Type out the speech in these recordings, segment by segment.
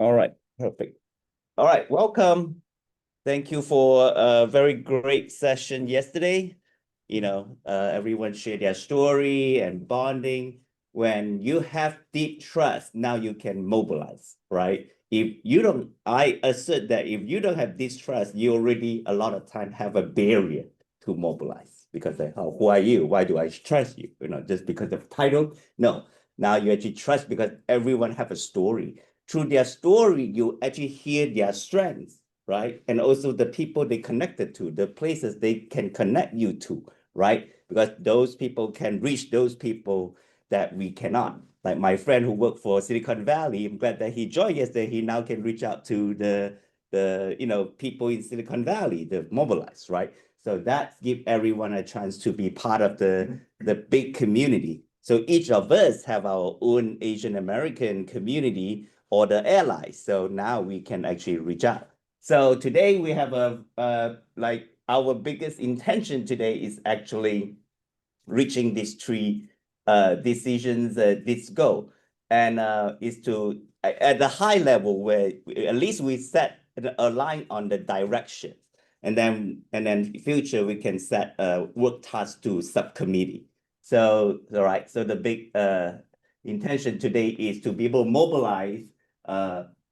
All right, perfect. All right, welcome. Thank you for a very great session yesterday. Everyone shared their story and bonding. When you have deep trust, now you can mobilize, right? If you don't, I assert that if you don't have this trust, you already a lot of time have a barrier to mobilize because oh, who are you? Why do I trust you? Just because of title? No. Now you actually trust because everyone have a story. Through their story, you actually hear their strengths, right? And also the people they connected to, the places they can connect you to, right? Because those people can reach those people that we cannot. Like my friend who worked for Silicon Valley, I'm glad that he joined yesterday. He now can reach out to the people in Silicon Valley, the mobilized, right? So that give everyone a chance to be part of the big community. So each of us have our own Asian American community or the allies. So now we can actually reach out. So today we have like our biggest intention today is actually reaching these three decisions, this goal, and is to at the high level where at least we set a line on the direction, and then future we can set work tasks to subcommittee. So all right, so the big intention today is to be able to mobilize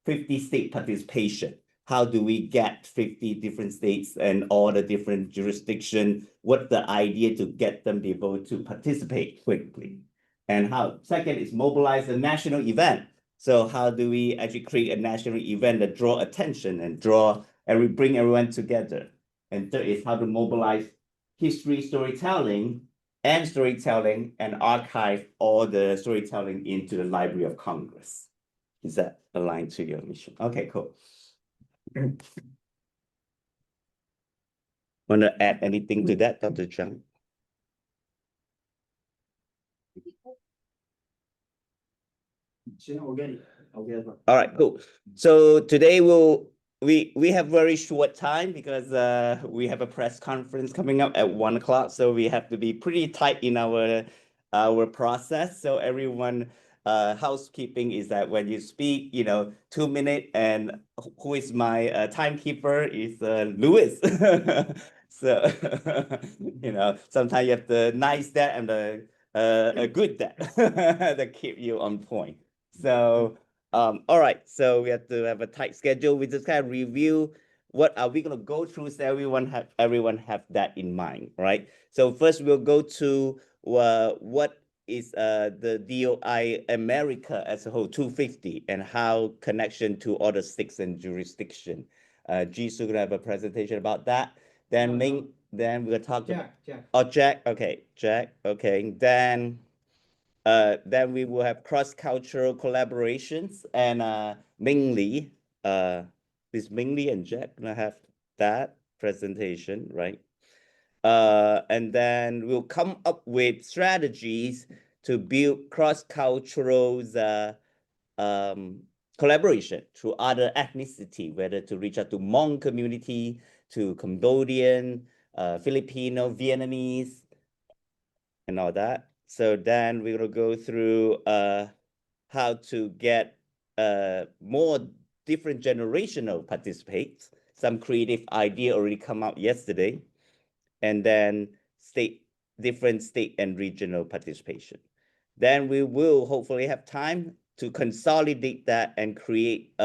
50 state participation. How do we get 50 different states and all the different jurisdictions? What's the idea to get them able to participate quickly? And how, second is mobilize a national event. So how do we actually create a national event that draw attention and bring everyone together? And third is how to mobilize history storytelling and archive all the storytelling into the Library of Congress. Is that aligned to your mission? Okay, cool. Want to add anything to that, Dr. Chang? All right, cool. So today we have very short time because we have a press conference coming up at 1 o'clock, so we have to be pretty tight in our process. So everyone, housekeeping is that when you speak, 2 minutes, and who is my timekeeper is Louis. So sometimes you have the nice dad and a good dad that keep you on point. So all right, so we have to have a tight schedule. We just kind of review what are we going to go through so everyone have that in mind, right? So first we'll go to what is the DOI America as a whole 250 and how connection to other states and jurisdiction. Jisoo gonna have a presentation about that. Then then we'll talk Jack. Oh, Jack. Okay, Jack. Okay, then we will have cross-cultural collaborations and mainly this Mingli and Jack gonna have that presentation, right? And then we'll come up with strategies to build cross-cultural collaboration through other ethnicity, whether to reach out to Hmong community, to Cambodian, Filipino, Vietnamese, and all that. So then we're gonna go through how to get more different generational participate. Some creative idea already come out yesterday, and then different state and regional participation. Then we will hopefully have time to consolidate that and create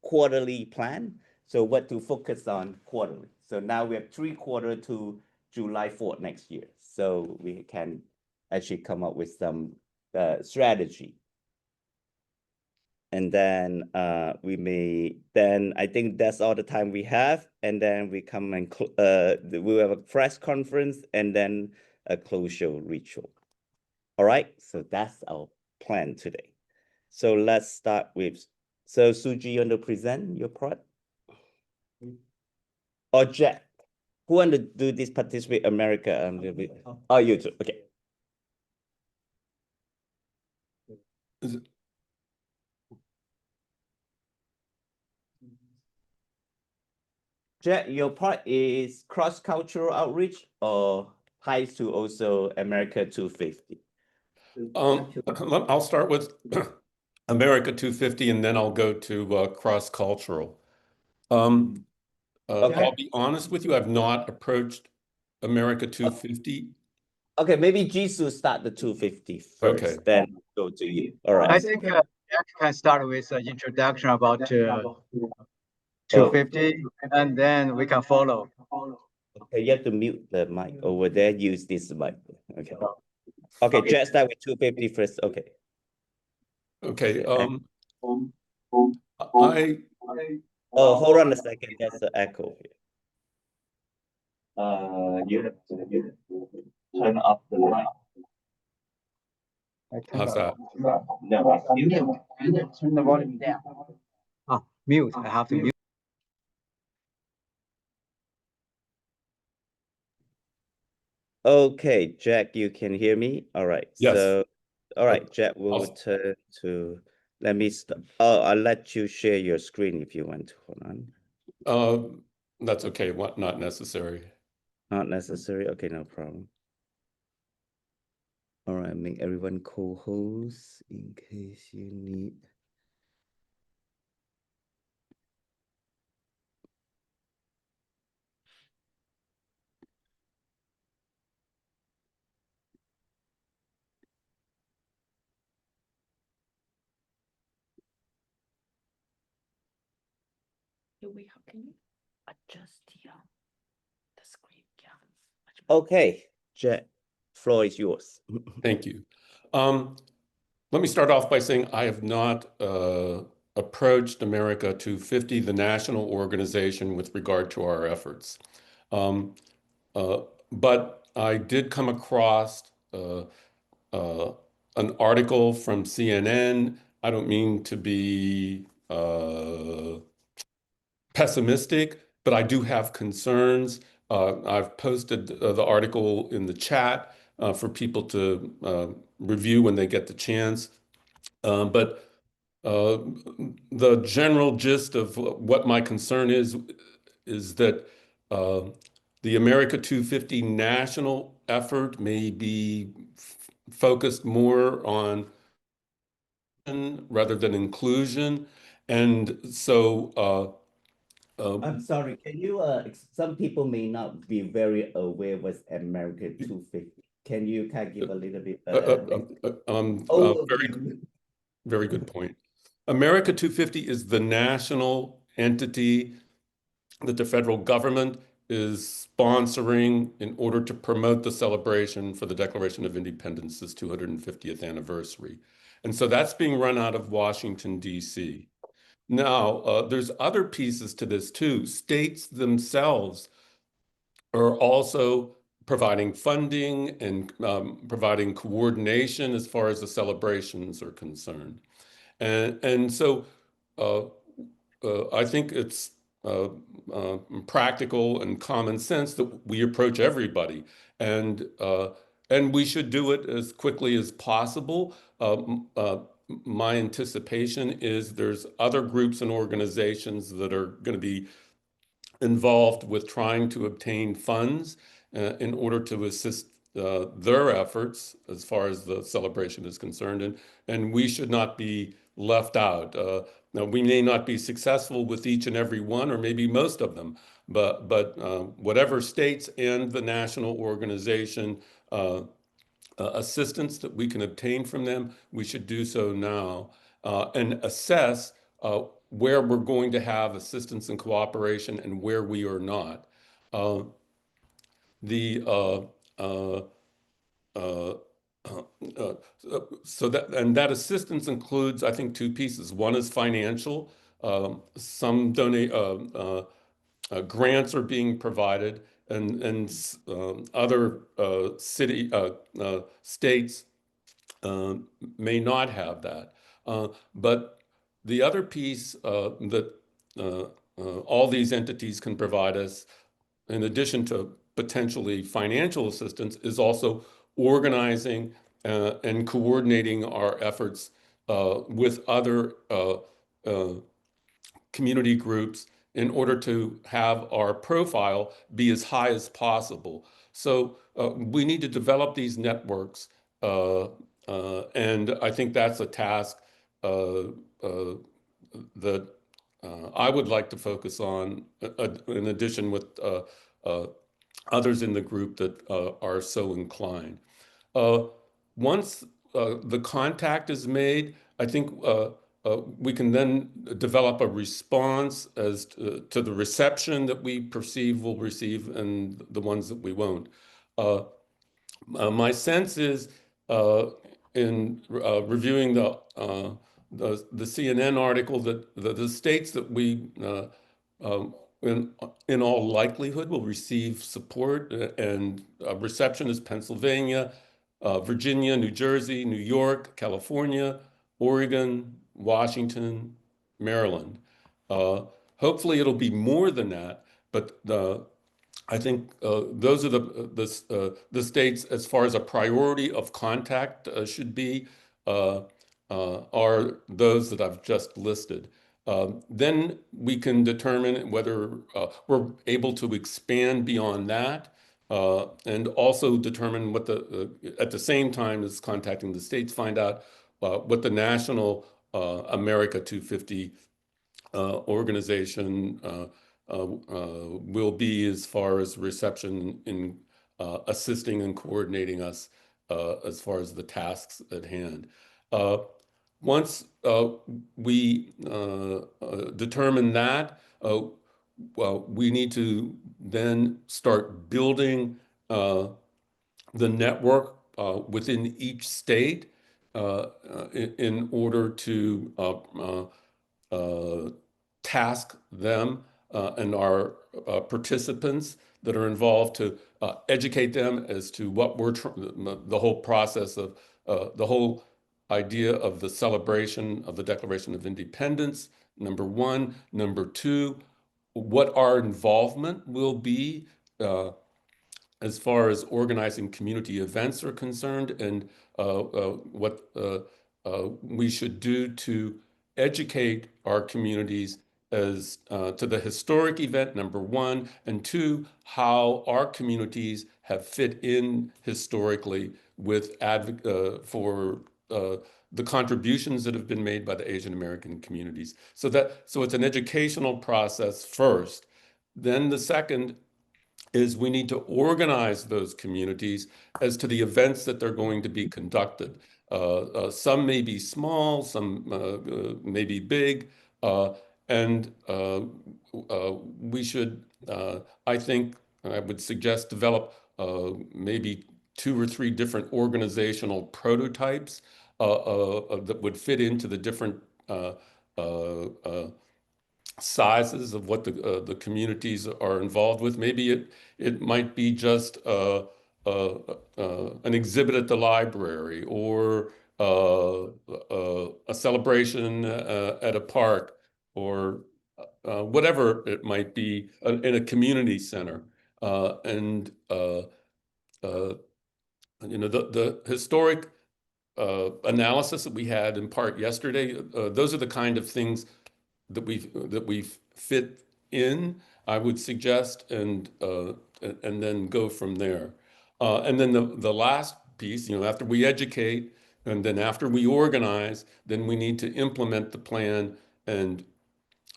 quarterly plan. So what to focus on quarterly. So now we have 3 quarters to July 4th next year. So we can actually come up with some strategy. And then I think that's all the time we have. And then we come and we'll have a press conference and then a closure ritual. All right, so that's our plan today. So let's start with, so Suji, you want to present your part? Or Jack, who want to do this participate America? Oh, you too, okay. Is it? Jack, your part is cross-cultural outreach or ties to also America 250? I'll start with America 250, and then I'll go to cross-cultural. Okay. I'll be honest with you, I've not approached America 250. Okay, maybe Jisoo start the 250 first, Okay. then go to you. All I right. think Jack can start with an introduction about Oh, 250, and then we can follow. okay, you have to mute the mic over there. Use this mic. Okay. Okay, Jack start with 250 first. Okay. Okay. Okay. I Oh, hold on a second. There's an echo here. You have to turn up the mic. how's that? No, you turn the volume down. Ah, mute. I have to mute. Okay, Jack, you can hear me? All right. Yes. So, all right, Jack, we'll I'll- turn to, let me stop. Oh, I'll let you share your screen if you want to. Hold on. That's okay. What? Not necessary. Not necessary. Okay, no problem. All right, make everyone co-host in case you need. Can you adjust the screen? Yeah. Okay, Jack, floor is yours. Thank you. Let me start off by saying I have not approached America 250, the national organization, with regard to our efforts. But I did come across an article from CNN. I don't mean to be pessimistic, but I do have concerns. I've posted the article in the chat for people to review when they get the chance. But the general gist of what my concern is that the America 250 national effort may be focused more on rather than inclusion. And so I'm sorry, can you, some people may not be very aware what's America 250. Can you kind of give a little bit very, very good point. America 250 is the national entity that the federal government is sponsoring in order to promote the celebration for the Declaration of Independence's 250th anniversary. And so that's being run out of Washington, D.C. Now, there's other pieces to this too. States themselves are also providing funding and providing coordination as far as the celebrations are concerned. And so I think it's practical and common sense that we approach everybody, and we should do it as quickly as possible. My anticipation is there's other groups and organizations that are going to be involved with trying to obtain funds in order to assist their efforts as far as the celebration is concerned, and we should not be left out. Now, we may not be successful with each and every one, or maybe most of them, but whatever states and the national organization assistance that we can obtain from them, we should do so now and assess where we're going to have assistance and cooperation and where we are not. Uh, the so that assistance includes, I think, two pieces. One is financial. Some donate grants are being provided, and other states may not have that. But the other piece that all these entities can provide us, in addition to potentially financial assistance, is also organizing and coordinating our efforts with other community groups in order to have our profile be as high as possible. So we need to develop these networks, and I think that's a task that I would like to focus on, in addition with others in the group that are so inclined. Once the contact is made, I think we can then develop a response as to the reception that we perceive we'll receive and the ones that we won't. My sense is, in reviewing the CNN article, that the states that we, in all likelihood, will receive support and reception is Pennsylvania, Virginia, New Jersey, New York, California, Oregon, Washington, Maryland. Hopefully, it'll be more than that, but I think those are the states, as far as a priority of contact should be, are those that I've just listed. Then we can determine whether we're able to expand beyond that, and also determine what at the same time as contacting the states, find out what the national America 250 organization will be as far as reception in assisting and coordinating us as far as the tasks at hand. Once we determine that, well, we need to then start building the network within each state in order to task them and our participants that are involved to educate them as to what the whole process of the whole idea of the celebration of the Declaration of Independence, number one. Number two, what our involvement will be as far as organizing community events are concerned, and what we should do to educate our communities as to the historic event, number one, and two, how our communities have fit in historically with for the contributions that have been made by the Asian American communities. So it's an educational process first. Then the second is we need to organize those communities as to the events that they're going to be conducted. Some may be small, some may be big, and we should, I think, I would suggest develop maybe 2 or 3 different organizational prototypes that would fit into the different sizes of what the communities are involved with. Maybe it might be just an exhibit at the library, or a celebration at a park, or whatever it might be in a community center. And you know, the historic analysis that we had in part yesterday, those are the kind of things that we've fit in, I would suggest, and then go from there. And then the last piece, you know, after we educate and then after we organize, then we need to implement the plan. And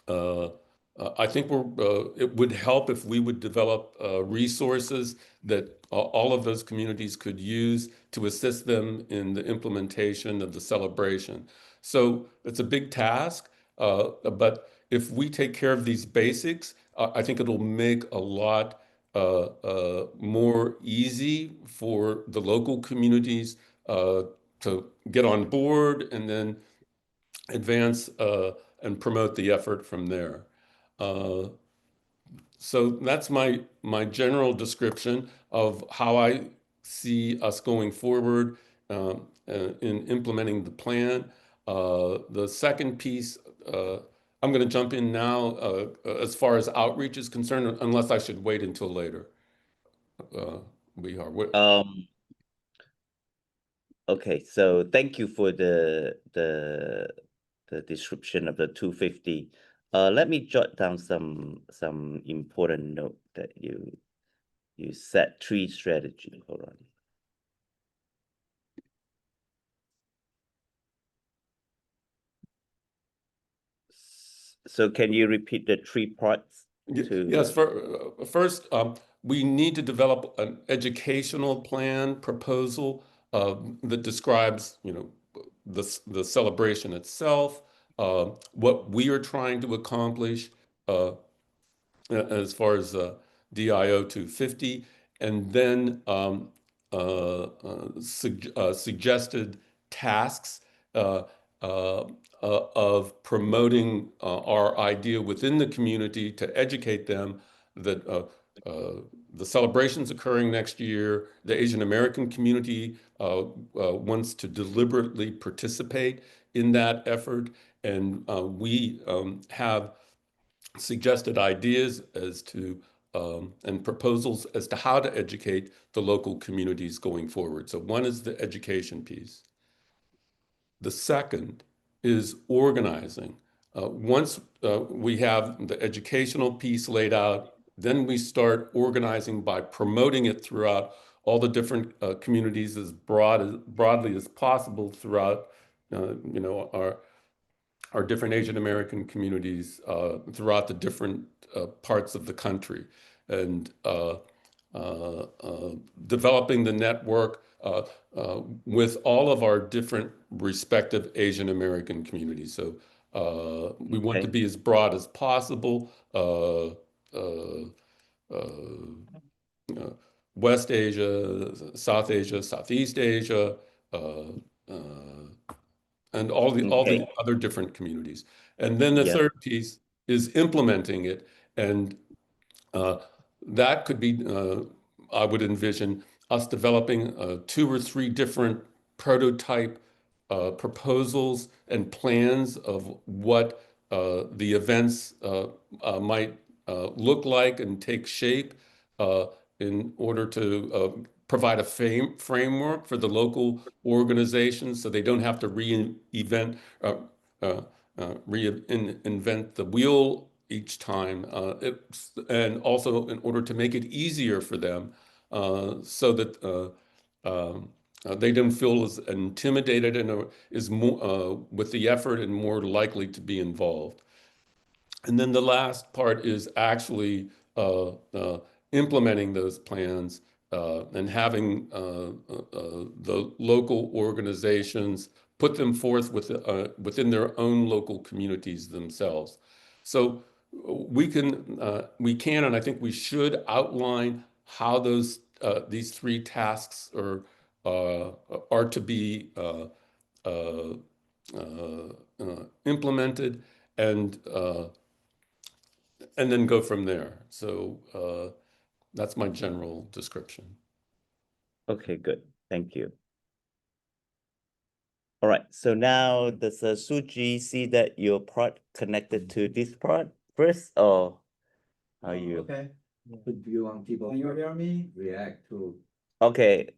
I think it would help if we would develop resources that all of those communities could use to assist them in the implementation of the celebration. So it's a big task, but if we take care of these basics, I think it'll make a lot more easy for the local communities to get on board and then advance and promote the effort from there. So that's my general description of how I see us going forward in implementing the plan. The second piece, I'm going to jump in now as far as outreach is concerned, unless I should wait until later. We are. Okay, so thank you for the description of the 250. Let me jot down some important note that you set 3 strategy. Hold on. So can you repeat the three parts? Yes, first, we need to develop an educational plan proposal that describes, the celebration itself, what we are trying to accomplish as far as DIO250, and then suggested tasks of promoting our idea within the community to educate them that the celebration's occurring next year. The Asian American community wants to deliberately participate in that effort, and we have suggested ideas as to and proposals as to how to educate the local communities going forward. So one is the education piece. The second is organizing. Once we have the educational piece laid out, then we start organizing by promoting it throughout all the different communities as broadly as possible throughout, our different Asian American communities throughout the different parts of the country, and developing the network with all of our different respective Asian American communities. So we want to be as broad as possible. West Asia, South Asia, Southeast Asia, and all the other different communities. And then the third piece is implementing it. And that could be, I would envision us developing 2 or 3 different prototype proposals and plans of what the events might look like and take shape in order to provide a framework for the local organizations so they don't have to reinvent the wheel each time, and also in order to make it easier for them so that they don't feel as intimidated and is more with the effort and more likely to be involved. And then the last part is actually implementing those plans and having the local organizations put them forth within their own local communities themselves. So we can, and I think we should outline how these 3 tasks are to be implemented, and then go from there. So that's my general description. Okay, good. Thank you. All right. So now does Suji see that your part connected to this part first, or are you? Okay. Good view on people. Can you hear me? React to. Okay.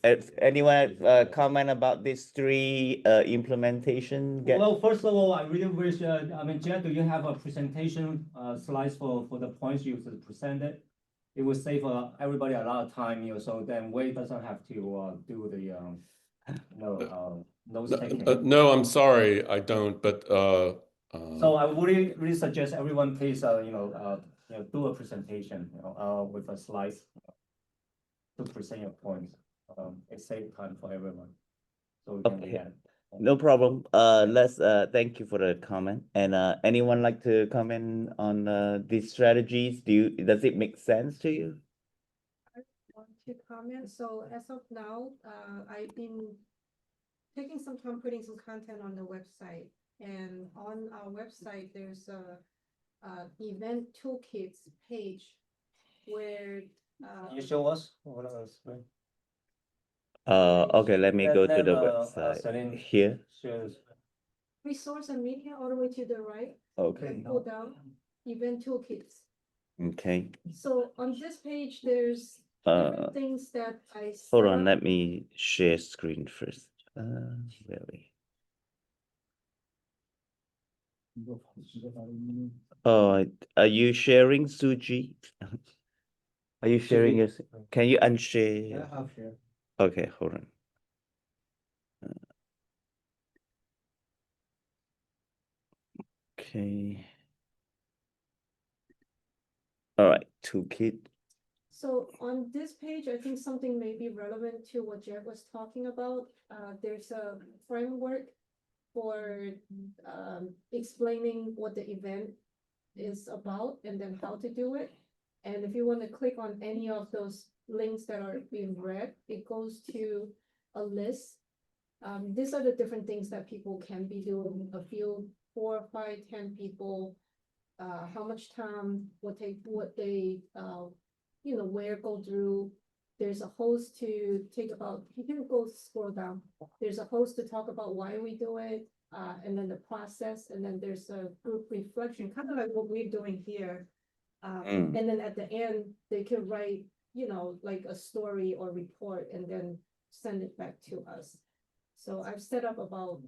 If anyone comment about these 3 implementation? Well, first of all, I really wish, Jen, do you have a presentation slides for the points you presented? It would save everybody a lot of time, so then Wei doesn't have to do the notes taking. No, I'm sorry, I don't. But so I would really suggest everyone please, do a presentation, with a slides to present your points. It saves time for everyone. So we can react. No problem. Let's thank you for the comment. And anyone like to comment on these strategies? Does it make sense to you? I want to comment. So as of now, I've been taking some time putting some content on the website, and on our website there's a event toolkits page where Can you show us what else? Okay, let me go to the website here. resource and media all the way to the right. Okay. Pull down event toolkits. Okay. So on this page, there's different things that I hold on, let me share screen first. Really? Oh, are you sharing, Suji? Are you sharing your? Can you unshare? Yeah, I'll share. Okay, hold on. Okay. All right, toolkit. So on this page, I think something may be relevant to what Jeff was talking about. There's a framework for explaining what the event is about and then how to do it. And if you want to click on any of those links that are being read, it goes to a list. These are the different things that people can be doing. A few, 4, 5, 10 people. How much time will take, what they, where go through. There's a host to take about, you can go scroll down. There's a host to talk about why we do it, and then the process, and then there's a group reflection, kind of like what we're doing here. And then at the end, they can write, like a story or report and then send it back to us. So I've set up about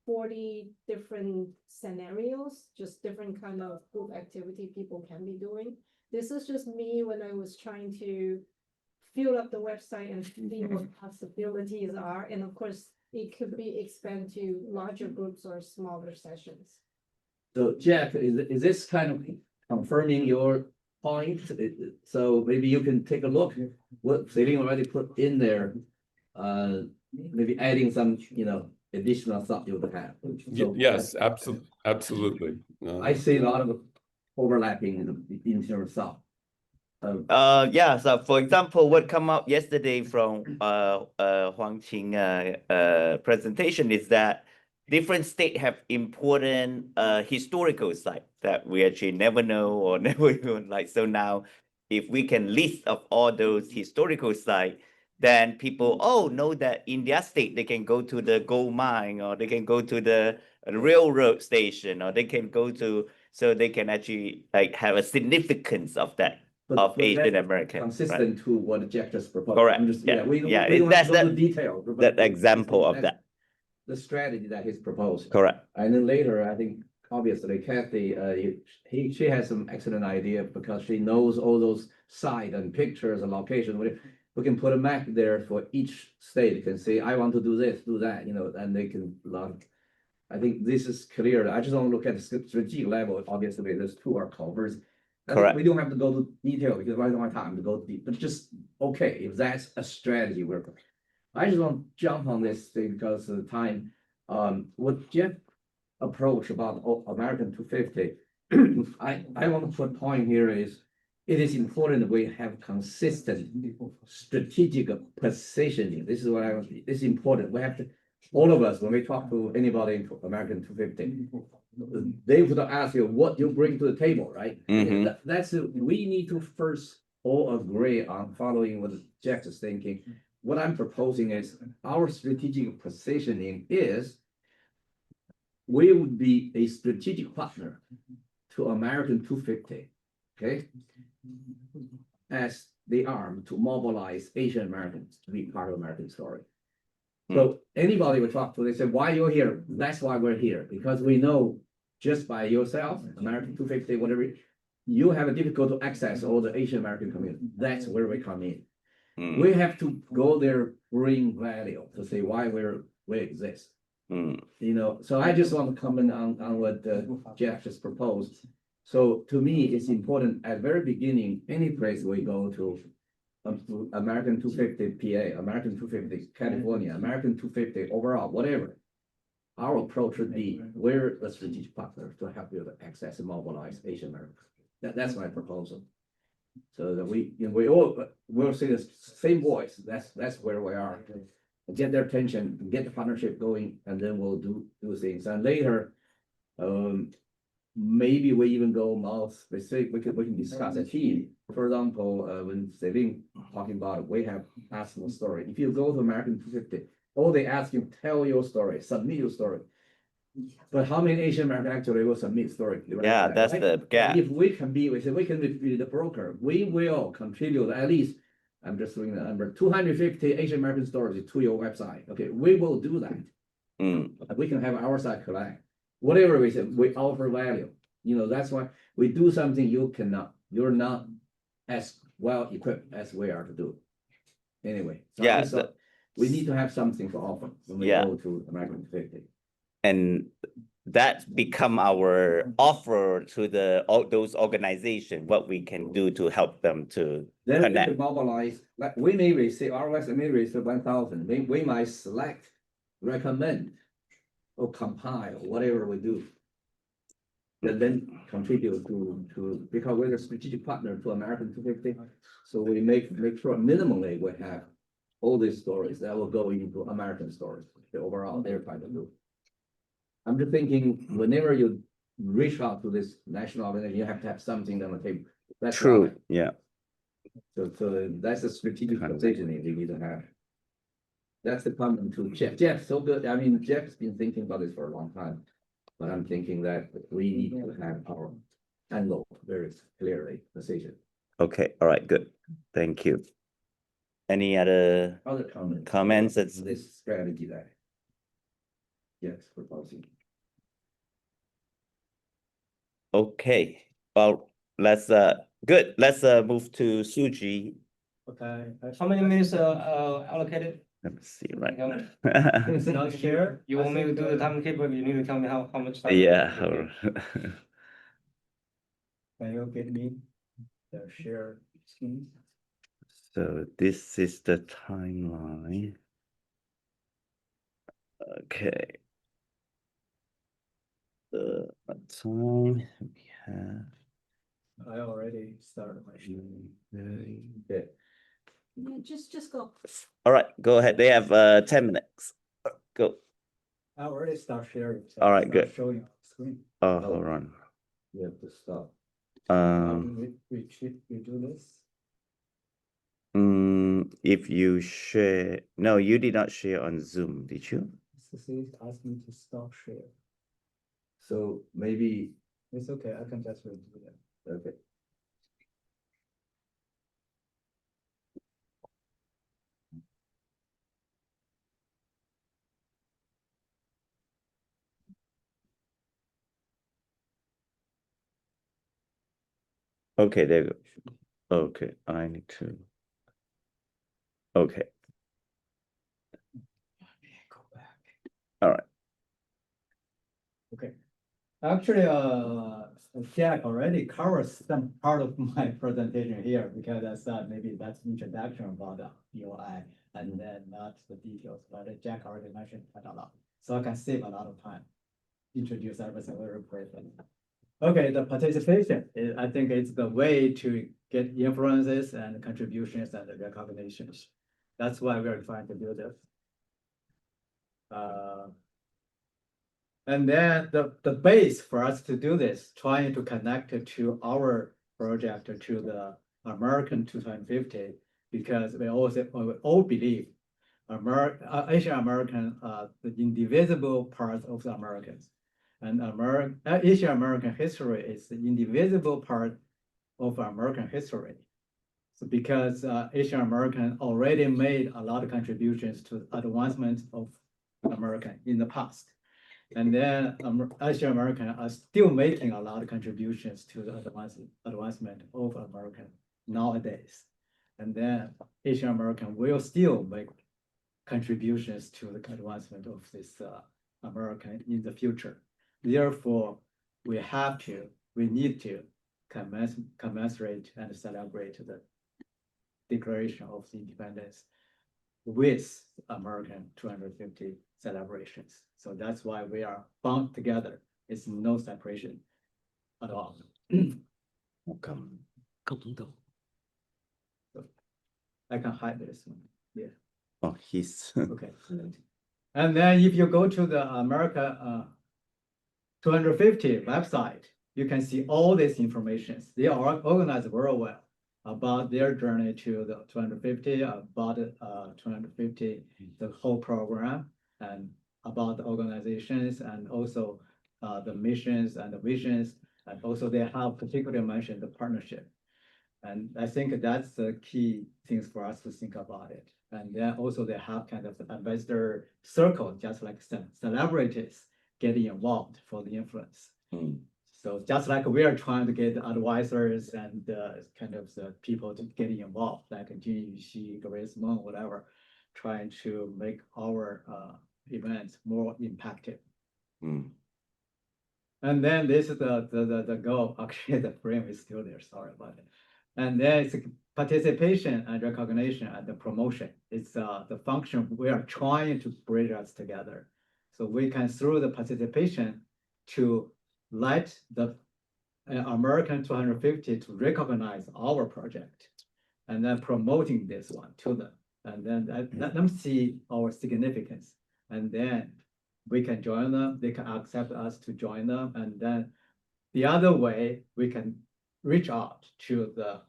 40 different scenarios, just different kind of group activity people can be doing. This is just me when I was trying to fill up the website and see what possibilities are. And of course, it could be expanded to larger groups or smaller sessions. So Jeff, is this kind of confirming your point? So maybe you can take a look what Celine already put in there. Maybe adding some, additional thought you would have. So Yes, absolutely. I see a lot of overlapping in terms of thought. Yeah, so for example, what come up yesterday from Huang Qing presentation is that different states have important historical site that we actually never know or never even like. So now if we can list of all those historical sites, then people know that in their state they can go to the gold mine, or they can go to the railroad station, or they can go to, so they can actually like have a significance of that. Of Asian American, consistent to what Jeff just proposed. Correct. We don't that's have to go to detail. That example of that. The strategy that he's proposed. Correct. And then later, I think obviously Kathy, she has some excellent idea because she knows all those sites and pictures and locations. We can put a map there for each state. You can say, I want to do this, do that, and they can log. I think this is clear. I just don't look at the strategic level. Obviously, there's 2 are covers. Correct. We don't have to go to detail because I don't have time to go deep, but just, okay, if that's a strategy, I just want to jump on this thing because of the time. What Jeff approach about American 250, I want to put point here is, it is important that we have consistent strategic positioning. This is what it's important. We have to, all of us, when we talk to anybody in American 250, they would ask you what you bring to the table, right? We need to first all agree on following what Jeff is thinking. What I'm proposing is our strategic positioning is we would be a strategic partner to American 250, okay? As the arm to mobilize Asian Americans to be part of American story. So anybody we talk to, they say, why you're here? That's why we're here, because we know just by yourself, American 250, whatever, you have a difficult to access all the Asian American community. That's where we come in. We have to go there, bring value to say why we exist. So I just want to comment on what Jeff just proposed. So to me, it's important at the very beginning, any place we go to, American 250 PA, American 250 California, American 250 overall, whatever. Our approach would be, we're a strategic partner to help you to access and mobilize Asian Americans. That's my proposal. So that we all will say the same voice. That's where we are. Get their attention, get the partnership going, and then we'll do things. And later, maybe we even go more specific. We can discuss a team. For example, when Celine talking about it, we have asked a story. If you go to American 250, all they ask you, tell your story, submit your story. But how many Asian American actually will submit story? Yeah, that's the gap. If we can be the broker, we will contribute at least, I'm just doing the number, 250 Asian American stories to your website. Okay, we will do that. We can have our side collect. Whatever we say, we offer value. That's why we do something you cannot. You're not as well equipped as we are to do. Anyway, so we need to have something to offer when we go to American 250. And that become our offer to all those organizations, what we can do to help them to Then we connect. could mobilize, like, we may receive, our West may receive 1,000, we might select, recommend, or compile, whatever we do. And then contribute to, because we're a strategic partner to American 250. So we make sure minimally we have all these stories that will go into American stories, the overall they're trying to do. I'm just thinking, whenever you reach out to this national organization, you have to have something on the table. That's True, why. yeah. So that's a strategic positioning we need to have. That's the comment to Jeff. Jeff, so good. I mean, Jeff's been thinking about this for a long time. But I'm thinking that we need to have our angle very clearly positioned. Okay, all right, good. Thank you. Any other Other comments? Comments, on it's- this strategy that. Yes, proposing. Okay, well, let's good. Let's move to Suji. Okay, how many minutes allocated? Let me see right Yeah. now. Now share, you want me to do the timetable, you need to tell me how much time. Yeah. Can you get me the share screen? So this is the timeline. Okay. The time we have. I already started my share. Okay. Yeah, just go. All right, go ahead. They have 10 minutes. Go. I already start sharing. so All right, start good. Showing on the screen. Oh, hold on. You have to stop. We do this. If you share, no, you did not share on Zoom, did you? CC asked me to stop share. So maybe, It's okay, I can just redo that. okay. Okay, there you go. Okay, I need to. Okay, Go back. all right. Okay. Actually, Jack already covers some part of my presentation here because I thought maybe that's introduction about the DOI and then not the details, but Jack already mentioned quite a lot. So I can save a lot of time. Introduce everything very briefly. Okay, the participation is, I think it's the way to get influences and contributions and recognitions. That's why we're trying to do this. And then the base for us to do this, trying to connect it to our project to the American 2050, because we all believe Asian American, the indivisible part of the Americans. And Asian American history is the indivisible part of American history. So because Asian American already made a lot of contributions to advancement of American in the past. And then Asian American are still making a lot of contributions to the advancement of American nowadays. And then Asian American will still make contributions to the advancement of this American in the future. Therefore, we need to commensurate and celebrate the Declaration of Independence with American 250 celebrations. So that's why we are bound together. It's no separation at all. Welcome. I can hide this one. Yeah. Oh, he's. Okay. And then if you go to the America 250 website, you can see all these informations. They are organized very well about their journey to the 250, about 250, the whole program, and about the organizations, and also the missions and the visions, and also they have particularly mentioned the partnership. And I think that's the key things for us to think about it. And then also they have kind of the ambassador circle, just like celebrities getting involved for the influence. So just like we are trying to get advisors and kind of the people to get involved, like Jin Yuxi, Grace Meng, whatever, trying to make our events more impactful. And then this is the goal. Actually, the frame is still there. Sorry about it. And then it's participation and recognition and the promotion. It's the function we are trying to bridge us together. So we can, through the participation, to let the American 250 to recognize our project, and then promoting this one to them, and then let them see our significance, and then we can join them. They can accept us to join them, and then the other way we can reach out to the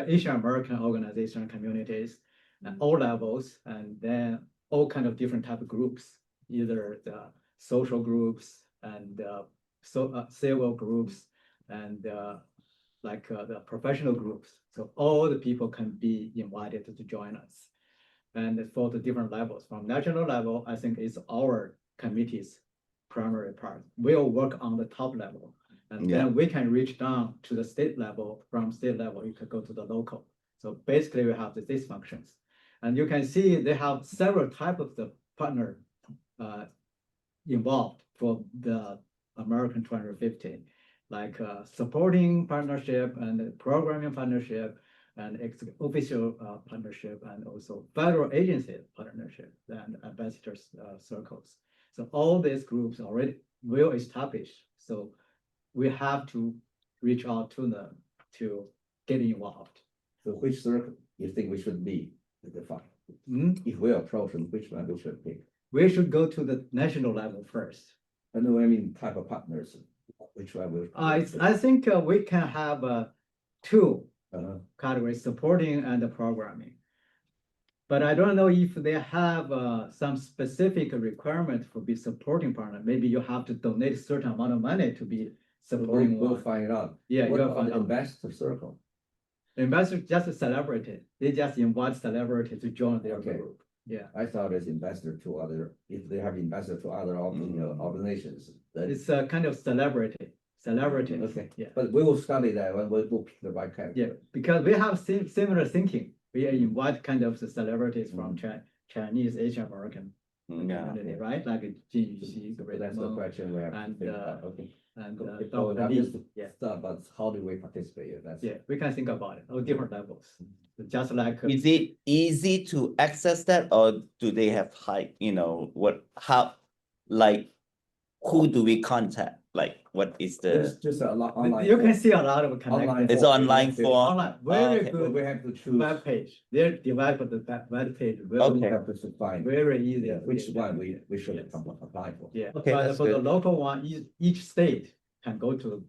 Asian American organization communities at all levels, and then all kind of different type of groups, either the social groups and civil groups and like the professional groups. So all the people can be invited to join us. And for the different levels, from national level, I think it's our committee's primary part. We'll work on the top level. And then we can reach down to the state level. From state level, you can go to the local. So basically we have these functions. And you can see they have several types of the partner involved for the American 250, like supporting partnership and programming partnership and official partnership, and also federal agency partnership and ambassadors circles. So all these groups already well established. So we have to reach out to them to get involved. So which circle you think we should be defined? If we approach them, which one we should pick? We should go to the national level first. I know, I mean, type of partners, which one will? I think we can have two Uh-huh. categories, supporting and programming. But I don't know if they have some specific requirement for be supporting partner. Maybe you have to donate a certain amount of money to be supporting We'll one. find out. Yeah, What you'll about find the out. investor circle? Investor just a celebrity. They just invite celebrity to join their Okay. group. Yeah, I thought it's investor to other, if they have investor to other, organizations. That is, it's a kind of celebrity. okay, Yeah, but we will study that when we'll pick the right category. yeah, because we have similar thinking. We invite kind of the celebrities from Chinese, Asian American community, right? Like Jin Yuxi, So that's the question we have to and, think about, okay. and Okay, so Dr. that Li. is Yeah, stuff, but how do we participate? That's. yeah, we can think about it on different levels. Just like Is it easy to access that, or do they have high, like, who do we contact? Like, what is It's the, just a lot online. you can form. see a lot of Online connected. it's online form? Online, very Okay. So we good have to choose. web page. They developed the web page. Very, Okay. We have to find very easy. yeah, which one we should Yes. apply for. Yeah, Okay, but that's for the good. local one, each state can go to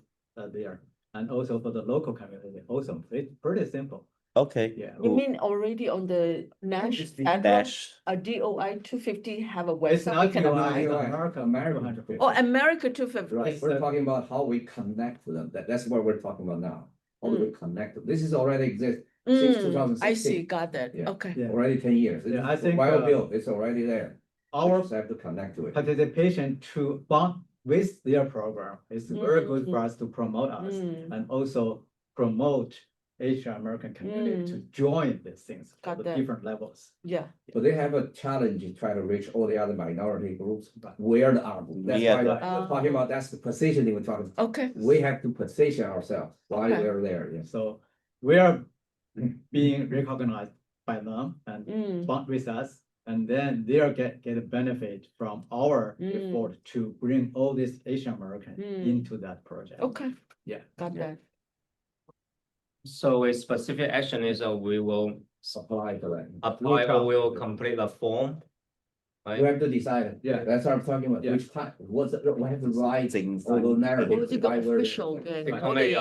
there. And also for the local community, also, it's pretty simple. Okay. Yeah. You mean already on the federal, Dash. a DOI 250 have a It's website? not we can DOI, apply? it's DOI. America, America. 250. Oh, America 250. Right, It's we're a- talking about how we connect to them. That's what we're talking about now. How do we connect? Them? This is already exist since 2016. I see, got that. Yeah. Okay. Yeah. Already 10 years. Yeah, I think, Bio built, it's already there. We Our just have to connect to it. participation to bond with their program is very good for us to promote us Mm. and also promote Asian American community to join these things Got at the that. different levels. Yeah. But they have a challenge to try to reach all the other minority groups, but where the are. That's Yeah. why we're talking about, that's the positioning we're talking. Okay. We have to position ourselves while Okay. we're there, yes. So we are being recognized by them and Mm. bond with us. And then they are get a benefit from our effort to bring all these Asian American into that project. Okay. Yeah. Got that. So a specific action is we will Apply for that. apply or we will complete the form. We Right? have to decide. Yeah. That's what I'm talking about. Yeah. Which type, what's, we have to write Things all those like- narratives. Political why we're- official then. Become all a, the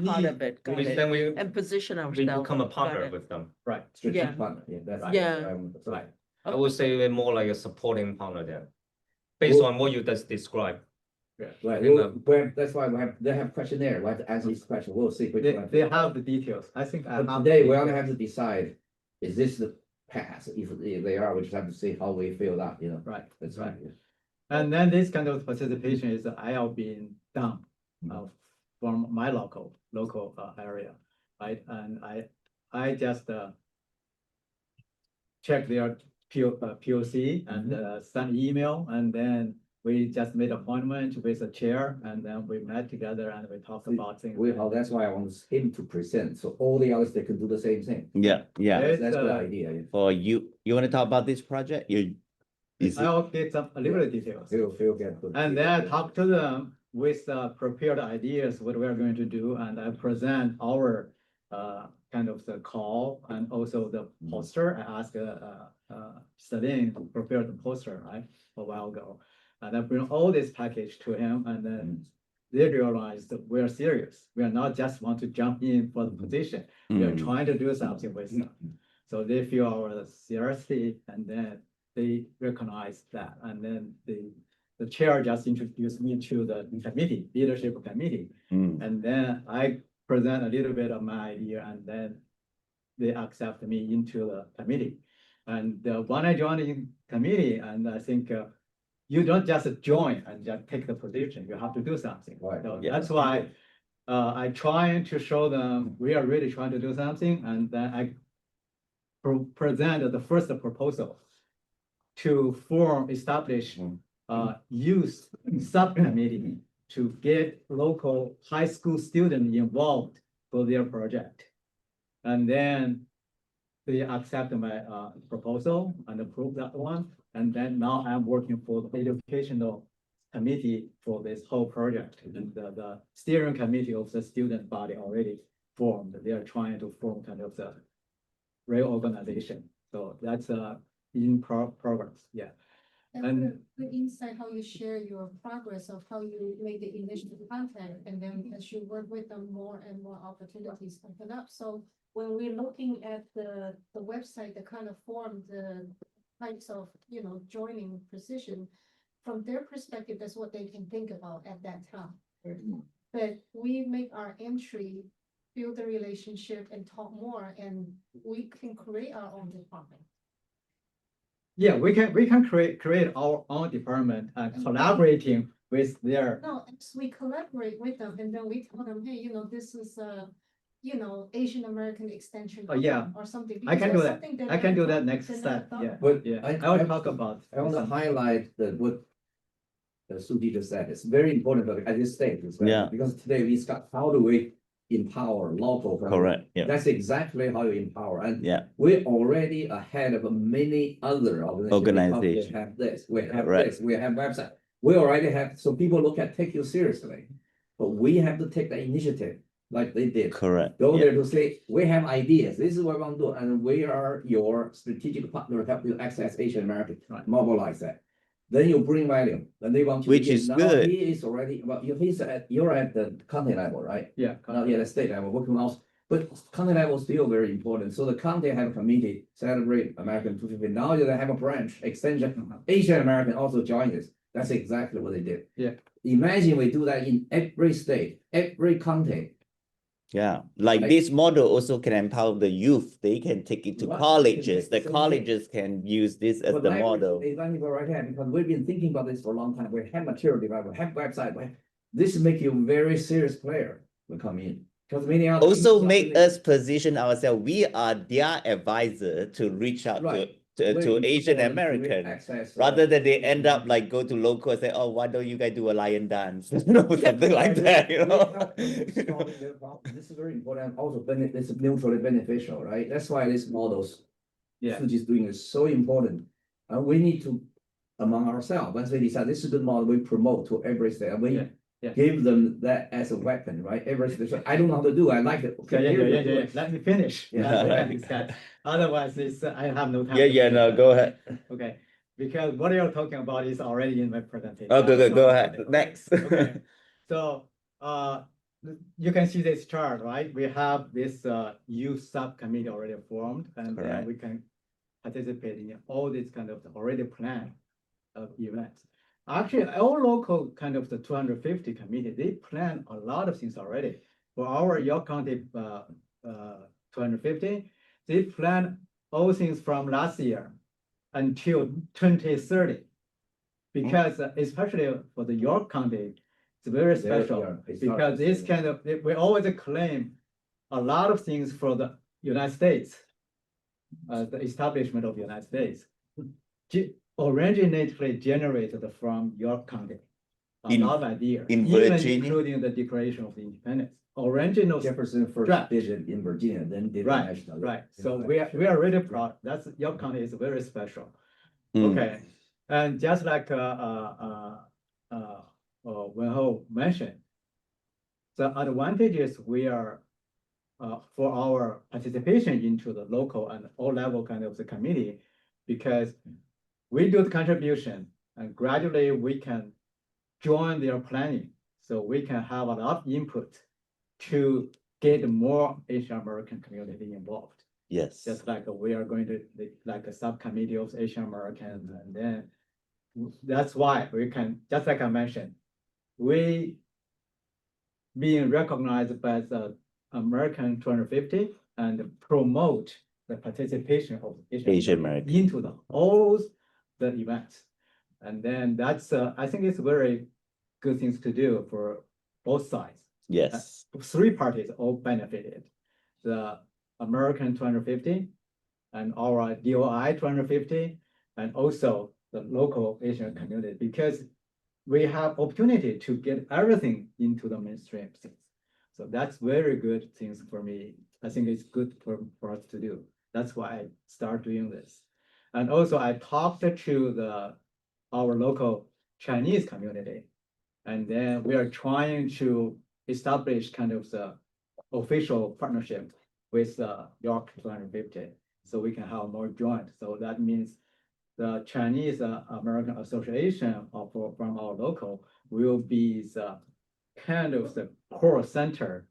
part of it. Got Because it. then we And position we ourselves. become a Got partner it. with them. Right. Strategic Yeah. partner, yeah, that's. Yeah. Right. I would say we're more like a supporting partner then. Based on what you just described. Right, In that's why they have questionnaire, we have to answer this question, we'll see which one. They have the details. I think I But have. today, the we only details. have to decide, is this the path? If they are, we just have to see how we feel that, Right. That's Right. right. And then this kind of participation is IL being done from my local area, right? And I just check their POC and send email, and then we just made appointment with the chair and then we met together and we talked about things. That's why I want him to present, so all the others, they can do the same thing. Yeah, yeah. It's, That's the idea. Yeah. For you want to talk about this project? I'll get some a little bit details. He'll get good. And then I talk to them with prepared ideas, what we're going to do, and I present our kind of the call and also the poster. I asked Celine to prepare the poster, right, a while ago. And I bring all this package to him, and then they realized that we're serious. We are not just want to jump in for the position. We are trying to do something with them. So they feel our seriously, and then they recognize that. And then the chair just introduced me to the committee, leadership committee. And then I present a little bit of my idea, and then they accept me into the committee. And when I joined the committee, and I think you don't just join and just take the position, you have to do something. Right. So Yeah. that's why I try to show them we are really trying to do something, and then I presented the first proposal to establish youth subcommittee to get local high school students involved for their project. And then they accept my proposal and approve that one. And then now I'm working for the educational committee for this whole project. And the steering committee of the student body already formed. They are trying to form kind of the reorganization. So that's in progress, yeah. And good insight how you share your progress of how you made the initial contact, and then as you work with them, more and more opportunities open up. So when we're looking at the website, the kind of form, the types of, joining position, from their perspective, that's what they can think about at that time. But we make our entry, build the relationship and talk more, and we can create our own department. Yeah, we can create our own department and collaborating with their. No, as we collaborate with them, and then we tell them, hey, this is Asian American extension. Oh, yeah. Or something. I can do because that. that's something I can do that never next thought- step, never yeah. thought But Yeah, I I will talk about. I want to highlight what Suji just said. It's very important at this stage. Yeah. Because today we discuss how do we empower local. Correct. Yeah. That's exactly how you empower. And Yeah. we're already ahead of many other organizations. We have this, we have Right. this, we have website. We already have, so people take you seriously. But we have to take the initiative like they did. Correct. Go Yeah. there to say, we have ideas, this is what we want to do, and we are your strategic partner to help you access Asian American, Right. mobilize that. Then you bring value, then they want you. Which to is now good. He is already, well, you're at the county level, right? Yeah. Not yet at state level, working on, but county level is still very important. So the county have a committee, celebrate American 250. Now they have a branch, extension, Asian American also join this. That's exactly what they did. Yeah. Imagine we do that in every state, every county. Yeah, like Like- this model also can empower the youth. They can take it to Right. colleges. The Same thing. colleges can use this as But the language model. is only go right ahead, because we've been thinking about this for a long time. We have material development, we have website. This make you a very serious player will come in. Because many other. Also things make are- us position ourselves. We are their advisor to reach out Right. to very Asian important to American. access, Rather than they end up like go to local and say, oh, why don't you guys do a lion dance? Something like that, We help them solve their problem. This is very important, also this is mutually beneficial, right? That's why these models. Yeah. Suji is doing is so important. And we need to, among ourselves, once we decide this is a good model, we promote to every state, and we Yeah, yeah. give them that as a weapon, right? Every state, so I don't know how to do, I like it. Okay, Yeah. here we do it. Let me finish. Yeah. Then we can discuss. Otherwise, I have no time. Yeah, to no, finish. go ahead. Okay, because what you're talking about is already in my presentation. Oh, good, go Okay, ahead. okay, Next. Okay, so, you can see this chart, right? We have this, youth subcommittee already formed, and then Correct. we can participate in all these kind of already planned events. Actually, our local kind of the 250 committee, they plan a lot of things already. For our York County 250, they plan all things from last year until 2030. Because especially for the York County, it's very special, yeah, because this kind of, we always claim a lot of things for the United States. The establishment of the United States. originated generated from York County. A In- lot of ideas, in even Virginia? including the Declaration of Independence. Original, Jefferson first Draft. did it in Virginia, then did it right, nationally. right. So we are really proud. That's York County is very special. Mm. Okay, and just like Wenho mentioned, the advantages we are for our participation into the local and all level kind of the committee, because we do the contribution and gradually we can join their planning, so we can have a lot of input to get more Asian American community involved. Yes. Just like we are going to, like a subcommittee of Asian Americans, and then that's why we can, just like I mentioned, we being recognized by the American 250 and promote the participation of Asian American. into all the events. And then that's, I think it's very good things to do for both sides. Yes. Three parties all benefited. The American 250 and our DOI 250, and also the local Asian community, because we have opportunity to get everything into the mainstream things. So that's very good things for me. I think it's good for us to do. That's why I start doing this. And also I talked to our local Chinese community. And then we are trying to establish kind of the official partnership with York 250, so we can have more joint. So that means the Chinese American Association from our local will be the kind of the core center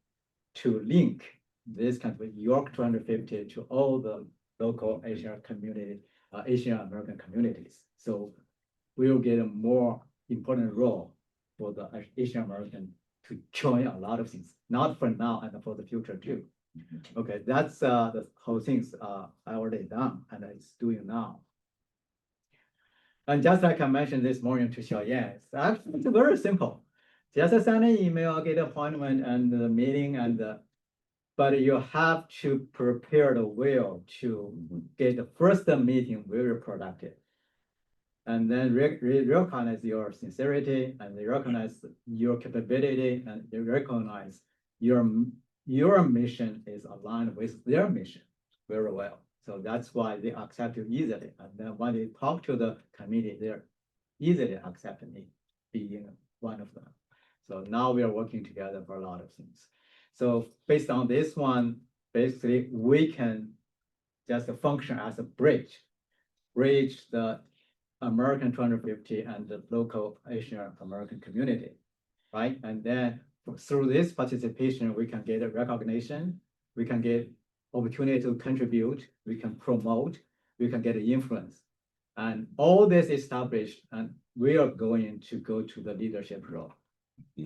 to link this kind of York 250 to all the local Asian community, Asian American communities. So we will get a more important role for the Asian American to join a lot of things, not for now and for the future too. Okay, that's the whole things I already done and it's doing now. And just like I mentioned this morning to Xiaoyan, it's very simple. Just send an email, get an appointment and the meeting, and but you have to prepare the will to get the first meeting very productive. And then recognize your sincerity, and they recognize your capability, and they recognize your mission is aligned with their mission very well. So that's why they accept you easily. And then when they talk to the committee, they're easily accept me being one of them. So now we are working together for a lot of things. So based on this one, basically we can just function as a bridge the American 250 and the local Asian American community, right? And then through this participation, we can get a recognition, we can get opportunity to contribute, we can promote, we can get influence. And all this established, and we are going to go to the leadership role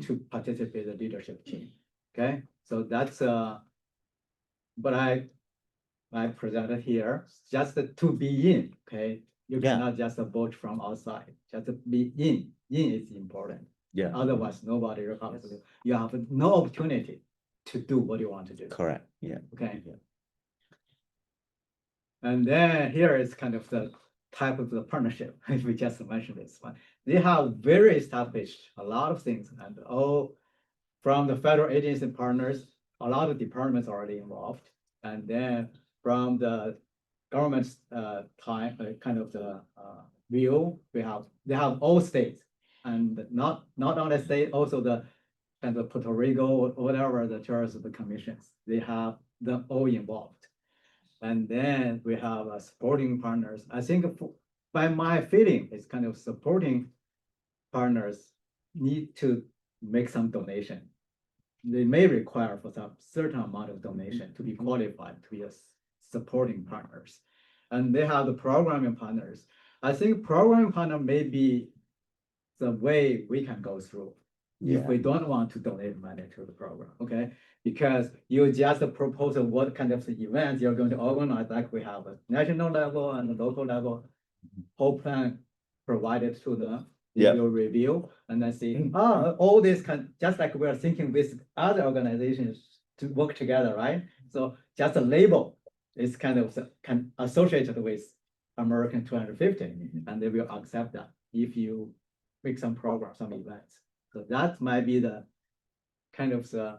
to participate in the leadership team. Okay, so that's but I presented here just to be in. Okay, you cannot just vote from outside, just to be in. In is important. Yeah. Otherwise, nobody recognizes you. You have no opportunity to do what you want to do. Correct. Yeah. Okay. Yeah. And then here is kind of the type of the partnership. We just mentioned this one. They have very established a lot of things, and all from the federal agency partners, a lot of departments are already involved. And then from the government's kind of the view, they have all states, and not only state, also the kind of Puerto Rico or whatever the chairs of the commissions, they have them all involved. And then we have supporting partners. I think by my feeling, it's kind of supporting partners need to make some donation. They may require for some certain amount of donation to be qualified to be a supporting partners. And they have the programming partners. I think programming partner may be the way we can go through if we don't want to donate money to the program, okay? Because you just propose what kind of events you're going to organize, like we have a national level and a local level, whole plan provided to them. Yeah. You'll review and then see, all this just like we're thinking with other organizations to work together, right? So just a label is kind of associated with American 250, and they will accept that if you make some programs, some events. So that might be the kind of the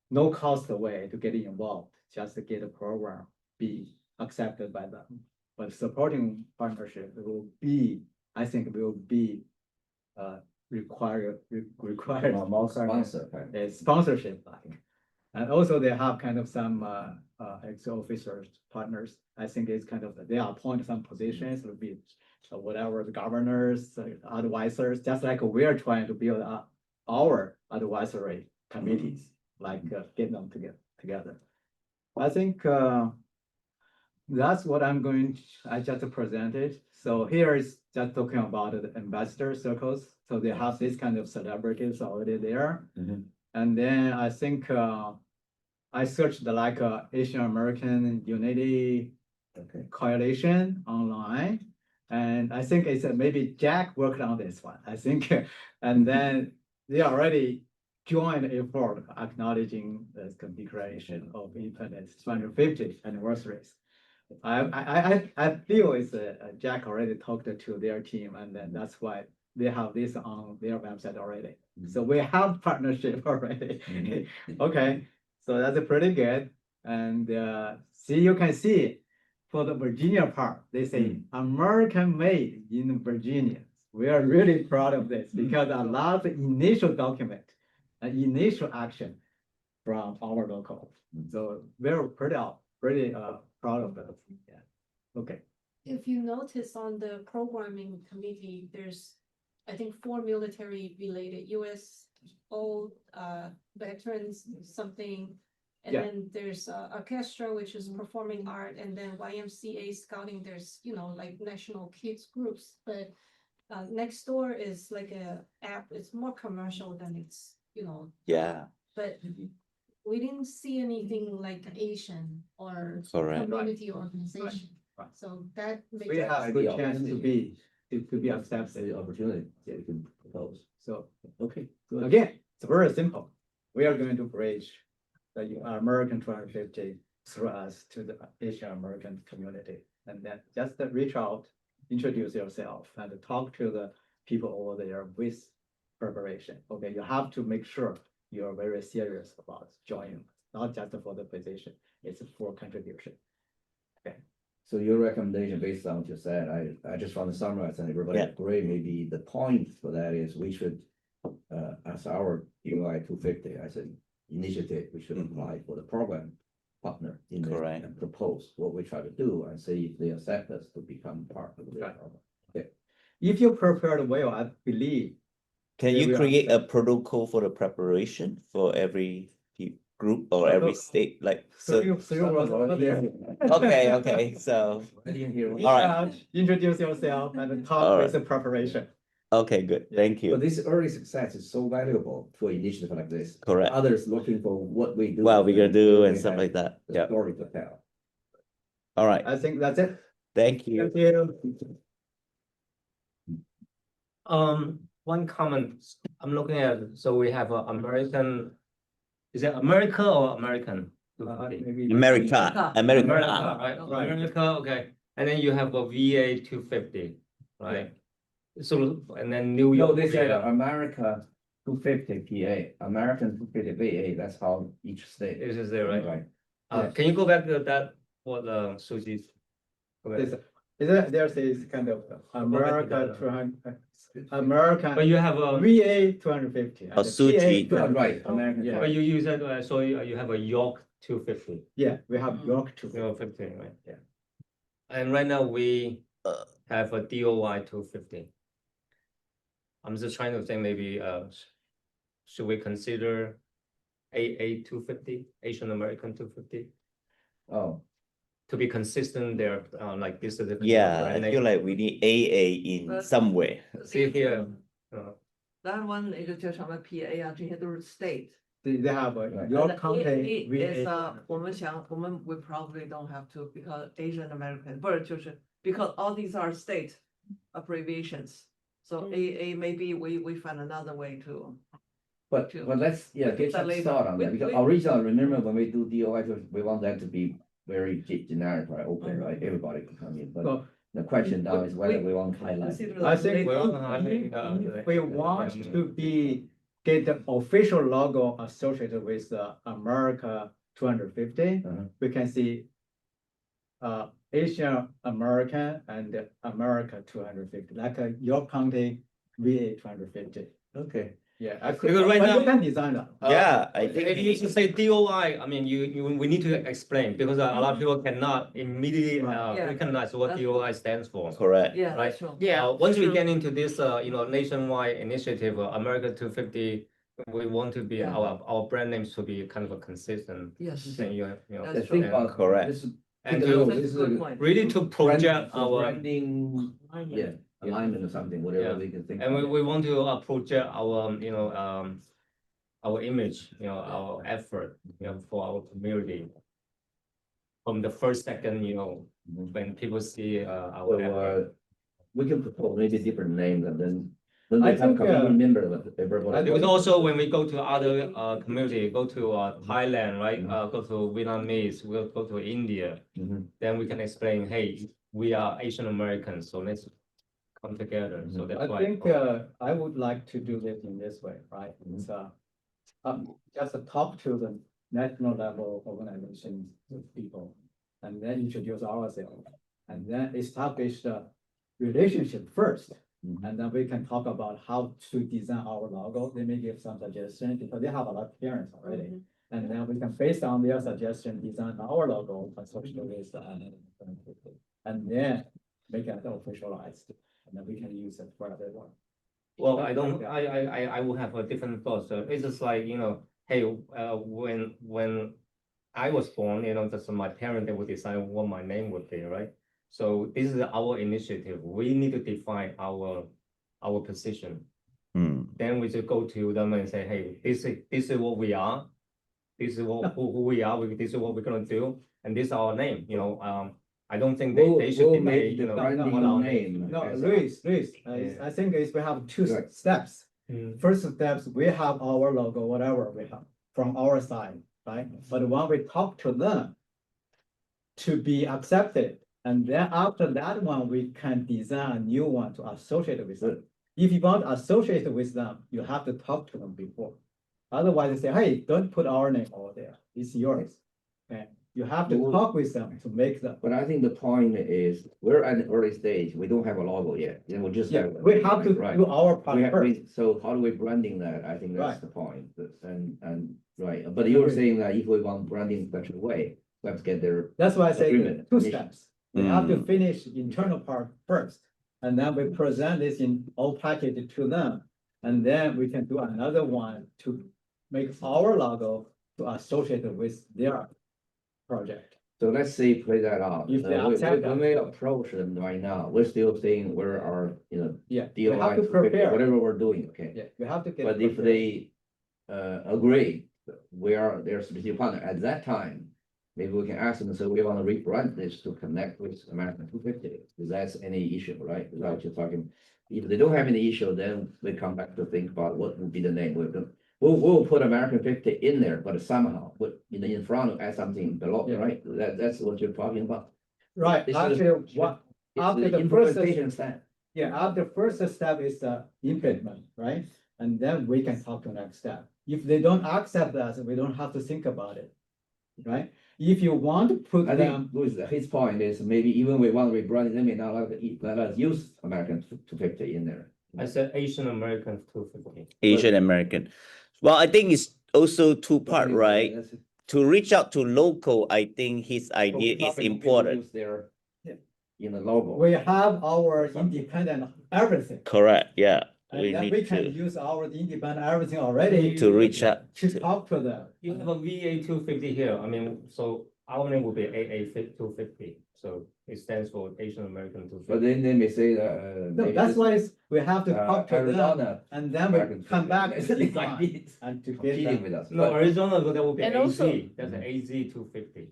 no cost way to get involved, just to get a program be accepted by them. But supporting partnership will be, I think, will be required Sponsor, right? a sponsorship like. And also they have kind of some ex-officers partners. I think it's kind of, they appoint some positions, will be whatever, the governors, advisors, just like we're trying to build up our advisory committees, like get them together. I think that's what I just presented. So here is just talking about the ambassador circles. So they have this kind of celebrities already there. Mhm. And then I think I searched the like Asian American Unity Okay. Coalition online. And I think it's maybe Jack worked on this one, I think. And then they already joined the effort acknowledging the declaration of independence 250 anniversaries. I feel it's Jack already talked to their team, and then that's why they have this on their website already. So we have partnership already. Okay, so that's pretty good. And you can see for the Virginia part, they say American made in Virginia. We are really proud of this because a lot of initial document, initial action from our local. So we're pretty proud of that. Yeah. Okay. If you notice on the programming committee, there's, I think, 4 military related, US old veterans, something. And Yeah. then there's orchestra, which is performing art, and then YMCA scouting, there's, like national kids groups, but next door is like a app, it's more commercial than it's, Yeah, but we didn't see anything like Asian or correct. community organization. Right. So that makes. We have a good chance to be The accepted. opportunity that you can propose. So Okay, good. again, it's very simple. We are going to bridge the American 250 through us to the Asian American community. And then just reach out, introduce yourself, and talk to the people over there with preparation. Okay, you have to make sure you're very serious about joining, not just for the position, it's for contribution. So your recommendation based on what you said, I just want to summarize and everybody Yeah. agree, maybe the point for that is we should, as our DOI250 as an initiative, we should apply for the program partner in there Correct. and propose what we try to do and see if they accept us to become part of the Right. program. If you prepared well, I believe. Can They you will create a accept. protocol for the preparation for every group or every state? Like, So so, you was over there. okay, so, I didn't hear. All right. Introduce yourself and talk All with right. the preparation. okay, good, thank But you, this early success is so valuable to an initiative like this. correct. Others looking for what we do. What we're gonna do and they stuff have like that, The yeah, story to tell. all right, I think that's it. thank you. Thank you. One comment, I'm looking at, so we have American, is it America or American? Maybe- America, America, America, right, Right. America, okay, and then you have a VA 250, right? So, and then New No, York. they said VA. America 250 PA, American 250 VA, that's how each state. Is this there, right? Right. Yeah. Can you go back to that, for the Suji's? There's this kind of America 200, American. But you have a, VA 250. and Oh, the Suji. PA Right, American. Yeah. but you use it, so you have a York 250, Yeah, we have York 250. York 50, right? Yeah. And right now we Uh. have a DOI 250. I'm just trying to think, maybe, should we consider AA 250, Asian American 250? Oh, To be consistent there, like this is the. yeah, I feel like we need AA in some way. See here, That one 一个叫什么 PA 啊，这些都是 state。 They have a Right. York And County is VA. 我们 we probably don't have to because Asian American 不是就是 because all these are state abbreviations. So AA maybe we find another way to. but let's, get that some later. thought on that, We- because we- originally, remember when we do DOI, we want that to be very generic, right, open, right, everybody can come in, but. So The question now is whether we want to highlight. Consider I the think Well, latest- I mean, if we want to get the official logo associated with the America 250, Uh-huh. we can see Asian American and America 250, like York County VA 250. Okay. Yeah, Because right but now- you can design that. Yeah, I think. If you say DOI, I mean, we need to explain because a lot of people cannot immediately Yeah. recognize what That's- DOI stands for. Correct. Yeah, Right. that's true. Once we True. get into this, nationwide initiative, America 250, we want to be Yeah. our brand names to be kind of a consistent Yes. thing, you know, That's The thing true. about Correct. this is and think about to That's this a good is point. really to project our. branding, yeah, alignment or something, whatever Yeah. we can think. And of. we want to project our image, our effort, for our community. From the first second, Mhm. when people see our So, effort. we can propose maybe different names and then I they have think, community member what everybody. Because also when we go to other community, go to Thailand, right? Mhm. Go to Vietnamese, we'll go to India, Mhm. then we can explain, hey, we are Asian Americans, so let's come together. So Mhm. that's I why. think I would like to do this in this way, right? It's just talk to the national level organizations, people, and then introduce ourselves, and then establish the relationship first. Mhm. And then we can talk about how to design our logo. They may give some suggestions because they have a lot of parents already. Mhm. And then we can, based on their suggestion, design our logo associated with and then make it officialized. And then we can use it for everyone. Well, I will have a different thought. So it's just like, hey, when I was born, just my parents, they would decide what my name would be, right? So this is our initiative. We need to define our position. Hmm. Then we just go to them and say, hey, this is what we are. This is who we are. This is what we're gonna do, and this is our name. I don't think they should We'll be, make the no, branding no, name. No, as- Luis, Yeah. I think is we have two Right. steps. Mm. First steps, we have our logo, whatever we have from our side, right? But when we talk to them to be accepted, and then after that one, we can design a new one to associate with them. If you want to associate with them, you have to talk to them before. Otherwise, they say, hey, don't put our name over there. It's yours. Okay, you have to Well- talk with them to make them. But I think the point is, we're at an early stage, we don't have a logo yet, then we just Yeah, have. we have to Right. do our We part have, first. so how do we branding that? I think that's Right. the point, and, right, but you were Agreed. saying that if we want branding such a way, we have to get their. That's why I say Agreement. two steps. We have to Mm. finish internal part first, and then we present this in all package to them. And then we can do another one to make our logo to associate with their project. So let's see, play that out. If they We accept that. may approach them right now, we're still saying where our, Yeah, we DOI have to 250, prepare. whatever we're doing, okay? Yeah, we have to get. But if prepared. they, agree, we are their strategic partner, at that time, maybe we can ask them, so we want to rebrand this to connect with American 250, if that's any issue, right? Without just talking, if they don't have any issue, then we come back to think about what would be the name. We'll put American 50 in there, but somehow, in front, add something below, Yeah. right? That's what you're talking about. Right, This is- actually, what, It's after the the first, implementation step. yeah, after first step is the implement, right? And then we can talk to next step. If they don't accept that, we don't have to think about it, right? If you want to put I them, think Louis, his point is maybe even we want to rebrand, they may not let us use American 250 in there. I said Asian American 250. Asian American. Well, I think it's also two-part, right? That's- To reach out to local, I think his idea is important. Use their, Yeah. logo. we have our independent everything. Correct, yeah. We And then need we can to use our independent everything already. reach out. To talk to them. You have a VA 250 here. I mean, so our name will be AA 250. So it stands for Asian American 250. But then they may say that. No, maybe that's this, why we have to talk to them Arizona. and then we American come back 250. and It's like define it's and to get competing them. with us. No, But- Arizona, that will be And AZ. also- That's an AZ 250.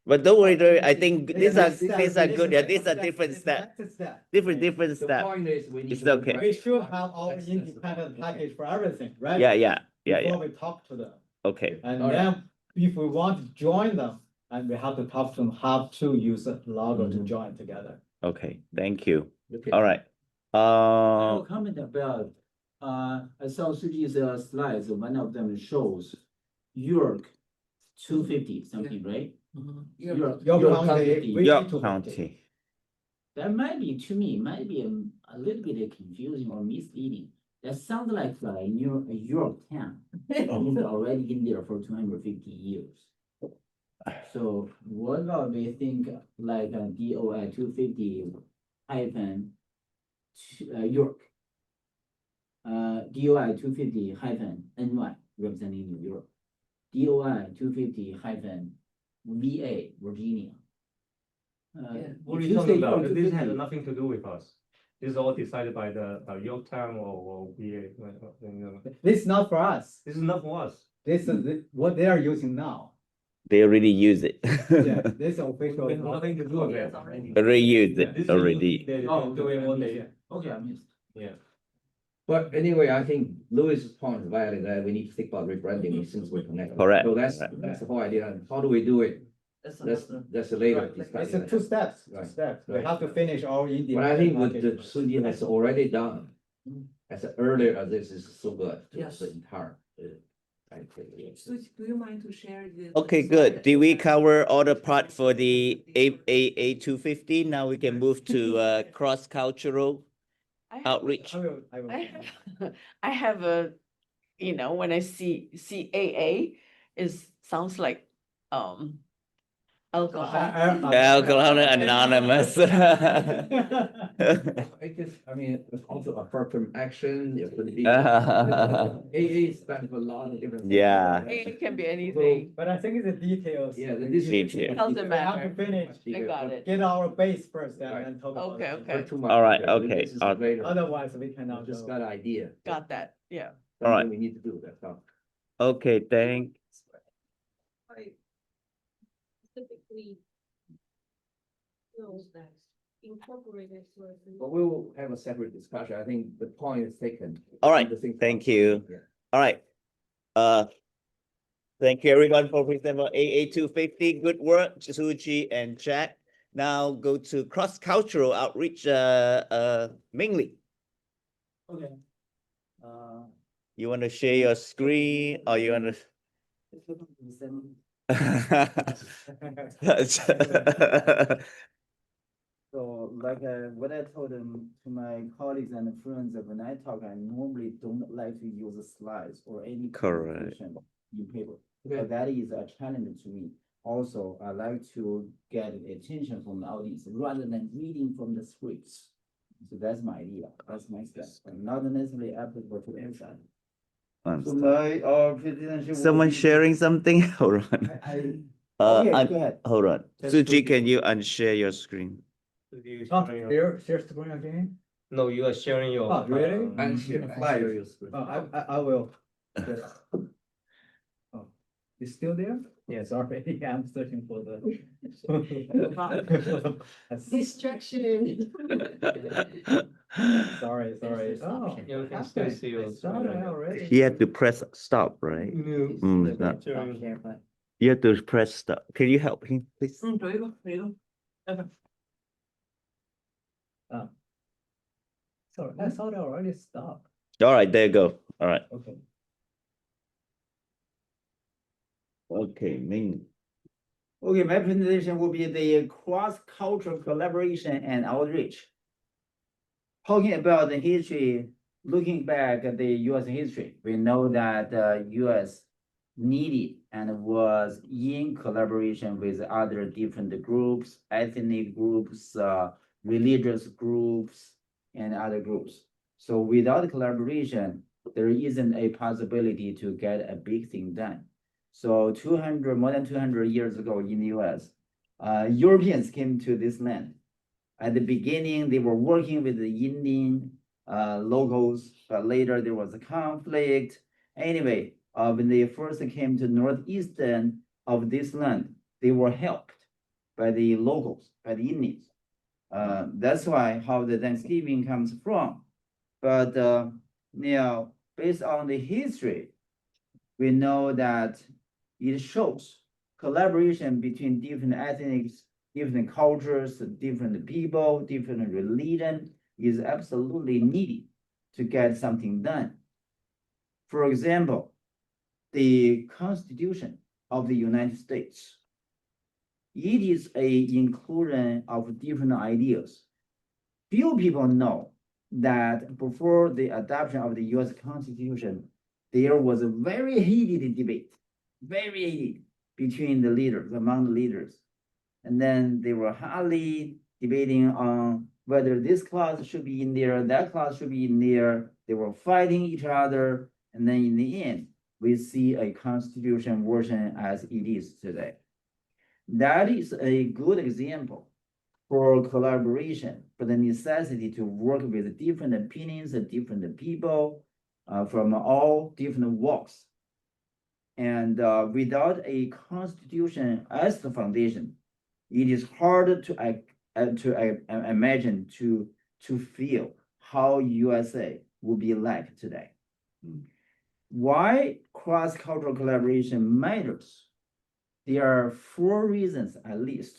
But don't worry, I think It's these are, next step, these are it's good, the yeah, next these are step, different it's the steps, next step. different The steps. point is we need. It's to okay. We should have our That's- independent package for everything, right? Yeah. Before we talk to them. Okay, And All right. then if we want to join them, and we have to talk to them how to use a logo to Mhm. join together. Okay, thank you. Okay. All right. I have a comment about, I saw Suji's slides, one of them shows York 250 something, right? York Your 250. county. York County. That might be, to me, might be a little bit confusing or misleading. That sounds like Yorktown. It's already in there for 250 years. So what about we think like a DOI 250 hyphen York? DOI 250 hyphen NY representing New York. DOI 250 hyphen VA Virginia. What are if you talking say about? York This has 250 nothing to do with us. This is all decided by the Yorktown or VA. This is not for us. This is not for us. This is what they are using now. They already use it. Yeah, this is official. It has nothing to do with Yes, it. already. Already used This it is already. They're Oh, doing what they, Okay, I missed. yeah. But anyway, I think Louis's point is valid that we need to think about rebranding it since we're connected. Correct, So that's correct. the whole idea. And how do we do it? That's That's another. that's a later Right, discussion. It's a two steps, Right, We right. have to finish our Indian. But I think what market the first. Suji has already done, as earlier as this is so good. to Yes. The entire. So do you mind to share the? Okay, good. Did we cover all the part for the A 250? Now we can move to cross-cultural I have, outreach. I will. I have, I have a, when I see AA is, sounds like, alcohol. Alcohol Anonymous. I guess, I mean, it's also affirmative action, it could be. AA stands for a lot of different. things. Yeah. AA can be anything. But I think it's the details. Yeah, the We need details. to- Doesn't We have to matter. finish, I got it. get our base first and Right. then talk about. Okay, it. okay. Too much. All right, detail. okay, This is okay. later. Otherwise, we I cannot just go. got an idea. Got that, yeah. All right. Something we need to do, that's all. Okay, Like, specifically, incorporated sort of. But we will have a separate discussion. I think the point is taken. All right, The thing- thank you. Yeah. All right. Thank you everyone for presenting for AA 250. Good work, Suji and Jack. Now go to cross-cultural outreach, Mingli. Okay. You want to share your screen or you want to? So like what I told them to my colleagues and friends that when I talk, I normally don't like to use slides or any Correct. presentation in paper. Okay. So that is a challenge to me. Also, I like to get attention from the audience rather than reading from the scripts. So that's my idea. That's my step. Not necessarily applicable to everybody. So my presentation. will Someone be- sharing something? Hold on. Okay, go ahead. Hold on. That's Suji, Suji. can you unshare your screen? Oh, share screen again? No, you are sharing your. Oh, really? And share flyer. Oh, I will. Oh, it's still there? Yeah, sorry, I'm searching for the. Distraction. Sorry. Oh. You can still see your. Sorry, already. You have to press stop, right? it's not. You have to press stop. Can you help him, please? 有一个。 Sorry, I thought I already stopped. All right, there you go. All right. Okay. Okay, Ming. Okay, my presentation will be the cross-cultural collaboration and outreach. Talking about the history, looking back at the US history, we know that the US needed and was in collaboration with other different groups, ethnic groups, religious groups, and other groups. So without collaboration, there isn't a possibility to get a big thing done. So more than 200 years ago in the US, Europeans came to this land. At the beginning, they were working with the Indian locals, but later there was a conflict. Anyway, when they first came to northeastern of this land, they were helped by the locals, by the Indians. That's why how the Thanksgiving comes from. But now, based on the history, we know that it shows collaboration between different ethnic different cultures, different people, different religion is absolutely needed to get something done. For example, the Constitution of the United States. It is a inclusion of different ideas. Few people know that before the adoption of the US Constitution, there was a very heated debate, very heated between the leaders, among the leaders. And then they were hotly debating on whether this clause should be in there, that clause should be in there. They were fighting each other. And then in the end, we see a constitution version as it is today. That is a good example for collaboration, for the necessity to work with different opinions of different people from all different walks. And without a constitution as the foundation, it is hard to imagine to feel how USA will be like today. Why cross-cultural collaboration matters? There are 4 reasons at least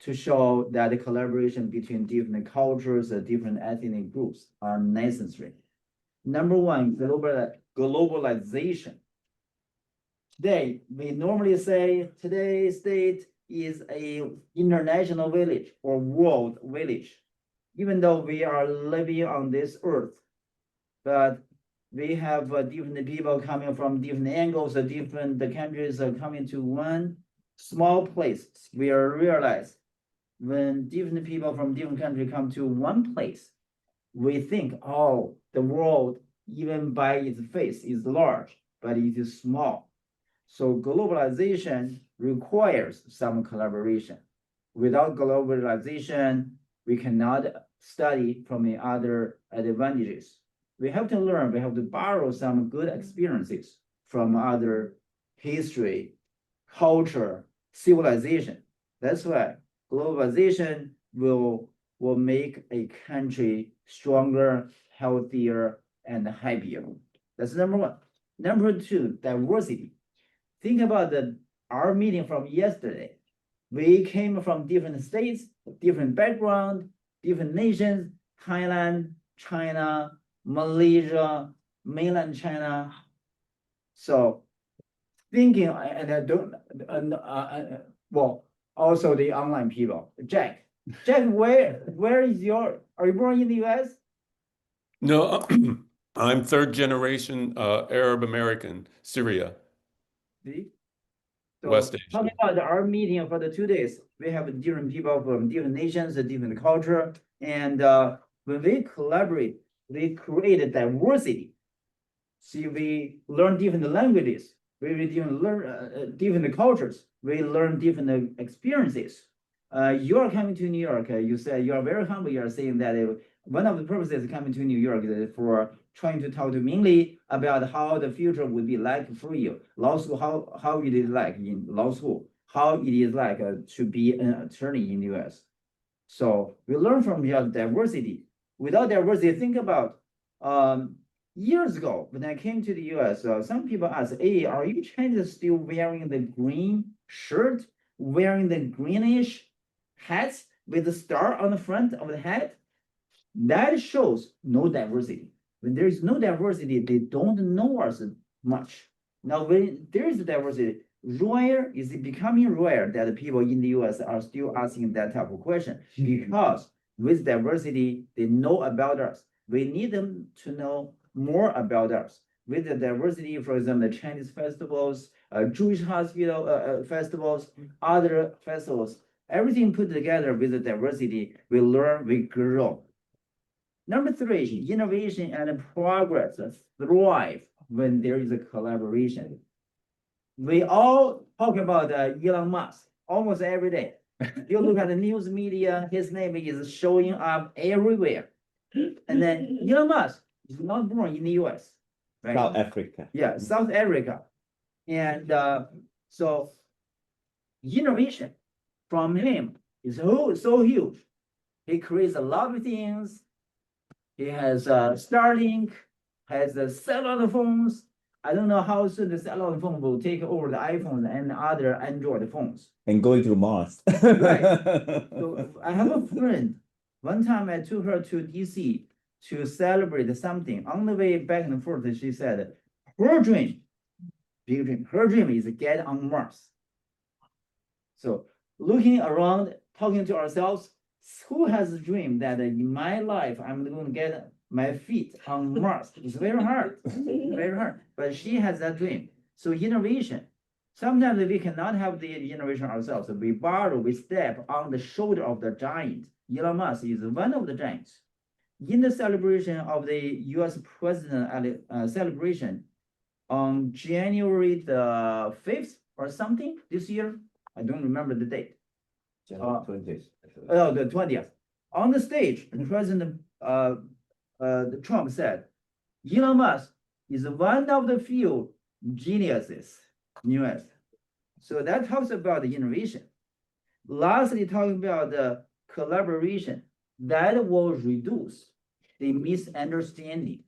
to show that the collaboration between different cultures and different ethnic groups are necessary. Number 1, globalization. Today, we normally say today's state is a international village or world village, even though we are living on this earth. But we have different people coming from different angles, different countries are coming to one small place. We realize when different people from different countries come to one place, we think, oh, the world, even by its face, is large, but it is small. So globalization requires some collaboration. Without globalization, we cannot study from the other advantages. We have to learn, we have to borrow some good experiences from other history, culture, civilization. That's why globalization will make a country stronger, healthier, and happier. That's number 1. Number 2, diversity. Think about our meeting from yesterday. We came from different states, different background, different nations, Thailand, China, Malaysia, mainland China. So thinking, and I don't, well, also the online people. Jack, where is are you born in the US? No, I'm 3rd generation Arab American, Syria. See? West Asia. Talking about our meeting for the 2 days, we have different people from different nations, different culture, and when we collaborate, we create a diversity. See, we learn different languages, we learn different cultures, we learn different experiences. You are coming to New York, you said you are very humble, you are saying that one of the purposes of coming to New York is for trying to talk to mainly about how the future would be like for you. Law school, how it is like in law school, how it is like to be an attorney in the US. So we learn from your diversity. Without diversity, think about years ago when I came to the US, some people ask, hey, are you Chinese still wearing the green shirt, wearing the greenish hats with the star on the front of the hat? That shows no diversity. When there is no diversity, they don't know us much. Now, when there is diversity, rare is it becoming rare that people in the US are still asking that type of question, because with diversity, they know about us. We need them to know more about us. With the diversity, for example, the Chinese festivals, Jewish hospital festivals, other festivals, everything put together with the diversity, we learn, we grow. Number 3, innovation and progress thrive when there is a collaboration. We all talk about Elon Musk almost every day. You look at the news media, his name is showing up everywhere. And then Elon Musk is not born in the US, right? South Africa. Yeah, South Africa. And so innovation from him is so huge. He creates a lot of things. He has Starlink, has the cellular phones, I don't know how soon the cellular phone will take over the iPhones and other Android phones. And going to Mars. Right. So I have a friend. One time I took her to DC to celebrate something. On the way back and forth, she said, her dream, big dream, her dream is to get on Mars. So looking around, talking to ourselves, who has a dream that in my life I'm going to get my feet on Mars? It's very hard, very hard. But she has that dream. So innovation. Sometimes we cannot have the innovation ourselves. We borrow, we step on the shoulder of the giant. Elon Musk is one of the giants. In the celebration of the US president celebration on January the 5th or something this year, I don't remember the date. January 20th. Oh, the 20th. On the stage, President Trump said, Elon Musk is one of the few geniuses in US. So that talks about the innovation. Lastly, talking about the collaboration that will reduce the misunderstanding,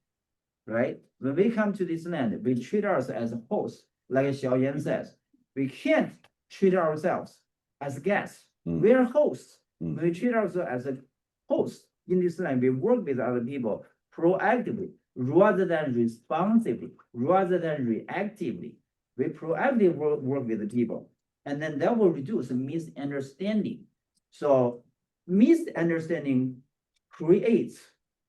right? When we come to this land, we treat ourselves as a host, like Xiaoyan says. We can't treat ourselves as guests. We are hosts. We treat ourselves as a host in this land. We work with other people proactively rather than responsively, rather than reactively. We proactively work with the people, and then that will reduce misunderstanding. So misunderstanding creates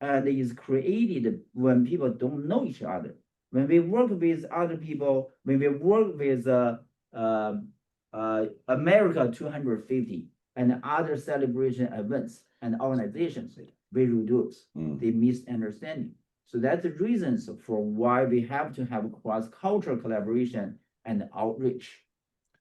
and is created when people don't know each other. When we work with other people, when we work with America 250 and other celebration events and organizations, we reduce the misunderstanding. So that's the reasons for why we have to have cross-cultural collaboration and outreach.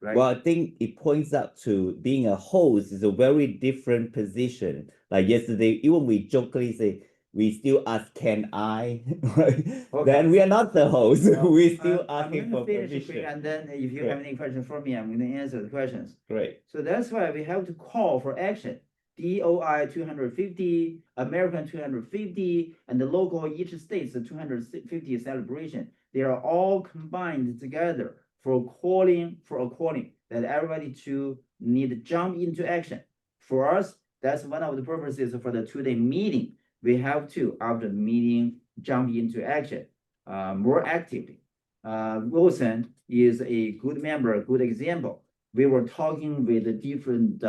Right? Well, I think it points out to being a host is a very different position. Like yesterday, even we jokingly say, we still ask, can I? Right? Okay. Then we are not the host. Well, we still I'm asking gonna for finish quick, permission. and then if you Great. have any questions for me, I'm gonna answer the questions. Great. So that's why we have to call for action. DOI 250, American 250, and the local each state's 250 celebration. They are all combined together for a calling that everybody to need to jump into action. For us, that's one of the purposes for the 2-day meeting. We have to, after the meeting, jump into action more actively. Wilson is a good member, a good example. We were talking with the different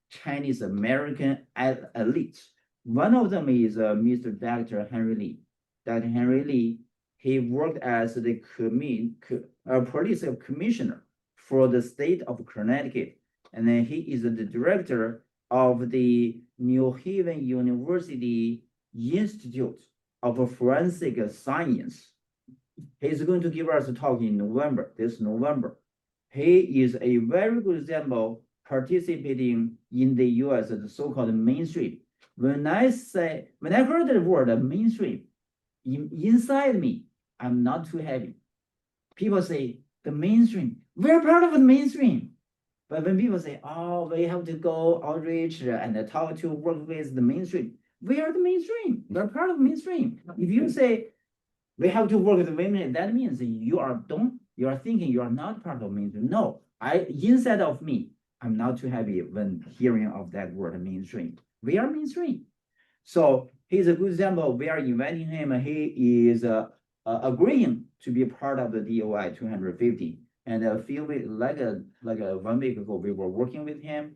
Chinese American elites. One of them is Mr. Dr. Henry Lee. Dr. Henry Lee, he worked as the police commissioner for the state of Connecticut. And then he is the director of the New Haven University Institute of Forensic Science. He's going to give us a talk in November, this November. He is a very good example participating in the US, the so-called mainstream. When I heard the word mainstream, inside me, I'm not too happy. People say, the mainstream, we're part of the mainstream. But when people say, oh, we have to go outreach and talk to work with the mainstream, we are the mainstream, we're part of the mainstream. If you say, we have to work with the women, that means you are thinking you are not part of mainstream. No, inside of me, I'm not too happy when hearing of that word mainstream. We are mainstream. So he's a good example. We are inviting him. He is agreeing to be part of the DOI 250. And a few weeks, like 1 week ago, we were working with him.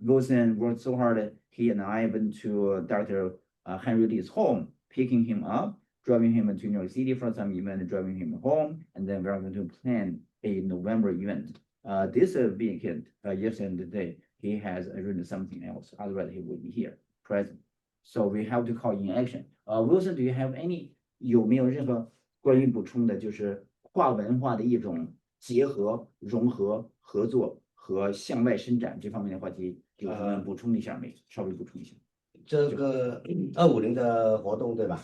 Wilson worked so hard. He and I went to Dr. Henry Lee's home, picking him up, driving him to New York City for some event, driving him home, and then we're going to plan a November event. This weekend, yesterday and today, he has written something else. Otherwise, he would be here present. So we have to call in action. Wilson, do you have any 有没有任何关于补充的，就是跨文化的一种结合、融合、合作和向外伸展这方面的话题，有什么补充一下没？稍微补充一下。这个250的活动对吧？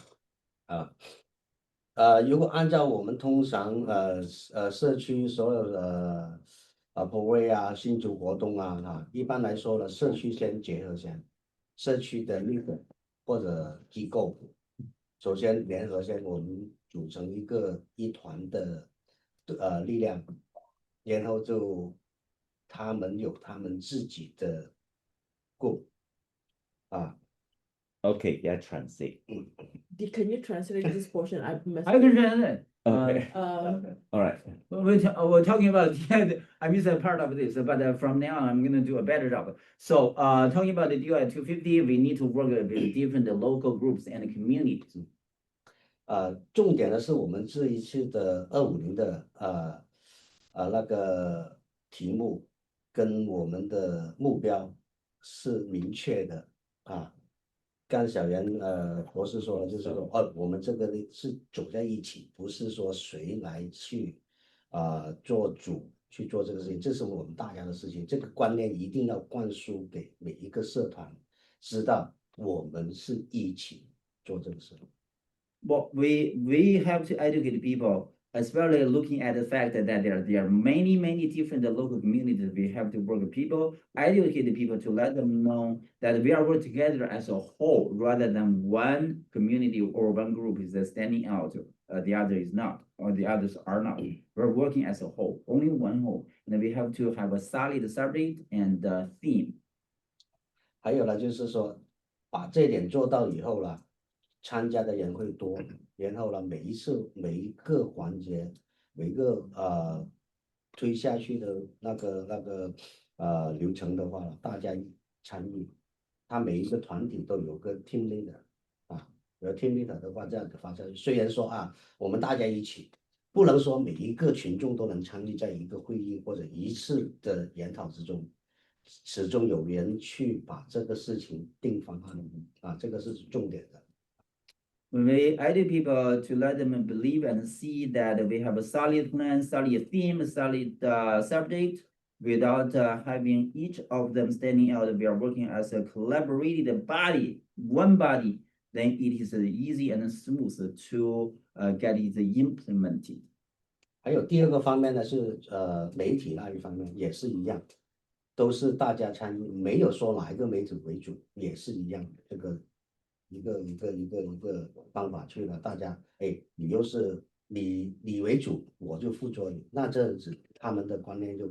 如果按照我们通常社区所有的博会啊、新竹活动啊一般来说呢，社区先结合先，社区的leader或者机构，首先联合先，我们组成一团的力量，然后就他们有他们自己的group 啊。Okay, yeah, translate. Can you translate this portion? I missed I can it. translate. Okay, all right. We're talking about I missed a part of this, but from now on, I'm gonna do a better job. So, talking about the DOI250, we need to work with different local groups and communities. 重点的是我们这一次的250的那个题目跟我们的目标是明确的啊。刚小袁博士说了，就是说我们这个是走在一起，不是说谁来去做主去做这个事情，这是我们大家的事情。这个观念一定要灌输给每一个社团，知道我们是一起做这个事。Well, we have to educate people, especially looking at the fact that there are many different local communities. We have to work with people, educate the people to let them know that we are working together as a whole, rather than one community or one group is standing out, the other is not, or the others are not. We're working as a whole, only one whole, and we have to have a solid subject and theme. 还有呢，就是说把这点做到以后了。参加的人会多，然后呢，每一个环节，每一个推下去的那个流程的话，大家参与，他每一个团体都有个 team leader 啊，有 team leader 的话，这样子发下去。虽然说我们大家一起，不能说每一个群众都能参与在一个会议或者一次的研讨之中，始终有人去把这个事情定方案这个是重点的。We educate people to let them believe and see that we have a solid plan, solid theme, solid subject, without having each of them standing out. We are working as a collaborated body, one body. Then it is easy and smooth to get it implemented. 还有第二个方面呢，是媒体那一方面也是一样，都是大家参与，没有说哪一个媒体为主，也是一样。这个一个方法去了，大家你又是你为主，我就辅佐你，那这样子他们的观念就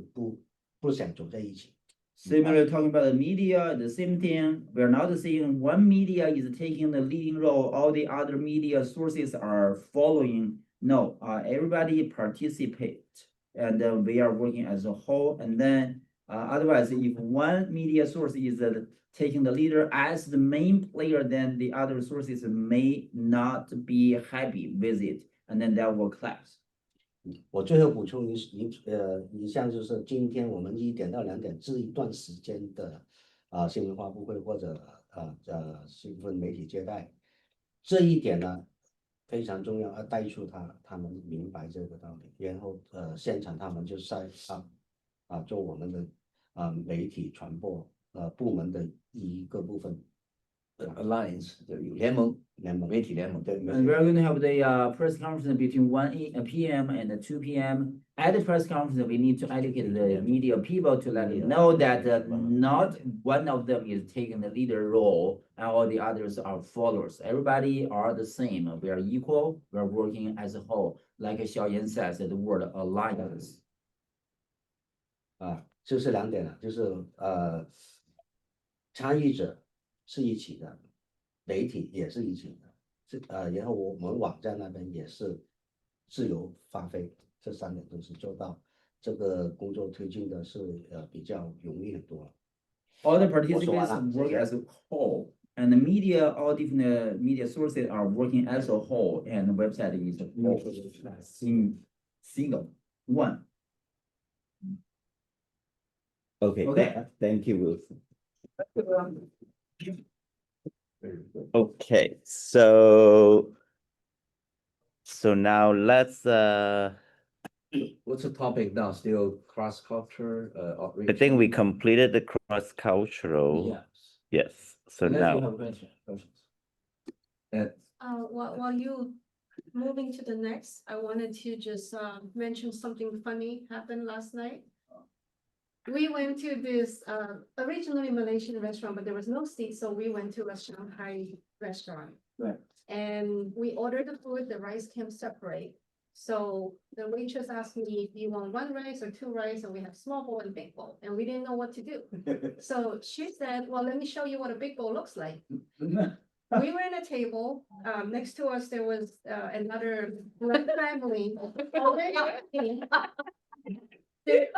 不想走在一起。Similar talking about the media, the same thing. We're not saying one media is taking the leading role, all the other media sources are following. No, everybody participate, and we are working as a whole. And then otherwise, if one media source is taking the leader as the main player, then the other sources may not be happy with it, and then that will collapse. 我最后补充一项，就是今天我们1点到2点这一段时间的新闻发布会或者新闻媒体接待，这一点呢非常重要，要带出他们明白这个道理，然后现场他们就在做我们的媒体传播部门的一个部分。Alliance 联盟媒体联盟。对， And we're going to have the press conference between 1 p.m. and 2 p.m. At the press conference, we need to educate the media people to let them know that not one of them is taking the leader role and all the others are followers. Everybody are the same. We are equal. We are working as a whole. Like Xiaoyan says, the word alliance. 就是2点了，就是参与者是一起的，媒体也是一起的，然后我们网站那边也是自由发挥，这3点都是做到，这个工作推进的是比较容易很多。All the participants work as a whole, and the media, all different media sources are working as a whole, and the website is single one. Okay. Thank you, Wilson. Okay, so now let's What's the topic now? Still cross culture outreach? I think we completed the cross-cultural. Yes, so Unless now you have questions. While you moving to the next, I wanted to just mention something funny happened last night. We went to this originally Malaysian restaurant, but there was no seat, so we went to a Shanghai restaurant. Right. And we ordered the food, the rice came separate. So the waitress asked me, do you want one rice or two rice? And we have small bowl and big bowl, and we didn't know what to do. So she said, well, let me show you what a big bowl looks like. We were in a table, next to us, there was, another black family. They,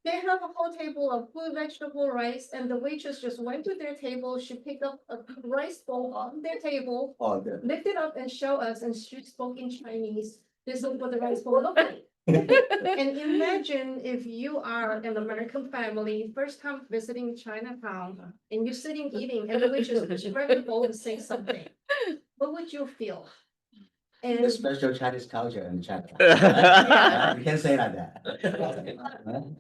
they have a whole table of food, vegetable, rice, and the waitress just went to their table, she picked up a rice bowl on their table, Oh, the. lifted up and showed us, and she spoke in Chinese, this is what the rice bowl looked like. And imagine if you are an American family, first time visiting Chinatown, and you're sitting eating, and the waitress just grab the bowl and say something. What would you feel? And The special Chinese culture in China. Yeah. You can say like that.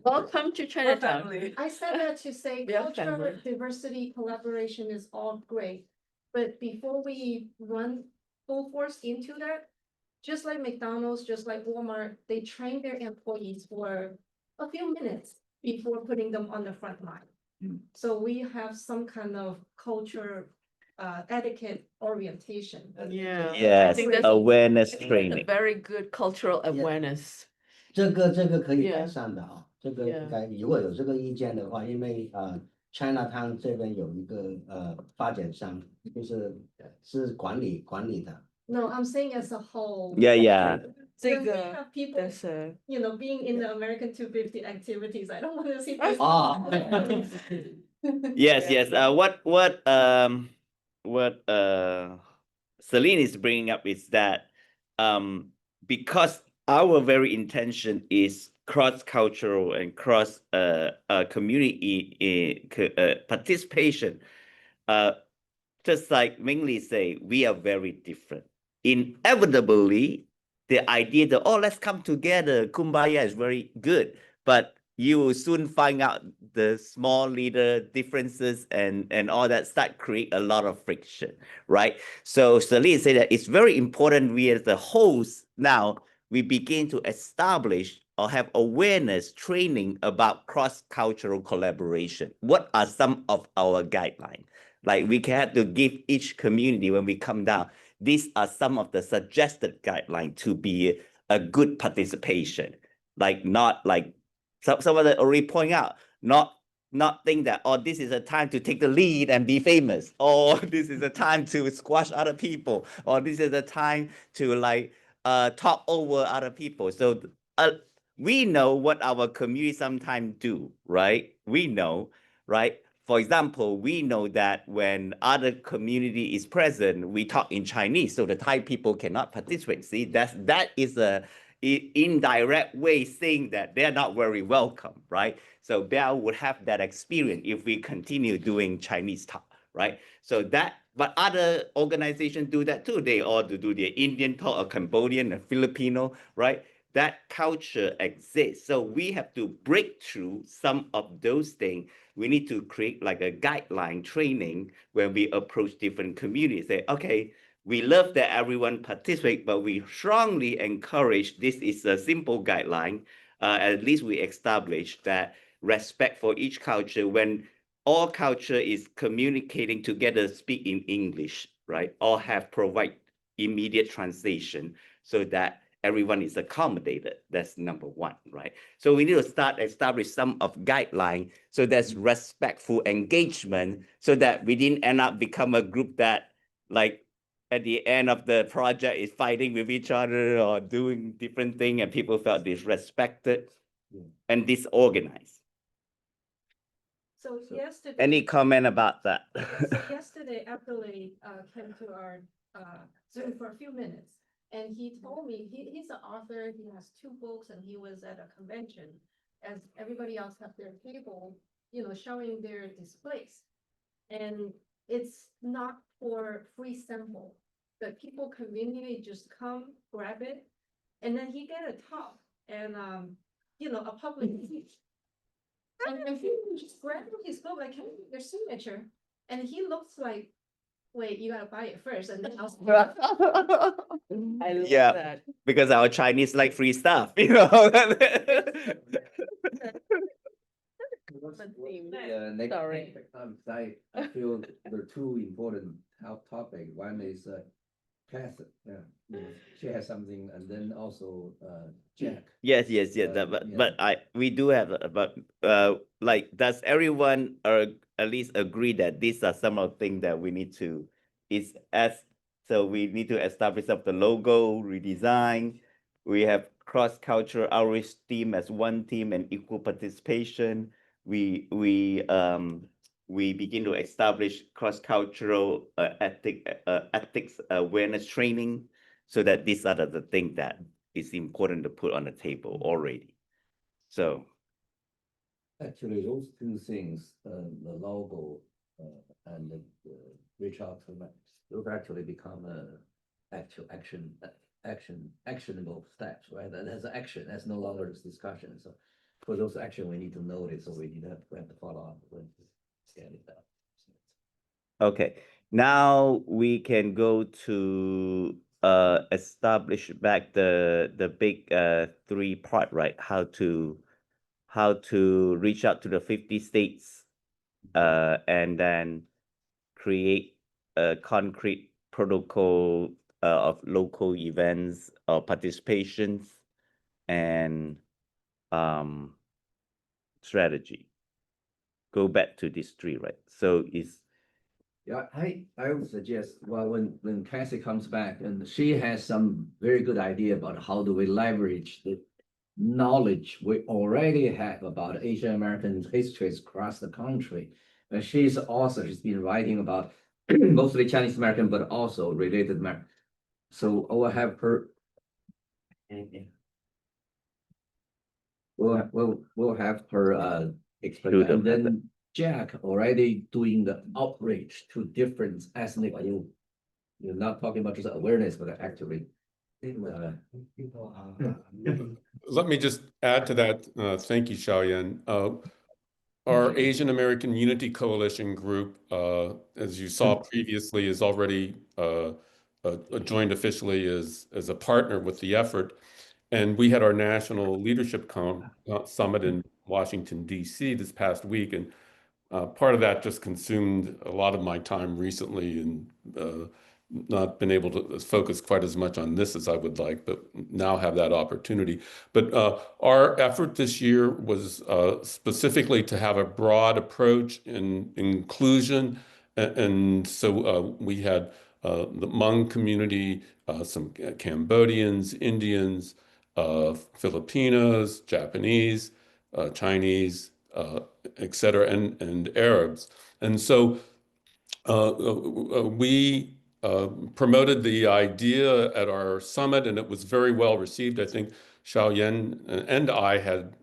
Welcome to Chinatown. Family. I said that to say We are cultural family. diversity collaboration is all great. But before we run full force into that, just like McDonald's, just like Walmart, they train their employees for a few minutes before putting them on the front line. So we have some kind of culture, etiquette orientation. Yeah. I Yes, think that's awareness a training. very good cultural awareness. 这个可以 Yeah. 改善的啊，这个 Yeah. 应该如果有这个意见的话，因为Chinatown 这边有一个发展商，是管理的。 No, I'm saying as a whole. Yeah, yeah. When we have people, That's a being in the American 250 activities, I don't want to see this. Yes, yes. What Celine is bringing up is that because our very intention is cross-cultural and cross community participation, just like Mingli say, we are very different. Inevitably, the idea that, oh, let's come together, kumbaya is very good, but you will soon find out the small little differences and all that start create a lot of friction, right? So Celine said that it's very important we as the host now, we begin to establish or have awareness training about cross-cultural collaboration. What are some of our guidelines? Like we have to give each community when we come down, these are some of the suggested guidelines to be a good participation. Like not like some of the already point out, not think that, oh, this is a time to take the lead and be famous, or this is a time to squash other people, or this is a time to like talk over other people. So we know what our community sometimes do, right? We know, right? For example, we know that when other community is present, we talk in Chinese, so the Thai people cannot participate. See, that is a indirect way saying that they're not very welcome, right? So Bell would have that experience if we continue doing Chinese talk, right? So that, but other organizations do that too. They all do the Indian talk or Cambodian or Filipino, right? That culture exists. So we have to break through some of those things. We need to create like a guideline training when we approach different communities. Say, okay, we love that everyone participate, but we strongly encourage, this is a simple guideline. At least we establish that respect for each culture. When all culture is communicating together, speak in English, right? Or have provide immediate translation so that everyone is accommodated. That's number one, right? So we need to start establish some of guideline. So there's respectful engagement so that we didn't end up become a group that like at the end of the project is fighting with each other or doing different things and people felt disrespected and disorganized. So yesterday. Any comment about that? So yesterday, Aptly came to our Zoom for a few minutes, and he told me he's an author. He has 2 books, and he was at a convention, as everybody else have their table, showing their displays, and it's not for free sample, but people conveniently just come grab it, and then he get a talk and a public speech. And people just grab his book, like, can I get your signature? And he looks like, wait, you gotta buy it first, and then I'll. I love Yeah. that. Because our Chinese like free stuff, But Next Sorry. I feel there are 2 important health topics. One is Cass, she has something, and then also Jack. Yes, yes, yes. Yeah. But we do have but like does everyone at least agree that these are some of the things that we need to so we need to establish up the logo, redesign. We have cross-cultural outreach team as one team and equal participation. We begin to establish cross-cultural ethics awareness training, so that these are the things that is important to put on the table already. So Actually, those two things, the logo and the reach out to Max, those actually become actual actionable steps, right? That's action. That's no longer this discussion. So for those action, we need to notice, so we have to follow up with scanning that. okay, now we can go to establish back the big 3-part, right? How to reach out to the 50 states and then create a concrete protocol of local events or participations and strategy. Go back to these 3, right? So Yeah, I would suggest, well, when Cassie comes back, and she has some very good idea about how do we leverage the knowledge we already have about Asian American histories across the country. And she's been writing about mostly Chinese American, but also related American. So I will have her. We'll have her explain, and then Jack already doing the outreach to different ethnic group. You're not talking about just awareness, but actually. Let me just add to that. Thank you, Xiaoyan. Our Asian American Unity Coalition group, as you saw previously, is already joined officially as a partner with the effort. And we had our National Leadership Summit in Washington, D.C. this past week. And part of that just consumed a lot of my time recently, and not been able to focus quite as much on this as I would like, but now have that opportunity. But our effort this year was specifically to have a broad approach in inclusion. And so we had the Hmong community, some Cambodians, Indians, Filipinos, Japanese, Chinese, et cetera, and Arabs. And so we promoted the idea at our summit, and it was very well received. I think Xiaoyan and I had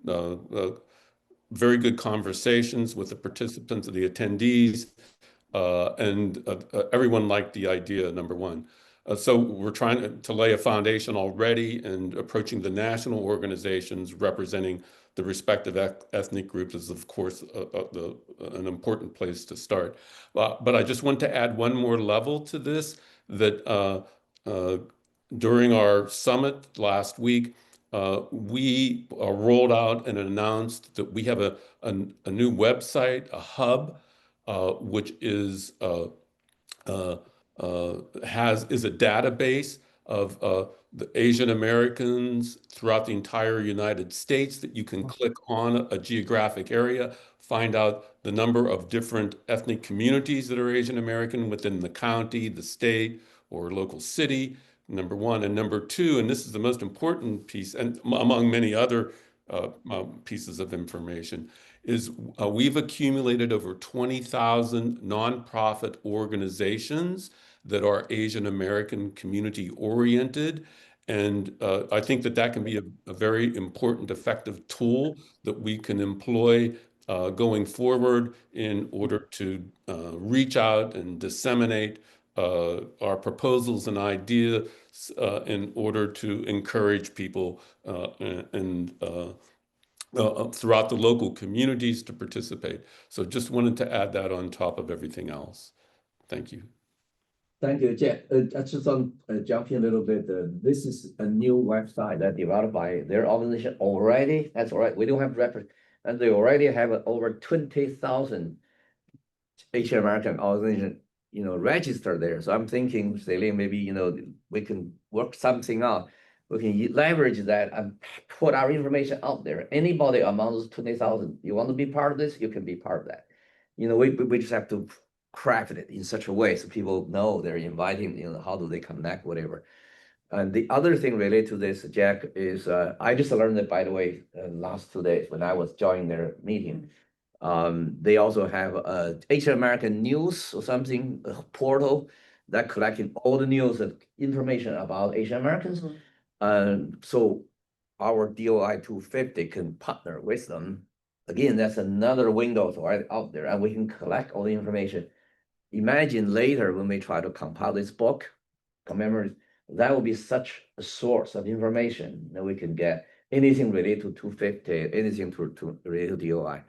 very good conversations with the participants, the attendees, and everyone liked the idea, number one. So we're trying to lay a foundation already, and approaching the national organizations representing the respective ethnic groups is, of course, an important place to start. But I just want to add one more level to this, that during our summit last week, we rolled out and announced that we have a new website, a hub, which is a database of the Asian Americans throughout the entire United States, that you can click on a geographic area, find out the number of different ethnic communities that are Asian American within the county, the state, or local city, number one. And number two, and this is the most important piece, and among many other pieces of information, is we've accumulated over 20,000 nonprofit organizations that are Asian American community oriented. And I think that can be a very important, effective tool that we can employ going forward in order to reach out and disseminate our proposals and ideas in order to encourage people and throughout the local communities to participate. So just wanted to add that on top of everything else. Thank you. Thank you, Jack. I just want to jump in a little bit. This is a new website that developed by their organization already. That's all right. We don't have reference, and they already have over 20,000 Asian American organizations register there. So I'm thinking, Celine, maybe, we can work something out. We can leverage that and put our information out there. Anybody among those 20,000, you want to be part of this, you can be part of that. We just have to craft it in such a way so people know they're inviting, how do they connect, whatever. And the other thing related to this, Jack, is I just learned that, by the way, last 2 days when I was joining their meeting. They also have Asian American News or something, a portal that collecting all the news and information about Asian Americans. So our DOI250 can partner with them. Again, that's another window out there, and we can collect all the information. Imagine later when we try to compile this book, commemorate, that will be such a source of information that we can get anything related to 250, anything to related to DOI.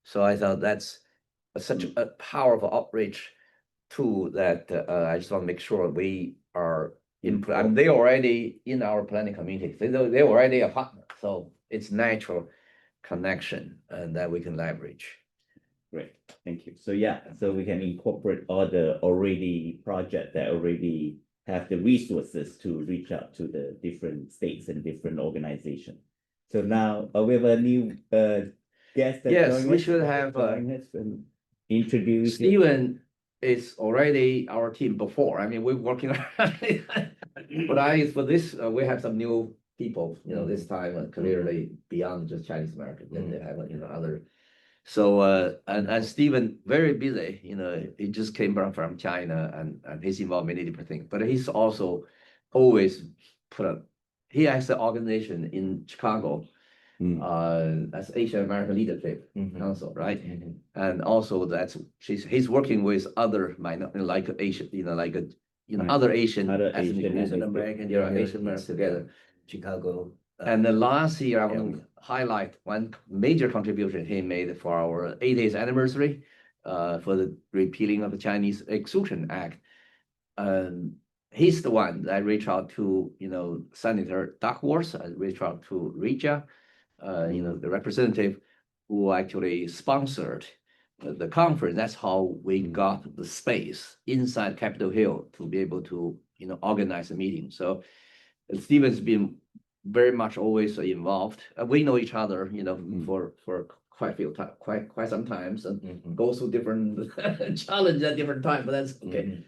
So I thought that's such a powerful outreach tool that I just want to make sure we are I mean, they're already in our planning community. They're already a partner. So it's natural connection and that we can leverage. Great, thank you. So yeah, so we can incorporate all the already project that already have the resources to reach out to the different states and different organizations. So now we have a new guest. Yes, we should have introduce Stephen is already our team before. I mean, we're working but for this, we have some new people, this time clearly beyond just Chinese American. Then they have, other. So, and Stephen, very busy, he just came back from China and he's involved in many different things, but he's also always he has an organization in Chicago, that's Asian American Leadership Council, right? And also he's working with other like Asian, other Asian American, Asian American together, Chicago. And the last year, I want to highlight one major contribution he made for our 80th anniversary, for the repealing of the Chinese Exclusion Act. He's the one that reached out to, Senator Duckworth, reached out to Rija, the representative who actually sponsored the conference. That's how we got the space inside Capitol Hill to be able to, organize a meeting. So Stephen's been very much always involved. We know each other, for quite some times, and go through different challenges at different times, but that's okay.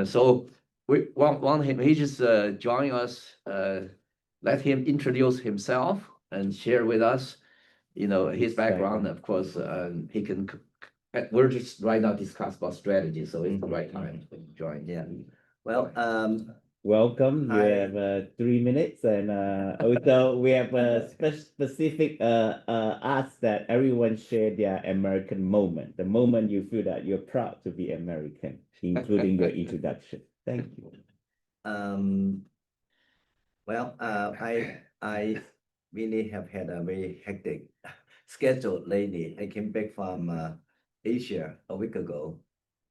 So we want him, he just join us, let him introduce himself and share with us, his background. Of course, he can, we're just right now discuss about strategy, so it's the right time to join. Yeah. Well, welcome. Hi. You have 3 minutes, and also we have a specific ask that everyone share their American moment, the moment you feel that you're proud to be American, including your introduction. Thank you. Well, I really have had a very hectic schedule lately. I came back from Asia a week ago,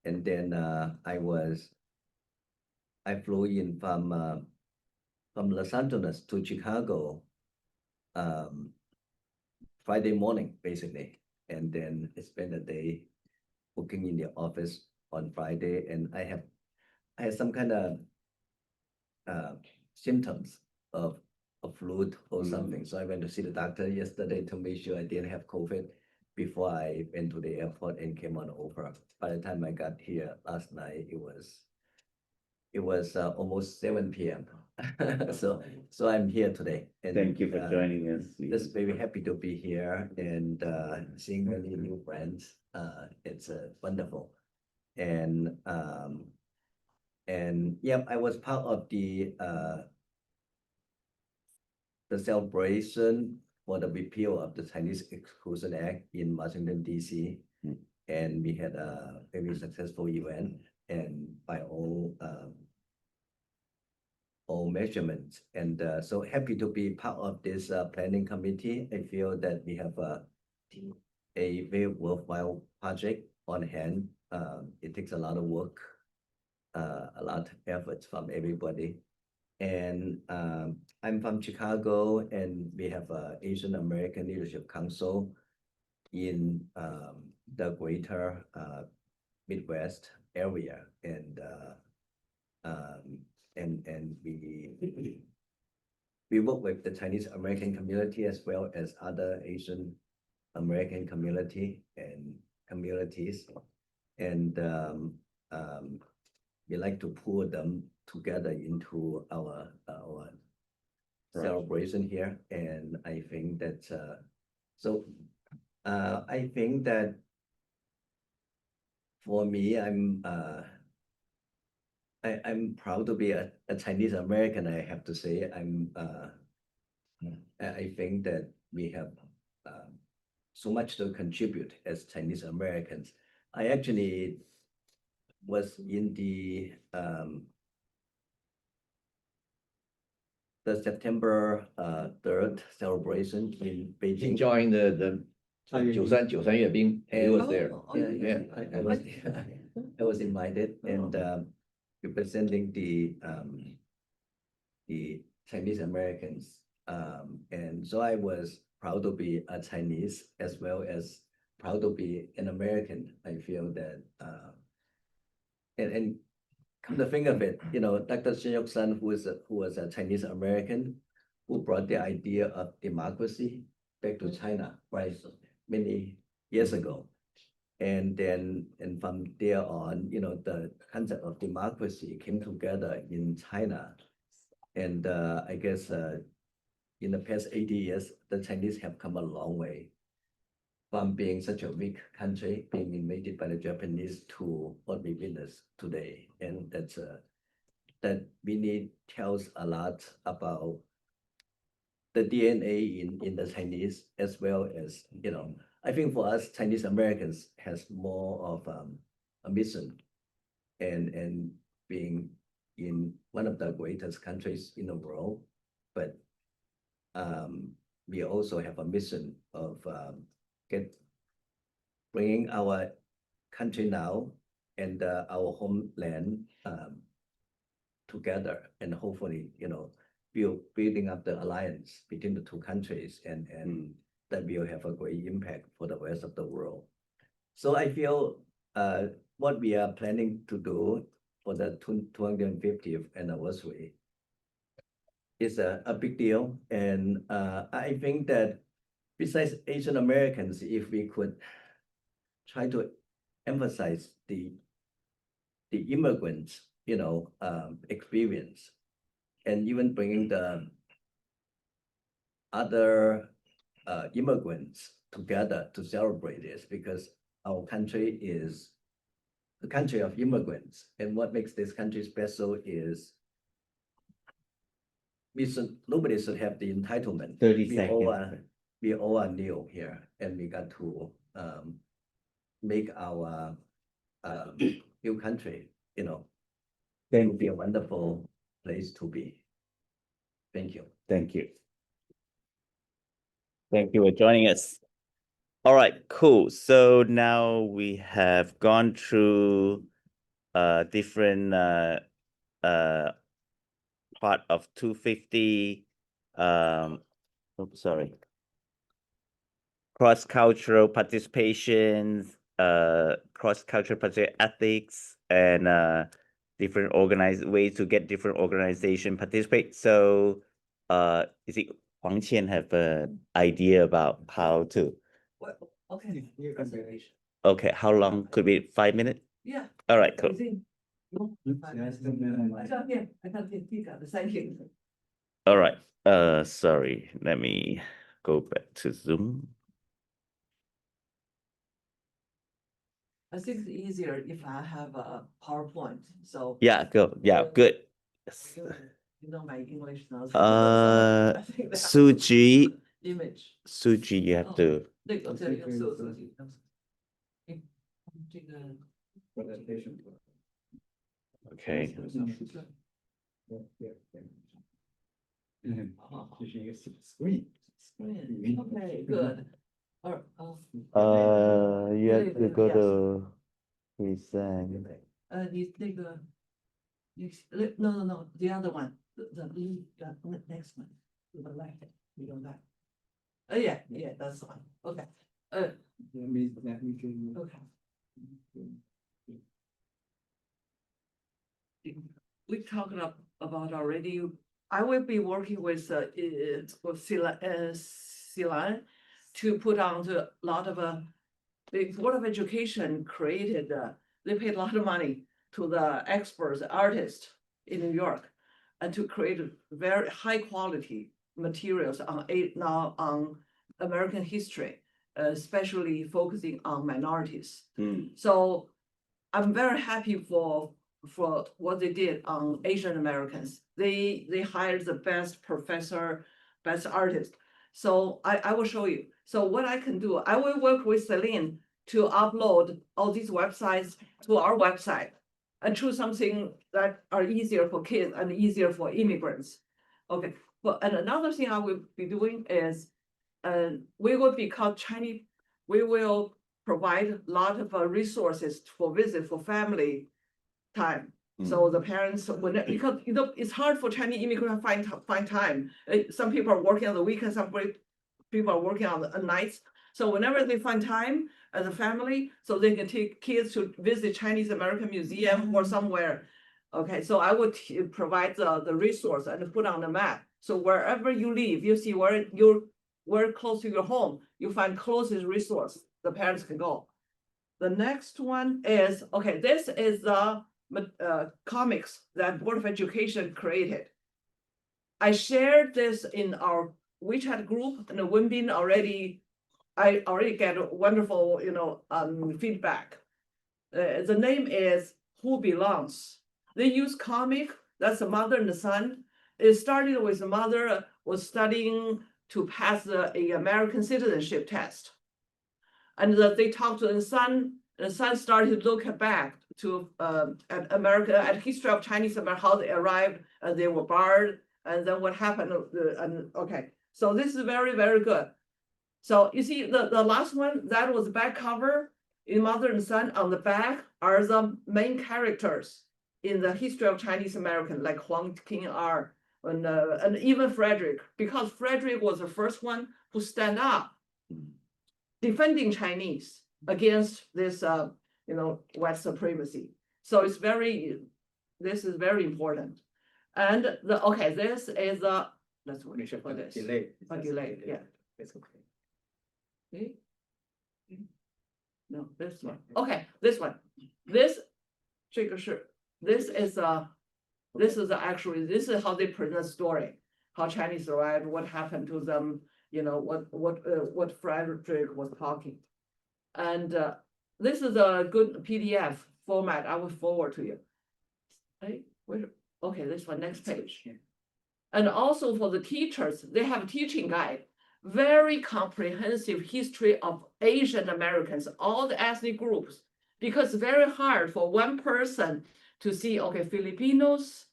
and then I flew in from Los Angeles to Chicago Friday morning, basically, and then I spent a day working in the office on Friday, and I had some kind of symptoms of a flu or something. So I went to see the doctor yesterday to make sure I didn't have COVID before I went to the airport and came on over. By the time I got here last night, it was almost 7 p.m. so I'm here today. And Thank you for joining us. Just very happy to be here and seeing many new friends. It's wonderful. And yeah, I was part of the celebration for the repeal of the Chinese Exclusion Act in Washington, D.C. And we had a very successful event, and by all measurements. And so happy to be part of this planning committee. I feel that we have a very worthwhile project on hand. It takes a lot of work, a lot of efforts from everybody. And I'm from Chicago, and we have a Asian American Leadership Council in the greater Midwest area, and we work with the Chinese American community as well as other Asian American community and communities, and we like to pull them together into our celebration here. And I think that I think that for me, I'm proud to be a Chinese American. I have to say, I think that we have so much to contribute as Chinese Americans. I actually was in the September 3rd celebration in Beijing. Enjoying the 93阅兵, he was there. Yeah, I was I was invited and representing the Chinese Americans, and so I was proud to be a Chinese as well as proud to be an American. I feel that and come to think of it, Dr. Shen Yuk-san, who was a Chinese American, who brought the idea of democracy back to China, right, many years ago. And from there on, the concept of democracy came together in China. And I guess in the past 80 years, the Chinese have come a long way from being such a weak country, being invaded by the Japanese, to what we witness today. And that really tells a lot about the DNA in the Chinese, as well as, I think for us, Chinese Americans has more of a mission and being in one of the greatest countries in the world. But we also have a mission of bringing our country now and our homeland together, and hopefully, building up the alliance between the two countries, and that will have a great impact for the rest of the world. So I feel what we are planning to do for the 250th anniversary is a big deal. And I think that besides Asian Americans, if we could try to emphasize the immigrants, experience, and even bringing the other immigrants together to celebrate this, because our country is the country of immigrants. And what makes this country special is nobody should have the entitlement. 30 seconds. We all are new here, and we got to make our new country, to be a wonderful place to be. Thank you. Thank you. Thank you for joining us. All right, cool. So now we have gone through different part of 250 sorry, cross-cultural participation, cross-cultural ethics, and different ways to get different organization participate. So is it Huang Qian have an idea about how to? Well, okay. Okay, how long could be 5 minutes? Yeah. All right, cool. I can't the second. All right. Sorry, let me go back to Zoom. I think it's easier if I have a PowerPoint, so. Yeah, go. Yeah, good. Yes. My English now. Suji, Image. Suji, you have to. 那个这个数字这个 Presentation. Okay. Screen. Okay, good. You have to go to present. 你那个 no, the other one, the next one, to the left, you know that. Yeah, that's one. Okay. That means that we can. Okay. we talked about already. I will be working with Silan to put on a lot of the Board of Education created. They paid a lot of money to the experts, artists in New York, and to create very high quality materials on American history, especially focusing on minorities. So I'm very happy for what they did on Asian Americans. They hired the best professor, best artist. So I will show you. So what I can do, I will work with Celine to upload all these websites to our website and choose something that are easier for kids and easier for immigrants. Okay, but and another thing I will be doing is, we will become Chinese, we will provide a lot of resources for visit for family time. So the parents, because it's hard for Chinese immigrants to find time. Some people are working on the weekends, some people are working on the nights. So whenever they find time as a family, so they can take kids to visit Chinese American Museum or somewhere. Okay, so I would provide the resource and put on the map. So wherever you live, you see where close to your home, you find closest resource, the parents can go. The next one is, okay, this is the comics that Board of Education created. I shared this in our WeChat group, and Wenbin I already get wonderful, feedback. The name is Who Belongs. They use comic, that's the mother and the son. It started with the mother was studying to pass a American citizenship test. And they talked to the son started to look back to at America, at history of Chinese America, how they arrived, and they were barred, and then what happened. Okay, so this is very, very good. So you see the last one, that was back cover in mother and son. On the back are the main characters in the history of Chinese American, like Huang King R, and even Frederick, because Frederick was the first one who stand up defending Chinese against this, white supremacy. So this is very important. And this is let's finish for this. Delay, yeah. It's okay. Okay. No, this one. Okay, this one. This is how they present story, how Chinese arrived, what happened to them, what Frederick was talking. And this is a good PDF format. I will forward to you. Okay, this one, next page. And also for the teachers, they have a teaching guide, very comprehensive history of Asian Americans, all the ethnic groups, because it's very hard for one person to see, okay, Filipinos,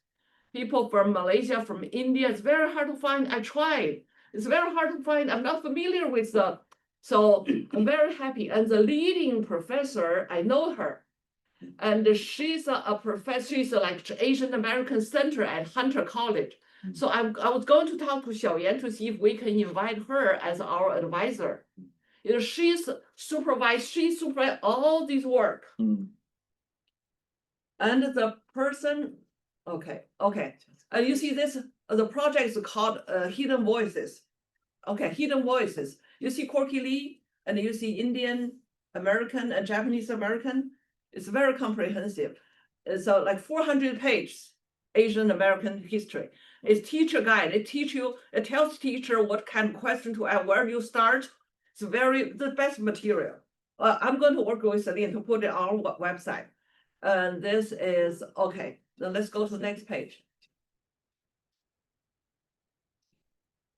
people from Malaysia, from India, it's very hard to find. I tried. It's very hard to find. I'm not familiar with so I'm very happy. And the leading professor, I know her. And she's a professor, she's like Asian American Center at Hunter College. So I was going to talk to Xiaoyan to see if we can invite her as our advisor. She supervised all this work. And the person, okay. And you see this, the project is called Hidden Voices. Okay, Hidden Voices. You see Corky Lee, and you see Indian American and Japanese American. It's very comprehensive. It's like 400 pages, Asian American history. It's teacher guide. It tells teacher what kind of question to ask, where you start. It's the best material. I'm going to work with Celine to put it on our website. And this is, okay, then let's go to the next page.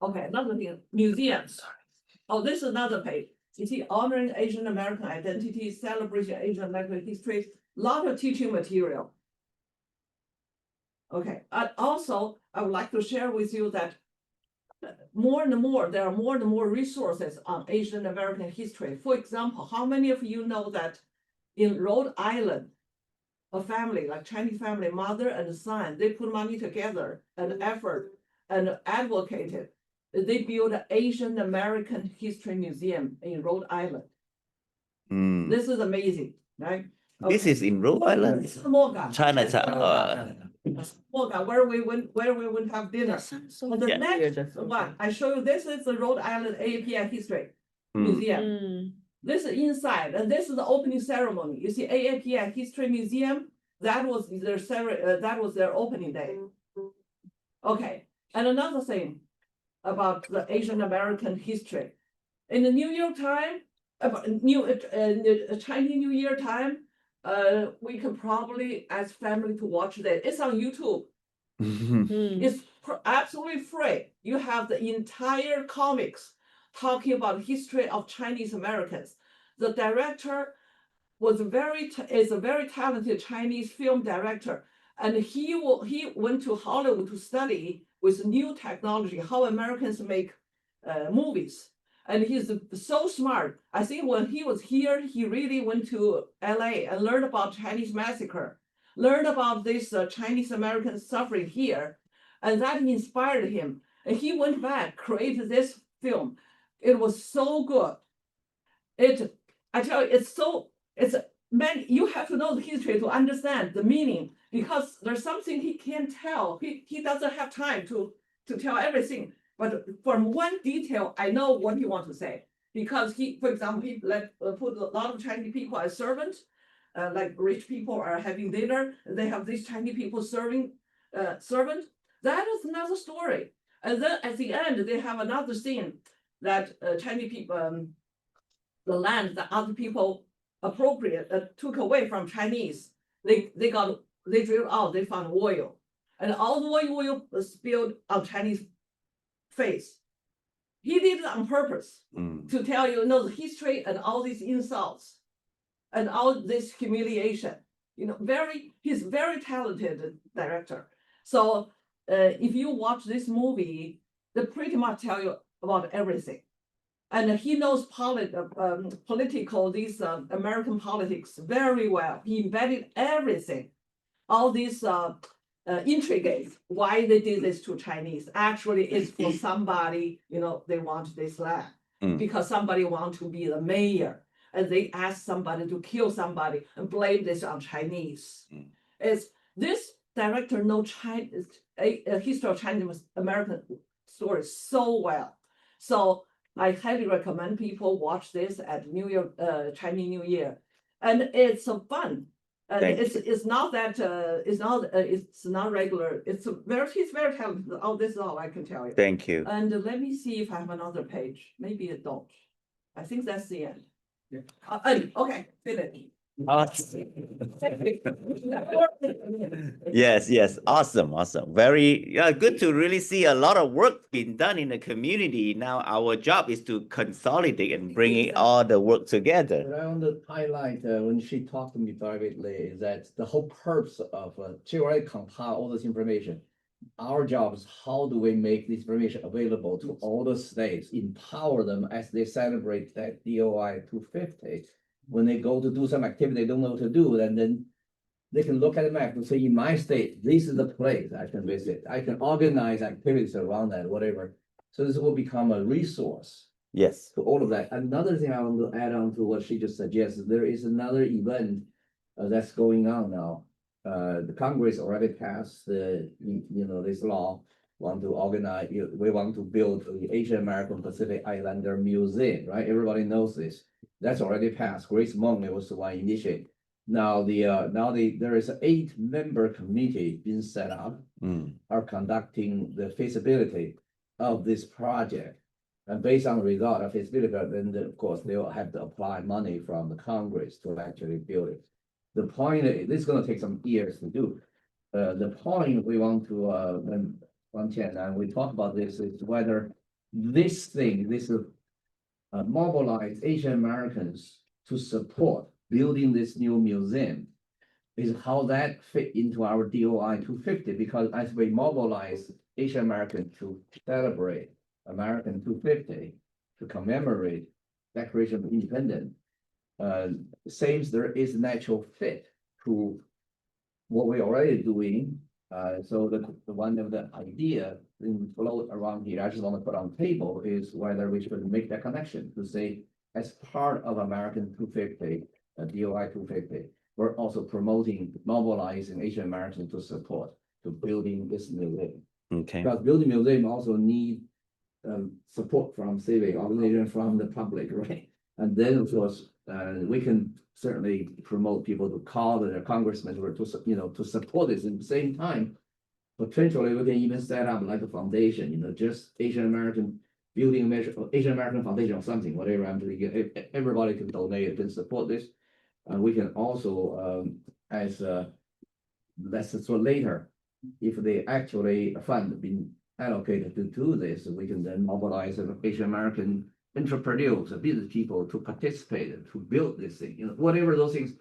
Okay, another thing, museums. Oh, this is another page. You see, honoring Asian American identity, celebrating Asian American history, a lot of teaching material. Okay, and also I would like to share with you that there are more and more resources on Asian American history. For example, how many of you know that in Rhode Island, a family, like Chinese family, mother and son, they put money together and effort and advocated. They built an Asian American History Museum in Rhode Island. This is amazing, right? This is in Rhode Island, Small Chinatown. Small where we would have dinner. So But the Yeah. next one, I show you, this is the Rhode Island AAPI History Mm. Museum. Mm. This is inside, and this is the opening ceremony. You see AAPI History Museum, that was their opening day. Okay, and another thing about the Asian American history. In the New York time, Chinese New Year time, we can probably ask family to watch that. It's on YouTube. Mm. It's absolutely free. You have the entire comics talking about history of Chinese Americans. The director is a very talented Chinese film director, and he went to Hollywood to study with new technology how Americans make movies. And he's so smart. I think when he was here, he really went to LA and learned about Chinese massacre, learned about this Chinese American suffering here, and that inspired him. And he went back, created this film. It was so good. I tell you, you have to know the history to understand the meaning, because there's something he can't tell. He doesn't have time to tell everything. But from one detail, I know what he wants to say. Because for example, he put a lot of Chinese people as servants, like rich people are having dinner, and they have these Chinese people serving servant. That is another story. And then at the end, they have another scene that Chinese people, the land that other people took away from Chinese, they drilled out, they found oil, and all the oil was spilled on Chinese face. He did it on purpose to tell you, the history and all these insults and all this humiliation. He's very talented director. So if you watch this movie, they pretty much tell you about everything. And he knows political, these American politics very well. He embedded everything, all these intrigues, why they did this to Chinese. Actually, it's for somebody, they want this land because somebody wants to be the mayor, and they ask somebody to kill somebody and blame this on Chinese. This director knows history of Chinese American stories so well. So I highly recommend people watch this at Chinese New Year, and it's fun. And it's not that it's not regular. He's very talented. Oh, this is all I can tell you. Thank you. And let me see if I have another page. Maybe I don't. I think that's the end. Yeah. Okay, finish. Yes, awesome. Very good to really see a lot of work being done in the community. Now our job is to consolidate and bringing all the work together. What I want to highlight when she talked to me privately is that the whole purpose of she already compiled all this information. Our job is how do we make this information available to all the states, empower them as they celebrate that DOI 250. When they go to do some activity they don't know what to do, and then they can look at the map and say, in my state, this is the place I can visit. I can organize activities around that, whatever. So this will become a resource. Yes. To all of that. Another thing I want to add on to what she just suggested, there is another event that's going on now. The Congress already passed this law, want to organize, we want to build the Asian American Pacific Islander Museum, right? Everybody knows this. That's already passed. Grace Meng was the one initiated. Now there is an 8-member committee being set up, are conducting the feasibility of this project. And based on the result of feasibility, then of course they will have to apply money from the Congress to actually build it. The point is, this is going to take some years to do. The point we want to and we talk about this is whether this mobilize Asian Americans to support building this new museum is how that fit into our DOI 250, because as we mobilize Asian Americans to celebrate American 250, to commemorate Declaration of Independence, seems there is a natural fit to what we're already doing. So the one of the idea in float around here, I just want to put on the table is whether we should make that connection to say, as part of American 250, DOI 250, we're also promoting, mobilizing Asian Americans to support, to building this museum. Okay. Because building museum also need support from civic organization, from the public, right? And then of course, we can certainly promote people to call their congressmen or to, to support this. At the same time, potentially we can even set up like a foundation, just Asian American building measure, Asian American Foundation or something, whatever. I'm thinking everybody can donate and support this. And we can also, as let's say later, if they actually fund been allocated to do this, we can then mobilize Asian American entrepreneurs, business people to participate, to build this thing, whatever those things.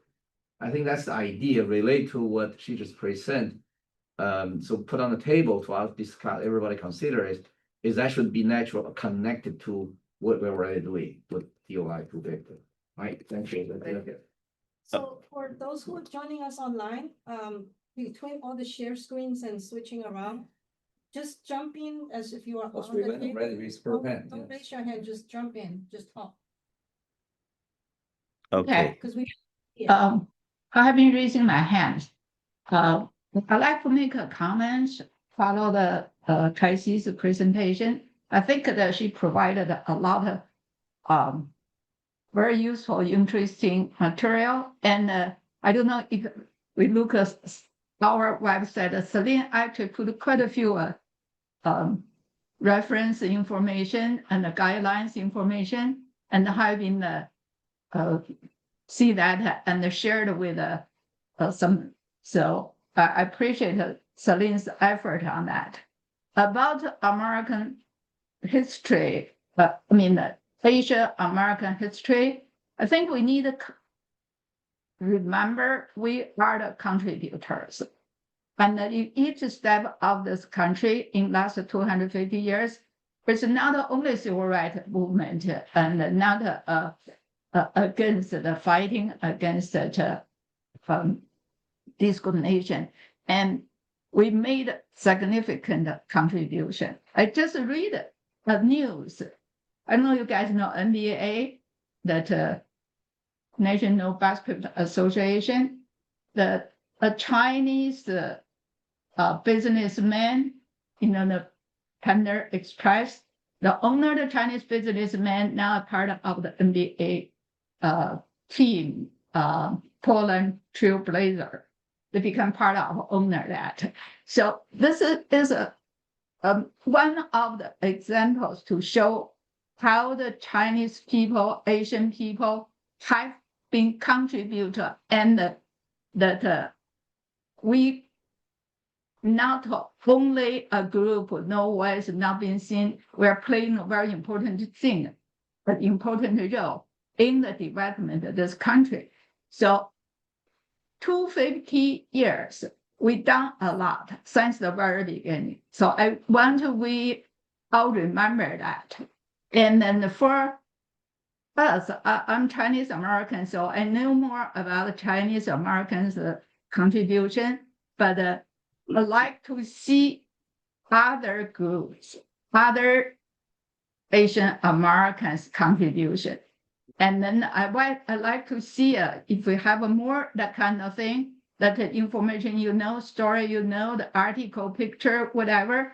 I think that's the idea relate to what she just present. So put on the table to us discuss, everybody consider is that should be natural, connected to what we're already doing with DOI250. Right, thank you. So for those who are joining us online, between all the share screens and switching around, just jump in as if you are on the table. Don't raise your hand, just jump in, just talk. Okay. Because we, I have been raising my hand. I'd like to make a comment, follow the Tracy's presentation. I think that she provided a lot of very useful, interesting material. And I don't know if we look at our website, Celine actually put quite a few reference information and the guidelines information, and have been see that and shared with some. So I appreciate Celine's effort on that. About American history, Asia American history, I think we need to remember we are the contributors. And in each step of this country in last 250 years, it's not only civil rights movement and not against the fighting against discrimination. And we made significant contribution. I just read the news. I know you guys know NBA, that National Basketball Association, a Chinese businessman, the Panda Express, the owner of the Chinese businessman, now a part of the NBA team, Portland Trail Blazer. They become part of owner that. So this is one of the examples to show how the Chinese people, Asian people have been contributed, and that we not only a group, no voice, not being seen, we're playing a very important thing, an important role in the development of this country. So 250 years, we've done a lot since the very beginning. So I want we all remember that. And then for us, I'm Chinese American, so I know more about Chinese Americans' contribution, but I like to see other groups, other Asian Americans' contribution. And then I like to see if we have more that kind of thing, that information, story, the article, picture, whatever.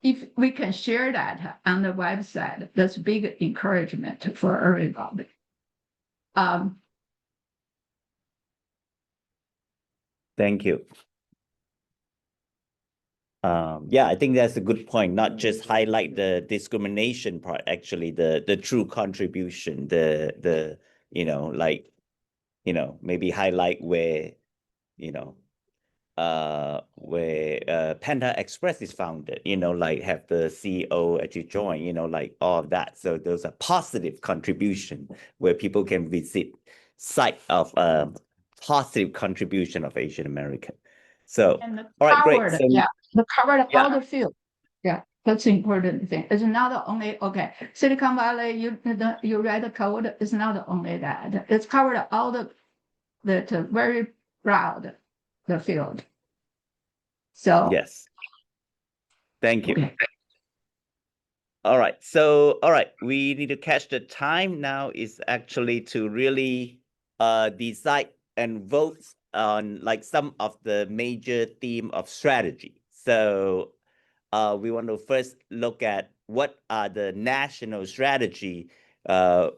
If we can share that on the website, that's big encouragement for everybody. Thank you. Yeah, I think that's a good point. Not just highlight the discrimination part, actually, the true contribution, maybe highlight where, where Panda Express is founded, like have the CEO actually join, like all of that. So there's a positive contribution where people can visit site of positive contribution of Asian American. So, all right, great. So, the covered all the field. Yeah, that's the important thing. It's not only, Silicon Valley, you read the code, it's not only that. It's covered all the very broad, the field. So. Yes. Thank you. Okay. All right. So, all right, we need to catch the time now is actually to really decide and votes on like some of the major theme of strategy. So we want to first look at what are the national strategy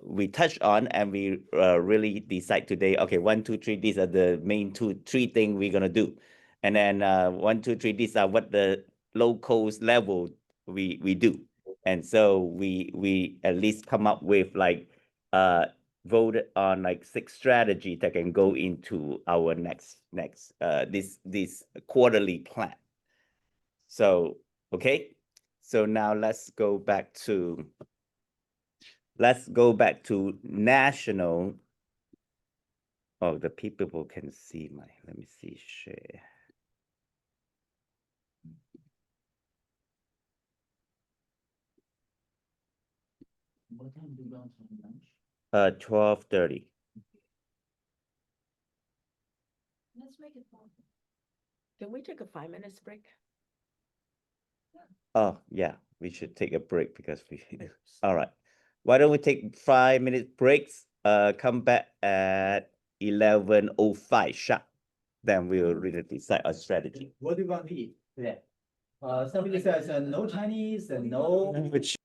we touch on, and we really decide today, okay, 1, 2, 3, these are the main 3 things we're gonna do. And then 1, 2, 3, these are what the local level we do. And so we at least come up with like voted on like 6 strategies that can go into our next this quarterly plan. So okay, so now let's go back to national. Oh, the people can see my, let me see, share. What time do you want to have lunch? 12:30. Let's make it fun. Can we take a 5 minutes break? Oh, yeah, we should take a break because we, all right. Why don't we take 5-minute breaks? Come back at 11:05 sharp. Then we'll really decide our strategy. What do you want to eat today? Somebody says no Chinese and no. Which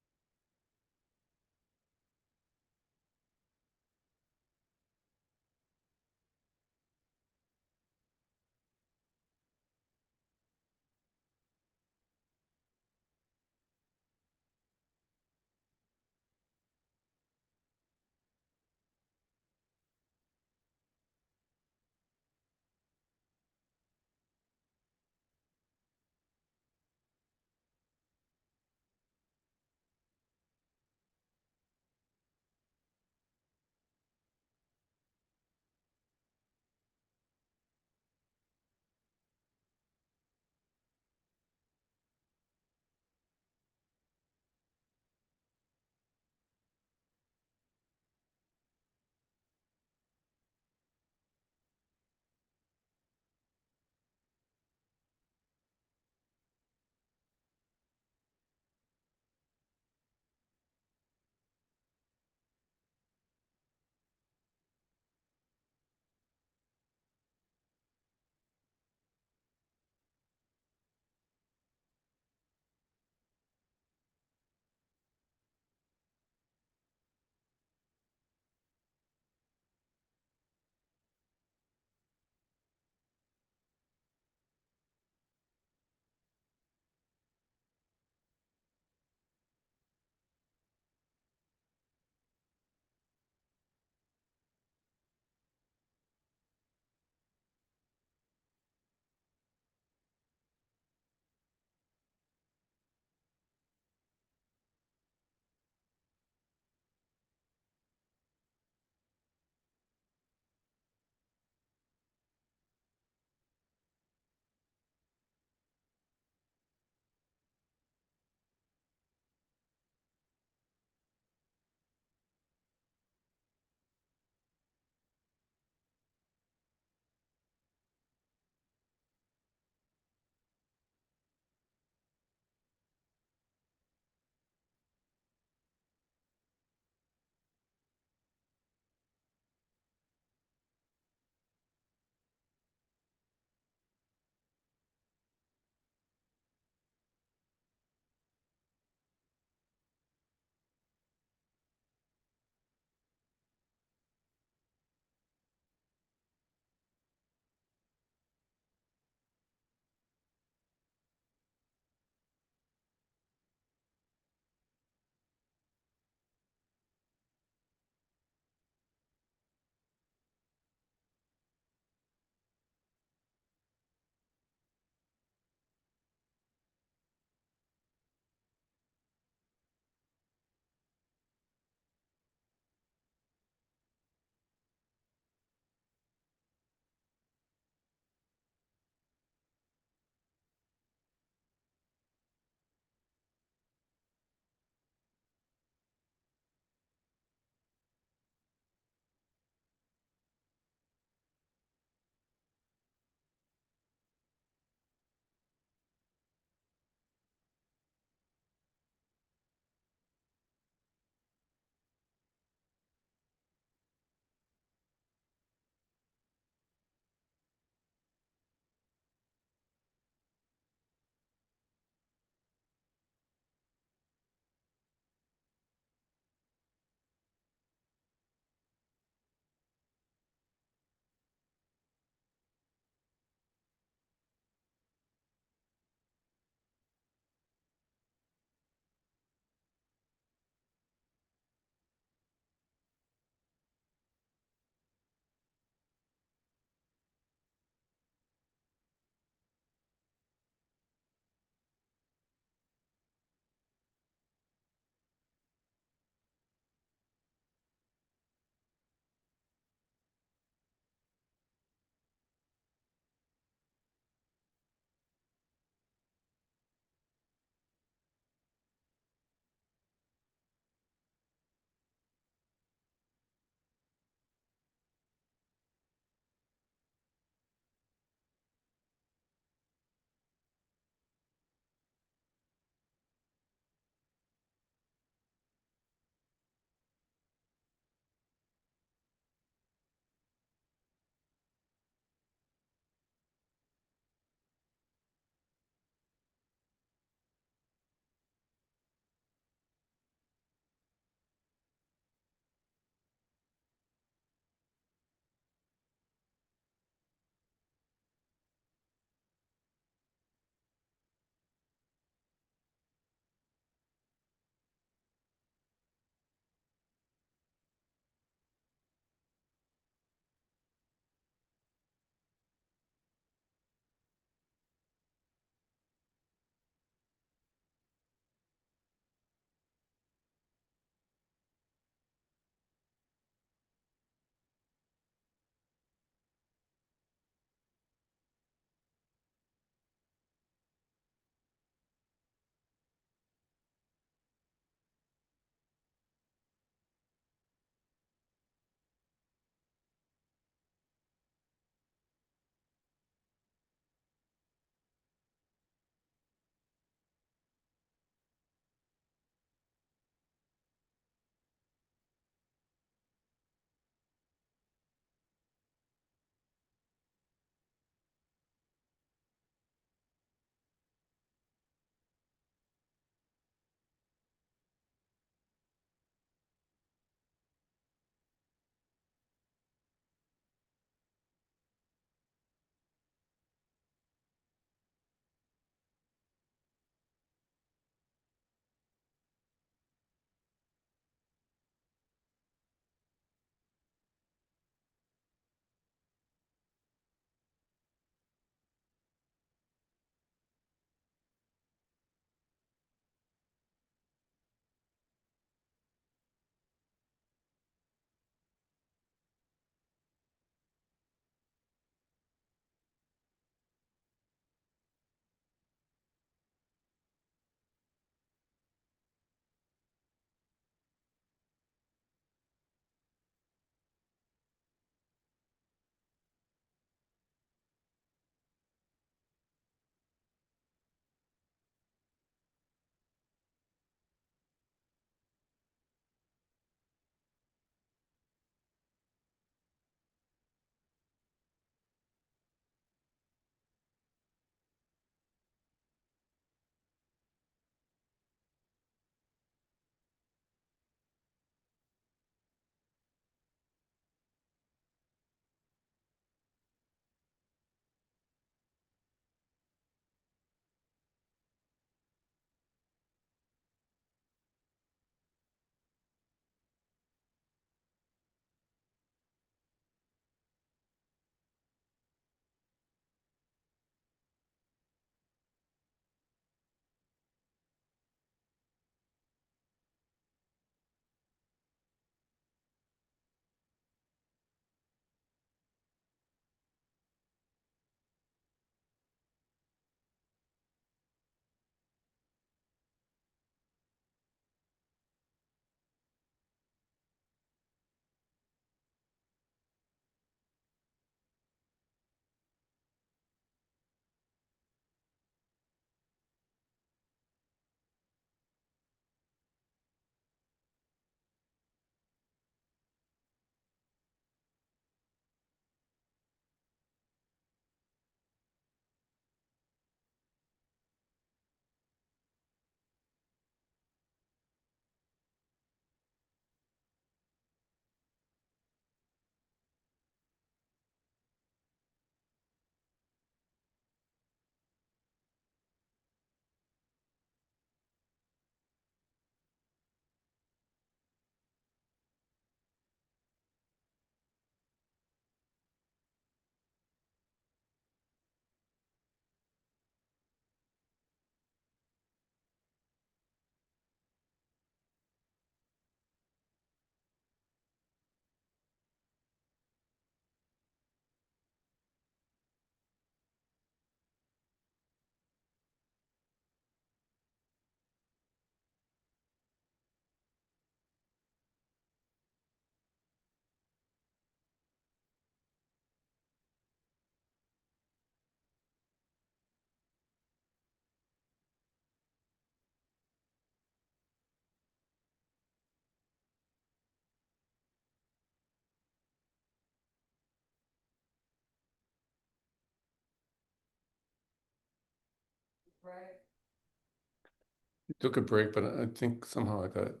Took a break, but I think somehow I got it.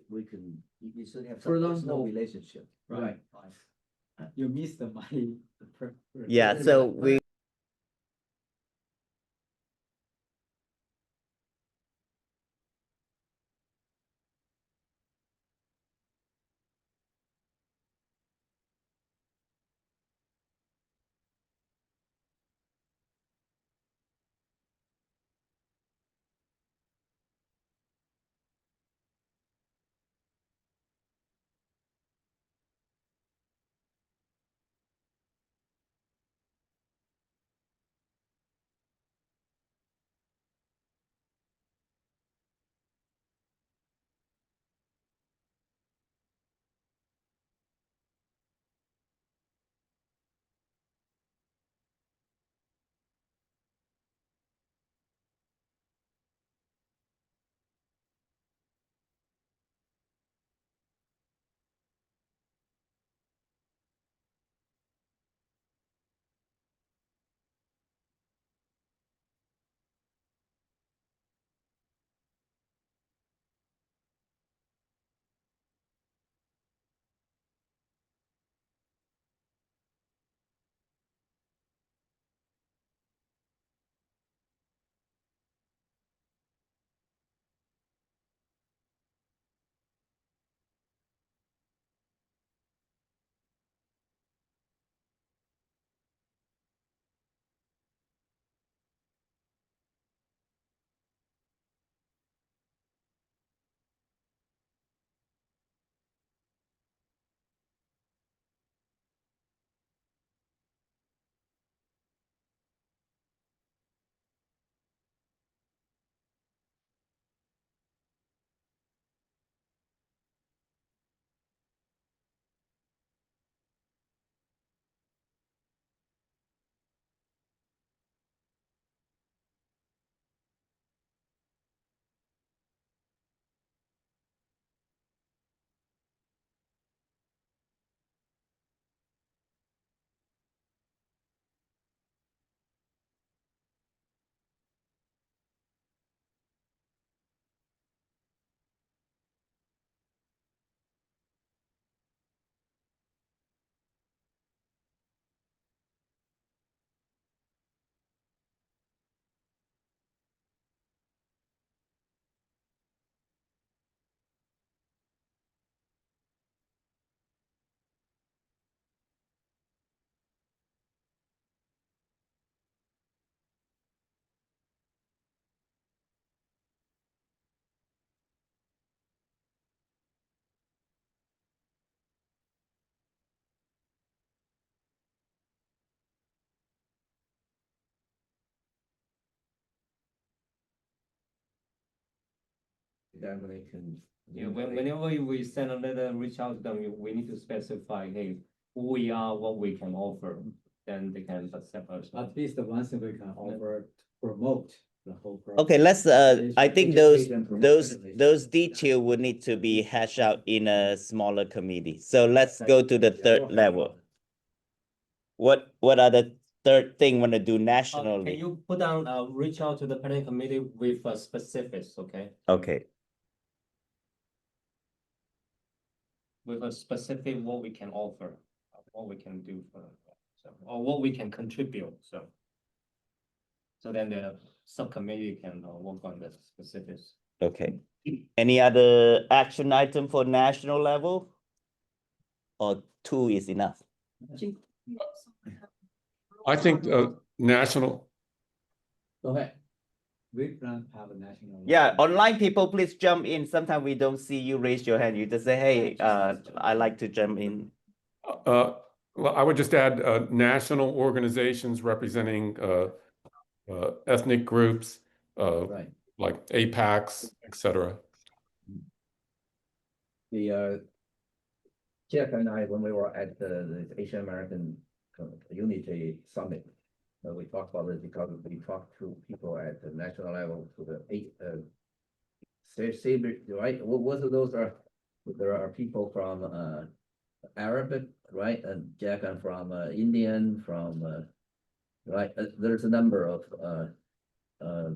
We can, you still have For some personal example- relationship. Right. You missed my. Yeah, so we definitely can. Yeah, whenever we send a letter, reach out to them, we need to specify, hey, who we are, what we can offer, then they can accept us. At least the one thing we can offer to promote the whole program. Okay, let's, I think Education those promotion. detail would need to be hashed out in a smaller committee. So let's go to the third level. What are the third thing want to do Can nationally? you put down, reach out to the planning committee with specifics, okay? Okay, With a specific what we can offer, what we can do for, so, or what we can contribute, so. So then the subcommittee can work on the specifics. okay. Any other action item for national level? Or two is enough? I think national, Go ahead. We plan to have a national. Yeah, online people, please jump in. Sometimes we don't see you raise your hand. You just say, hey, I like to jump in. well, I would just add national organizations representing ethnic groups, Right. like APACs, etc. Jeff and I, when we were at the Asian American Unity Summit, we talked about it because we talked to people at the national level, to the right? What are those are? There are people from Arabic, right? And Jack and from Indian, from right? There's a number of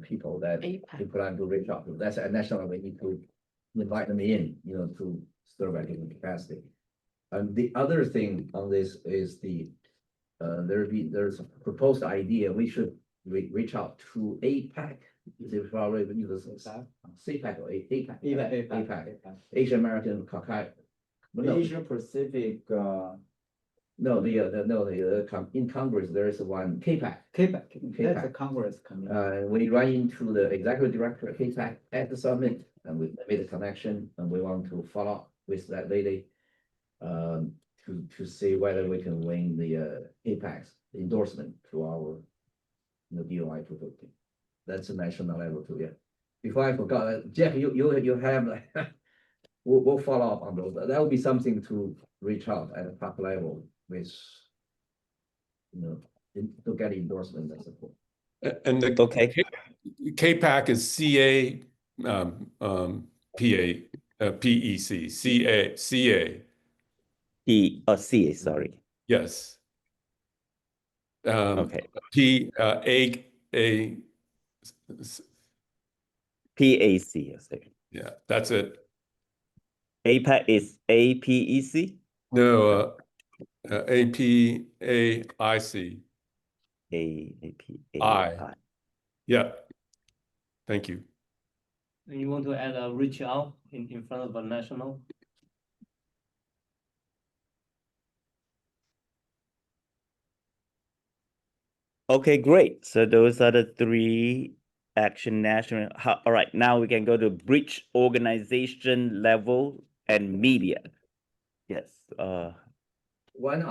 people that we APAC. plan to reach out to. That's a national. We need to invite them in, you know, to serve at given capacity. And the other thing on this is the there's a proposed idea. We should reach out to APAC. Is it probably CPAC or APAC? APAC. Asian American Caucasian. Asia Pacific, No, in Congress, there is one KPAC. That's a Congress committee. We run into the executive director of KPAC at the summit, and we made a connection, and we want to follow up with that lady. To see whether we can win the KPAC's endorsement to our, DOI250. That's a national level too, yeah. Before I forgot, Jeff, you have, we'll follow up on those. That would be something to reach out at a top level with, to get endorsement and support. And the Okay. KPAC is PEC, CA. CA, sorry. Yes. Okay. PAC, sorry. Yeah, that's it. APAC is APEC? No, APAIC. APAI. Yeah. Thank you. And you want to add a reach out in front of a national? Okay, great. So those are the three action national. All right, now we can go to bridge organization level and media. Yes. One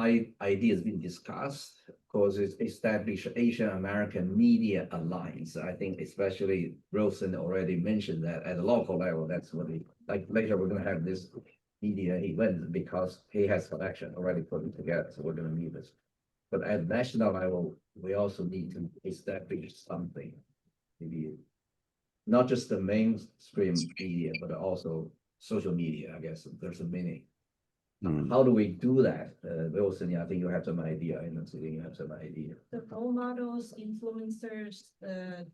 idea has been discussed, because it's established Asian American Media Alliance. I think especially Wilson already mentioned that at the local level, that's what like later we're gonna have this media event because he has connection already put it together, so we're gonna meet this. But at national level, we also need to establish something, maybe not just the mainstream media, but also social media, I guess. There's a meaning. How do we do that? Wilson, I think you have some idea. I know you have some idea. The role models, influencers, the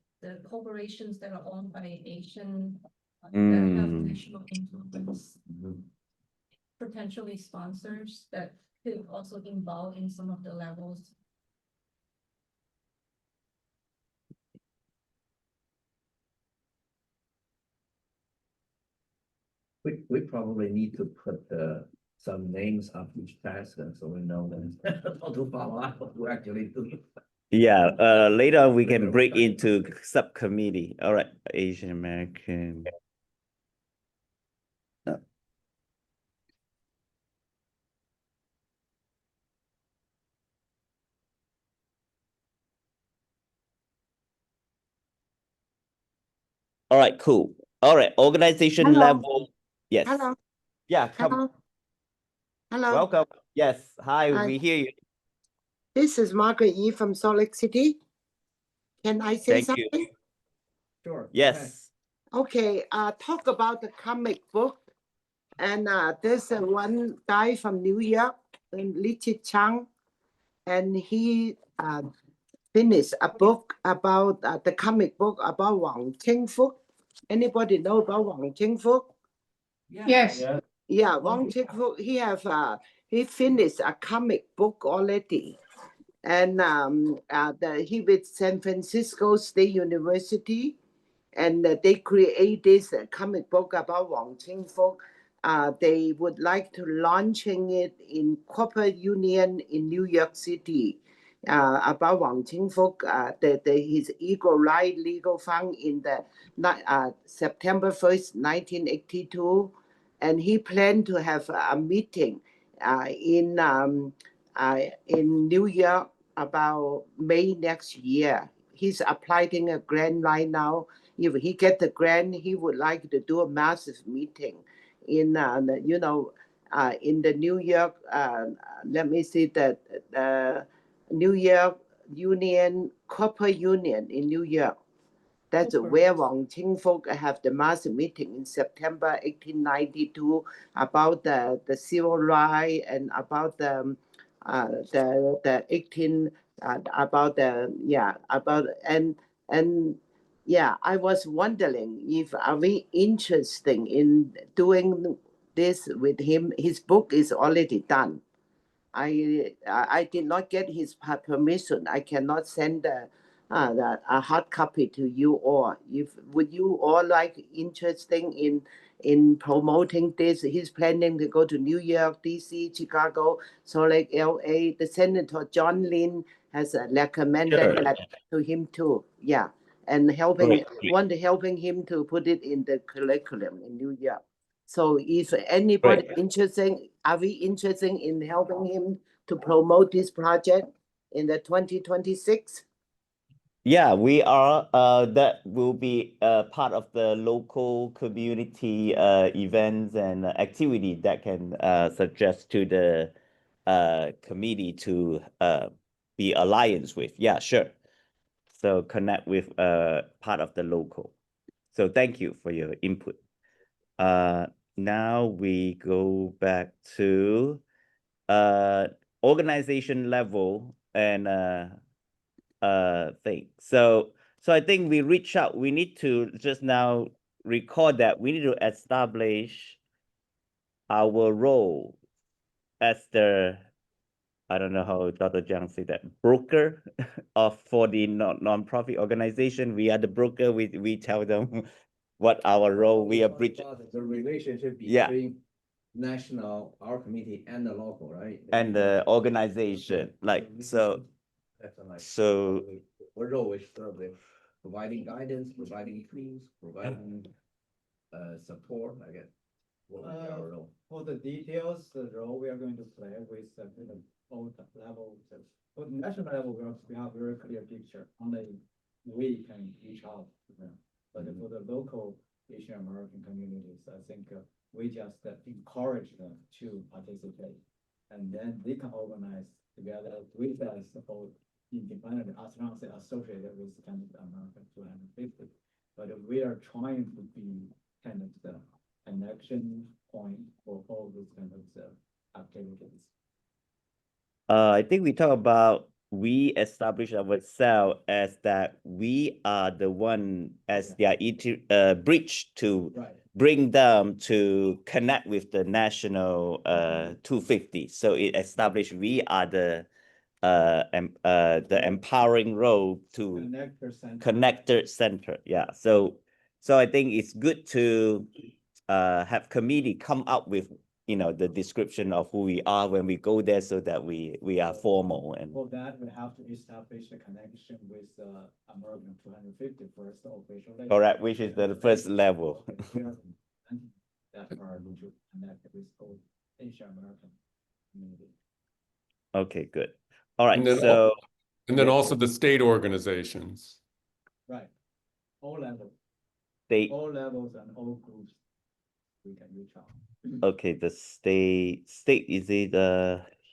corporations that are owned by Asian, that have national influence, potentially sponsors that could also involve in some of the levels. We probably need to put some names of each task, and so we know then how to follow up what we're actually doing. Yeah, later on we can break into subcommittee. All right, Asian American. All right, cool. All right, organization Hello. level. Yes. Hello, Yeah, come. hello, hello. Welcome. Yes. Hi, Hi. we hear you. This is Margaret Yi from Salt Lake City. Can I say Thank you. something? Sure. Yes. Okay, talk about the comic book. And there's one guy from New York, Richard Chang, and he finished a book about the comic book about Wang Qingfu. Anybody know about Wang Qingfu? Yes. Yeah. Yeah, Wang Qingfu, he finished a comic book already. And he with San Francisco State University, and they create this comic book about Wang Qingfu. They would like to launching it in corporate union in New York City. About Wang Qingfu, his Eagle Right Legal Fund in the September 1st, 1982, and he planned to have a meeting in New York about May next year. He's applying a grant right now. If he get the grant, he would like to do a massive meeting in in the New York. Let me see the New York Union Corporate Union in New York. That's where Wang Qingfu have the mass meeting in September 1892 about the civil rights and about the 18 about the I was wondering if are we interested in doing this with him. His book is already done. I did not get his permission. I cannot send a hard copy to you all. If would you all like interesting in promoting this? He's planning to go to New York, DC, Chicago, Salt Lake, LA. The Senator John Lynn has recommended Sure. that to him too. Yeah, and helping him to put it in the curriculum in New York. So if anybody interested, are we interested in helping him to promote this project in the 2026? Yeah, we are. That will be part of the local community events and activity that can suggest to the committee to be alliance with. Yeah, sure. So connect with part of the local. So thank you for your input. Now we go back to organization level and thing. So I think we reach out. We need to just now record that we need to establish our role as the, I don't know how Dr. Jiang say that, broker for the non-profit organization. We are the broker. We tell them what our role. We are bridging the relationship Yeah. between national, our committee, and the local, right? and the organization. Like so. So We're always providing guidance, providing tools, providing support, I guess. What would be our role? For the details, the role we are going to play with both levels. For the national level, we have a very clear picture. Only we can reach out to them. But for the local Asian American communities, I think we just encourage them to participate. And then they can organize together with us, both independent as long as associated with kind of American 250. But we are trying to be kind of the connection point for all these kind of activities. I think we talk about we establish ourselves as that we are the one as their bridge to bring them to connect with the national 250. So it established we are the empowering role to connector center. Yeah. So I think it's good to have committee come up with the description of who we are when we go there, so that we are formal. And for that, we have to establish a connection with American 250 first official. Correct, which is the first level. That are to connect with both Asian American community. Okay, good. All right. And then also the state organizations. Right. All levels. state, all levels and all groups, we can reach out. okay, the state is it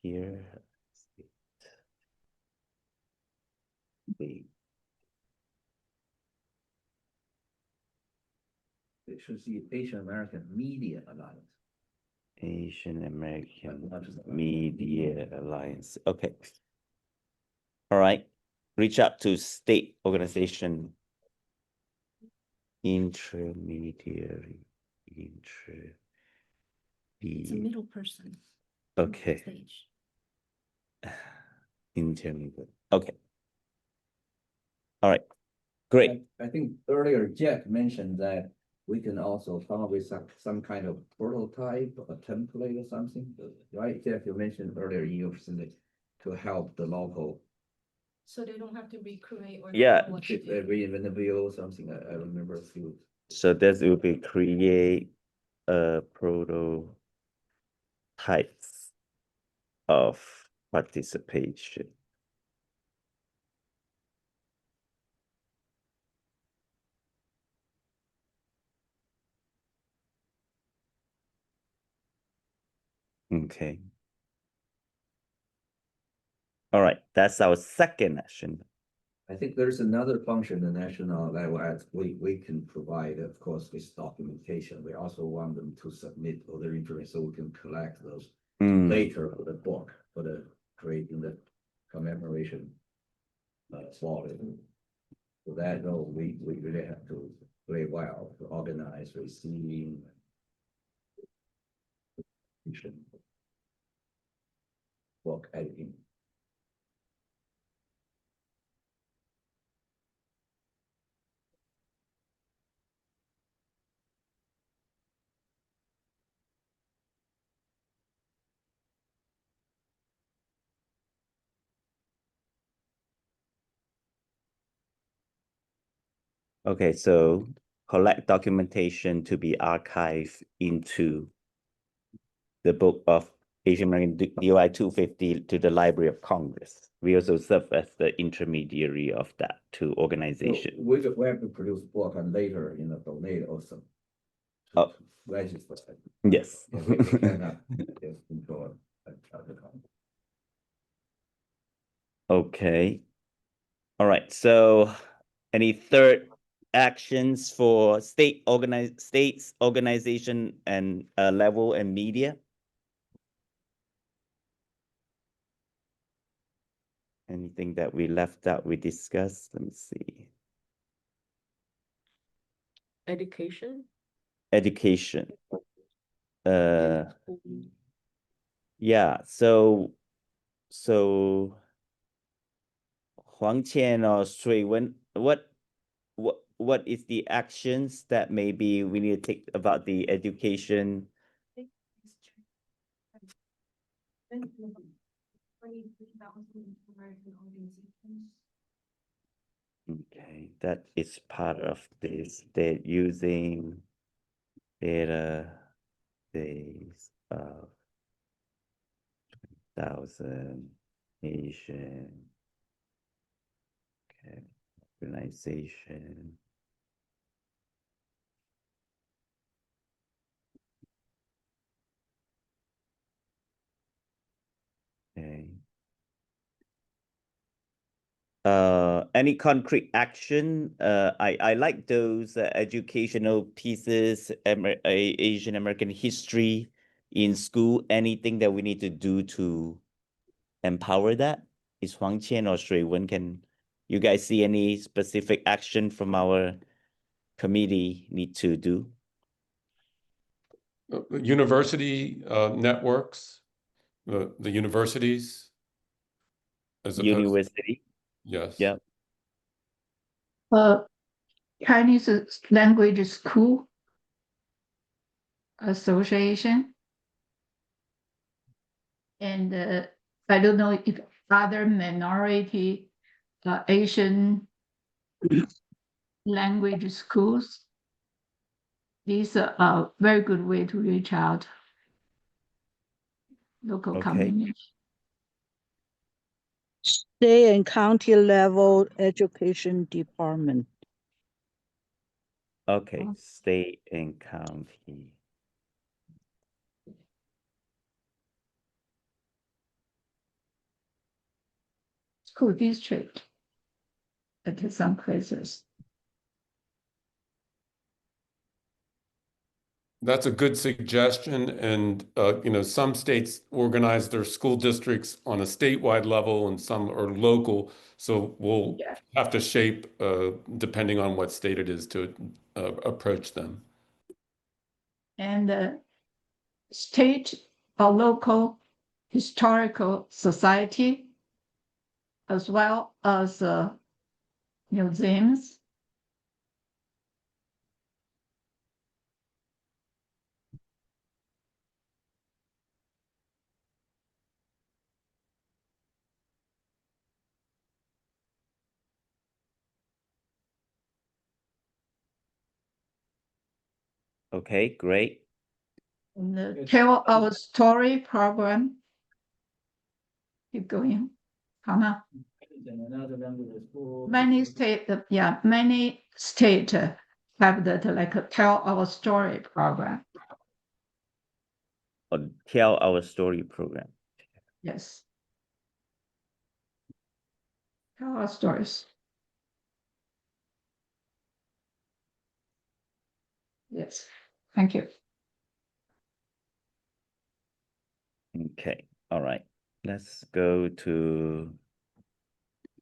here? State. It should see Asian American Media Alliance. Asian American Not just- Media Alliance. Okay. All right. Reach out to state organization. Intermediary. It's a middle person. Okay. Stage. Intermediate. Okay. All right. Great. I think earlier Jack mentioned that we can also come up with some kind of prototype, a template or something, right? Jack, you mentioned earlier in your facility to help the local. So they don't have to recreate or. Yeah. know what to If do. every event the wheel or something, I remember a few. So this will be create a prototypes of participation. Okay. All right, that's our second action. I think there's another function, the national level, as we can provide, of course, this documentation. We also want them to submit other information so we can collect those later for the book, for the creating the commemoration slot. So that, no, we really have to play well to organize receiving. Book editing. Okay, so collect documentation to be archived into the book of Asian American DOI250 to the Library of Congress. We also serve as the intermediary of that to organization. So we have to produce book and later, donate also. Oh. Register. Yes. Yeah, we cannot just control the company. Okay. All right, so any third actions for states, organization, and level and media? Anything that we left out, we discussed? Let me see. Education. Education. Yeah, so Huang Qian or Sui Wen, what is the actions that maybe we need to take about the education? 23,000 American organizations. Okay, that is part of this. They're using database of 1,000 Asian organization. Okay. Any concrete action? I like those educational pieces, Asian American history in school. Anything that we need to do to empower that? Is Huang Qian or Shui Wen, can you guys see any specific action from our committee need to do? University networks, the universities. As opposed, University. yes. Yeah. Chinese language school association. And I don't know if other minority Asian language schools. These are a very good way to reach out local Okay. community. State and county level education department. Okay, state and county. School district at some places. That's a good suggestion. And, you know, some states organize their school districts on a statewide level and some are local. So we'll Yeah. have to shape, depending on what state it is, to approach them. And state or local historical society, as well as museums. Okay, great. And the Tell Our Story program. Keep going. Hannah. Many state, many state have that like a Tell Our Story program. Or Tell Our Story program. Yes. Tell our stories. Yes, thank you. Okay, all right. Let's go to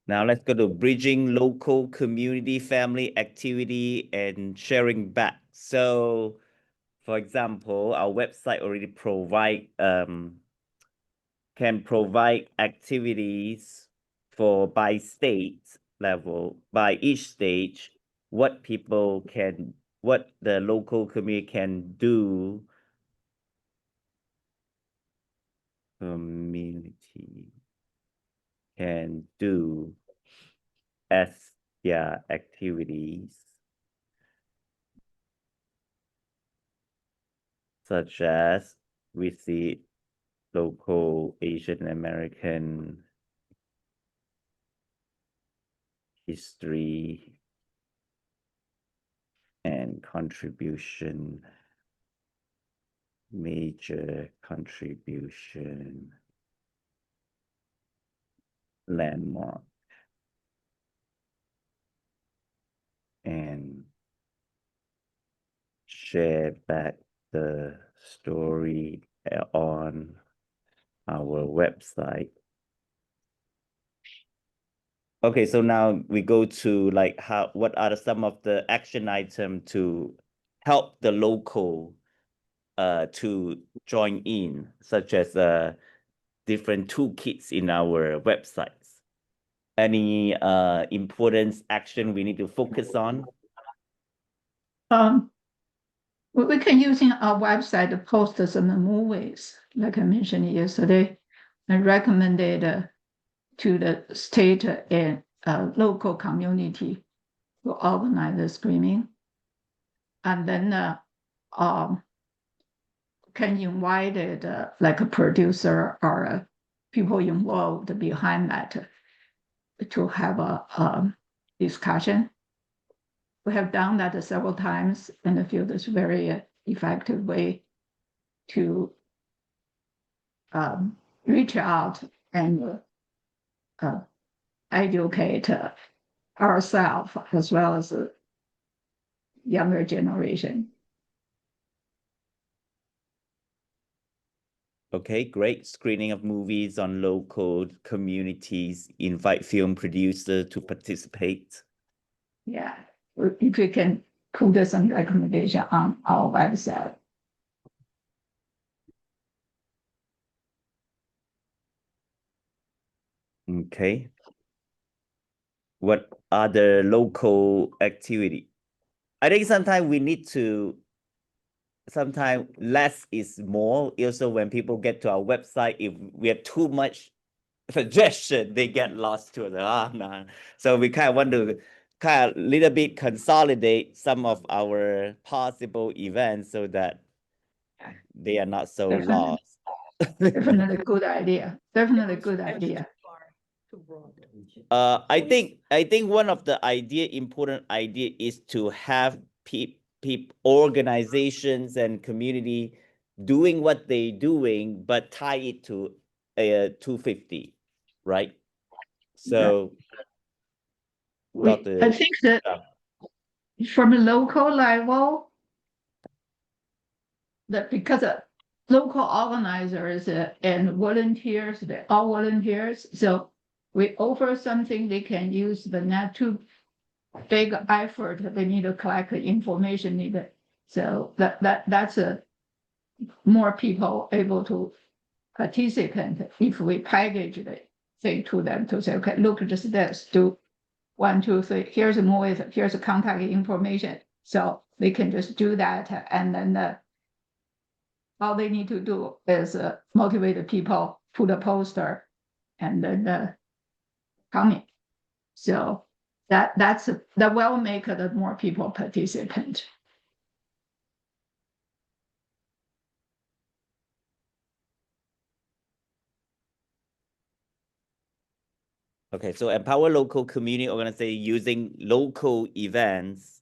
bridging local community family activity and sharing back. So, for example, our website already can provide activities for by state level, by each stage, what the local community can do. Community can do as their activities, such as visit local Asian American history and contribution, major contribution, landmark, and share back the story on our website. Okay, so now we go to like what are some of the action items to help the local to join in, such as different toolkits in our websites. Any important action we need to focus on? We can use in our website to post some movies, like I mentioned yesterday. I recommended to the state and local community to organize the screening. And then can invite like a producer or people involved behind that to have a discussion. We have done that several times and I feel this very effective way to reach out and educate ourselves as well as the younger generation. Okay, great. Screening of movies on local communities, invite film producer to participate. Yeah, if we can put some recommendation on our website. Okay. What other local activity? I think sometimes we need to, sometimes less is more. Also, when people get to our website, if we have too much suggestion, they get lost to the no. So we kind of want to kind of little bit consolidate some of our possible events so that they are not so lost. Definitely good idea. Definitely good idea. I think one of the important idea is to have organizations and community doing what they doing, but tie it to a 250, right? So I think that from a local level, that because local organizers and volunteers, they're all volunteers, so we offer something they can use, but not too big effort. They need to collect the information needed. So that's a more people able to participate if we package the thing to them to say, okay, look, just this, do 1, 2, 3, here's a movie, here's a contact information. So they can just do that, and then all they need to do is motivate the people, put a poster, and then comment. So that will make the more people participate. Okay, so empower local community organization using local events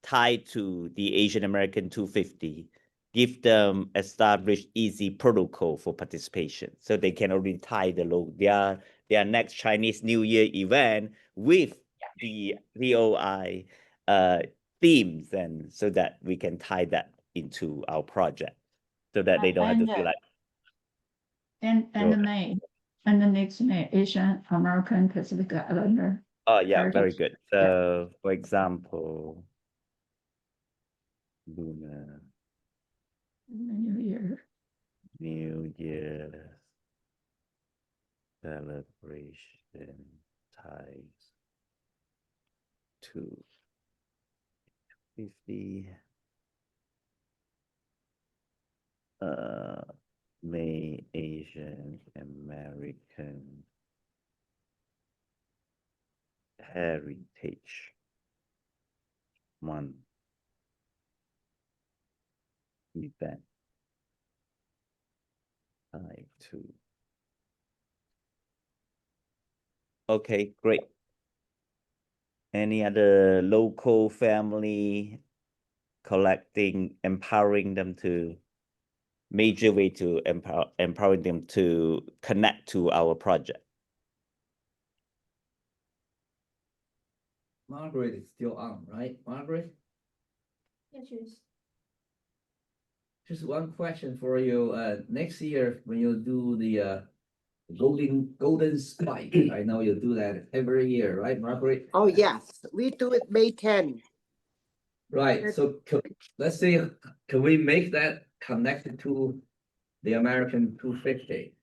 tied to the Asian American 250, give them established easy protocol for participation, so they can already tie their next Chinese New Year event with the DOI themes, and so that we can tie that into our project, so that they don't have to feel like. And May, and the next May, Asian American Pacific Islander. Oh yeah, Heritage. very good. So for example, Lunar New Year. New Year celebration ties to 50 May Asian American Heritage Month event tied to. Okay, great. Any other local family collecting, empowering them to major way to empowering them to connect to our project? Margaret is still on, right? Margaret, Yes, yes. just one question for you. Next year, when you do the golden spike, I know you do that every year, right, Margaret? Oh, yes, we do it May 10. Right, so let's see, can we make that connected to the American 250?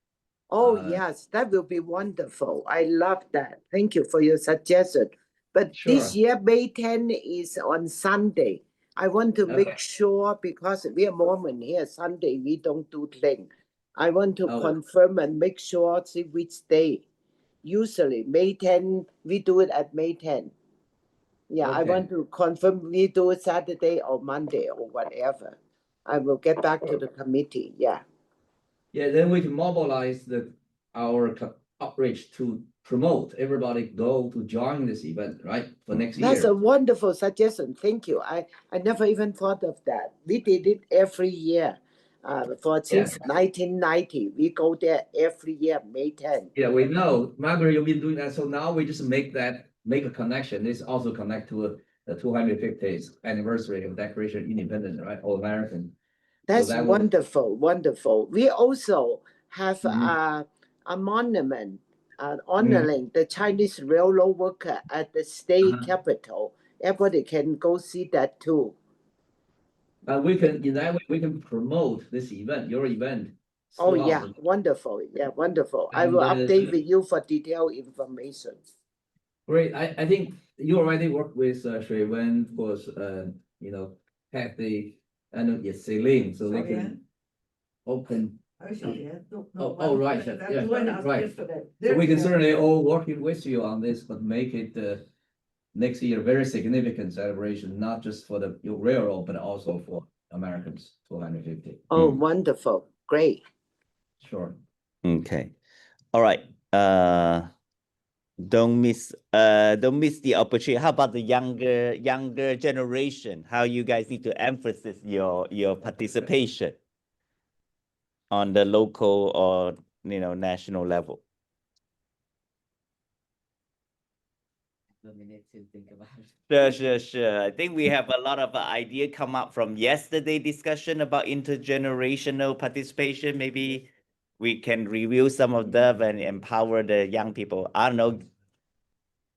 Oh, yes, that will be wonderful. I love that. Thank you for your suggestion. But this Sure. year, May 10 is on Sunday. I want to make Okay. sure, because we are Mormon here, Sunday, we don't do thing. I want to Oh. confirm and make sure, see which day. Usually, May 10, we do it at May 10. Yeah, I Okay. want to confirm we do it Saturday or Monday or whatever. I will get back to the committee, yeah. Yeah, then we can mobilize our outreach to promote everybody go to join this event, right, for next year. That's a wonderful suggestion. Thank you. I never even thought of that. We did it every year. Since 1990, we go there every year, May 10. Yeah, we know, Margaret, you've been doing that, so now we just make a connection. This also connect to the 250th anniversary of Declaration of Independence, right, All American. That's that will- wonderful, wonderful. We also have Mhm. a monument honoring the Chinese railroad worker at the state capitol. Everybody can go see that too. We can, in that way, we can promote this event, your event. Oh, throughout yeah, the- wonderful. Yeah, wonderful. I And will then update with you for detailed information. Great, I think you already worked with Shui Wen, of course, have Celine, so they can open. Oh, right, yeah, right. So we can certainly all working with you on this, but make it next year very significant celebration, not just for the railroad, but also for Americans, 250. Oh, wonderful. Great. Sure. Okay. All right. don't miss the opportunity. How about the younger generation? How you guys need to emphasize your participation on the local or national level? Sure. I think we have a lot of idea come up from yesterday discussion about intergenerational participation. Maybe we can review some of them and empower the young people. I don't know,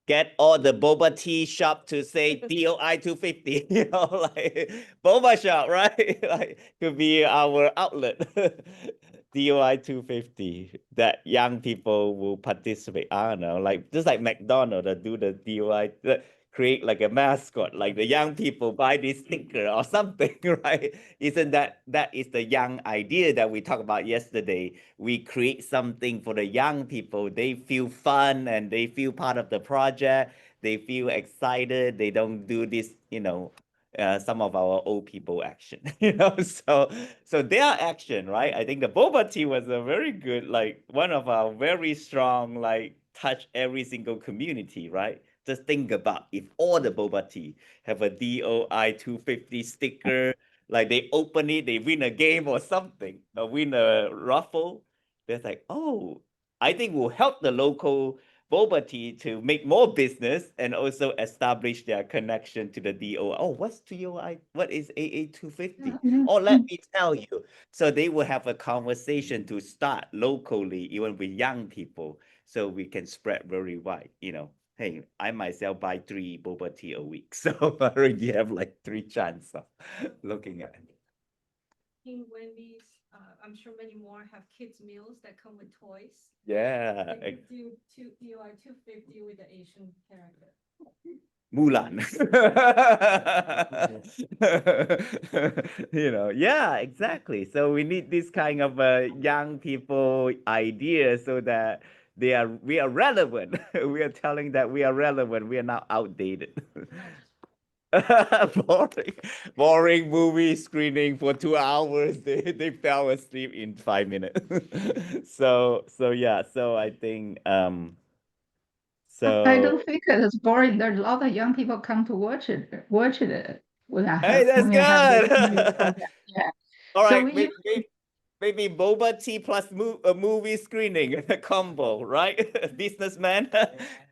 get all the boba tea shop to say DOI250, like boba shop, right? Like could be our outlet. DOI250 that young people will participate. I don't know, like just like McDonald's do the DOI, create like a mascot, like the young people buy this sticker or something, right? Isn't that is the young idea that we talked about yesterday? We create something for the young people. They feel fun and they feel part of the project. They feel excited. They don't do this, some of our old people action, so their action, right? I think the boba tea was a very good, like one of our very strong, like touch every single community, right? Just think about if all the boba tea have a DOI250 sticker, like they open it, they win a game or something, or win a raffle. They're like, oh, I think will help the local boba tea to make more business and also establish their connection to the DOI. Oh, what's DOI? What is AA250? Oh, let me tell you. So they will have a conversation to start locally, even with young people, so we can spread very wide, Hey, I myself buy 3 boba tea a week, so I already have like 3 chances of looking at it. In Wendy's, I'm sure many more have kids meals that come with toys. Yeah. They could do DOI250 with the Asian character. Mulan. Yeah, exactly. So we need this kind of young people idea so that we are relevant. We are telling that we are relevant. We are not outdated. Boring movie screening for 2 hours. They fell asleep in 5 minutes. So yeah. So I think I don't think it's boring. There's a lot of young people come to watch it. Hey, that's when we have this new good. program. Yeah. All So right, we maybe boba tea plus a movie screening, a combo, right? Businessman,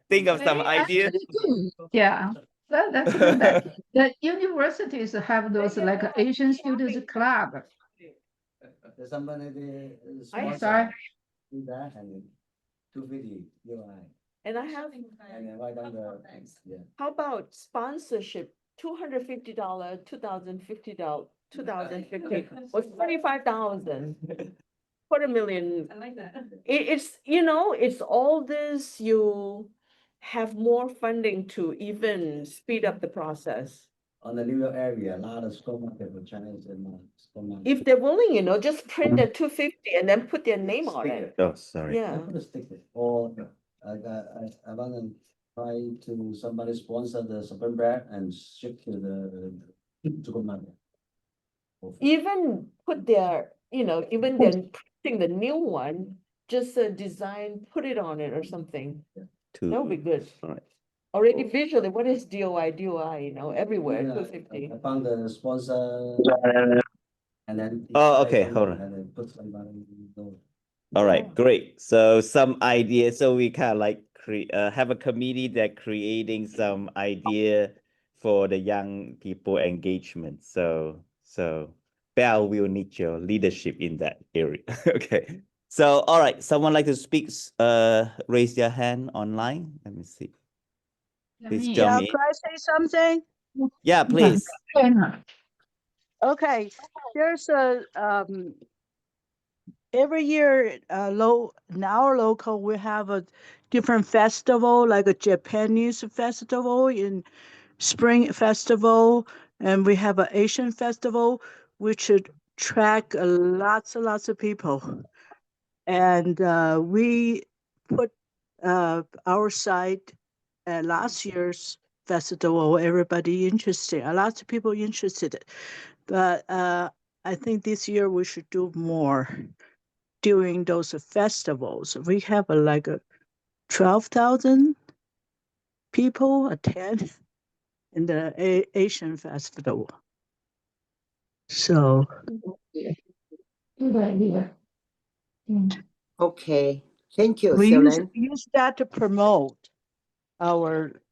think of some They ideas. actually do. Yeah, that's a good idea. The universities have those like Asian Students Club. There's somebody the I- Sorry. do that and 250 UI. And I have, And then write down the, yeah. how about sponsorship, $250, $2,050, 2050, or 25,000, $250,000. I like that. It's all this, you have more funding to even speed up the process. On the New York area, a lot of supermarket for Chinese and supermarket. If they're willing, just print a 250 and then put their name on it. Oh, sorry. Yeah. Put a sticker. Or I want to try to somebody sponsor the Supreme bread and ship to the supermarket. Even put their, even then printing the new one, just a design, put it on it or something. That would be good. All right. Already visually, what is DOI, everywhere, Yeah, 250. I found the sponsor and then. Oh, okay, hold on. And then put somebody. All right, great. So some idea. So we kind of like have a committee that creating some idea for the young people engagement. So Belle will need your leadership in that area. Okay. So all right, someone like to speak? Raise their hand online. Let me see. Please jump in. Could I say something? Yeah, please. Okay, there's a every year in our local we have a different festival, like a Japanese festival in spring festival, and we have an Asian festival which attract lots and lots of people. And we put our site at last year's festival, everybody interested, a lot of people interested. But I think this year we should do more during those festivals. We have 12,000 people attend in the Asian festival. So Good idea. Okay, thank you, we Selen. use that to promote our,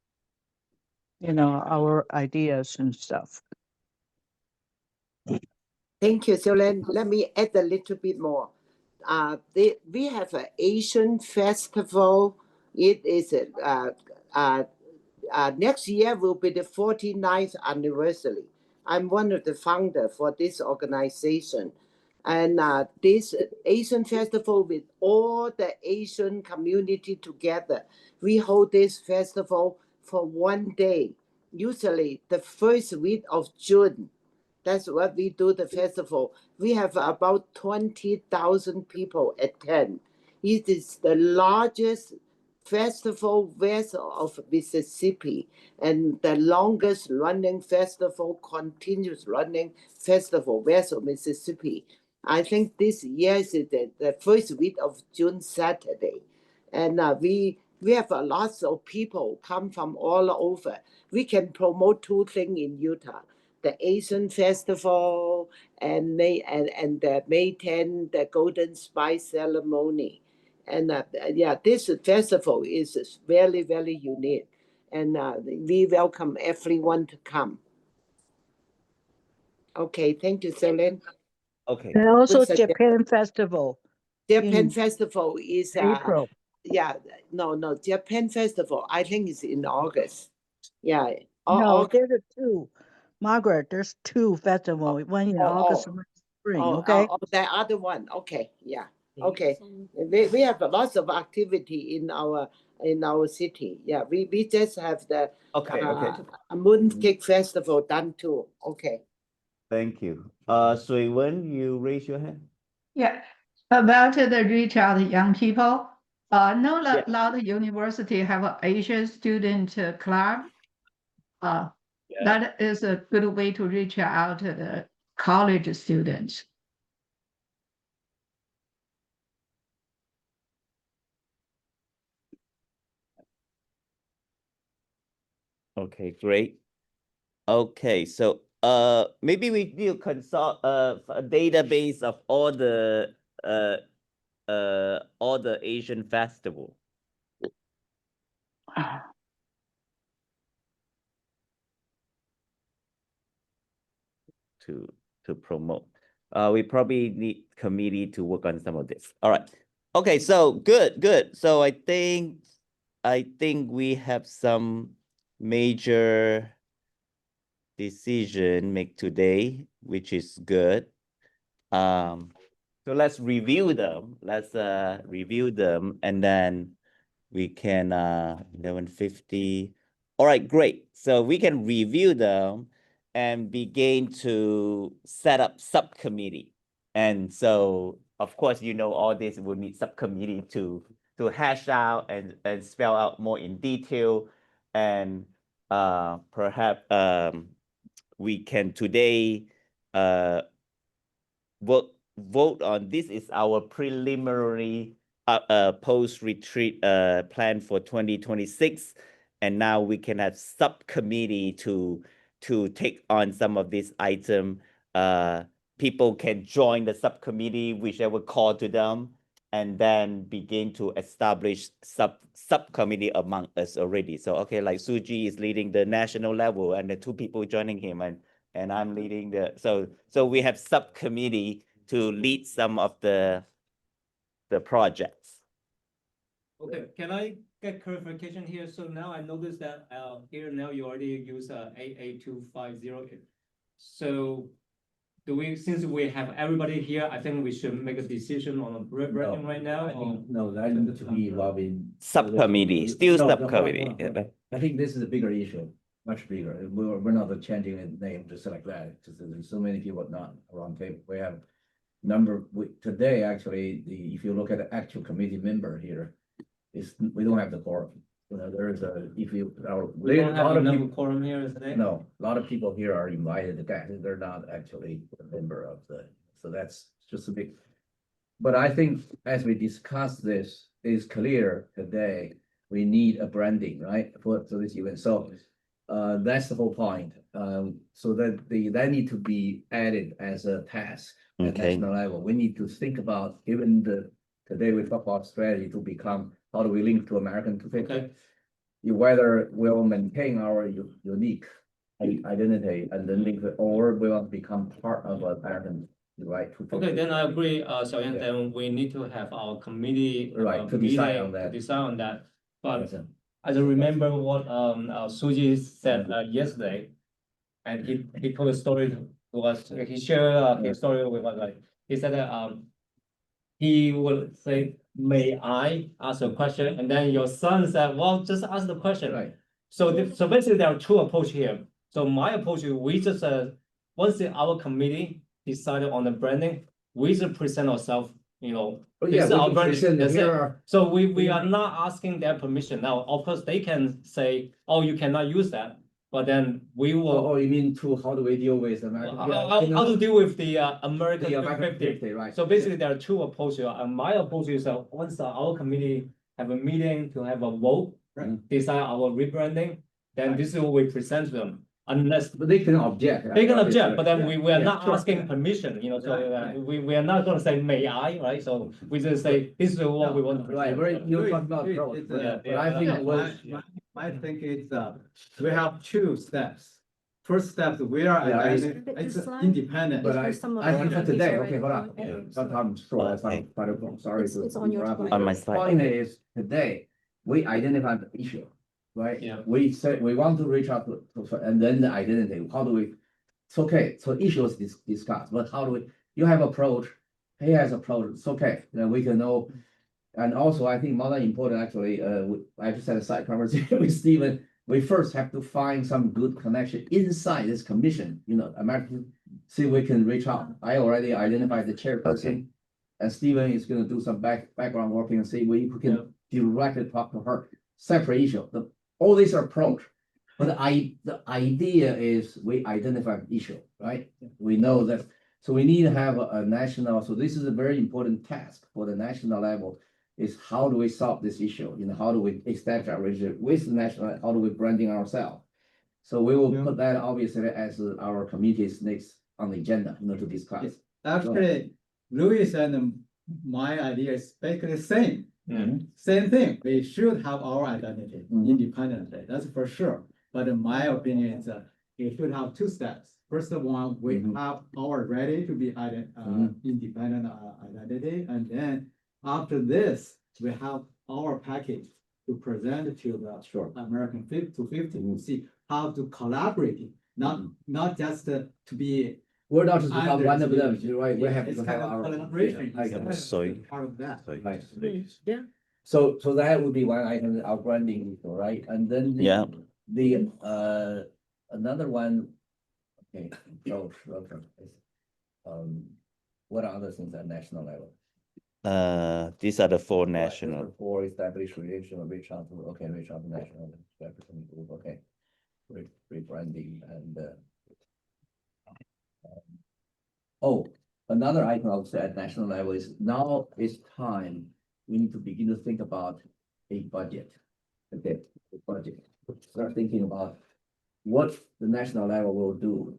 our ideas and stuff. Thank you, Selen. Let me add a little bit more. We have an Asian festival. It is next year will be the 49th anniversary. I'm one of the founders for this organization. And this Asian festival with all the Asian community together, we hold this festival for 1 day, usually the first week of June. That's what we do the festival. We have about 20,000 people attend. It is the largest festival west of Mississippi and the longest running festival, continuous running festival west of Mississippi. I think this year is the first week of June, Saturday. And we have a lot of people come from all over. We can promote 2 things in Utah: the Asian Festival and the May 10, the Golden Spice Ceremony. And yeah, this festival is very, very unique. And we welcome everyone to come. Okay, thank you, Selen. Okay. And also What's the- Japan Festival. Japan in Festival is April. yeah, no, Japan Festival, I think is in August. Yeah. No, there's 2. Margaret, there's 2 festivals, one in August and one in spring, okay? The other one, okay, yeah, okay. We have lots of activity in our city. Yeah, we just have the Okay. a Mooncake Festival done too. Okay. Thank you. Sui Wen, you raise your hand. Yeah, about the reach out young people. Know Yeah. a lot of university have an Asian student club. That is a good way to reach out to the college students. Okay, great. Okay, so maybe we need to consult a database of all the Asian festival to promote. We probably need committee to work on some of this. All right. Okay, so good. So I think we have some major decision make today, which is good. So let's review them. Let's review them, and then we can 11:50. All right, great. So we can review them and begin to set up subcommittee. And so, of course, all this will need subcommittee to hash out and spell out more in detail. And perhaps we can today vote on this is our preliminary post-retreat plan for 2026. And now we can have subcommittee to take on some of these items. People can join the subcommittee, whichever call to them, and then begin to establish subcommittee among us already. So, okay, like Suji is leading the national level and the 2 people joining him, and I'm leading so we have subcommittee to lead some of the projects. Okay, can I get clarification here? So now I noticed that here now you already use AA250. So since we have everybody here, I think we should make a decision on a breaking right now. No, that needs to be involved in. Subcommittee, still No, subcommittee. I think this is a bigger issue, much bigger. We're not changing the name just like that, because there's so many people not around table. We have today, actually, if you look at the actual committee member here, we don't have the quorum. There's we don't have enough quorum here today. No, a lot of people here are invited, they're not actually a member of so that's just a big. But I think as we discuss this, it's clear today we need a branding, right, for this event. So that's the whole point. So that need to be added as a task at Okay. national level. We need to think about, given today we talk about strategy to become, how do we link to American 250? Okay. Whether we'll maintain our unique identity and then link it, or we want to become part of American, right? Okay, then I agree, Xiaoyan, then we need to have our committee. Right, to decide meeting on that. To decide on that, but Yes, sir. I don't remember what Suji said yesterday, and he told a story to us. He shared his story with us. Like he said that he would say, "May I ask a question?" And then your son said, "Well, just ask the question." Right. So so basically there are two approaches here. So my approach is we just once our committee decided on the branding, we just present ourselves. Oh, This yeah, is we our can branding. present That's here it. are- So we are not asking their permission. Now, of course, they can say, "Oh, you cannot use that," but then we will. Oh, you mean how do we deal with American? How to deal with the American The American 250? 250, right. So basically, there are two approaches. And my approach is once our committee have a meeting to have a vote, decide our rebranding, then this is what we present to them. Unless But they can object. they can obviously. object, but then we are Yeah, not sure. asking permission, so Right, right. we are not gonna say, "May I," right? So we just say, "This is what we want to Right, present." you're talking about Wait, approach, it's, but I think I think it's, we have two steps. First step, we are, Yeah, it's independent. But I think for today, okay, hold on. Yeah. Sometimes, sure, that's Okay. not, but I'm sorry. It's- to it's on your interrupt you. slide. On my The slide, Point okay. is, today, we identified the issue, right? Yeah. We said, we want to reach out and then the identity, how do we? It's okay, so issues discussed, but how do we, you have approach, he has approach, it's okay, then we can know. And also, I think more than important, actually, I just had a side conversation with Stephen. We first have to find some good connection inside this commission, American, see if we can reach out. I already identified the chairperson. Okay. And Stephen is gonna do some background working and see if we can directly talk to her. Separate issue, all these are approach. But the idea is we identify the issue, right? We know that, so we need to have a national, so this is a very important task for the national level. Is how do we solve this issue? How do we establish our relationship with the national, how do we branding ourselves? So we will put that obviously as our committee's next on the agenda, to discuss. Yes. Actually, Louis and my idea is basically the same. Same thing, we should have our identity independently, that's for sure. But in my opinion, is we should have two steps. First one, we have our ready to be independent identity, and then after this, we have our package to present to the American 250 to see how to collaborate, not just to be. We're not just become one of them, you're right, we have It's to kind have of our. collaboration. I It's can sorry. part of that. Right. Yeah. So that would be one item, our branding, right? And then. Yeah. The, another one, okay, what are other things at national level? These are the four Right, national. For established relation, reach out to national, group, okay. Rebranding and, oh, another item I would say at national level is now is time, we need to begin to think about a budget. Okay, the budget, start thinking about what the national level will do.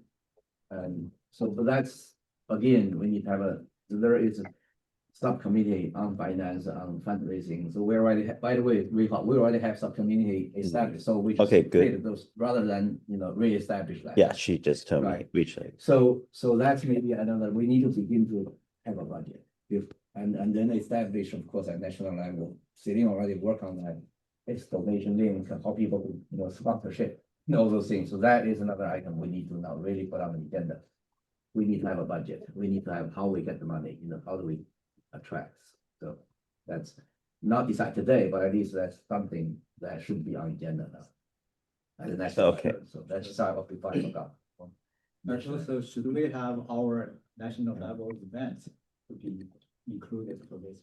And so, but that's, again, we need to have there is a subcommittee on finance, on fundraising, so we already, by the way, we already have subcommittee established, so we just Okay, good. created those, rather than, reestablish that. Yeah, she just told me Right. which. So that's maybe another, we need to begin to have a budget. And then establish, of course, at national level, sitting already work on that. It's donation link, how people, sponsorship, all those things. So that is another item we need to now really put on the agenda. We need to have a budget. We need to have how we get the money, how do we attract? So that's not decided today, but at least that's something that should be on agenda now. At the national Okay. level. So that's side of the final got. And also, should we have our national level events to be included for this?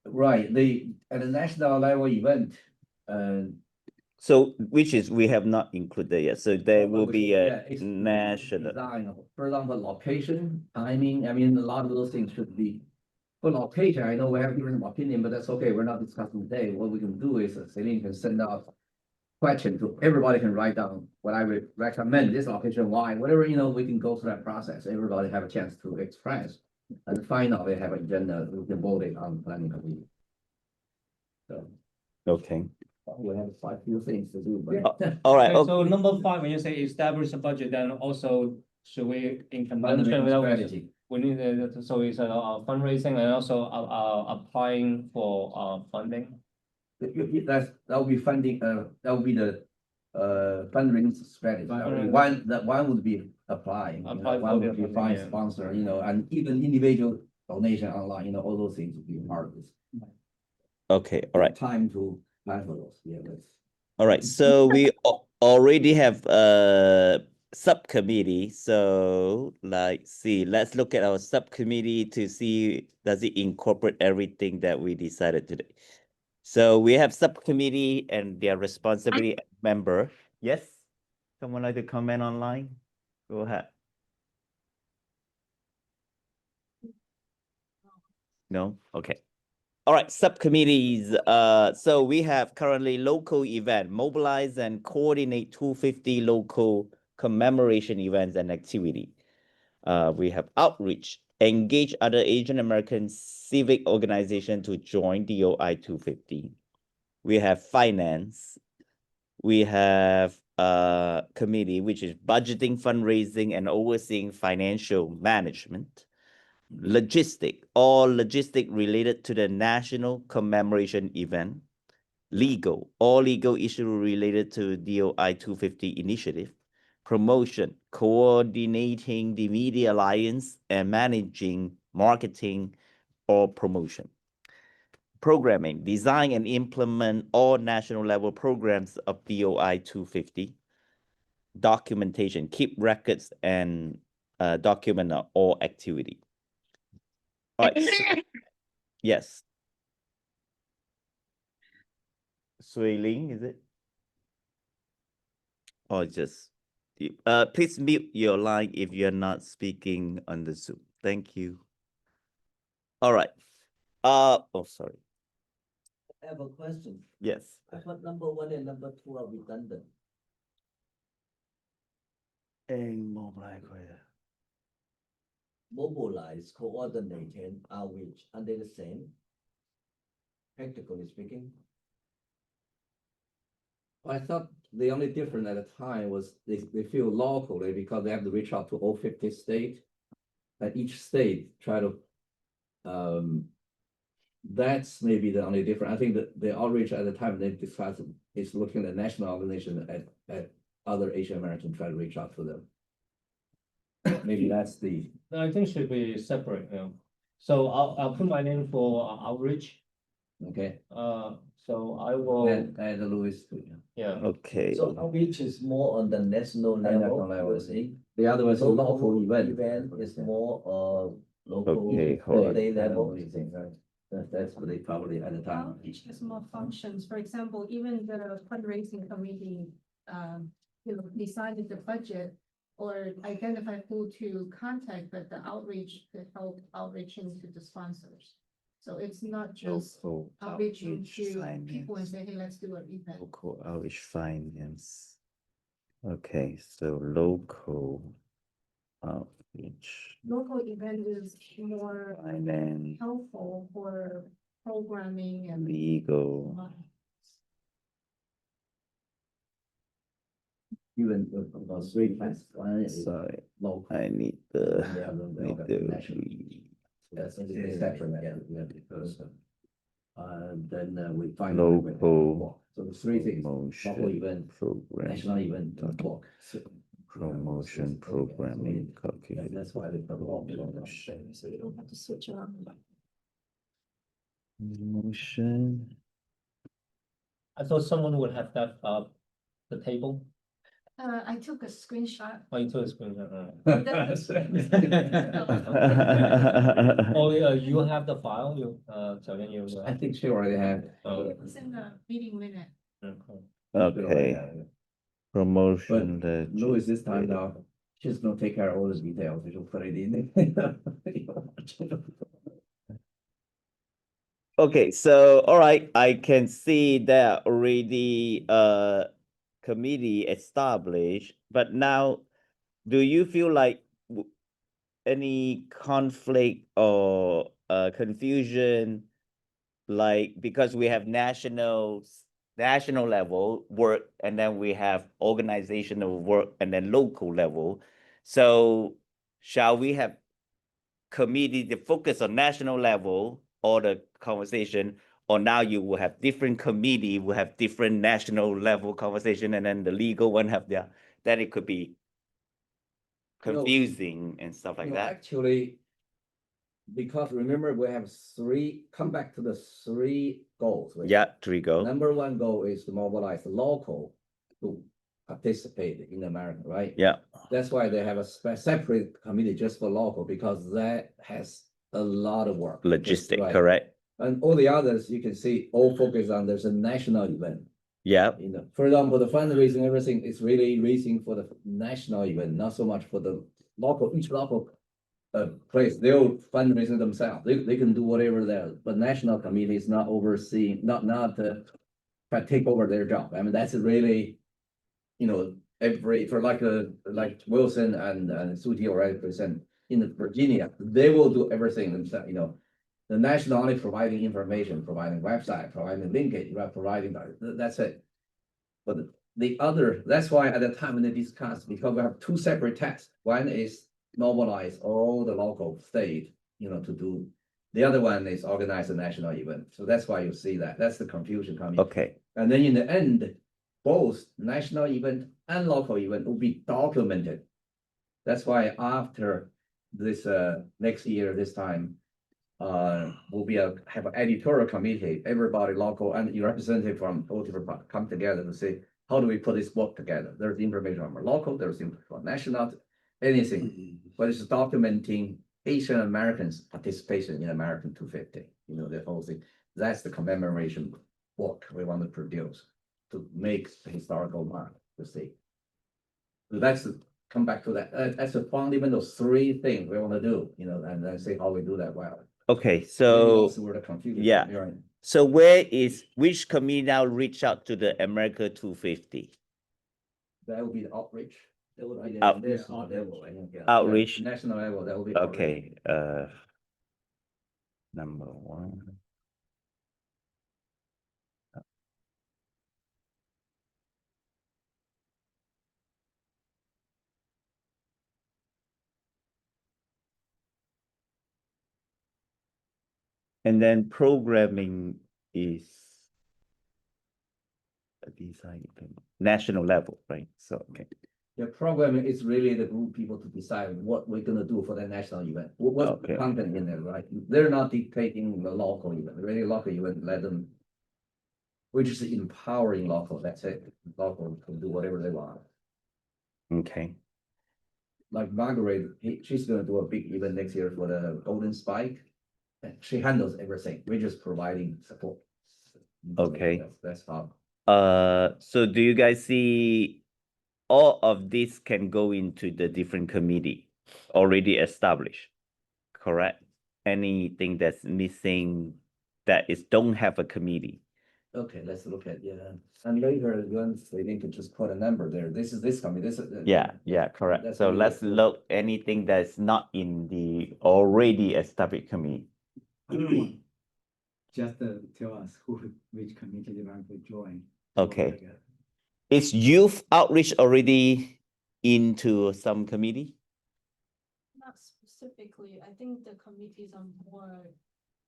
Right, at the national level event, So which is we have not included yet. So there will be yeah, a it's national. design, for example, location, timing, I mean, a lot of those things should be For location, I know we have different opinion, but that's okay. We're not discussing today. What we can do is Celine can send out question to everybody can write down what I would recommend this location, why, whatever, we can go through that process. Everybody have a chance to express. And finally, have an agenda, we can vote it on planning committee. So Okay. we have quite a few things to do, but. All right. Okay, so number 5, when you say establish a budget, then also should we in conjunction with our Strategy. we need so it's fundraising and also applying for funding. That will be funding, that will be the fundraising strategy. Fundraising. One would be applying, Apply one for would be the find funding, yeah. sponsor, and even individual donation online, all those things would be part of this. Okay. All right. Time to plan for those, yeah, that's. All right. So we already have a subcommittee. So let's look at our subcommittee to see does it incorporate everything that we decided today. So we have subcommittee and their responsibility member. Yes? Someone like to comment online? Go ahead. No? Okay. All right, subcommittees. So we have currently local event, mobilize and coordinate 250 local commemoration events and activity. We have outreach, engage other Asian American civic organization to join DOI250. We have finance. We have committee, which is budgeting, fundraising, and overseeing financial management. All logistic related to the national commemoration event. Legal, all legal issue related to DOI250 initiative. Promotion, coordinating the media alliance and managing marketing or promotion. Programming, design and implement all national level programs of DOI250. Documentation, keep records and document all activity. All right. Yes. Sui Ling, is it? Or just please mute your line if you're not speaking on the Zoom. Thank you. All right. Sorry. I have a question. Yes. I thought number 1 and number 2 are redundant. Mobilize, coordinate, and outreach, are they the same? Practically speaking. I thought the only difference at the time was they feel locally because they have to reach out to all 50 states. And each state try to, that's maybe the only difference. I think that the outreach at the time they discussed is looking at national organization at other Asian American, try to reach out to them. Maybe that's the. No, I think should be separate. So I'll put my name for outreach. Okay. So I will. And Louis too. Yeah. Okay. So outreach is more on the national National level, level. you see. The other was a local Event event. is more local Okay, hold on. state level. That's what they probably at the time. Outreach has more functions. For example, even the fundraising committee, decided the budget or identify who to contact, but the outreach could help outreaching to the sponsors. So it's not just Local outreaching outreach to people and finance. say, hey, let's do an event. Local outreach finance. Okay, so local outreach Local event is more finance, helpful for programming and. legal. Even about 3 plans. One is Sorry, local. I need The the other, need the the national. That's separate, yeah, because. Then we find. Local So the 3 things, local promotion event, program, national event, and local. promotion programming And calculated. that's why they put all. So you don't have to switch around. Promotion. I thought someone would have that the table. I took a screenshot. Oh, you took a screenshot. Oh, Oh, yeah, you have the file. I think she already had. It's in the meeting minute. Okay, promotion. But Louis this time now, she's gonna take care of all the details, she'll put it in. Okay, so all right, I can see that already committee established, but now do you feel like any conflict or confusion, like because we have national level work and then we have organizational work and then local level. So shall we have committee to focus on national level or the conversation, or now you will have different committee will have different national level conversation and then the legal one have their, then it could be confusing and stuff like that. Actually, because remember, we have come back to the three goals. Yeah, three goals. Number one goal is to mobilize the local to participate in America, right? Yeah. That's why they have a separate committee just for local, because that has a lot of work. Logistic, Right. correct. And all the others, you can see, all focus on there's a national event. Yeah. You know, for example, the fundraising, everything is really raising for the national event, not so much for the local, each local place, they'll fundraising themselves. They can do whatever there, but national committee is not overseeing, not take over their job. I mean, that's really, you know, for like Wilson and Suti already present in Virginia, they will do everything themselves, you know. The national only providing information, providing website, providing linkage, right, providing that's it. But the other, that's why at the time when they discussed, because we have two separate tasks. One is mobilize all the local state, you know, to do. The other one is organize a national event. So that's why you see that. That's the confusion coming. Okay. And then in the end, both national event and local event will be documented. That's why after this next year, this time, will be have an editorial committee, everybody local and your representative from all different parts come together to say, how do we put this book together? There's information from local, there's information from national, anything, but it's documenting Asian Americans' participation in American 250. You know, the whole thing. That's the commemoration book we want to produce to make the historical mark to see. So that's come back to that. That's the fundamental three things we want to do, you know, and then see how we do that well. Okay, so Where the confusion yeah. So which committee now reach out to the America 250? That will be the outreach. That will be Out- this level, I think, yeah. Outreach. Yeah, national level, that will be. Okay, number one. And then programming is a design national level, right? So, okay. The program is really the group people to decide what we're gonna do for the national event. What's Okay. the content in there, right? They're not dictating the local event, really local event, let them. We're just empowering local, that's it. Local can do whatever they want. Okay. Like Margaret, she's gonna do a big event next year for the Golden Spike. And she handles everything. We're just providing support. Okay. That's how. So do you guys see all of this can go into the different committee already established, correct? Anything that's missing that is don't have a committee? Okay, let's look at, yeah, and later, once they need to just put a number there, this is this coming, this is. Yeah, correct. That's So really let's cool. look anything that's not in the already established committee. Just tell us which committee they want to join. Okay. Is youth outreach already into some committee? Not specifically, I think the committees are more,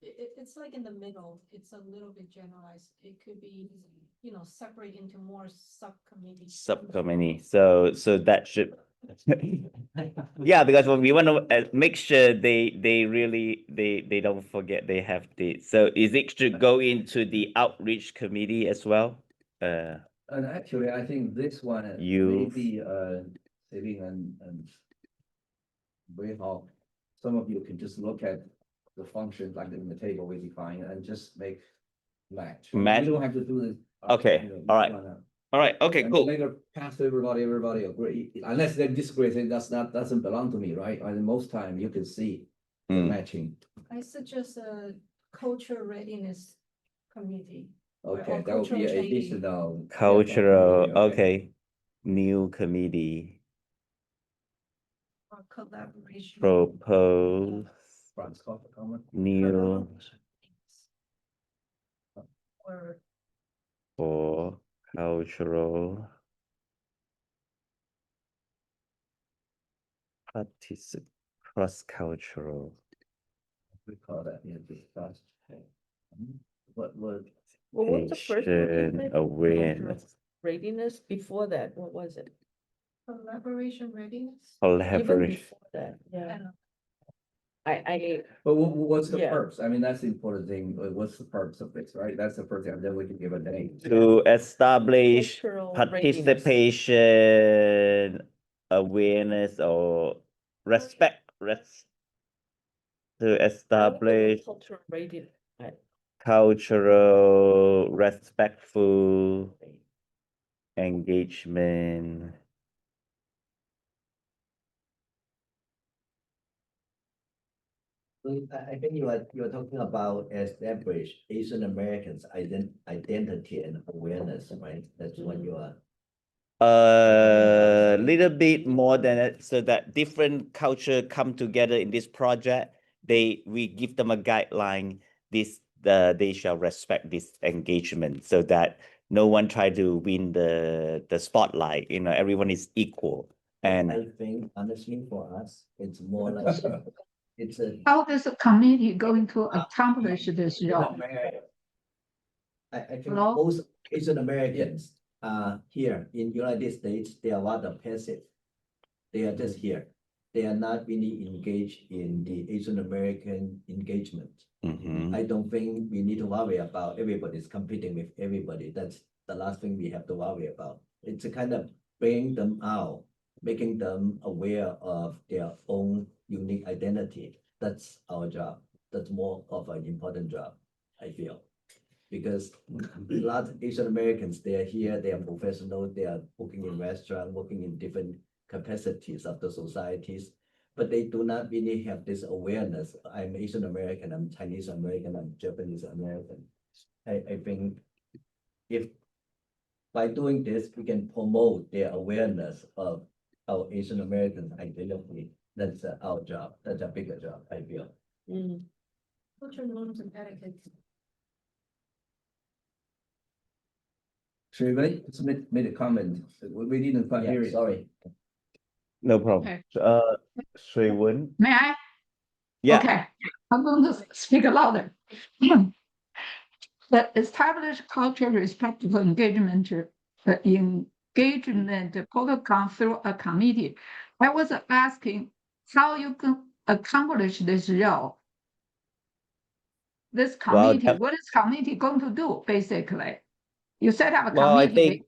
it's like in the middle, it's a little bit generalized. It could be, you know, separate into more subcommittees. Subcommittee, so that should. Yeah, because when we want to make sure they really they don't forget they have the, so is it should go into the outreach committee as well? And actually, I think this one Youth. maybe saving and we hope some of you can just look at the functions like in the table we define and just make match. Match. You don't have to do this. Okay, you know, all right. each one, All right, okay, and cool. later pass to everybody agree, unless they disagree, say doesn't belong to me, right? And most time you can see the Mm. matching. I suggest culture readiness committee. or Okay, that would be cultural training. additional. Cultural, okay. okay, new committee Or collaboration. propose Franz Kafka comment. new Or for cultural cross-cultural. We call that, yeah, discuss. What, Well, what's the first one you Patient said? awareness, Readiness, before that, what was it? collaboration readiness. Even collaboration. before that, yeah. I, but what's the Yeah. purpose? I mean, that's the important thing. What's the purpose of this, right? That's the first thing, and then we can give a name. To establish Cultural readiness. participation, awareness, or respect, to establish Cultural readiness. cultural, respectful engagement. I think you are talking about establish Asian Americans identity and awareness, right? That's what you are. A little bit more than it, so that different culture come together in this project. We give them a guideline. They shall respect this engagement, so that no one try to win the spotlight. You know, everyone is equal. And I think honestly for us, it's more like it's a. How is the committee going to accomplish this job? I think Hello? most Asian Americans here in United States, they are rather passive. They are just here. They are not really engaged in the Asian American engagement. mhm. I don't think we need to worry about everybody's competing with everybody. That's the last thing we have to worry about. It's a kind of bringing them out, making them aware of their own unique identity. That's our job. That's more of an important job, I feel. Because a lot of Asian Americans, they are here, they are professionals, they are working in restaurants, working in different capacities of the societies, but they do not really have this awareness. I'm Asian American, I'm Chinese American, I'm Japanese American. I think if by doing this, we can promote their awareness of our Asian American identity. That's our job. That's a bigger job, I feel. Mm. Cultural norms and etiquette. Shui Wei made a comment. We didn't quite hear Yeah, it. sorry. No problem. Shui Wen. May I? Yeah. Okay, I'm going to speak louder. The established cultural respectful engagement, protocol through a committee. I was asking how you can accomplish this role. This Well, committee, what is committee going to do, basically? You set up a Well, I committee. think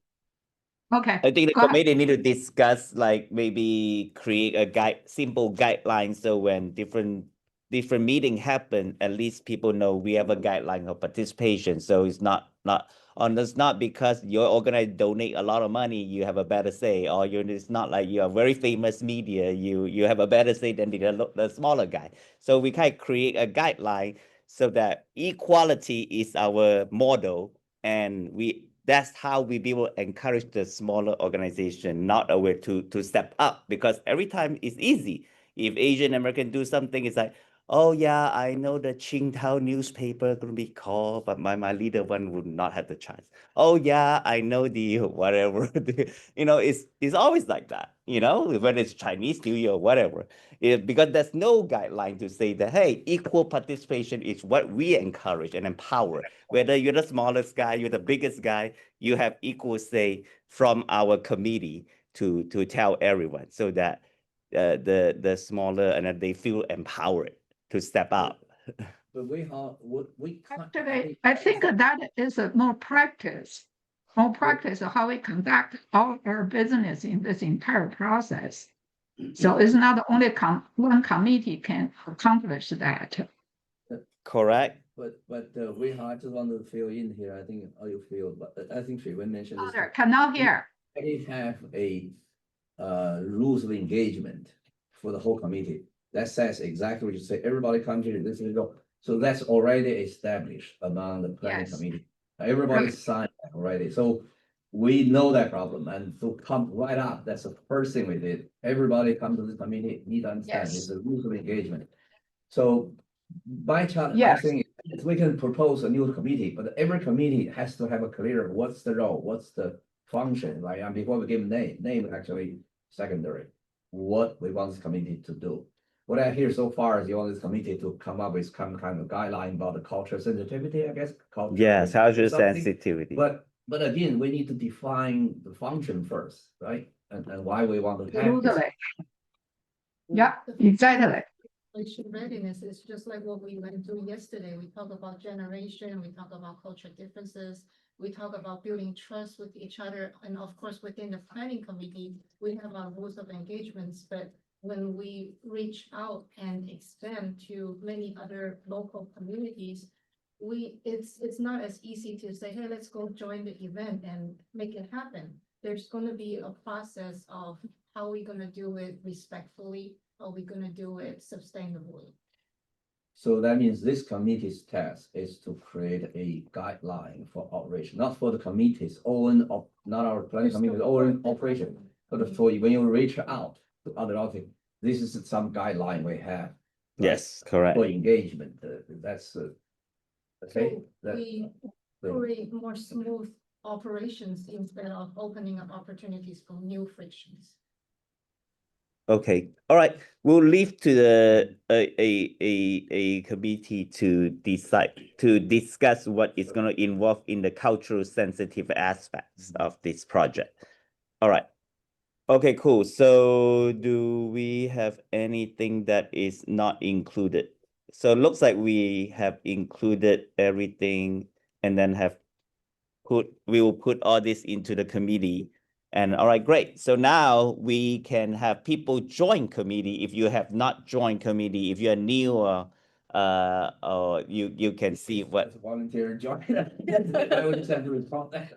Okay, I think the go ahead. committee need to discuss, like maybe create a simple guideline, so when different meeting happen, at least people know we have a guideline of participation. So it's not it's not because your organization donate a lot of money, you have a better say, or it's not like you are very famous media, you have a better say than the smaller guy. So we kind of create a guideline so that equality is our model, and that's how we be able to encourage the smaller organization, not a way to step up, because every time it's easy. If Asian American do something, it's like, oh yeah, I know the Qingdao newspaper gonna be called, but my leader one would not have the chance. Oh yeah, I know the whatever. It's always like that, whether it's Chinese New Year or whatever. Because there's no guideline to say that, hey, equal participation is what we encourage and empower. Whether you're the smallest guy, you're the biggest guy, you have equal say from our committee to tell everyone, so that the smaller and they feel empowered to step up. But we Actually, I think that is a more practice of how we conduct our business in this entire process. So it's not only one committee can accomplish that. Correct. But we just want to fill in here. I think how you feel, but I think Shui Wen mentioned this. Cannot hear. We have a rules of engagement for the whole committee. That says exactly what you say. Everybody come here. This is So that's already established among the planning Yes. committee. Everybody Good. signed that already, so we know that problem, and to come right up, that's the first thing we did. Everybody come to the committee, need to understand, Yes. it's a rules of engagement. So my challenge, my Yes. thing is, we can propose a new committee, but every committee has to have a clear, what's the role, what's the function, right? And before we give name actually secondary, what we want this committee to do. What I hear so far is you want this committee to come up with some kind of guideline about the cultural sensitivity, I guess. Yes, cultural something. sensitivity. But again, we need to define the function first, right? And why we want to have this. Totally. Yeah, exactly. Population readiness is just like what we went through yesterday. We talk about generation, we talk about cultural differences, we talk about building trust with each other, and of course, within the planning committee, we have our rules of engagements, but when we reach out and expand to many other local communities, it's not as easy to say, hey, let's go join the event and make it happen. There's gonna be a process of how we're gonna do it respectfully, how we're gonna do it sustainably. So that means this committee's task is to create a guideline for operation, not for the committee's own, not our planning committee's own operation. But for when you reach out to other outfits, this is some guideline we have. right, Yes, correct. For engagement, that's, okay. So that- we create more smooth operations instead of opening up opportunities for new frictions. Okay, all right. We'll leave to the a committee to decide to discuss what is going to involve in the cultural sensitive aspects of this project. All right. Okay, cool. So do we have anything that is not included? So it looks like we have included everything and then we will put all this into the committee. And all right, great. So now we can have people join committee. If you have not joined committee, if you're new or you can see what. As a volunteer join. I would just have to respond that.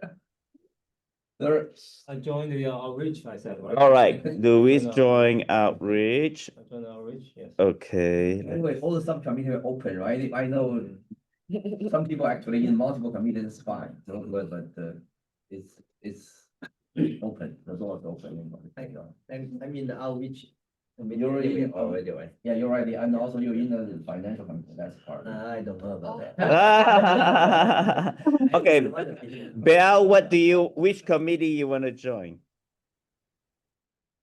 There, I joined the outreach myself. Right? All right, Louis join outreach. I joined outreach, yes. Okay. anyway, all the subcommittee are open, right? I know some people actually in multiple committees is fine, so, but it's open, the door is open. I mean, the outreach. You're already in already, right? Yeah, you're right, and also you're in the financial committee, that's part. I don't know about that. Okay, Belle, which committee you want to join?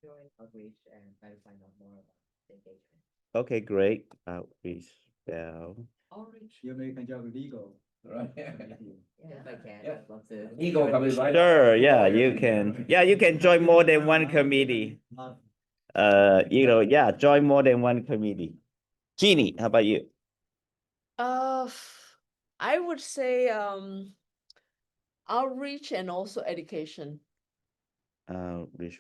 Join outreach and try to find out more about the engagement. Okay, great. Outreach, Belle. Outreach, you can join legal. Right. If I can, Yeah. I'd love to. Ego committee, right? Sure, yeah, you can. Yeah, you can join more than one committee. Yeah, join more than one committee. Jeannie, how about you? I would say outreach and also education.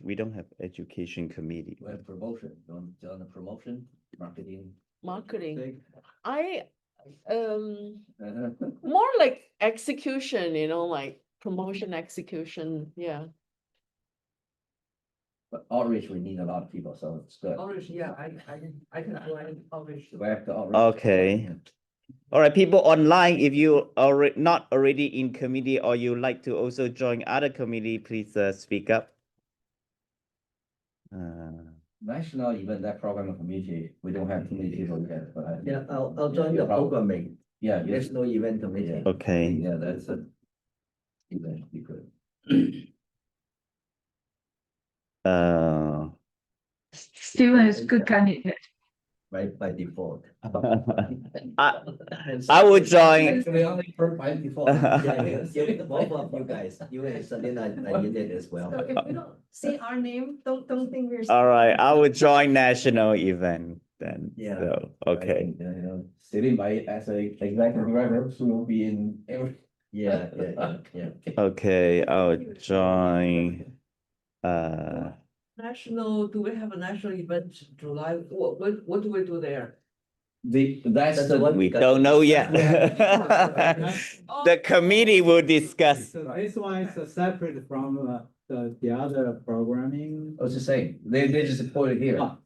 We don't have education committee. We have promotion, on the promotion, marketing. Marketing. I more like execution, like promotion execution. Yeah. But outreach, we need a lot of people, so it's good. Outreach, yeah, I can join outreach. We have to outreach. Okay. All right, people online, if you are not already in committee or you like to also join other committee, please speak up. National event, that program committee, we don't have too many people yet, but. Yeah, I'll join the programming. Yeah, yes, National event committee. Okay. yeah, that's a. Event, we could. Steven is good candidate. Right, by default. I would join. Actually, only by default. Yeah, both of you guys, you and Selena, I did it as well. So if you don't see our name, don't think we're. All right, I would join national event then. Yeah. So, okay. Sitting by as a executive director, so will be in every. Yeah. Okay, I'll join. National, do we have a national event July? What do we do there? That's the one. We don't know yet. The committee will discuss. So this one is separate from the other programming. I was just saying, they just put it here. Ah,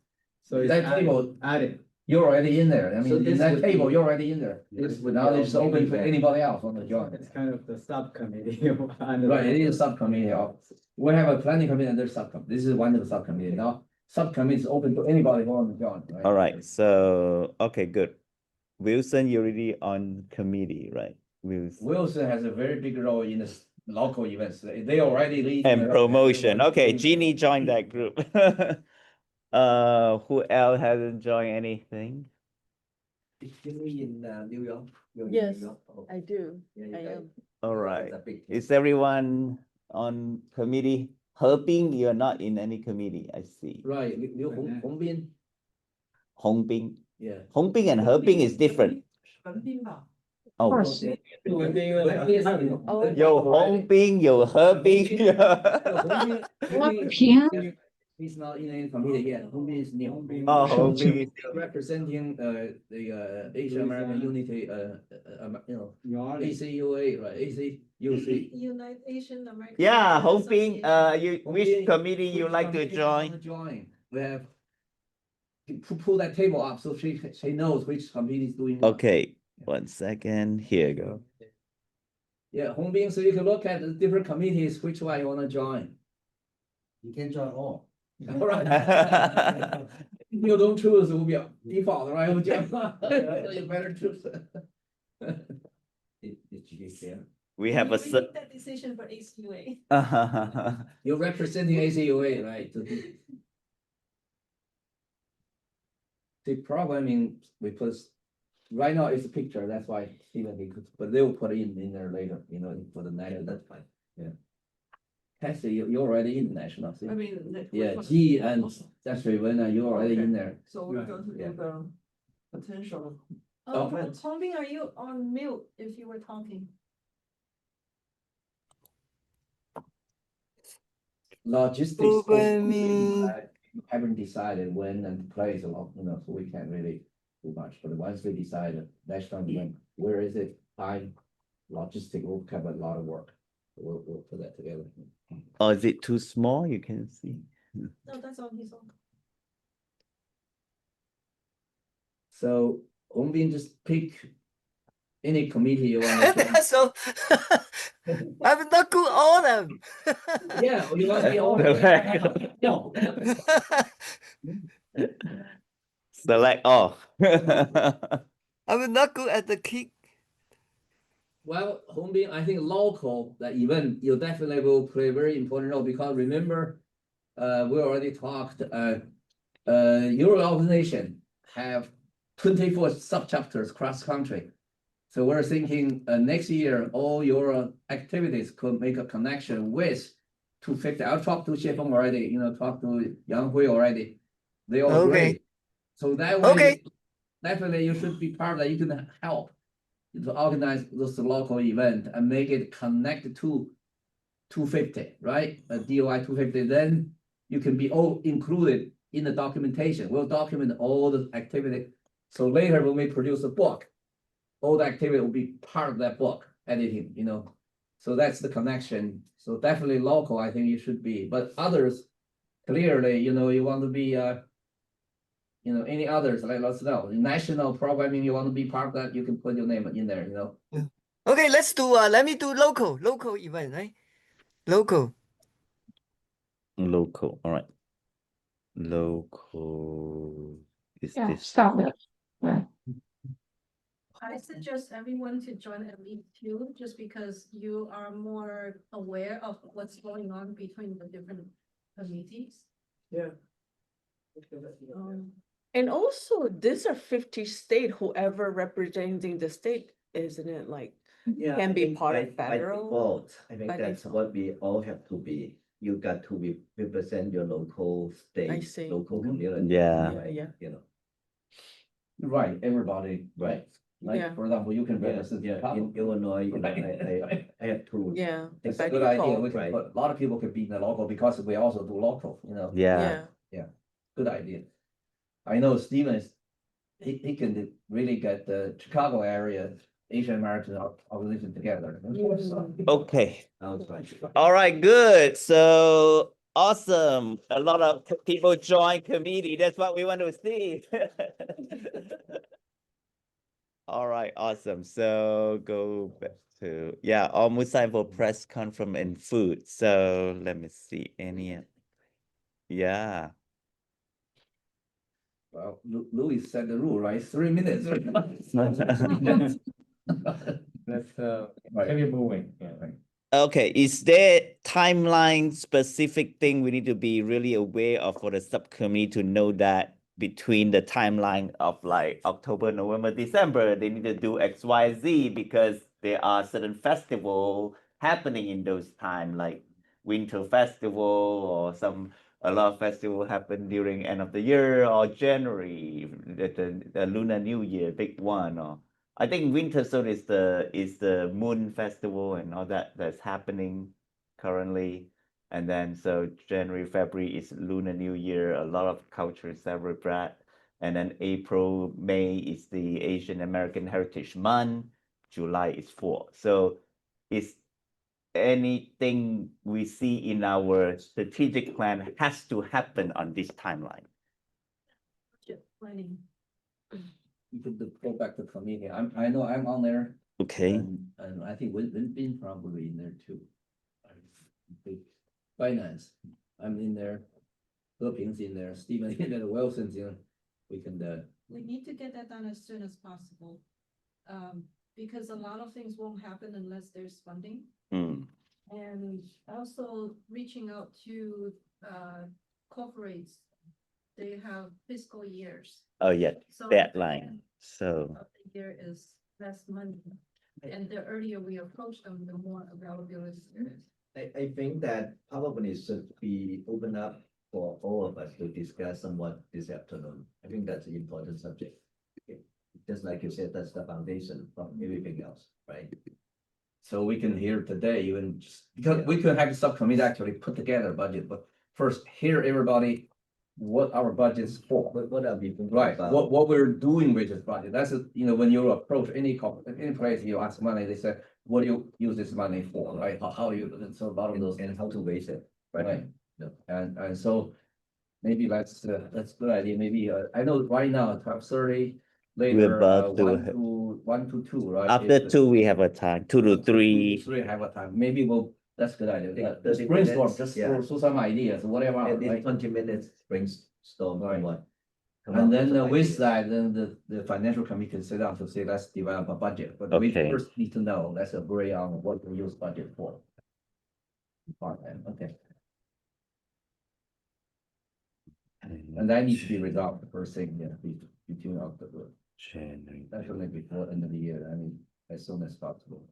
So it's That people- added. you're already in there. I So mean, in this that would table, be- you're already in there. This would Now be it's open for maybe- anybody else want to join. It's kind of the subcommittee. under Right, it the- is a subcommittee of, we have a planning committee and there's subcommittee. This is one of the subcommittee. Now, subcommittee is open to anybody who want to join, right? All right, so, okay, good. Wilson, you're already on committee, right? Wilson. Wilson has a very big role in the local events. They already lead. And promotion. Okay, Jeannie joined that group. Who else hasn't joined anything? in New York. You're in Yes, New York? Oh, I do. yeah, you I guys- am. All that's right. a big team. Is everyone on committee? Herping, you're not in any committee, I see. Right, Hong Bin, Hongbing. yeah. Hongbing and herping is different. 文彬吧， Oh, 文彬因为他 Oh. 有hongbing, 有herping. He's not in any committee yet. Hong Bin is new. Oh, Hongbing. Representing the Asian American Unity, you know, ACUA, right? ACUC. Unite Asian American. Yeah, Association. Hongbing, you, which Hongbin, committee you which like to committee you wanna join? Join. We have to pull that table up so she knows which committee is doing what. Okay, 1 second, here you go. Yeah, Hong Bin, so you can look at the different committees, which one you wanna join. You can join all. All right. You don't choose, it will be a default, right? So you better choose. Did you get there? We have a, We make that decision for ACUA. You're representing ACUA, right? The programming we put, right now it's a picture, that's why Stephen, but they will put it in there later, you know, for the national, that's fine, yeah. Cassie, you're already international, see? I mean. the- Yeah, which G one? and that's right, when you're already in Okay. there. So we're going to Yeah. do the potential. Oh, Offense. Tombing, are you on mute if you were talking? Logistics. Programming. Haven't decided when and place a lot, you know, so we can't really do much, but once we decide, next time when, where is it, time, logistic will have a lot of work. We'll put that together. Oh, is it too small? You can see. No, that's on his own. So, Ongbin, just pick any committee you want to. So I'm not good all them. Yeah, you want to be all. No. Select all. I'm not good at the kick. Well, Hongbin, I think local, the event, you definitely will play a very important role, because remember, we already talked, your organization have 24 sub-chapters cross country. So we're thinking, next year, all your activities could make a connection with 250. I'll talk to Xiefeng already, you know, talk to Yang Hui already. They all Okay. agree. So that way, Okay. definitely you should be part of that. You can help to organize this local event and make it connect to 250, right? A DOI 250, then you can be all included in the documentation. We'll document all the activity. So later when we produce a book, all the activity will be part of that book, editing, you know. So that's the connection. So definitely local, I think you should be, but others, clearly, you know, you want to be, you know, any others, let us know. National programming, you want to be part of that, you can put your name in there, you know. Okay, let me do local event, right? Local. Local, all right. Local is Yeah, this. stop it. Right. I suggest everyone to join at least two, just because you are more aware of what's going on between the different committees. Yeah. And also, these are 50 state, whoever representing the state, isn't it? Like, Yeah, Can I be think part of by federal, default, I think by that's default. what we all have to be. You got to be represent your local state, see. local Mhm. community. Yeah. right? Yeah. You know, Right, everybody, right? Like, Yeah. for example, you can yeah, represent yeah, Chicago. in Illinois, you know, Right. I have to. yeah. It's by a good idea, default. we can Right. put, a lot of people could be in the local, because we also do local, you know. Yeah. Yeah, Good idea. I know Steven is, he can really get the Chicago area, Asian American organization together. Okay. I'll try. All right, good. So awesome. A lot of people join committee. That's what we want to see. All right, awesome. So go back to, yeah, almost time for press conference and food. So let me see any, yeah. Well, Louis set the rule, right? 3 minutes. Let's Right. keep it moving. Yeah. Okay, is there timeline specific thing we need to be really aware of for the subcommittee to know that between the timeline of like October, November, December, they need to do X, Y, Z because there are certain festival happening in those time, like Winter Festival or a lot of festival happen during end of the year or January, the Lunar New Year, big one, or I think Winter Zone is the Moon Festival and all that that's happening currently. And then so January, February is Lunar New Year, a lot of culture celebrate. And then April, May is the Asian American Heritage Month. July is Fall. So is anything we see in our strategic plan has to happen on this timeline? Planning. You could go back to committee. I know I'm on there. Okay. And I think Win probably in there too. Finance, I'm in there. Philippines in there, Stephen in there, Wilson's in. We can We need to get that done as soon as possible. Because a lot of things won't happen unless there's funding. Mm. And also reaching out to corporates. They have fiscal years. Oh, yeah, So deadline. So. of the year is less money. And the earlier we approach them, the more availability there is. I think that probably should be open up for all of us to discuss somewhat this afternoon. I think that's an important subject. Okay. Just like you said, that's the foundation from everything else, right? so we can hear today, even just because we could have the subcommittee actually put together a budget, but first hear everybody what our budget's for. What are we thinking Right, about? what we're doing with this budget, that's, when you approach any place, you ask money, they say, what do you use this money for, right? How you, so a lot of those. And how to raise it, right? Right, Yeah. and so maybe that's a good idea, maybe, I know right now, 12:30, later, about to 1 to 2, right? After If- 2, we have a time, 2 to 3. 3 have a time, maybe that's a good idea, Yeah, just 30 brainstorm, minutes, just yeah. throw some ideas, whatever, At least right? 20 minutes brainstorm Right. on what. come up And then some with ideas. that, then the financial committee can sit down to say, let's develop a budget, but we Okay. first need to know, let's agree on what we use budget for. Department, okay, and that needs to be resolved the first thing, yeah, between October, January. definitely before end of the year, I mean, as soon as possible.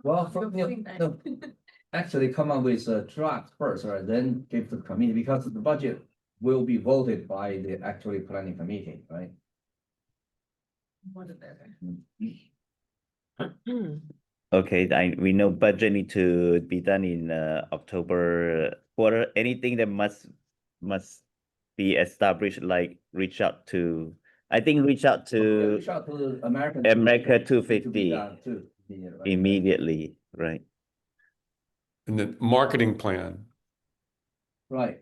Well, actually come up with a draft first, right, then give to the committee, because the budget will be voted by the actually planning committee, right? More the better. Okay, we know budget need to be done in October quarter. Anything that must be established, like reach out to, I think reach out to Reach out to the American. America to be 250 done too, yeah, right. immediately, right? And then marketing plan. Right,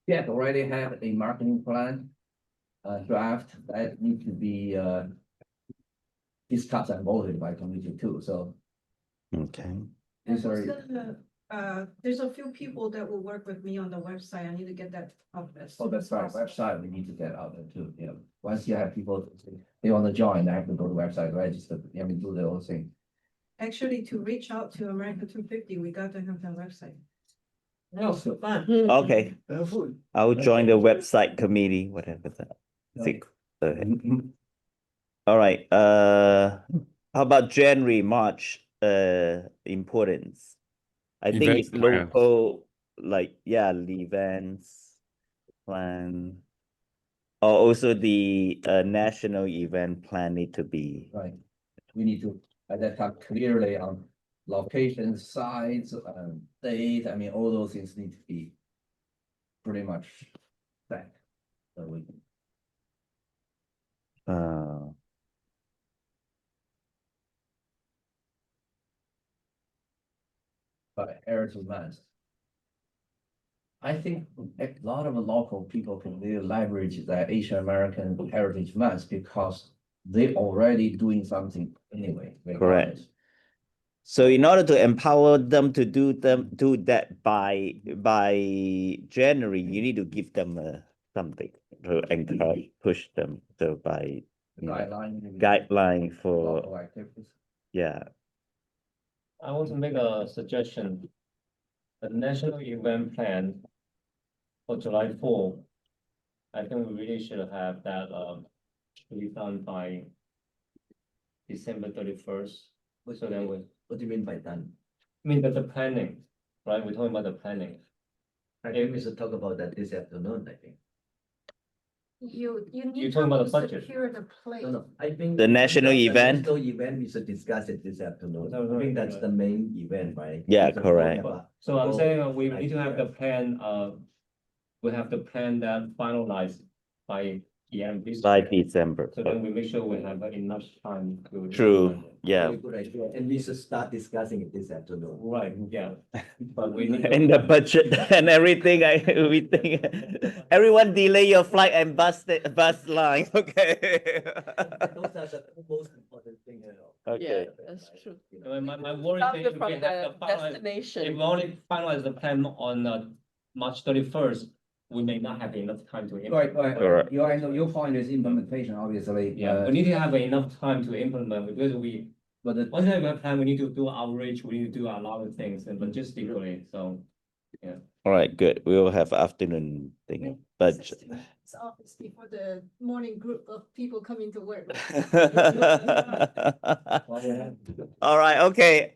yeah, already have a marketing plan. Draft that need to be discussed and voted by committee too, so. Okay. And These are, there's a few people that will work with me on the website. I need to get that up as oh, soon that's as right, possible. website, we need to get out there too, yeah. Once you have people, they want to join, they have to go to website, register, they have to do their own thing. Actually, to reach out to America 250, we got to have their website. No, fun. Okay, I'll join the website committee, whatever that. Okay. All right, how about January, March, importance? I think Event it's plans. local, like, yeah, the events plan. Or also the national event plan need to be. Right, we need to identify clearly on location, size, date, I mean, all those things need to be pretty much set. So we can. But heritage month. I think a lot of local people can really leverage the Asian American Heritage Month because they already doing something anyway. Correct. So in order to empower them to do that by January, you need to give them something to encourage, push them. So by guideline for local activities. yeah. I want to make a suggestion. The national event plan for July 4, I think we really should have that to be done by December 31st. So then we, What do you mean by done? I mean that the planning, right? We're talking about the planning. I think we should talk about that this afternoon, I think. You You're need talking about to the budget. secure the place. No, I think. The national event? National event, we should discuss it this afternoon. I think that's the main event, right? Yeah, We should correct. talk about So I'm all saying we need to have the ideas. plan, we have the plan that finalized by the end of this By year. December. So then we make sure we have enough time to. True. Yeah. Very good idea, and we should start discussing it this afternoon. Right, yeah. But we need. And the budget and everything, we think everyone delay your flight and bus line. Okay. Those are the two most important things, you know. Okay. Yeah, that's true. My worry Start is it if from we have the the finalize, if destination. we only finalize the plan on March 31st, we may not have enough time to. Right, implement. Correct. Your, I know your point is implementation, obviously. Yeah, we need to have enough time to implement because But the once we have a plan, we need to do outreach, we need to do a lot of things and logistically, so. All right, good. We will have afternoon thing, budget. It's office before the morning group of people coming to work. All right, okay.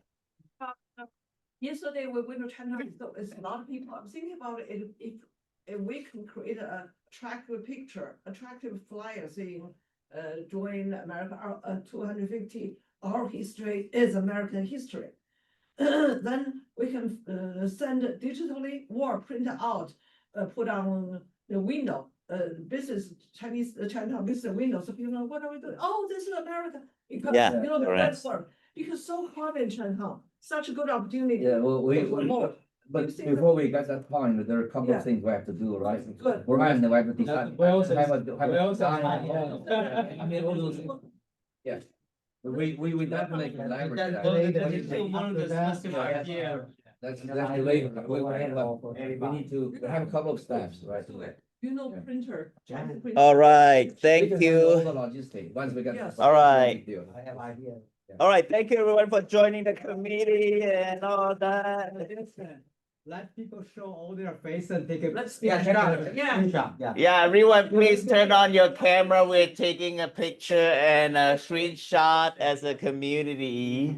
Yesterday, we went to China, so it's a lot of people, I'm thinking about it, if we can create a attractive picture, attractive flyer saying, join America, 250, our history is American history. Then we can send it digitally or print out, put on the window, Chinese, Chinatown business window, so people know, what are we doing? Oh, this is America. Because, Yeah, you know, the correct. best work, because so hard in Chinatown, such a good opportunity. Yeah, well, for more. but You see before we get that point, there are a couple Yeah. of things we have to do, right? Good. One, we have to decide. We also- have a we also- design. I mean, all those things. Yeah. We definitely can leverage that. That's delayed. We need to, we have a couple of steps, right? You know, printer. All right, We thank can handle all you. the logistics, once we get. Yes. All right. I have idea. All right, thank you everyone for joining the committee and all that. Let people show all their face and take a. Let's Yeah, Yeah. yeah. Yeah, everyone, please turn on your camera. We're taking a picture and a screenshot as a community.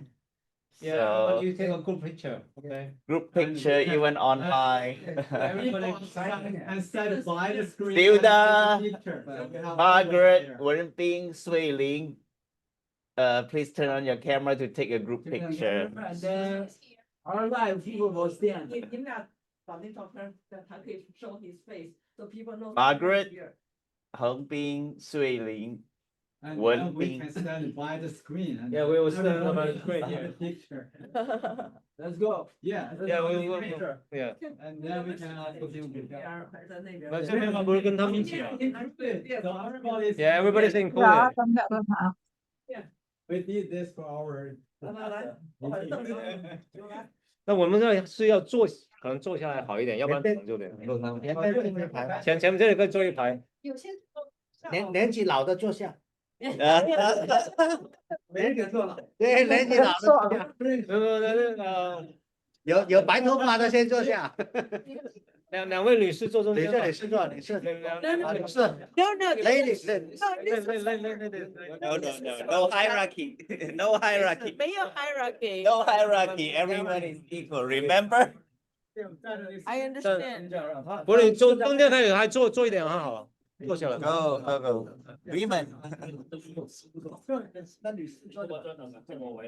Yeah, So, but you take a good picture, okay? group picture even online. And set by the screen. Hilda, and take a picture. So we have Margaret, there. Wenping, Sui Ling. Please turn on your camera to take a group picture. And then our live people will stand. 你们俩把那照片，还可以 show his face, so people know. Margaret. Heng Bing, Sui Ling. And One then we thing- can stand by the screen. and Yeah, we will stand everybody by the can screen, see yeah. the Picture. Let's go. Yeah. Yeah, yeah. And then we can also do. But 这边嘛不是跟他们一起啊 So everybody's. Yeah, everybody's included. 好，咱们两个好。 We did this for our. 那我们是要坐，可能坐下来好一点，要不然可能就得。前面这里可以坐一排。有些年纪老的坐下，啊年纪坐了，对，年纪老的坐下，有白头发的先坐下，两位女士坐中间。女士坐，女士，女士 No, no. ，ladies， No, no hierarchy. No hierarchy. 没有 hierarchy. No hierarchy. Everyone is equal. Remember? I understand. 不是，你中间还坐一点很好，坐下来。 Go, go, go. Women.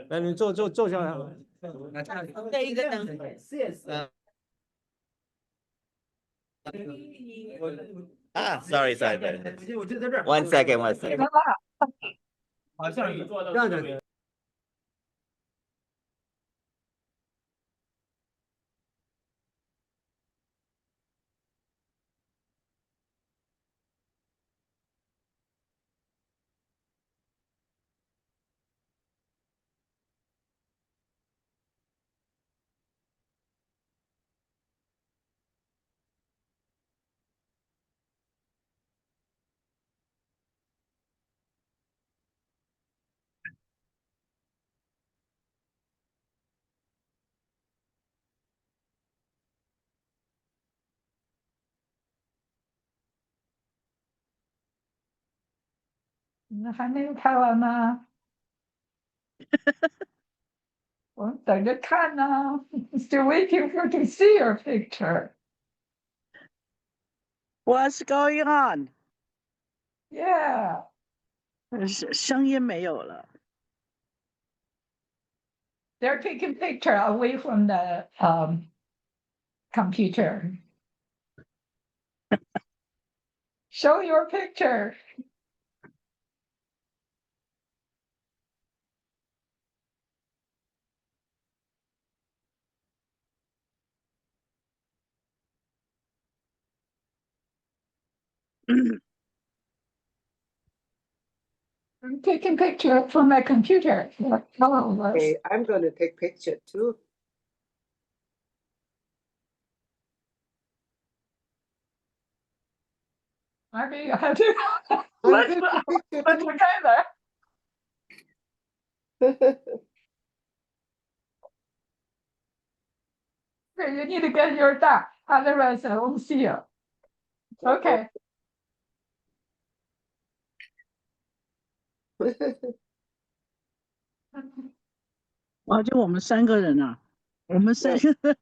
那你坐下来。这一个呢？ Sorry. One second. 好像这样子。那还没有拍完吗？我们等着看呢。Still waiting for to see your picture. What's going on？ Yeah. 声音没有了。They're taking picture away from the computer. Show your picture. I'm taking picture from my computer. Hello. Okay, I'm gonna take picture too. Maybe you have to. I'm Let's taking picture put too. together. Okay, you need to get your duck, otherwise I won't see you. Okay. 哦，就我们3个人啊，我们3个人。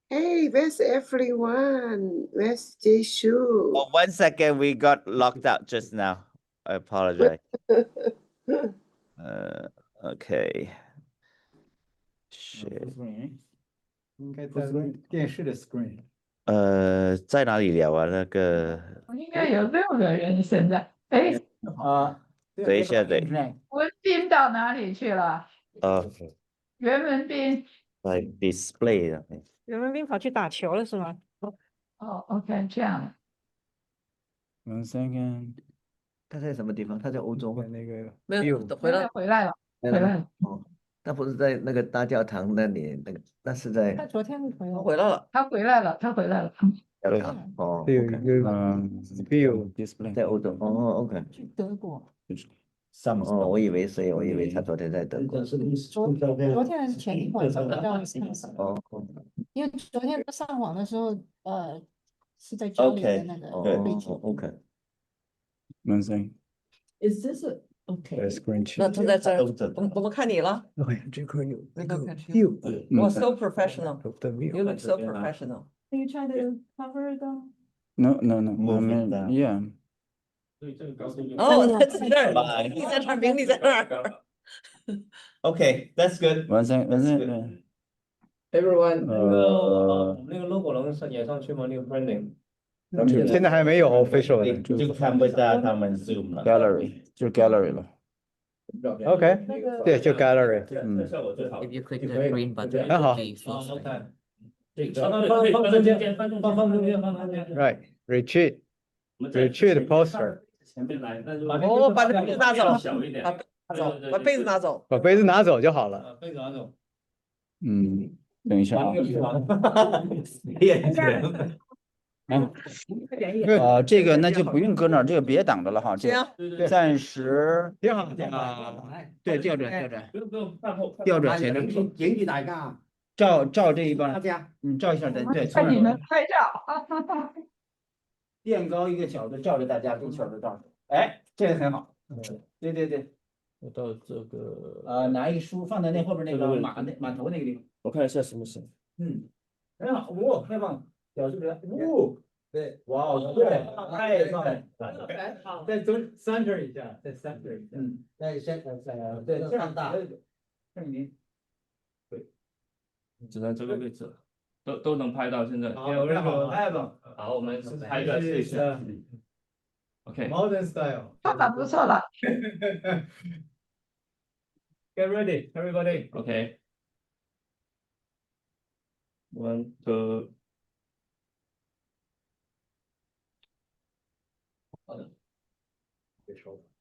Hey, where's everyone? Where's Jishu? Oh, 1 second, we got locked out just now. I apologize. Okay. Shit. 应该在电视的 screen。在哪里聊啊？那个应该有6个人现在。哎，等一下，等文斌到哪里去了？袁文斌。在 display 了。袁文斌跑去打球了是吗？哦，OK，这样。1 second，他在什么地方？他在欧洲。那个没有回来回来了，回来了。哦，他不是在那个大教堂那里，那是在。他昨天回来了。回来了。他回来了，他回来了。教堂哦，有一个view display 在欧洲哦，OK。去德国。哦，我以为他昨天在德国。昨天前一晚上到哦，因为昨天上网的时候，是在交流的那个背景。OK。1 second， Is this a okay？ screen 那他在这儿，我们看你了。对，这块有那个 view。哇，so professional。 of the view。 You look so professional。 Are you trying to cover it though? No. I mean, yeah. 哦，他在这儿，你在这儿，名你在这儿。Okay, that's good. 1 second。 Everyone，我们那个 logo 能也上去吗？那个 branding。现在还没有 official 的，就看不到他们 Zoom 了。 gallery 就是 gallery 了。OK， 对，就 gallery。这效果最好。 If you click the green button, 很好。 it full screen. 放中间，放中间。 Right, retreat poster。 哦，把这杯子拿走，把杯子拿走。把杯子拿走就好了。杯子拿走。等一下啊。这个那就不用搁那儿，这个别挡着了哈。这个暂时挺好。对，调转。调转前面。影住大家。照这一帮。照一下对。看你们拍照。垫高一个角度照着大家，一圈都照着。哎，这个很好。对。我到这个拿一个书放在那后边那个码头那个地方。我看一下什么是。很好，哇，太棒了，表示出来，对，哇哦，对，太棒了，再center 一下，再 center 一下，对，放大，证明，对，只能这个位置，都能拍到现在。太棒，好，我们拍个试一下。OK。 Modern style， 拍的不错了。Get ready, everybody. OK。 1 2。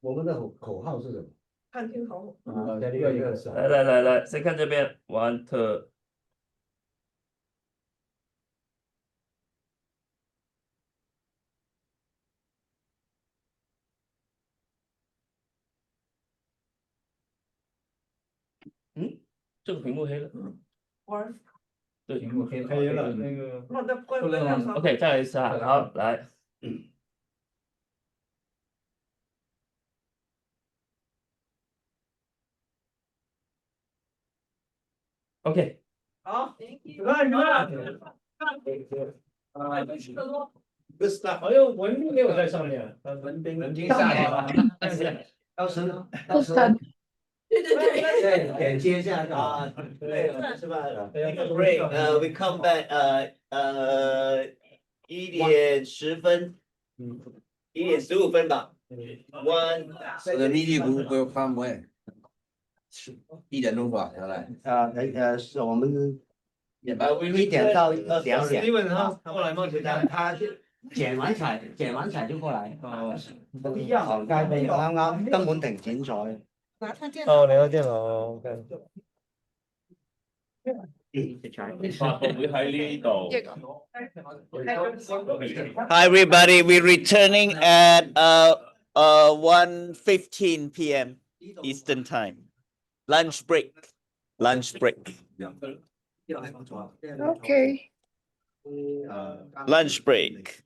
我们的口号是什么？看镜头。来，先看这边，1 2。 这个屏幕黑了。对，屏幕黑了，那个。OK，再来一次啊，好，来。OK，好，Thank you。Good stuff。好像文斌没有在上面，文斌下来了，到时对对对。对，点接一下啊，对，是吧 Great. We come back. 1点10分，1点15分吧。One. The meeting will come when？1点钟是吧？原来。是我们we 1点到2点。 Steven 后来冒险家，他剪完彩就過嚟。不一樣。行街尾啱啱根本停剪彩。拿他电脑。哦，聊电脑，OK。會喺呢度。这个 Hi everybody, we're returning at 1:15 p.m. Eastern Time. Lunch break. Lunch break. Okay. Lunch break.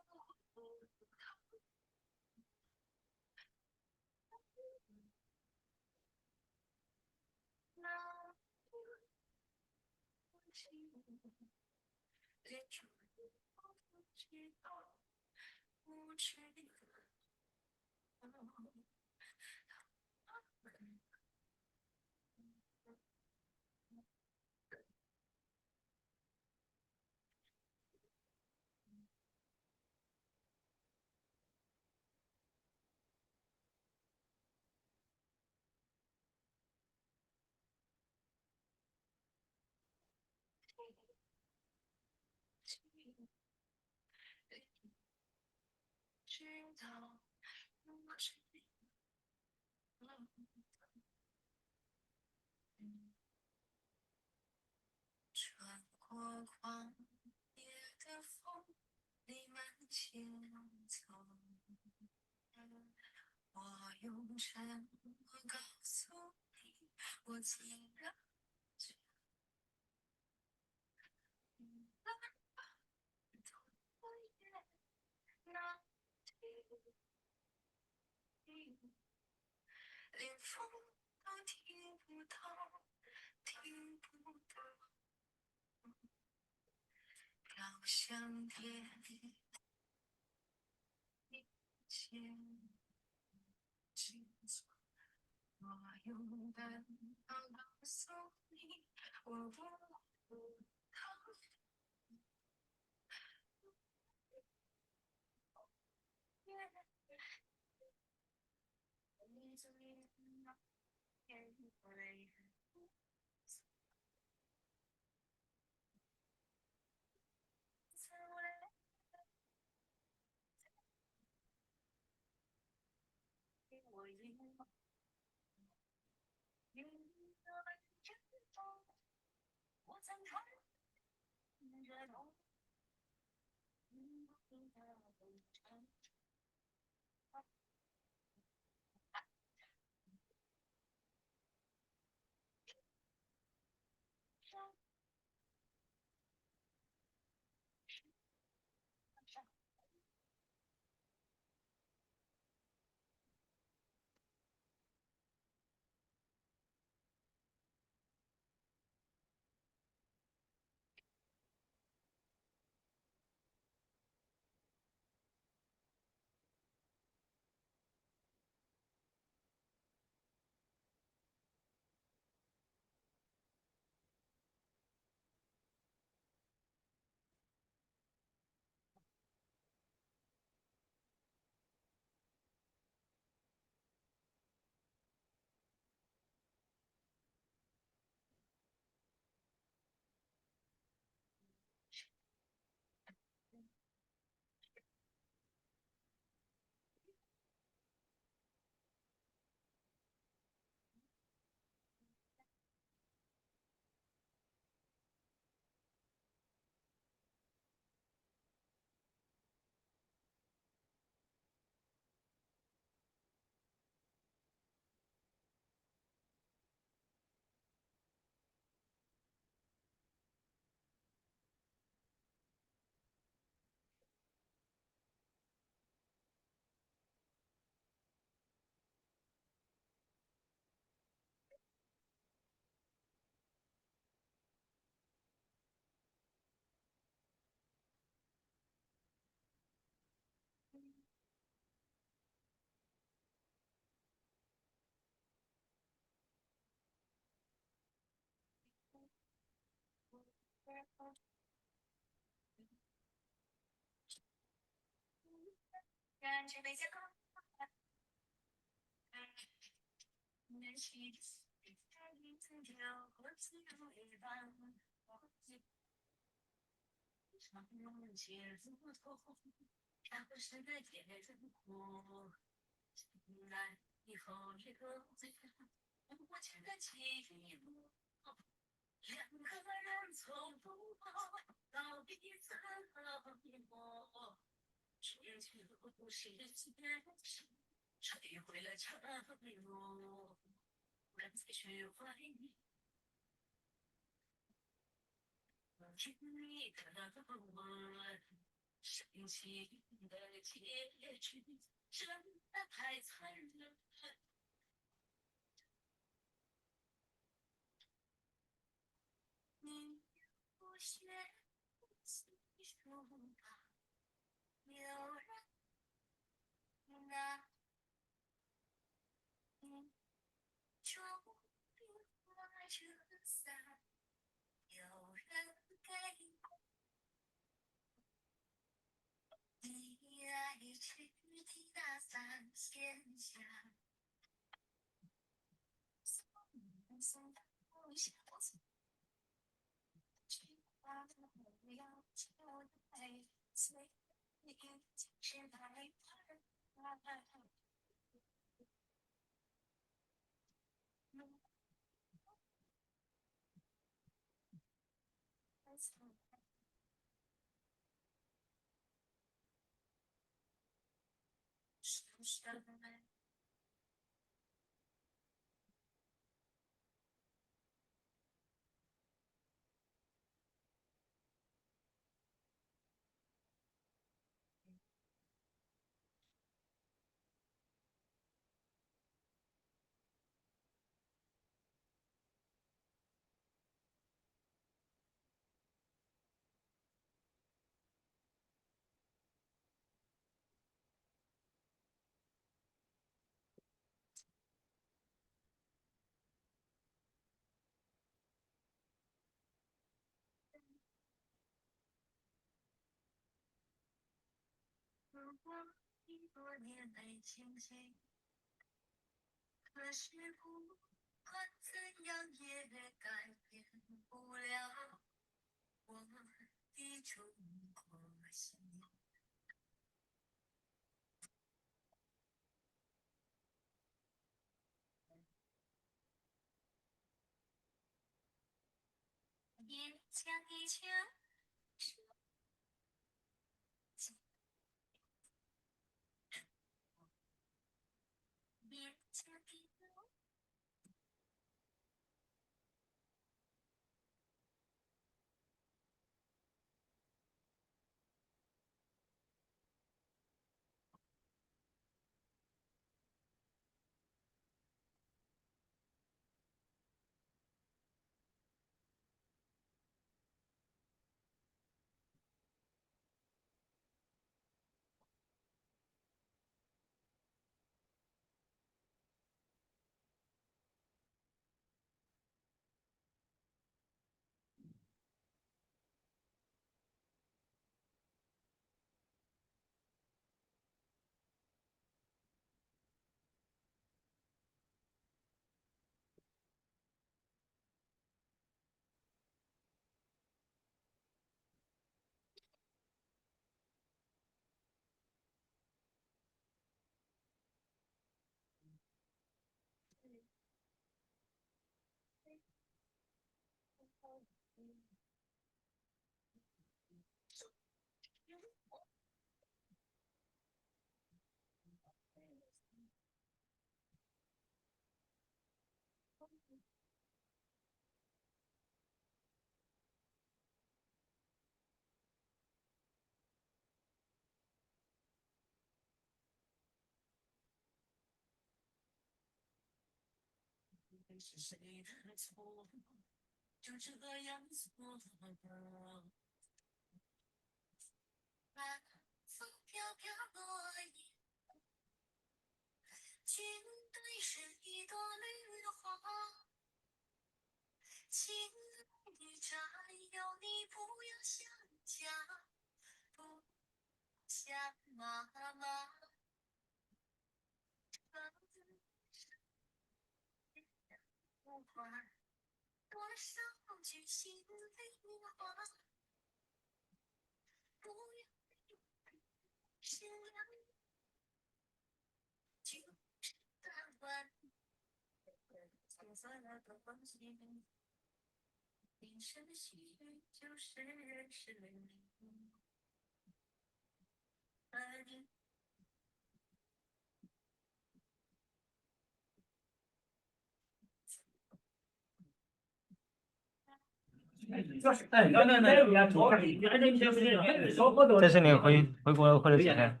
这是你回国回了几天？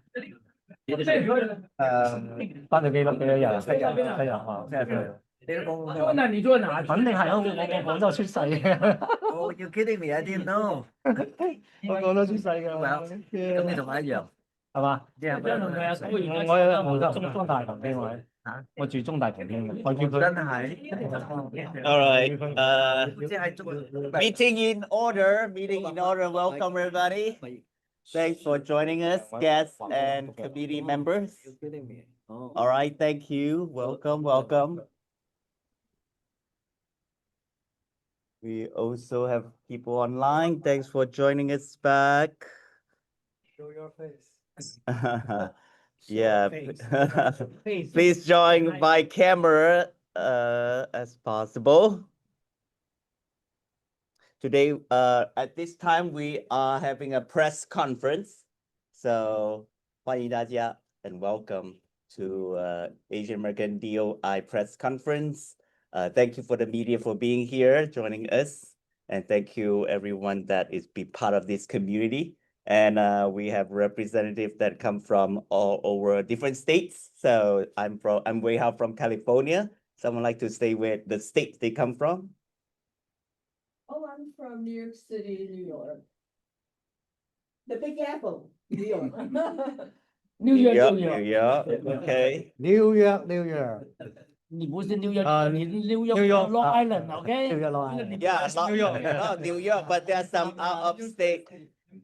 翻咗幾多日啊？7日啊，即係那你做哪？肯定係啊！我廣州出世嘅。Oh, you kidding me? I didn't know. 我廣州出世嘅。咁你同我一樣，係嘛？我中大旁邊位。我住中大旁邊嘅。我見佢真係。All right, meeting in order, meeting in order. Welcome everybody. Thanks for joining us, guests and committee members. All right, thank you. Welcome, welcome. We also have people online. Thanks for joining us back. Show your face. Yeah. Please join by camera as possible. Today, at this time, we are having a press conference. So, 欢迎大家 and welcome to Asian American DOI press conference. Thank you for the media for being here, joining us. And thank you everyone that is be part of this community. And we have representatives that come from all over different states. So I'm Wei Hao from California. Someone like to say where the states they come from? Oh, I'm from New York City, New York. The Big Apple, New York. New York, York, New York. New York, okay. New York, New York. 你不是 New York，你 New York Long Island，OK？ New York, Long Island. Yeah, New York, not New York, but there's some out of state.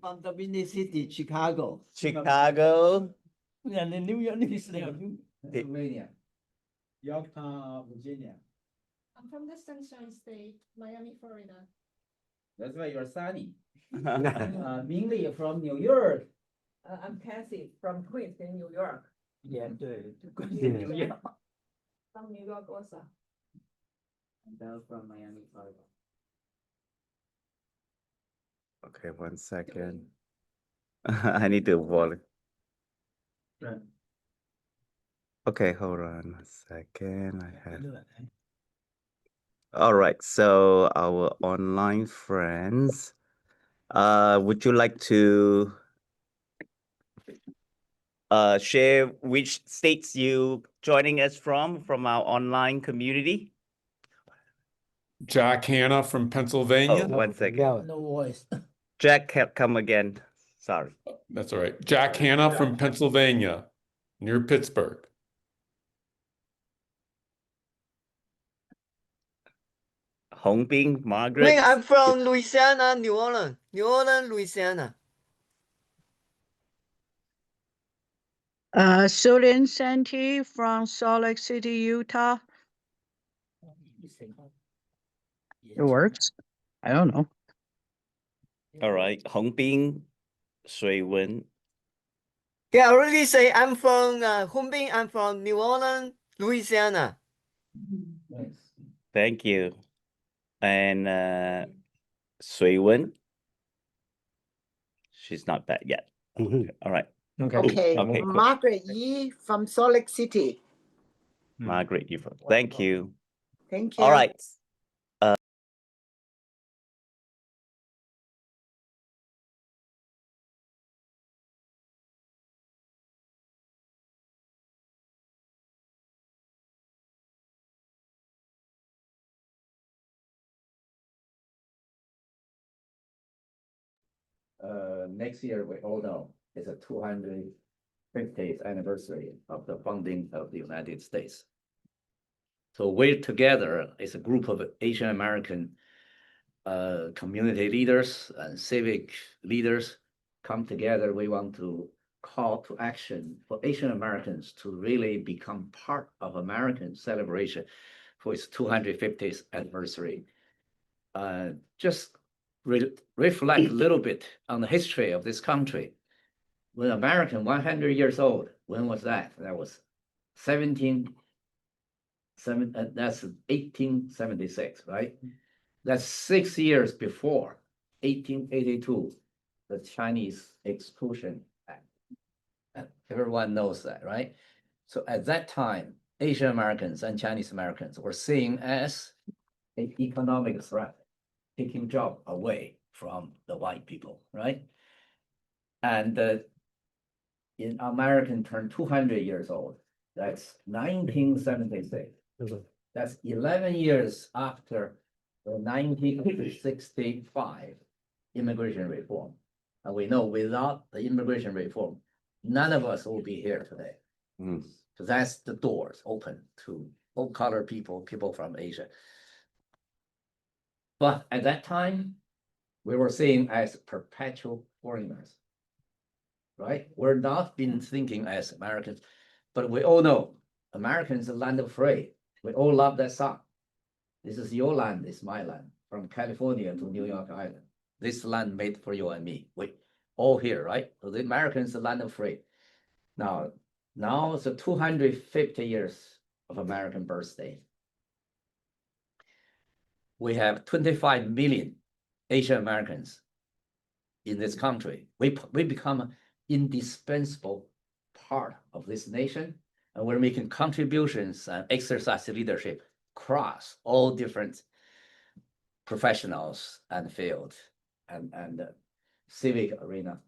From the mini city, Chicago. Chicago. Yeah, the New York is there. Pennsylvania. Yorktown, Virginia. I'm from the Sunshine State, Miami, Florida. That's why you're sunny. Mingley from New York. I'm Kathy from Queens in New York. Yeah, 对， New York. From New York also. And Bell from Miami, Florida. Okay, 1 second. I need to volume. Right. Okay, hold on a second. I have. All right, so our online friends, would you like to share which states you joining us from our online community? Jack Hanna from Pennsylvania. Oh, 1 second. No voice. Jack, come again. Sorry. That's all right. Jack Hanna from Pennsylvania, near Pittsburgh. Hong Bing, Margaret. I'm from Louisiana, New Orleans, Louisiana. Sulian Santee from Salt Lake City, Utah. It works. I don't know. All right, Hong Bing, Shui Wen. Yeah, I already say I'm from Humbing. I'm from New Orleans, Louisiana. Thank you. And Shui Wen. She's not back yet. Okay. All right. Okay, Okay, cool. Margaret Yi from Salt Lake City. Margaret, thank you. Thank you. All right. Next year, we all know it's a 250th anniversary of the founding of the United States. So we're together as a group of Asian American community leaders and civic leaders come together. We want to call to action for Asian Americans to really become part of American celebration for its 250th anniversary. Just reflect a little bit on the history of this country. When American 100 years old, when was that? That was 1876, right? That's 6 years before 1882, the Chinese Exclusion Act. And everyone knows that, right? So at that time, Asian Americans and Chinese Americans were seen as an economic threat, taking jobs away from the white people, right? And in American turned 200 years old. That's 1976. That's 11 years after the 1965 immigration reform. And we know without the immigration reform, none of us will be here today. So that's the doors open to all color people, people from Asia. But at that time, we were seen as perpetual foreigners, right? We're not been thinking as Americans, but we all know Americans are land of free. We all love that song. This is your land, this is my land, from California to New York Island. This land made for you and me. We all here, right? So the Americans are land of free. Now it's a 250 years of American birthday. We have 25 million Asian Americans in this country. We become an indispensable part of this nation. And we're making contributions and exercise leadership across all different professionals and field and civic arena.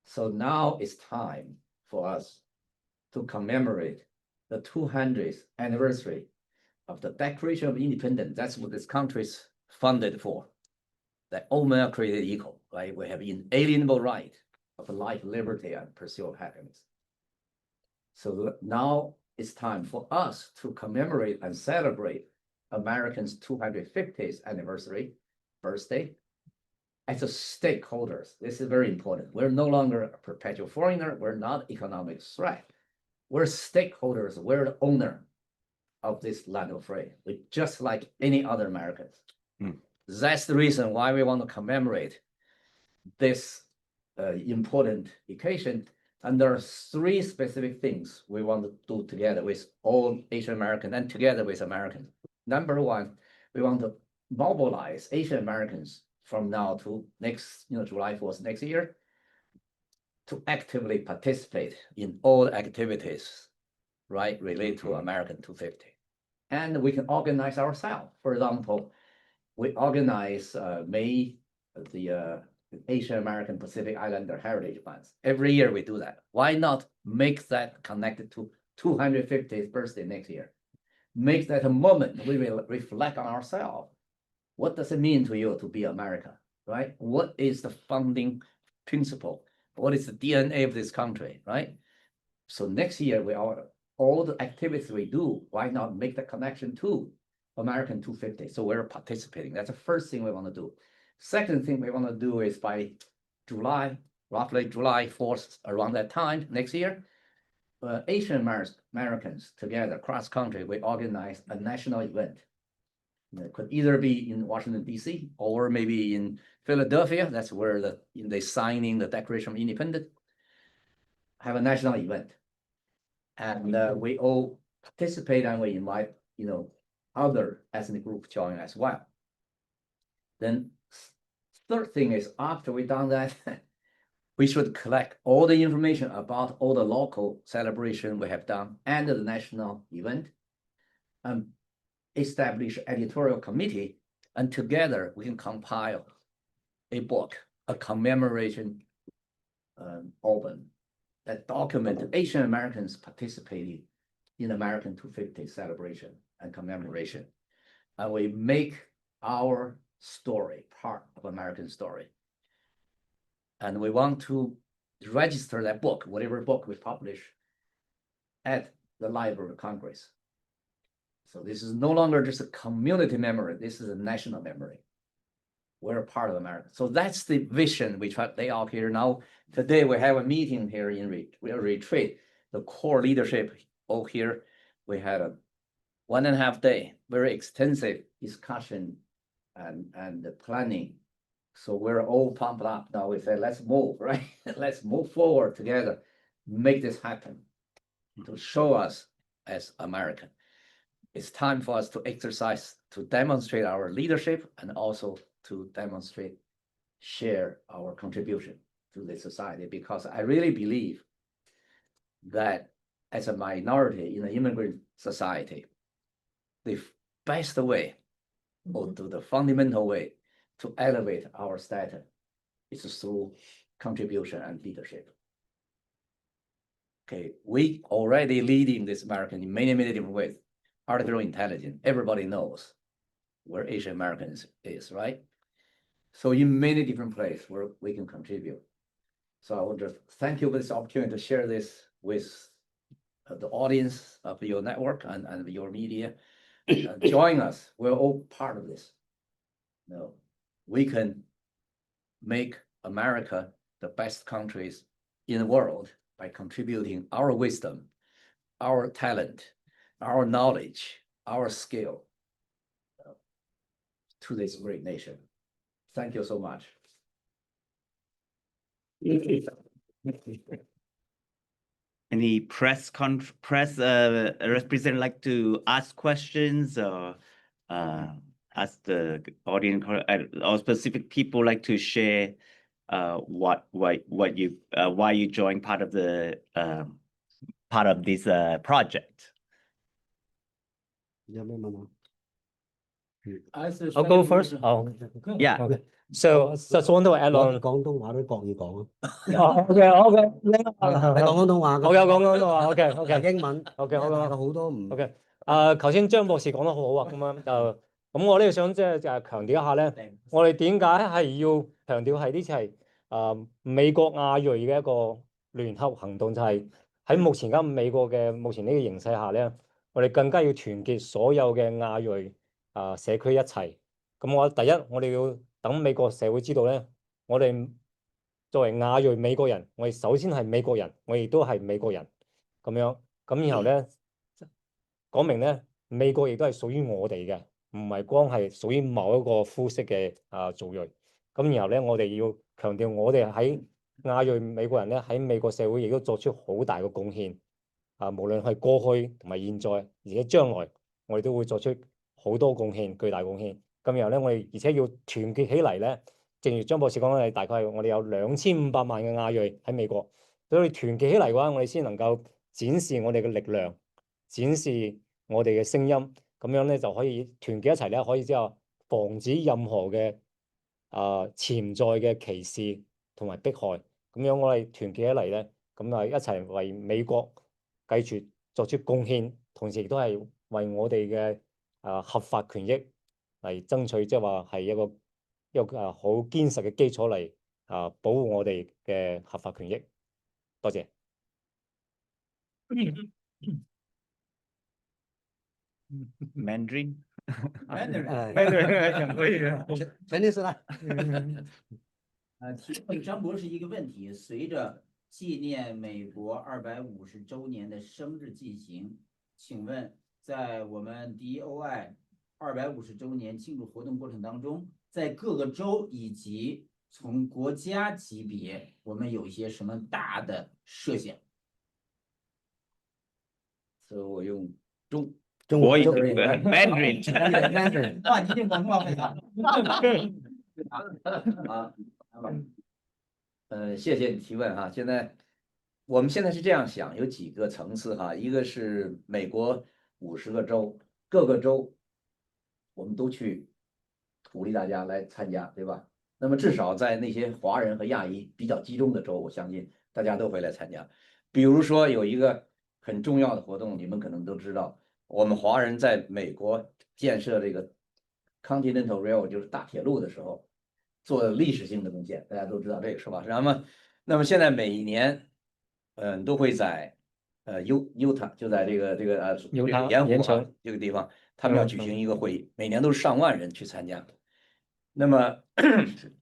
So now it's time for us to commemorate the 200th anniversary of the Declaration of Independence. That's what this country is funded for. That all men are created equal, right? We have inalienable right of life, liberty, and pursuit of happiness. So now it's time for us to commemorate and celebrate Americans' 250th anniversary birthday as a stakeholders. This is very important. We're no longer a perpetual foreigner. We're not economic threat. We're stakeholders. We're the owner of this land of free. We're just like any other Americans. That's the reason why we want to commemorate this important occasion. And there are three specific things we want to do together with all Asian Americans and together with Americans. Number one, we want to mobilize Asian Americans from now to next, July 4th next year, to actively participate in all activities, right, related to American 250. And we can organize ourselves. For example, we organize May, the Asian American Pacific Islander Heritage Month. Every year we do that. Why not make that connected to 250th birthday next year? Make that a moment we will reflect on ourselves. What does it mean to you to be America, right? What is the founding principle? What is the DNA of this country, right? So next year, all the activities we do, why not make the connection to American 250? So we're participating. That's the first thing we want to do. Second thing we want to do is by July, roughly July 4th, around that time next year, Asian Americans together, cross country, we organize a national event. It could either be in Washington, D.C., or maybe in Philadelphia. That's where they signing the Declaration of Independence. Have a national event. And we all participate and we invite, other ethnic groups join as well. Then third thing is after we've done that, we should collect all the information about all the local celebration we have done and the national event, and establish an editorial committee, and together we can compile a book, a commemoration album that document Asian Americans participating in American 250 celebration and commemoration. And we make our story part of American story. And we want to register that book, whatever book we publish, at the Library of Congress. So this is no longer just a community memory. This is a national memory. We're a part of America. So that's the vision we try to lay out here now. Today we have a meeting here in retreat. The core leadership all here. We had a 1.5 day, very extensive discussion and planning. So we're all pumped up now. We say, let's move, right? Let's move forward together, make this happen, to show us as American. It's time for us to exercise, to demonstrate our leadership, and also to demonstrate, share our contribution to the society, because I really believe that as a minority in an immigrant society, the best way, or the fundamental way to elevate our status is through contribution and leadership. Okay, we already leading this American in many, many different ways. Artificial intelligence, everybody knows where Asian Americans is, right? So in many different places where we can contribute. So I want to thank you for this opportunity to share this with the audience of your network and your media. Join us, we're all part of this. We can make America the best countries in the world by contributing our wisdom, our talent, our knowledge, our skill to this great nation. Thank you so much. Any press representative like to ask questions or ask the audience or specific people like to share why you joined part of the part of this project. I'll go first. Oh, Yeah. okay. So just want to add on. 廣東話都國語講。OK OK，你講廣東話㗎。我有講廣東話。OK OK。英文。OK 好有好多唔。OK。頭先張博士講得好好啊，咁樣咁我呢想即係強調一下咧，我哋點解係要強調係呢次係美國亞裔嘅一個聯合行動，就係喺目前美國嘅目前呢個形勢下咧，我哋更加要團結所有嘅亞裔社區一齊。咁第一，我哋要等美國社會知道咧，我哋作為亞裔美國人，我哋首先係美國人，我亦都係美國人咁樣。咁然後咧，講明咧，美國亦都係屬於我哋嘅，唔係光係屬於某一個膚色嘅族裔。咁然後咧，我哋要強調我哋喺亞裔美國人咧喺美國社會亦都作出好大嘅貢獻。無論係過去同埋現在，而且將來，我哋都會作出好多貢獻，巨大貢獻。咁然後咧，我哋而且要團結起嚟咧。正如張博士講嘅，大概我哋有2500萬嘅亞裔喺美國，所以團結起嚟嘅話，我哋先能夠展示我哋嘅力量，展示我哋嘅聲音。咁樣咧就可以團結一齊咧，可以之後防止任何嘅潛在嘅歧視同埋迫害。咁樣我哋團結起嚟咧，咁一齊為美國繼續作出貢獻，同時亦都係為我哋嘅合法權益嚟爭取，即係話係一個好堅實嘅基礎嚟保護我哋嘅合法權益。多謝。Mandarin。Mandarin 可以。陈律师来。提问张博士一个问题：随着纪念美国250周年的生日进行，请问在我们 DOI 250周年庆祝活动过程当中，在各个州以及从国家级别，我们有一些什么大的设想？所以我用中国语Mandarin。哇，你这广东话非常谢谢你提问哈。我们现在是这样想，有几个层次哈。一个是美国50个州，各个州我们都去鼓励大家来参加，对吧？那么至少在那些华人和亚裔比较集中的州，我相信大家都会来参加。比如说有一个很重要的活动，你们可能都知道，我们华人在美国建设这个 Continental Rail 就是大铁路的时候，做了历史性的贡献，大家都知道这个是吧？那么现在每一年，都会在Utah 就在这个盐湖这个地方，他们要举行一个会议，每年都是上万人去参加。那么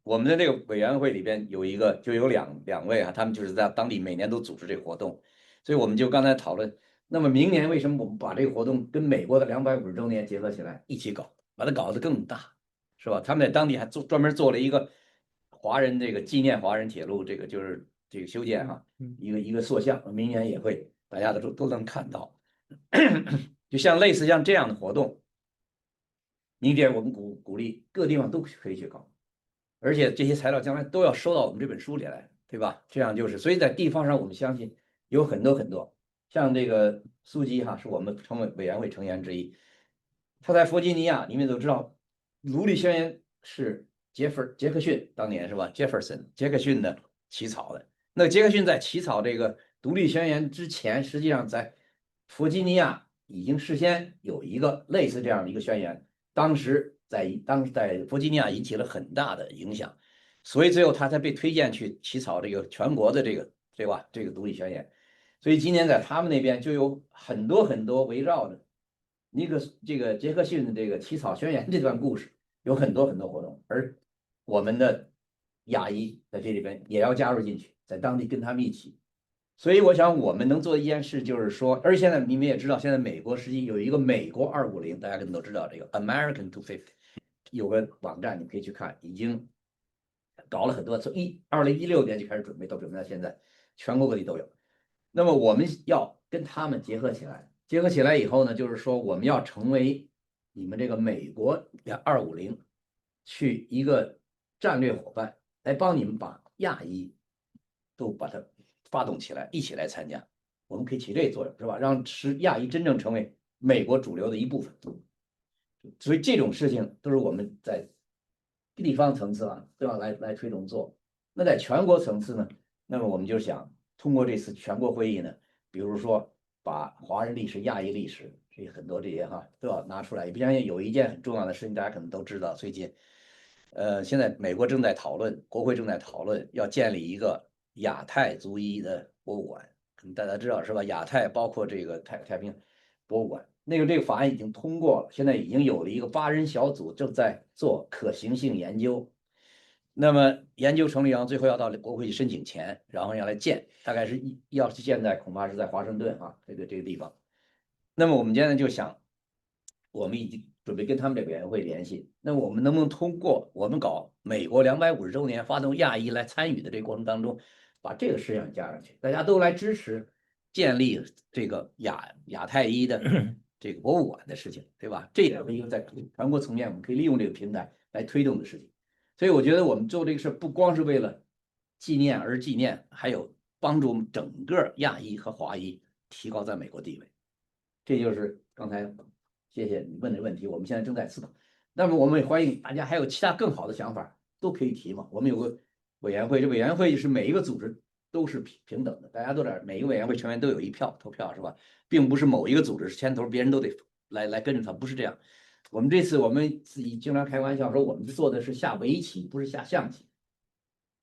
我们的这个委员会里边有两位他们就是在当地每年都组织这个活动，所以我们就刚才讨论，那么明年为什么我们把这个活动跟美国的250周年结合起来一起搞，把它搞得更大，是吧？他们在当地还专门做了一个华人这个纪念华人铁路，这个就是这个修建一个塑像，明年也会大家都能看到。就像类似像这样的活动，明年我们鼓励各地方都可以去搞，而且这些材料将来都要收到我们这本书里来，对吧？这样就是，所以在地方上我们相信有很多，像这个苏基是我们成为委员会成员之一，他在弗吉尼亚，你们都知道，独立宣言是杰克逊当年是吧？杰克逊的起草的。那杰克逊在起草这个独立宣言之前，实际上在弗吉尼亚已经事先有一个类似这样的一个宣言，当时在弗吉尼亚引起了很大的影响，所以最后他才被推荐去起草这个全国的这个对吧？这个独立宣言。所以今年在他们那边就有很多围绕着这个杰克逊的这个起草宣言这段故事，有很多活动，而我们的亚裔在这里边也要加入进去，在当地跟他们一起。所以我想我们能做的一件事就是说，而且现在你们也知道，现在美国实际有一个美国250，大家可能都知道这个 American 250，有个网站你可以去看，已经搞了很多，从2016年就开始准备到现在，全国各地都有。那么我们要跟他们结合起来以后呢，就是说我们要成为你们这个美国250去一个战略伙伴，来帮你们把亚裔都把它发动起来，一起来参加。我们可以起这作用，是吧？让亚裔真正成为美国主流的一部分。所以这种事情都是我们在地方层次啊，都要来推动做。那在全国层次呢，那么我们就想通过这次全国会议呢，比如说把华人历史、亚裔历史这些很多这些都要拿出来。比方有一件很重要的事情，大家可能都知道，最近，现在美国正在讨论，国会正在讨论要建立一个亚太族裔的博物馆，可能大家知道是吧？亚太包括这个太平洋博物馆。这个法案已经通过了，现在已经有了一个8人小组正在做可行性研究。那么研究成立，然后最后要到国会去申请钱，然后要来建，大概是要建在恐怕是在华盛顿这个地方。那么我们现在就想，我们已经准备跟他们这个委员会联系，那我们能不能通过我们搞美国250周年发动亚裔来参与的这个过程当中，把这个事项加上去，大家都来支持建立这个亚太裔的这个博物馆的事情，对吧？这也是一个在全国层面我们可以利用这个平台来推动的事情。所以我觉得我们做这个事不光是为了纪念而纪念，还有帮助整个亚裔和华裔提高在美国地位。这就是刚才谢谢你问的问题，我们现在正在思考。那么我们也欢迎大家还有其他更好的想法都可以提嘛。我们有个委员会，这委员会是每一个组织都是平等的，大家都在，每个委员会成员都有一票投票，是吧？并不是某一个组织是牵头，别人都得来跟着他，不是这样。我们这次我们自己经常开玩笑说，我们做的是下围棋，不是下象棋。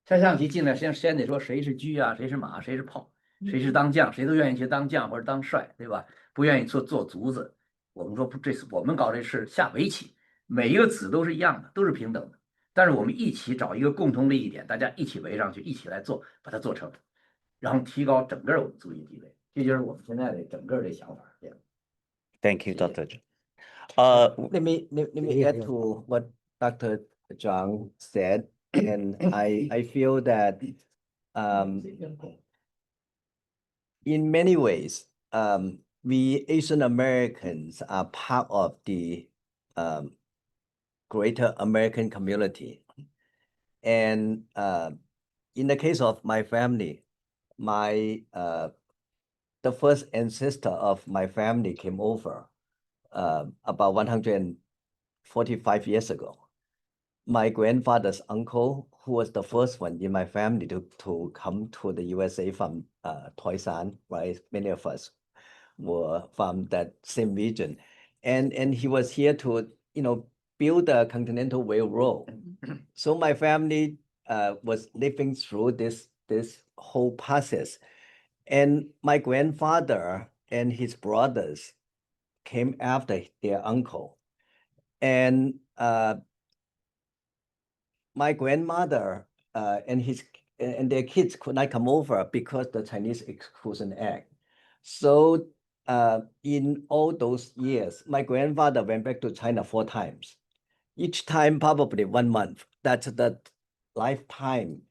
下象棋进来先得说谁是车啊，谁是马，谁是炮，谁是当将，谁都愿意去当将或者当帅，对吧？不愿意做卒子。我们说不，这次我们搞这是下围棋，每一个子都是一样的，都是平等的。但是我们一起找一个共同利益点，大家一起围上去，一起来做，把它做成，然后提高整个我们族裔地位。这就是我们现在的整个的想法。这样。Thank you, Dr. Let me add to what Dr. Zhang said, and I feel that in many ways, we Asian Americans are part of the greater American community. And in the case of my family, the first ancestor of my family came over about 145 years ago. My grandfather's uncle, who was the first one in my family to come to the USA from Toisan, right? Many of us were from that same region. And he was here to, build the Continental Railroad. So my family was living through this whole process. And my grandfather and his brothers came after their uncle. And my grandmother and their kids could not come over because the Chinese Exclusion Act. So in all those years, my grandfather went back to China 4 times. Each time probably 1 month. That's the lifetime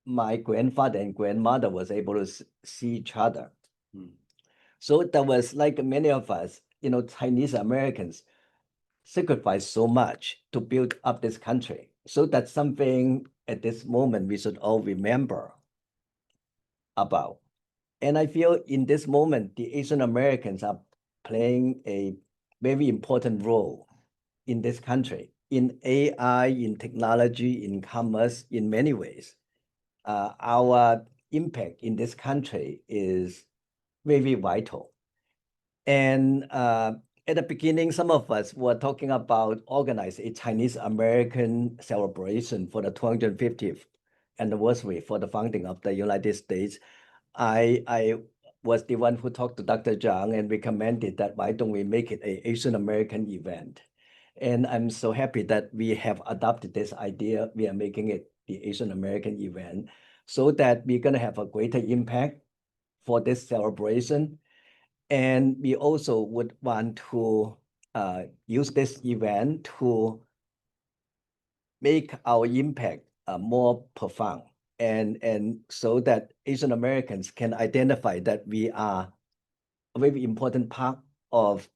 my grandfather and grandmother was able to see each other. So that was like many of us, Chinese Americans sacrificed so much to build up this country. So that's something at this moment we should all remember about. And I feel in this moment, the Asian Americans are playing a very important role in this country, in AI, in technology, in commerce, in many ways. Our impact in this country is very vital. And at the beginning, some of us were talking about organizing a Chinese American celebration for the 250th anniversary for the founding of the United States. I was the one who talked to Dr. Zhang and recommended that why don't we make it an Asian American event? And I'm so happy that we have adopted this idea. We are making it the Asian American event so that we're going to have a greater impact for this celebration. And we also would want to use this event to make our impact more profound. And so that Asian Americans can identify that we are a very important part of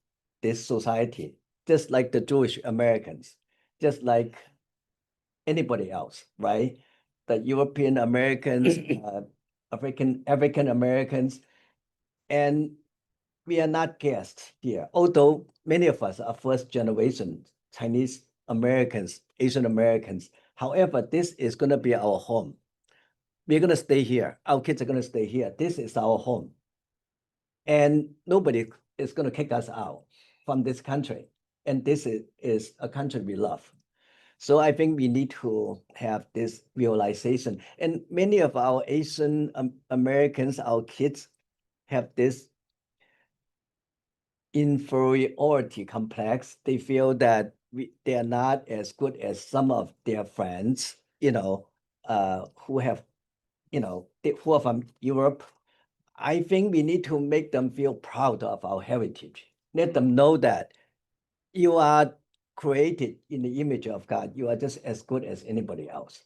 this society, just like the Jewish Americans, just like anybody else, right? The European Americans, African Americans, And we are not guests here, although many of us are first generation Chinese Americans, Asian Americans. However, this is going to be our home. We're going to stay here. Our kids are going to stay here. This is our home. And nobody is going to kick us out from this country. And this is a country we love. So I think we need to have this realization. And many of our Asian Americans, our kids, have this inferiority complex. They feel that they are not as good as some of their friends, who have, who are from Europe. I think we need to make them feel proud of our heritage. Let them know that you are created in the image of God. You are just as good as anybody else.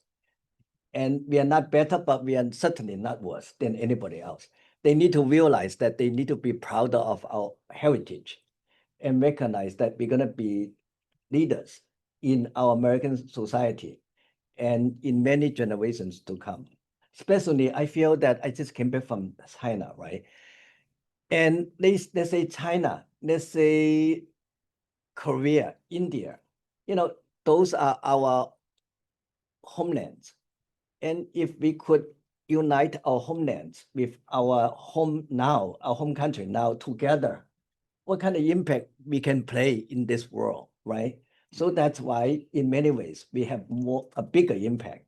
And we are not better, but we are certainly not worse than anybody else. They need to realize that they need to be proud of our heritage and recognize that we're going to be leaders in our American society and in many generations to come. Especially, I feel that I just came back from China, right? And let's say China, let's say Korea, India, those are our homelands. And if we could unite our homelands with our home country now together, what kind of impact we can play in this world, right? So that's why, in many ways, we have a bigger impact.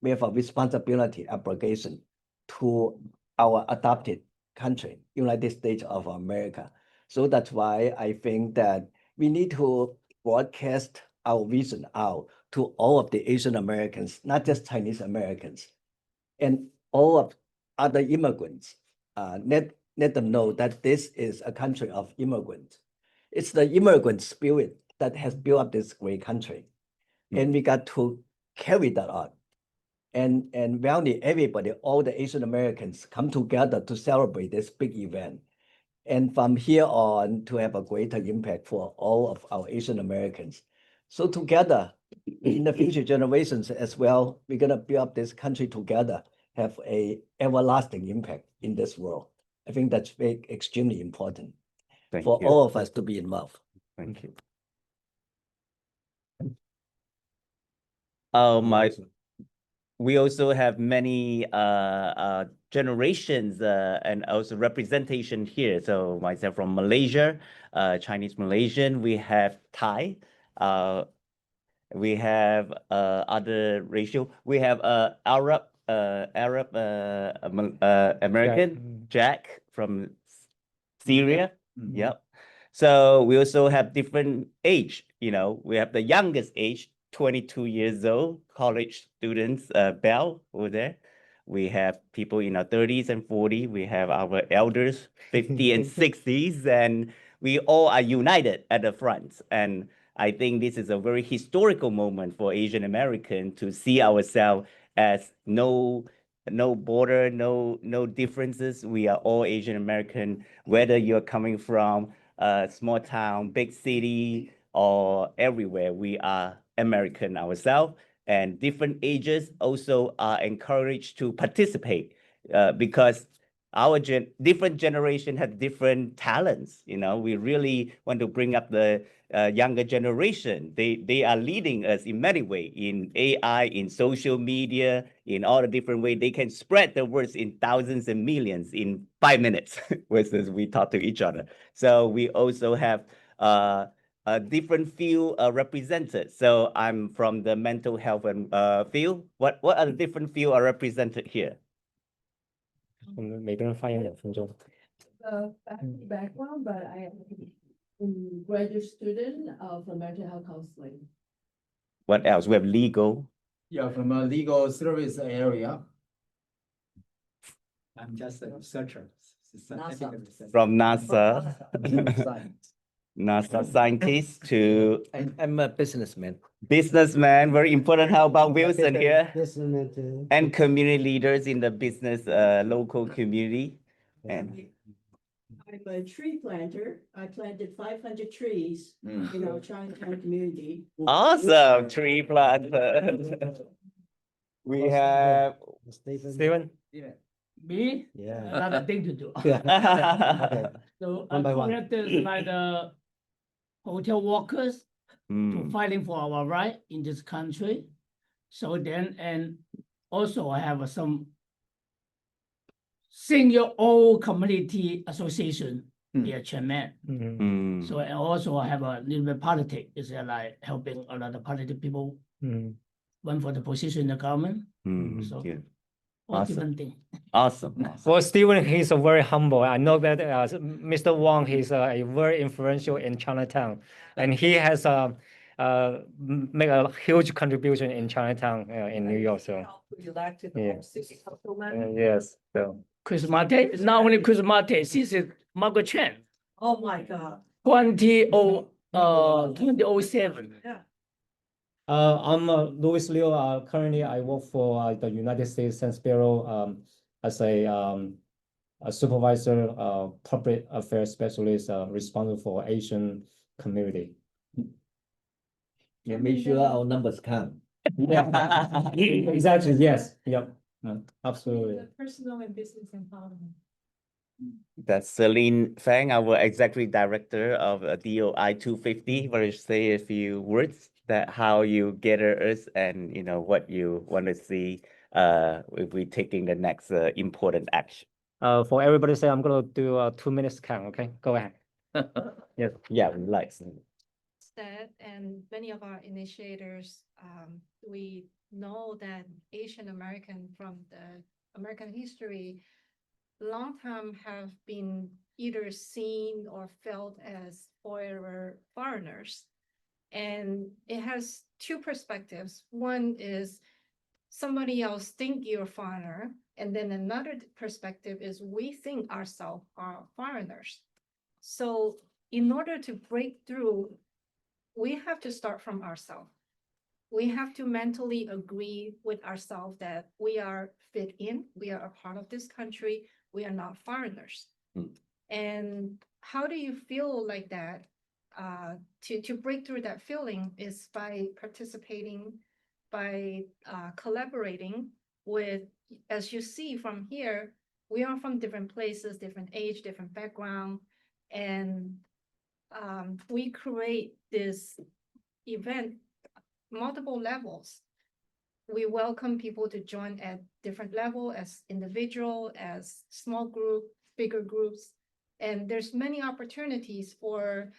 We have a responsibility obligation to our adopted country, United States of America. So that's why I think that we need to broadcast our vision out to all of the Asian Americans, not just Chinese Americans, and all of other immigrants. Let them know that this is a country of immigrants. It's the immigrant spirit that has built up this great country. And we got to carry that on. And really everybody, all the Asian Americans come together to celebrate this big event. And from here on to have a greater impact for all of our Asian Americans. So together, in the future generations as well, we're gonna build up this country together, have a everlasting impact in this world. I think that's extremely important for all of us to be involved. Thank you. We also have many generations and also representation here. So myself from Malaysia, Chinese Malaysian, we have Thai, we have other racial, we have Arab American, Jack from Syria. Yep. So we also have different age, we have the youngest age, 22 years old, college students, Bell over there. We have people in our 30s and 40s. We have our elders, 50 and 60s, and we all are united at the front. And I think this is a very historical moment for Asian American to see ourselves as no border, no differences. We are all Asian American, whether you're coming from a small town, big city, or everywhere. We are American ourselves, and different ages also are encouraged to participate because our different generation have different talents. We really want to bring up the younger generation. They are leading us in many ways, in AI, in social media, in all the different ways. They can spread the words in thousands and millions in 5 minutes, versus we talk to each other. So we also have a different field represented. So I'm from the mental health and field. What are the different fields are represented here? 每个人发言2分钟。Background, but I am a graduate student of mental health counseling. What else? We have legal. Yeah, from a legal service area. I'm just a researcher. From NASA. NASA scientist to... I'm a businessman. Businessman, very important. How about Wilson here? Businessman too. And community leaders in the business local community. And I'm a tree planter. I planted 500 trees in our Chinatown community. awesome, tree planter. We have Steven. Me? Yeah. Another thing to do. Okay. So One by one. contractors like the hotel workers to Mm. fighting for our right in this country. So then, and also I have some senior old community association, be a chairman. Mm. So and also I have a little bit politics, is like helping a lot of political people run for the position in the government. Mm. So Yeah. all Awesome. different things. Awesome. For Steven, he's a very humble. I know that Mr. Wang, he's a very influential in Chinatown, and he has made a huge contribution in Chinatown in New York. So Elected yeah. all 6 councilmen. Yes. So Chris Mate, not only Chris Mate, this is Margaret Chen, Oh, my God. 2007. Yeah. I'm Louis Liu. Currently, I work for the United States Census Bureau as a supervisor, public affairs specialist responsible for Asian community. Yeah, make sure our numbers count. Exactly. Yes. Yep. Absolutely. Personal and business empowerment. That's Celine Fang, our executive director of DOI250. Want to say a few words that how you gather us and what you want to see if we taking the next important action. For everybody say, I'm gonna do a 2 minutes count. Okay, go ahead. Yes. Yeah, we like. That and many of our initiators, we know that Asian American from the American history long time have been either seen or felt as foreigners. And it has two perspectives. One is somebody else think you're a foreigner, and then another perspective is we think ourselves are foreigners. So in order to break through, we have to start from ourselves. We have to mentally agree with ourselves that we are fit in, we are a part of this country, we are not foreigners. And how do you feel like that? To break through that feeling is by participating, by collaborating with, as you see from here, we are from different places, different age, different background, and we create this event multiple levels. We welcome people to join at different level, as individual, as small group, bigger groups. And there's many opportunities for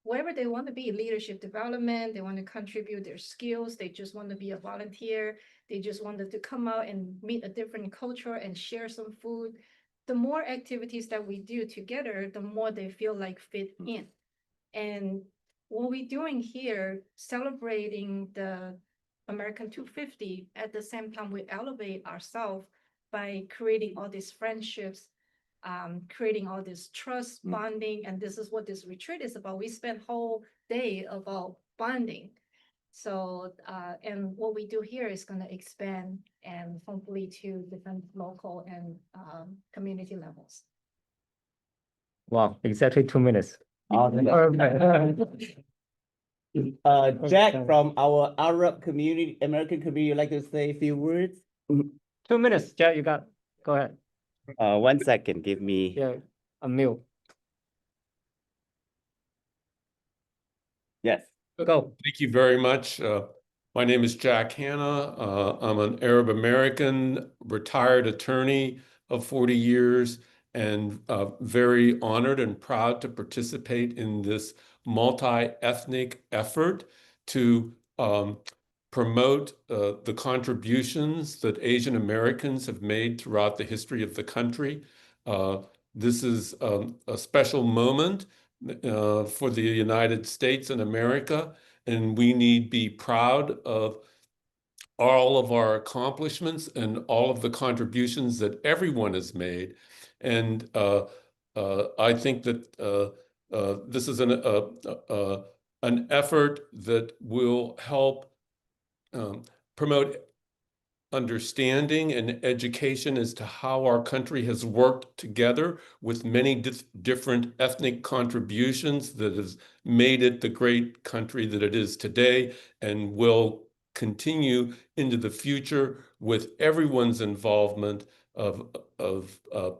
wherever they want to be, leadership development, they want to contribute their skills, they just want to be a volunteer, they just wanted to come out and meet a different culture and share some food. The more activities that we do together, the more they feel like fit in. And what we're doing here, celebrating the American 250, at the same time, we elevate ourselves by creating all these friendships, creating all this trust, bonding, and this is what this retreat is about. We spend whole day about bonding. So, and what we do here is going to expand and hopefully to different local and community levels. Wow, exactly 2 minutes. Jack from our Arab community, American community, like to say a few words? 2 minutes, Jack, you got, go ahead. 1 second, give me. Yeah, a mute. Yes. Go. Thank you very much. My name is Jack Hanna. I'm an Arab American retired attorney of 40 years and very honored and proud to participate in this multi-ethnic effort to promote the contributions that Asian Americans have made throughout the history of the country. This is a special moment for the United States and America, and we need be proud of all of our accomplishments and all of the contributions that everyone has made. And I think that this is an effort that will help promote understanding and education as to how our country has worked together with many different ethnic contributions that has made it the great country that it is today and will continue into the future with everyone's involvement of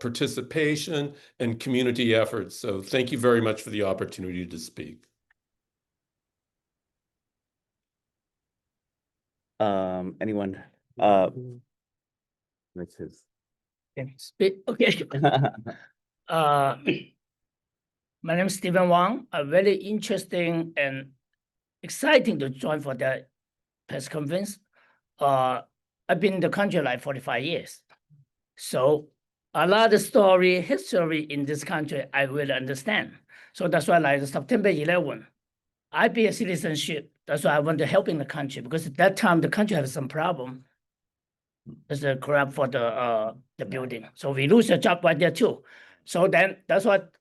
participation and community efforts. So thank you very much for the opportunity to speak. Anyone? This is. Okay. My name is Stephen Wang. I'm very interesting and exciting to join for the press conference. I've been in the country like 45 years. So a lot of story, history in this country, I will understand. So that's why like September 11, I be a citizenship. That's why I want to help in the country, because at that time the country has some problem. There's a crap for the building. So we lose a job right there too. So then that's what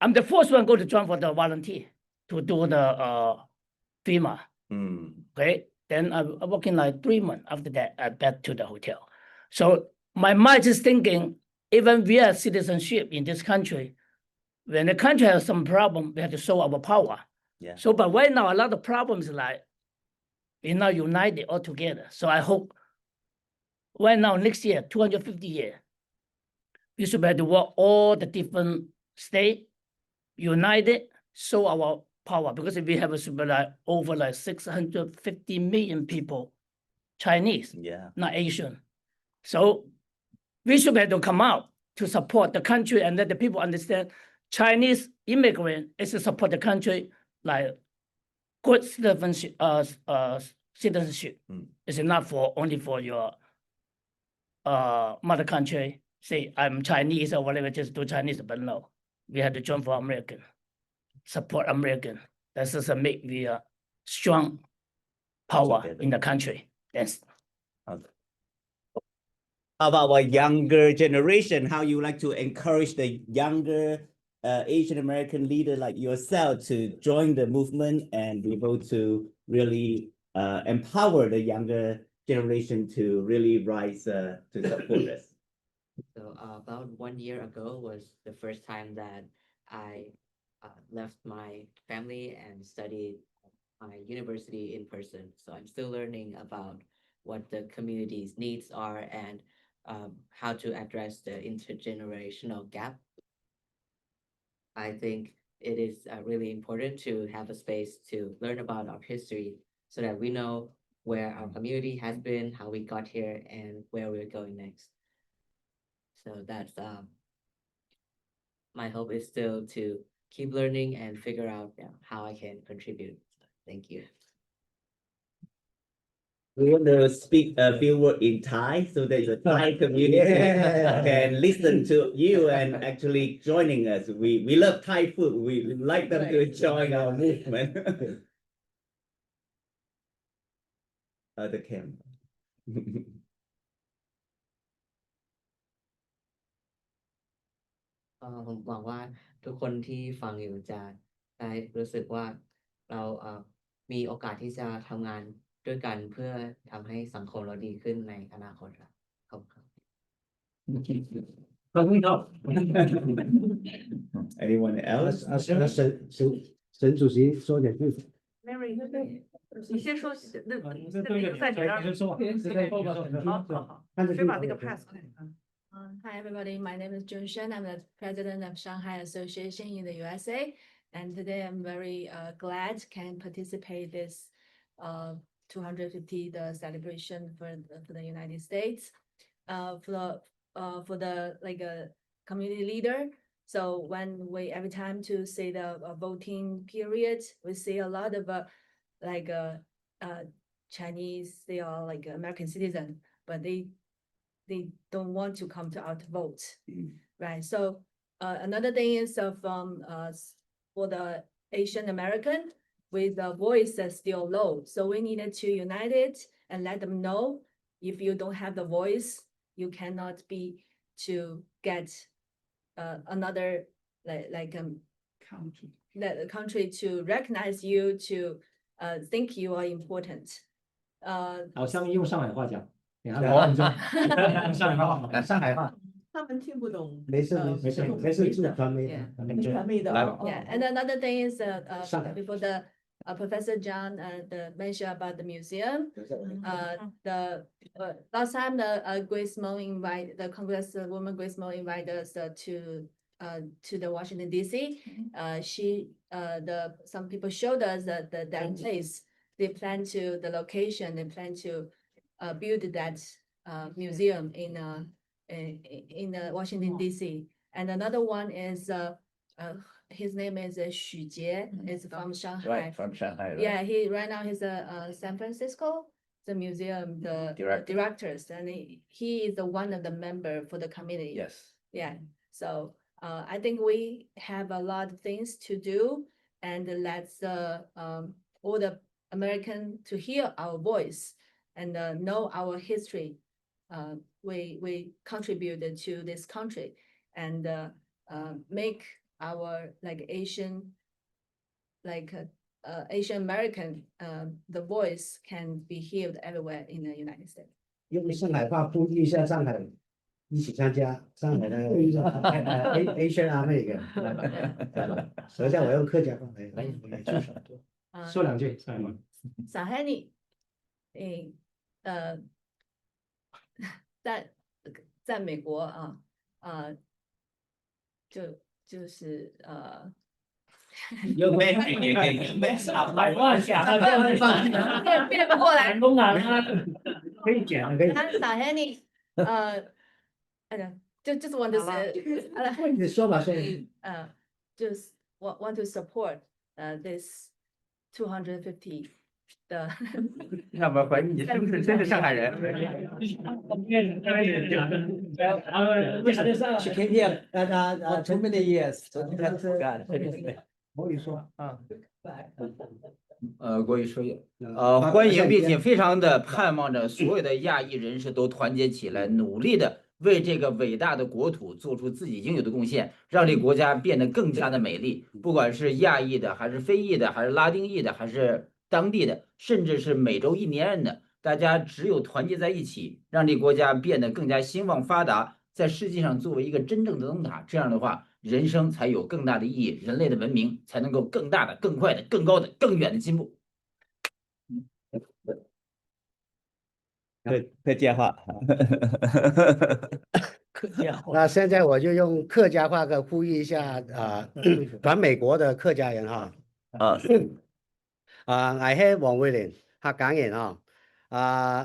I'm the first one go to join for the volunteer to do the FEMA. Okay. Then I'm working like 3 months after that, I back to the hotel. So my mind is thinking, even we are citizenship in this country, when the country has some problem, we have to show our power. Yeah. So, but right now, a lot of problems like we're not united all together. So I hope right now, next year, 250 years, we should be able to work all the different states, united, show our power, because if we have like over like 650 million people, Chinese, not Asian. So we should be able to come out to support the country and let the people understand Chinese immigrant is to support the country like good citizenship. It's not for only for your mother country. Say I'm Chinese or whatever, just do Chinese, but no, we have to join for American, support American. That's just make the strong power in the country. Yes. How about a younger generation? How you like to encourage the younger Asian American leader like yourself to join the movement and be able to really empower the younger generation to really rise to support us? So about 1 year ago was the first time that I left my family and studied my university in person. So I'm still learning about what the community's needs are and how to address the intergenerational gap. I think it is really important to have a space to learn about our history so that we know where our community has been, how we got here, and where we're going next. So that's my hope is still to keep learning and figure out how I can contribute. Thank you. We want to speak a few words in Thai so that the Thai community can listen to you and actually joining us. We love Thai food. We like them to join our movement. The camera. ผมหวังว่าทุกคนที่ฟังอยู่จะได้รู้สึกว่าเรามีโอกาสที่จะทำงานด้วยกันเพื่อทำให้สังคมเราดีขึ้นในอนาคตครับขอบคุณ Anyone else? 沈主席说点句子。 Mary，你先说，那个在你那儿。好，谁把那个 pass 开？Hi everybody, my name is Jun Shen. I'm the president of Shanghai Association in the USA, and today I'm very glad can participate this 250 the celebration for the United States. For the like a community leader. So when we every time to say the voting period, we see a lot of Chinese, they are like American citizen, but they don't want to come to out to vote, right? So another thing is for the Asian American, with the voice that's still low. So we needed to unite it and let them know if you don't have the voice, you cannot be to get another country to recognize you, to think you are important. 好，下面用上海话讲，给他们上海话，上海话。他们听不懂。没事，传媒的。Yeah, and another thing is before the Professor John mentioned about the museum. The last time the Grace Mo the Congresswoman Grace Mo invited us to the Washington DC. Some people showed us that place. They plan to the location. They plan to build that museum in Washington DC. And another one is his name is Xu Jie. Is from Shanghai. Right, from Shanghai. Right? Yeah, right now he's San Francisco, the museum, directors, and he is one of the member for the committee. Yes. Yeah. So I think we have a lot of things to do, and let's all the American to hear our voice and know our history. We contributed to this country and make our Asian American the voice can be heard everywhere in the United States. 用上海话呼吁一下上海，一起参加上海的Asian American。等一下我用客家话来说两句。上海呢，在美国就是又没少来妄想了，变不过来，很难啊，可以讲，可以。上海呢，就是want to say， 你说吧，说。就是 want to support this 250的。那我怀疑你是不是真的上海人？She came here too many years. 我与说啊。国语说欢迎并且非常的盼望着所有的亚裔人士都团结起来，努力的为这个伟大的国土做出自己应有的贡献，让这个国家变得更加的美丽。不管是亚裔的，还是非裔的，还是拉丁裔的，还是当地的，甚至是美洲印第安人的，大家只有团结在一起，让这个国家变得更加兴旺发达，在世界上作为一个真正的灯塔。这样的话，人生才有更大的意义，人类的文明才能够更大的、更快的、更高的、更远的进步。客家话，客家话。那现在我就用客家话呼吁一下全美國的客家人哈。我係黃慧蓮，客家人哈。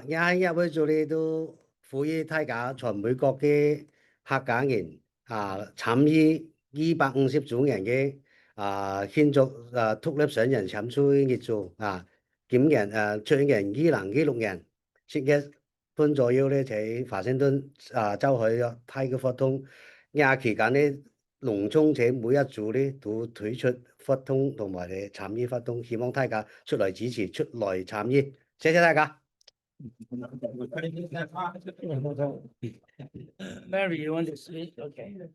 也喺入會做呢都呼籲大家全美國嘅客家人參與250周年嘅慶祝獨立宣言簽署日做今年去年2026年7月份左右咧，喺華盛頓召開咗大嘅活動。期間咧，農村喺每一組咧都推出活動同埋咧參與活動，希望大家出來支持、出來參與。謝謝大家。Mary, you want to speak? Okay.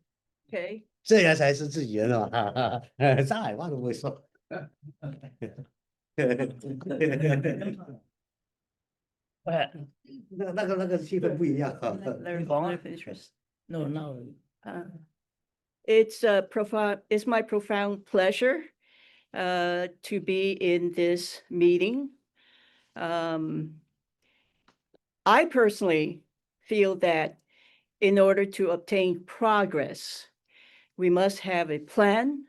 Okay. 这样才是自己人嘛！上海话都不会说。那个气氛不一样。No. It's my profound pleasure to be in this meeting. I personally feel that in order to obtain progress, we must have a plan,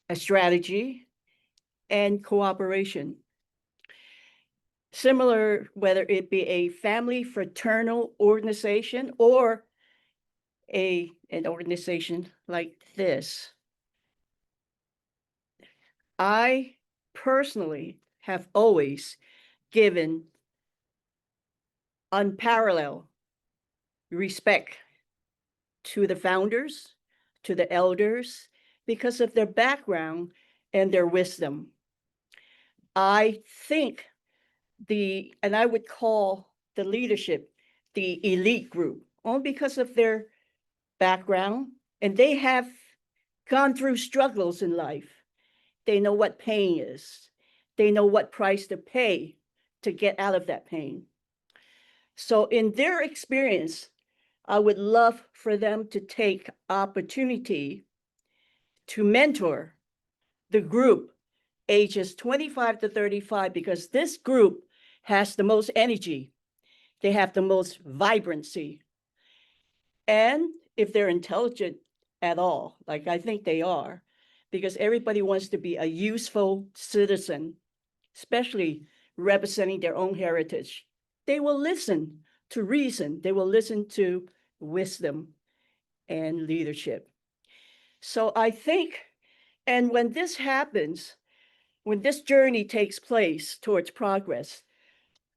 a strategy, and cooperation. Similar, whether it be a family fraternal organization or an organization like this. I personally have always given unparalleled respect to the founders, to the elders, because of their background and their wisdom. I think and I would call the leadership the elite group, only because of their background, and they have gone through struggles in life. They know what pain is. They know what price to pay to get out of that pain. So in their experience, I would love for them to take opportunity to mentor the group ages 25 to 35, because this group has the most energy. They have the most vibrancy. And if they're intelligent at all, like I think they are, because everybody wants to be a useful citizen, especially representing their own heritage, they will listen to reason. They will listen to wisdom and leadership. So I think, and when this happens, when this journey takes place towards progress,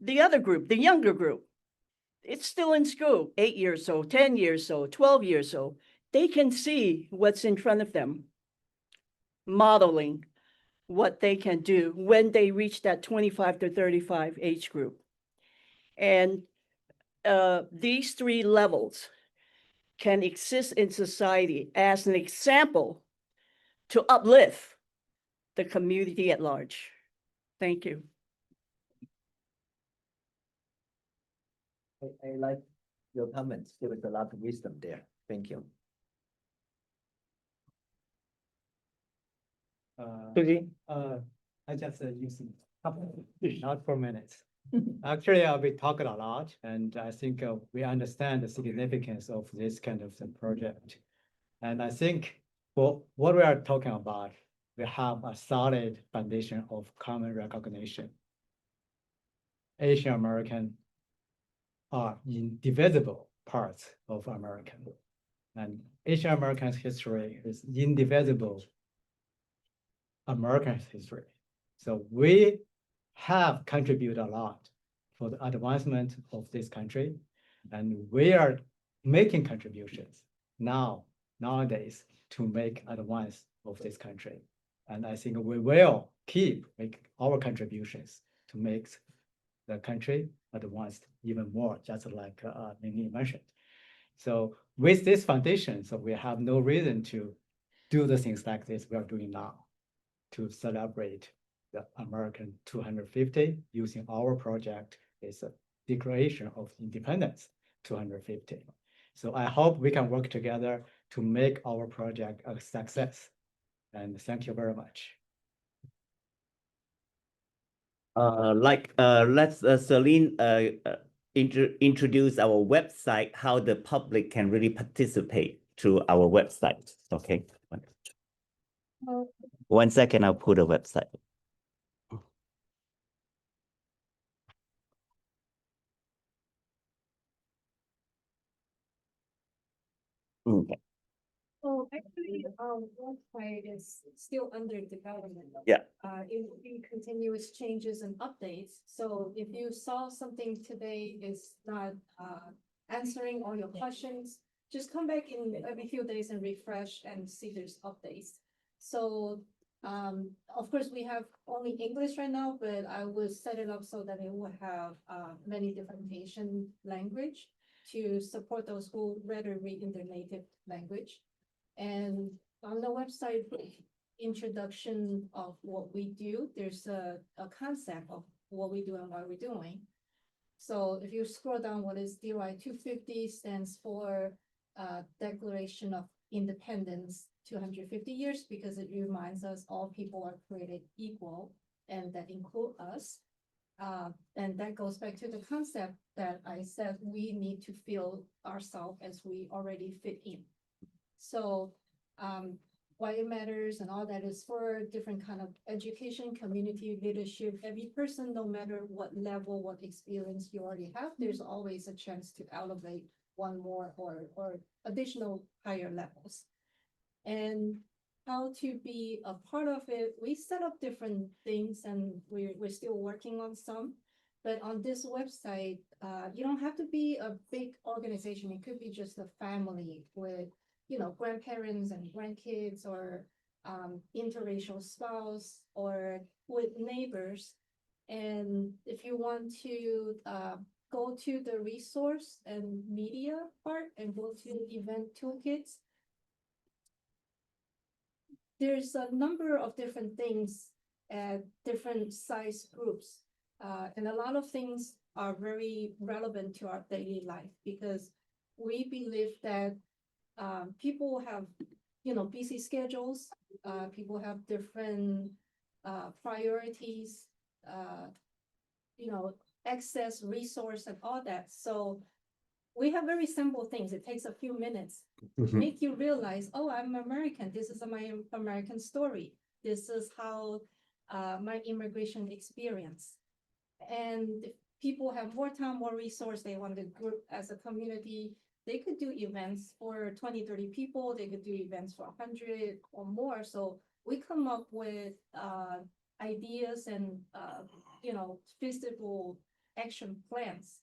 the other group, the younger group, it's still in school, 8 years old, 10 years old, 12 years old. They can see what's in front of them, modeling what they can do when they reach that 25 to 35 age group. And these three levels can exist in society as an example to uplift the community at large. Thank you. I like your comments. There was a lot of wisdom there. Thank you. I just using not 4 minutes. Actually, we talked a lot, and I think we understand the significance of this kind of project. And I think for what we are talking about, we have a solid foundation of common recognition. Asian American are indivisible parts of American, and Asian American history is indivisible American history. So we have contributed a lot for the advancement of this country, and we are making contributions nowadays to make advance of this country. And I think we will make our contributions to make the country advanced even more, just like Mimi mentioned. So with this foundation, so we have no reason to do the things like this we are doing now, to celebrate the American 250 using our project is a Declaration of Independence 250. So I hope we can work together to make our project a success. And thank you very much. Let's Celine introduce our website, how the public can really participate through our website. Okay. 1 second, I'll put a website. Okay. Oh, actually, website is still under development. Yeah. It will be continuous changes and updates. So if you saw something today is not answering all your questions, just come back in every few days and refresh and see there's updates. So of course, we have only English right now, but I will set it up so that it will have many different Asian language to support those who rather read in their native language. And on the website introduction of what we do, there's a concept of what we do and why we're doing. So if you scroll down, what is DOI250 stands for Declaration of Independence 250 years, because it reminds us all people are created equal, and that include us. And that goes back to the concept that I said we need to feel ourselves as we already fit in. So why it matters and all that is for different kind of education, community leadership. Every person, no matter what level, what experience you already have, there's always a chance to elevate one more or additional higher levels. And how to be a part of it, we set up different things and we're still working on some. But on this website, you don't have to be a big organization. It could be just a family with, you know, grandparents and grandkids, or interracial spouse, or with neighbors. And if you want to go to the resource and media part and go to event toolkits, there's a number of different things at different size groups. And a lot of things are very relevant to our daily life, because we believe that people have, you know, busy schedules. People have different priorities, access, resource, and all that. So we have very simple things. It takes a few minutes to make you realize, oh, I'm American. This is my American story. This is how my immigration experience. And if people have more time, more resource, they want to group as a community, they could do events for 20, 30 people. They could do events for 100 or more. So we come up with ideas and, feasible action plans.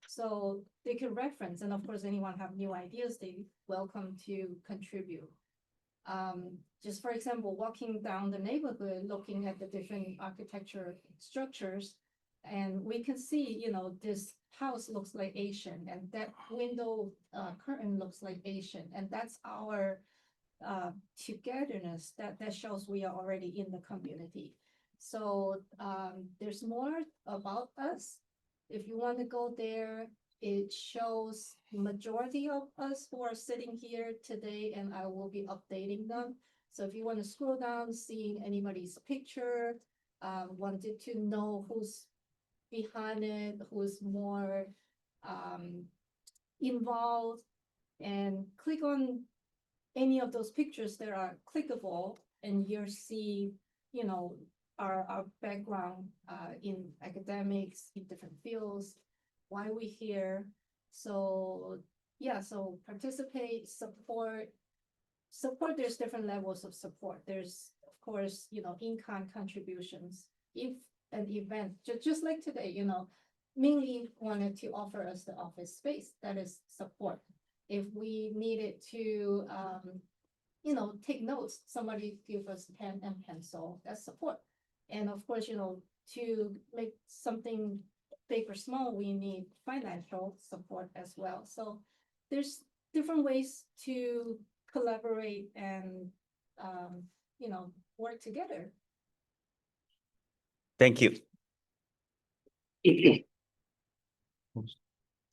So they can reference, and of course, anyone have new ideas, they welcome to contribute. Just for example, walking down the neighborhood, looking at the different architecture structures, and we can see, this house looks like Asian, and that window curtain looks like Asian, and that's our togetherness that shows we are already in the community. So there's more about us. If you want to go there, it shows majority of us who are sitting here today, and I will be updating them. So if you want to scroll down, seeing anybody's picture, wanted to know who's behind it, who's more involved, and click on any of those pictures that are clickable, and you'll see, our background in academics, in different fields, why we're here. So yeah, so participate, support. There's different levels of support. There's, of course, in-kind contributions. If an event, just like today, mainly wanted to offer us the office space, that is support. If we needed to, take notes, somebody give us pen and pencil, that's support. And of course, to make something big or small, we need financial support as well. So there's different ways to collaborate and, work together. Thank you. Is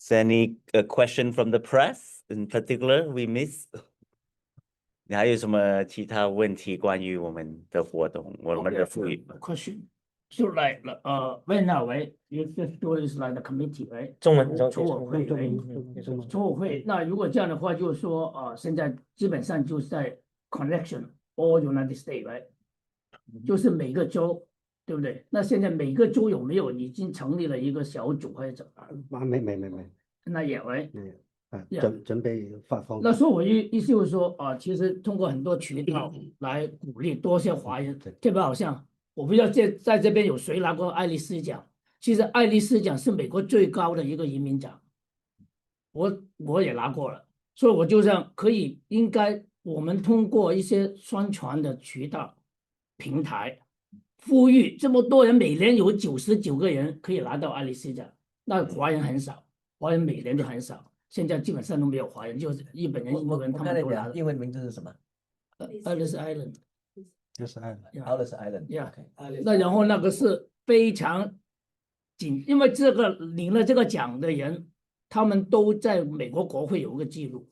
there any question from the press in particular we miss? 你还有什么其他问题关于我们的活动，我们的赋予 Question. So like right now, right? You just do is like the committee, right? 中文筹委会，筹委会。那如果这样的话，就是说现在基本上就是在 connection all United States, right? 就是每个州，对不对？那现在每个州有没有已经成立了一个小组还是怎么？没。那也喂。准备发放。那所以我意思就是说其实通过很多渠道来鼓励多些华人，特别好像我不知道在这边有谁拿过爱丽丝奖。其实爱丽丝奖是美国最高的一个移民奖，我也拿过了，所以我就想应该我们通过一些宣传的渠道平台，呼吁这么多人，每年有99个人可以拿到爱丽丝奖，那华人很少，华人每年都很少。现在基本上都没有华人，就是日本人、印度人，他们都拿。英文名字是什么？Ellis Island。Ellis Island。那然后那个是非常因为这个领了这个奖的人，他们都在美国国会有个记录，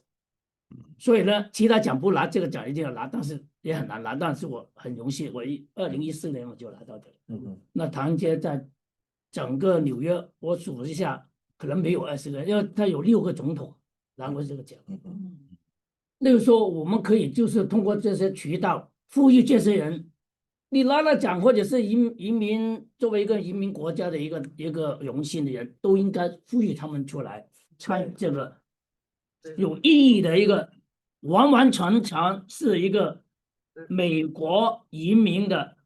所以呢，其他奖不拿，这个奖一定要拿，但是也很难拿。但是我很荣幸，我2014年我就拿到的。那唐人街在整个纽约，我数了一下。可能没有20个人，因为他有6个总统拿过这个奖。那个时候我们可以就是通过这些渠道呼吁这些人，你拿了奖或者是移民作为一个移民国家的一个荣幸的人，都应该呼吁他们出来参与这个有意义的一个完完全全是一个美国移民的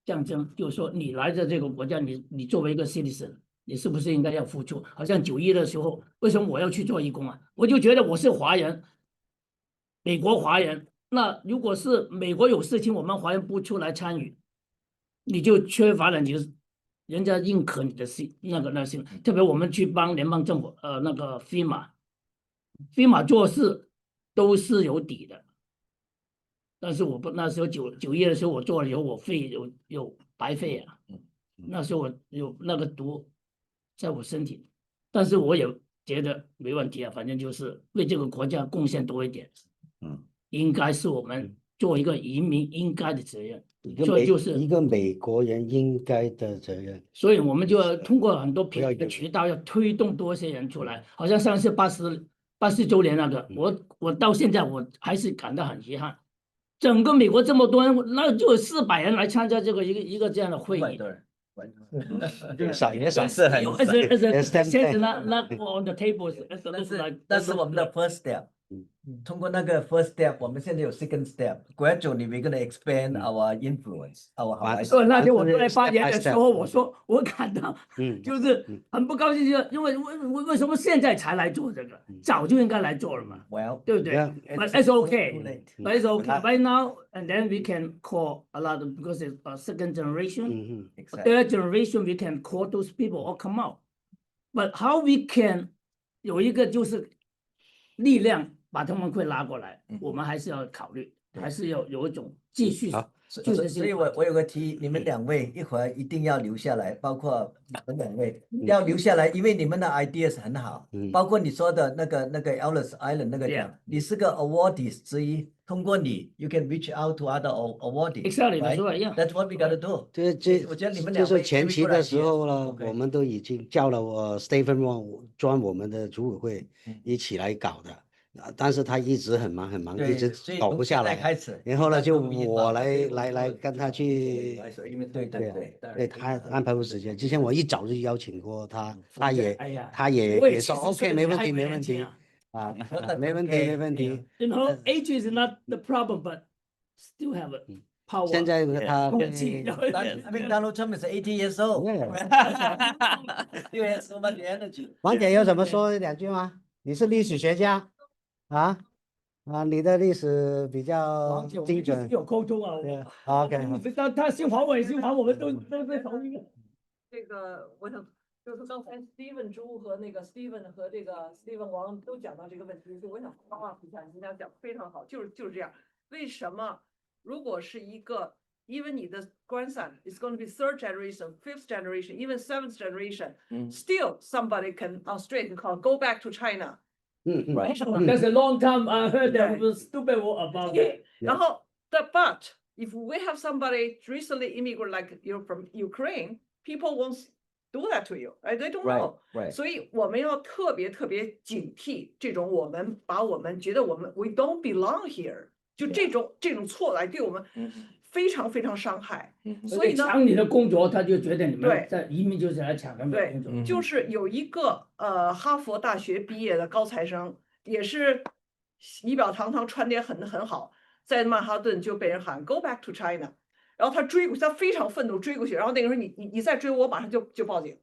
象征，就是说你来自这个国家，你作为一个 citizen。你是不是应该要付出？好像9·1的时候，为什么我要去做义工啊？我就觉得我是华人，美国华人。那如果是美国有事情，我们华人不出来参与，你就缺乏了人家认可你的那个性。特别我们去帮联邦政府那个 FEMA 做事都是有底的，但是我不那时候9·1的时候我做了以后，我费有白费啊。那时候我有那个毒。在我身体，但是我也觉得没问题啊，反正就是为这个国家贡献多一点，应该是我们做一个移民应该的责任。一个美国人应该的责任。所以我们就要通过很多平的渠道，要推动多些人出来。好像上次80周年那个，我到现在我还是感到很遗憾。整个美国这么多人，那就有400人来参加这个一个这样的会议。少也少，是很现在那 on the table， 那是我们的 first step。通过那个 first step， 我们现在有 second step。Gradually we're going to expand our influence, our horizon。那天我在发言的时候，我说我感到就是很不高兴，因为什么现在才来做这个，早就应该来做了嘛，对不对 ？But it's okay, but it's okay right now, and then we can call a lot of because it's a second generation, third generation we can call those people or come out, but how we can 有一个就是力量。把他们会拉过来，我们还是要考虑，还是要有一种继续。所以我有个提议，你们2位一会儿一定要留下来，包括你们2位要留下来，因为你们的 ideas 很好，包括你说的那个 Ellis Island 那个奖，你是个 awardees 之一，通过你 you can reach out to other awardees。 Exactly, that's what we got to do。我觉得你们2位就是前期的时候呢，我们都已经叫了Stephen Wong 专我们的组委会一起来搞的。但是他一直很忙，一直搞不下来。然后呢，就我来跟他去。对，他安排过时间。之前我一早就邀请过他，他也说 OK， 没问题啊，没问题。You know, age is not the problem, but still have a power。现在他I mean, Donald Trump is 80 years old. You have so much energy。王姐有什么说2句吗？你是历史学家。你的历史比较精准，有沟通啊。OK， 他姓黄，我也姓黄，我们都在同一个。这个我想就是刚才 Steven 朱和那个 Steven 和这个 Steven 王都讲到这个问题，所以我想follow up一下，人家讲非常好，就是这样。为什么如果是一个 even 你的 grandson is going to be third generation, fifth generation, even seventh generation, still somebody can Australia call go back to China。Right. That's a long time I heard that was stupid about it. 然后 but if we have somebody recently immigrant like you're from Ukraine, people won't do that to you, right? They don't know. Right. 所以我们要特别警惕这种我们觉得we don't belong here， 就这种错来对我们非常伤害。所以呢，抢你的工作，他就觉得你们在移民就是来抢他们的工作。就是有一个哈佛大学毕业的高材生，也是仪表堂堂，穿得很好，在曼哈顿就被人喊 Go back to China， 然后他追过去，他非常愤怒追过去，然后那个人说你再追我马上就报警，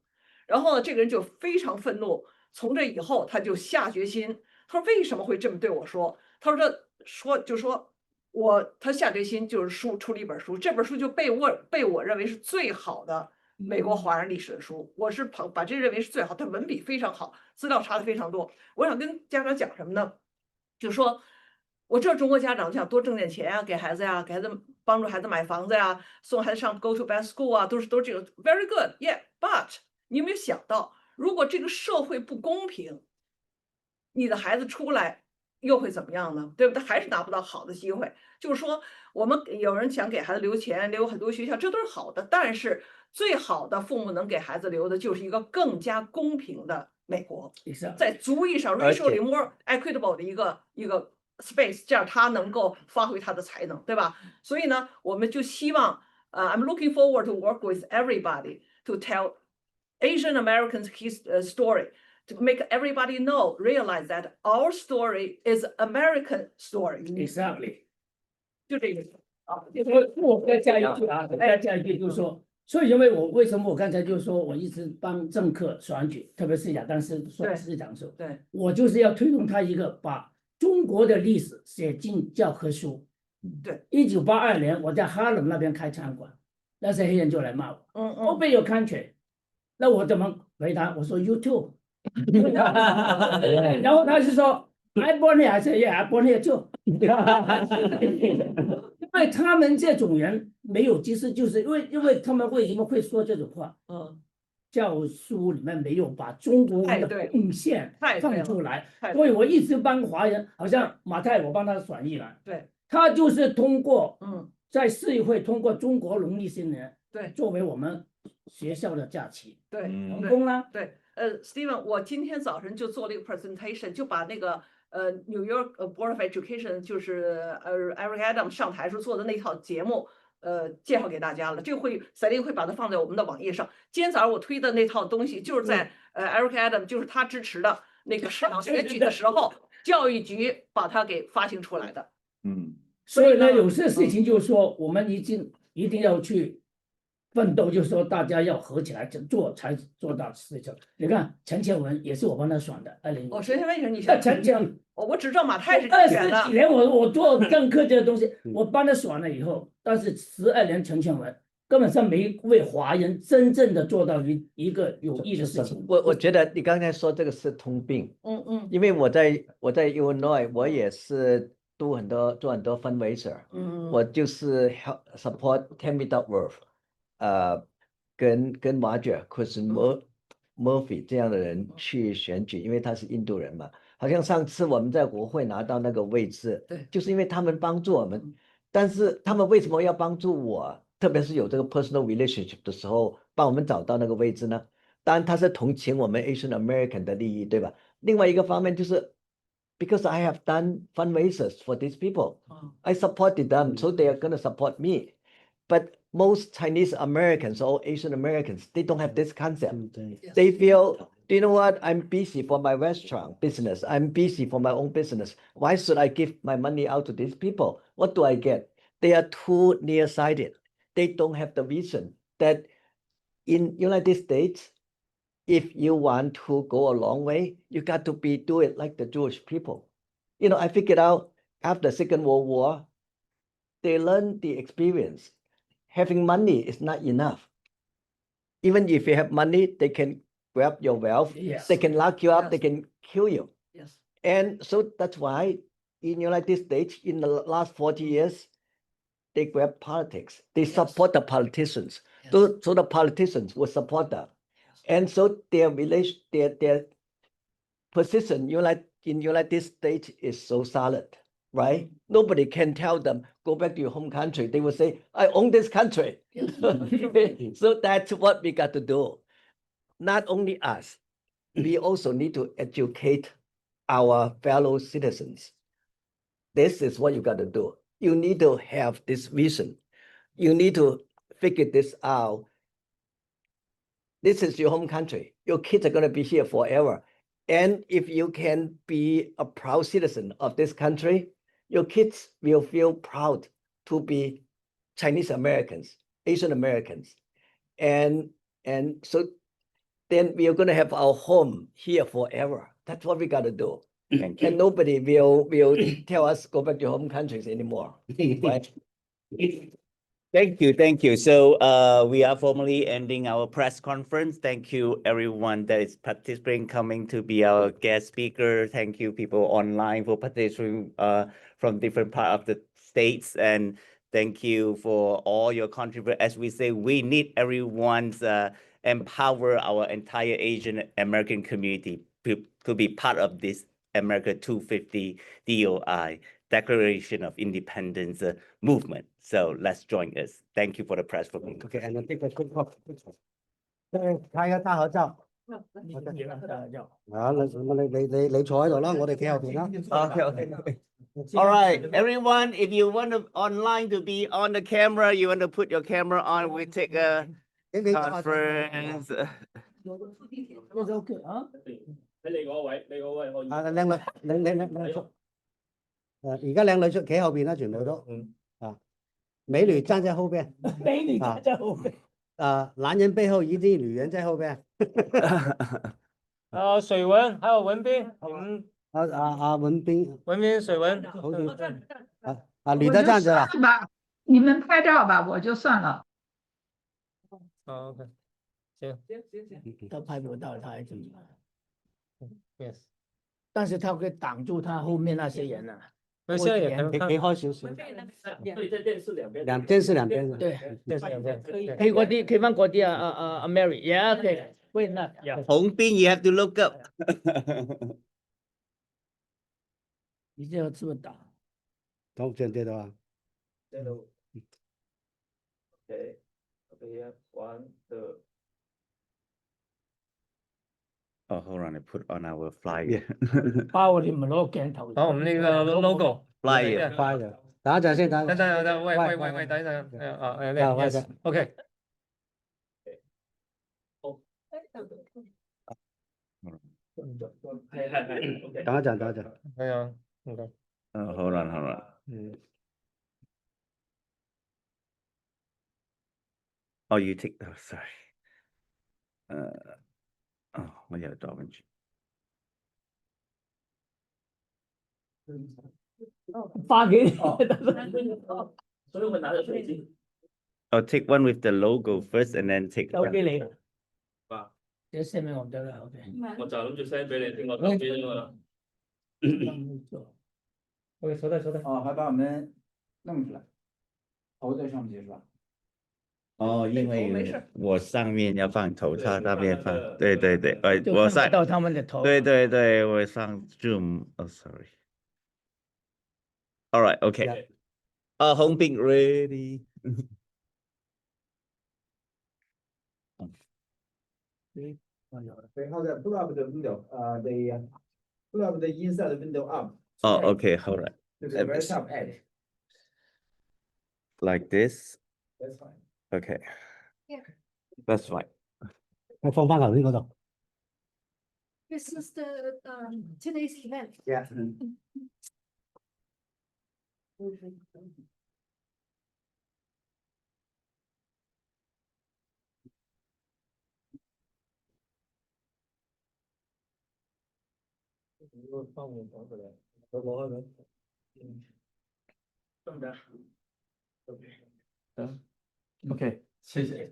然后呢这个人就非常愤怒，从这以后他就下决心，他说为什么会这么对我说？他说他下决心就是出了一本书，这本书就被我认为是最好的美国华人历史的书，我是把这认为是最好，它文笔非常好，资料查的非常多。我想跟家长讲什么呢？就说我知道中国家长想多挣点钱啊，给孩子呀，给孩子帮助孩子买房子呀，送孩子上 go to best school 啊，都是这个 very good yeah，but 你有没有想到，如果这个社会不公平，你的孩子出来又会怎么样呢？对不对？还是拿不到好的机会。就是说，我们有人想给孩子留钱，留很多学校，这都是好的。但是最好的父母能给孩子留的，就是一个更加公平的美国，在族裔上 racially more equitable 的一个 space， 这样他能够发挥他的才能，对吧？所以呢，我们就希望I'm looking forward to work with everybody to tell Asian Americans his story. To make everybody realize that our story is American story. Exactly. 就这个啊，我再加一句啊，再加一句就是说，所以因为为什么我刚才就说我一直帮政客选举，特别是亚当斯市长的时候，对，我就是要推动他一个把中国的历史写进教科书。对，1982年我在哈伦那边开餐馆，那些黑人就来骂我，Open your country。那我怎么回答？我说 You too。然后他就说 I born here， I say yeah, I born here too。因为他们这种人没有知识，就是因为他们为什么会说这种话？教书里面没有把中国人的贡献放出来，所以我一直帮华人，好像马太我帮他转译了，对，他就是通过在市议会通过中国农历新年对作为我们学校的假期，对，成功了。对，Steven，我今天早晨就做了一个 presentation，就把那个New York Board of Education 就是Eric Adams 上台时候做的那套节目。介绍给大家了，这个Celine会把它放在我们的网页上。今天早上我推的那套东西，就是在Eric Adams 就是他支持的那个市长选举的时候，教育局把它给发行出来的。所以呢，有些事情就是说，我们一定要去奋斗，就是说大家要合起来做，才做到事情。你看陈建文也是我帮他选的，2020。陈建文也是你选的？陈建文，我只知道马太是选的。20几年我做更科学的东西，我帮他选了以后，但是12年陈建文根本上没为华人真正的做到一个有益的事情。我觉得你刚才说这个是通病，因为我在 Illinois 我也是做很多 fundraiser，我就是 help support Tammy Duckworth，跟 Marjorie Murphy 这样的人去选举，因为他是印度人嘛。好像上次我们在国会拿到那个位置，对，就是因为他们帮助我们。但是他们为什么要帮助我？特别是有这个 personal relationship 的时候，帮我们找到那个位置呢？当然他是同情我们 Asian American 的利益，对吧？另外一个方面就是，because I have done fundraisers for these people, I supported them, so they are going to support me. But most Chinese Americans or Asian Americans, they don't have this concept. They feel, do you know what? I'm busy for my restaurant business. I'm busy for my own business. Why should I give my money out to these people? What do I get? They are too nearsighted. They don't have the vision that in United States, if you want to go a long way, you got to do it like the Jewish people. You know, I figured out after the Second World War, they learned the experience. Having money is not enough. Even if you have money, they can grab your wealth. Yes. They can lock you up. They can kill you. Yes. And so that's why in United States, in the last 40 years, they grab politics. They support the politicians. So the politicians will support them. And so their position in United States is so solid, right? Nobody can tell them, go back to your home country. They will say, I own this country. So that's what we got to do. Not only us, we also need to educate our fellow citizens. This is what you got to do. You need to have this vision. You need to figure this out. This is your home country. Your kids are going to be here forever. And if you can be a proud citizen of this country, your kids will feel proud to be Chinese Americans, Asian Americans. And so then we are going to have our home here forever. That's what we got to do. And nobody will tell us go back to your home countries anymore. Right? Thank you. So we are formally ending our press conference. Thank you everyone that is participating, coming to be our guest speaker. Thank you people online for participating from different part of the states. And thank you for all your contribution. As we say, we need everyone's empower our entire Asian American community to be part of this America 250 DOI, Declaration of Independence movement. So let's join us. Thank you for the press for me. Okay, and take a quick photo. 拍個大合照。你坐喺度啦，我哋企後邊啦。Okay. All right, everyone, if you want to online to be on the camera, you want to put your camera on, we take a conference. 靚女，而家靚女出企後邊啦，全部都美女站在後邊，美女站在後邊。男人背後一定女人在後邊。水文還有文斌，文斌，水文，好女的站着了。是吧？你们拍照吧，我就算了。OK， 行，他拍不到，他还怎么？Yes， 但是他会挡住他后面那些人啊。那现在也可以開少少。對，在電視兩邊。電視兩邊。對，電視兩邊。可以嗰啲，企翻嗰啲啊 Mary，yeah， okay， wait not， 洪斌 you have to look up 一定要這麼打。Don't turn that on. Hello. Okay. Over here. 1, 2. Oh, hold on, I put on our flyer. Yeah. 把我哋唔係攞個鏡頭。好，我們那個 logo Flyer. Fire. 等一陣先，等一陣。等，喂，等一陣，yes OK。等一陣，等一陣。係啊，OK。Hold on. Oh, you take. Oh, sorry. Oh, 我有多問題。發給你。所以我拿着手機。I'll take one with the logo first, and then take. 交俾你。啊，你 send 俾我得啦，OK。我就諗住 send 俾你，聽我手機啫嘛。OK，收到。哦，还把我们弄出来，头在上面是吧？哦，因为我上面要放头，他那边放，对，就我上看不到他们的头。对，我上 Zoom。Oh, sorry. All right, okay. Home being ready. They have pull up the window. They pull up the inside window up. Oh, okay, hold on. To the very top edge. Like this. That's fine. Okay. Yeah. That's fine. 我放翻頭先嗰度。This is the today's event. Yeah. OK， 谢谢。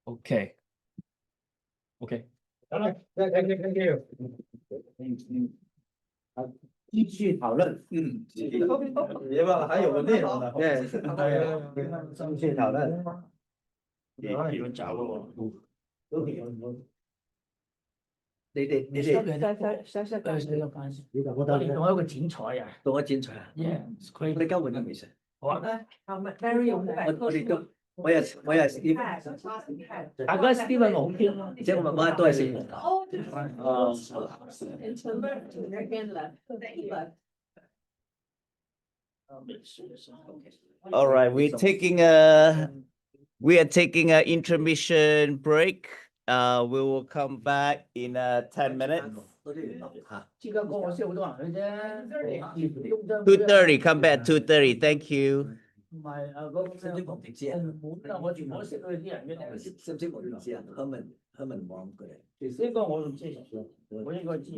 OK。OK。Thank you. 继续讨论。别忘了还有个内容呢。对，继续讨论。有人找我。你哋我哋仲有一個剪彩啊，多剪彩啊！ ，yeah，it's great。你交換咗未先？好啊，我哋都，我又大家 Steven 好啲咯，即係我都係食。All right, we are taking a intermission break. We will come back in 10 minutes. 芝加哥我識好多人去啫。 2:30, come back 2:30. Thank you. 唔係嗰個澳門啊，我全部都識佢啲人嘅。識唔識我唔知啊？香文網佢哋。呢個我唔知，我應該知。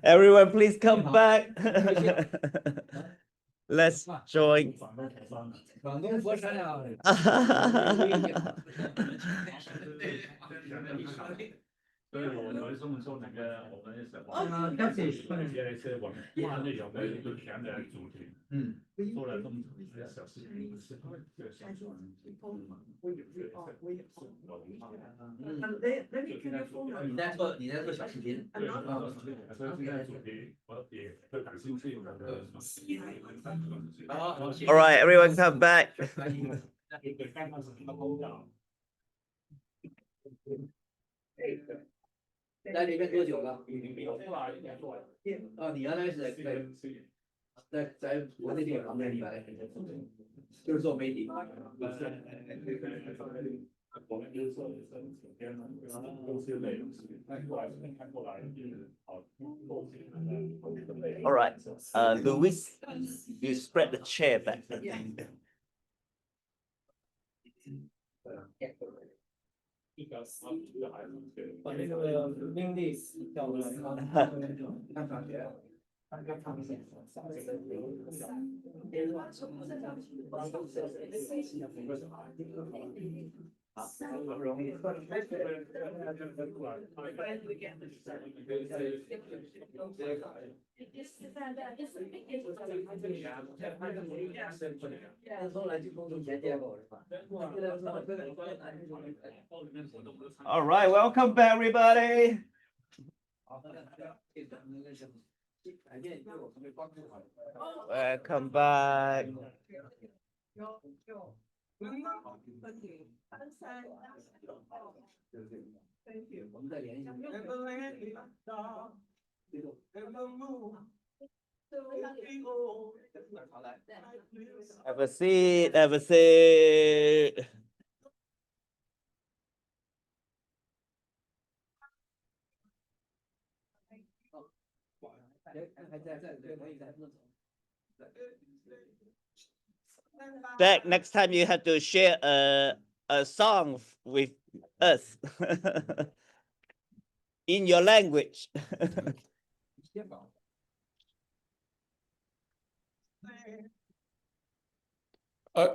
Everyone, please come back. Let's join. All right, everyone come back. 在里面多久了？哦，你原来是在我那地方那里来，就是做媒体。我们就是说整天公司内容是看过来看过来好 All right, Louis, you spread the chair back. All right, welcome back, everybody. Welcome back. Have a seat, have a seat. Jack, next time you have to share a song with us in your language.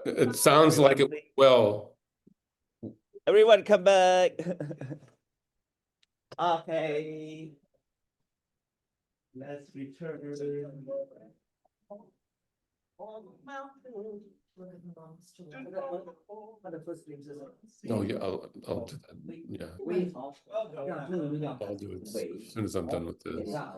It sounds like it went well. Everyone come back. Okay. Let's return. Oh yeah, I'll do that. Yeah. I'll do it as soon as I'm done with this. Yeah.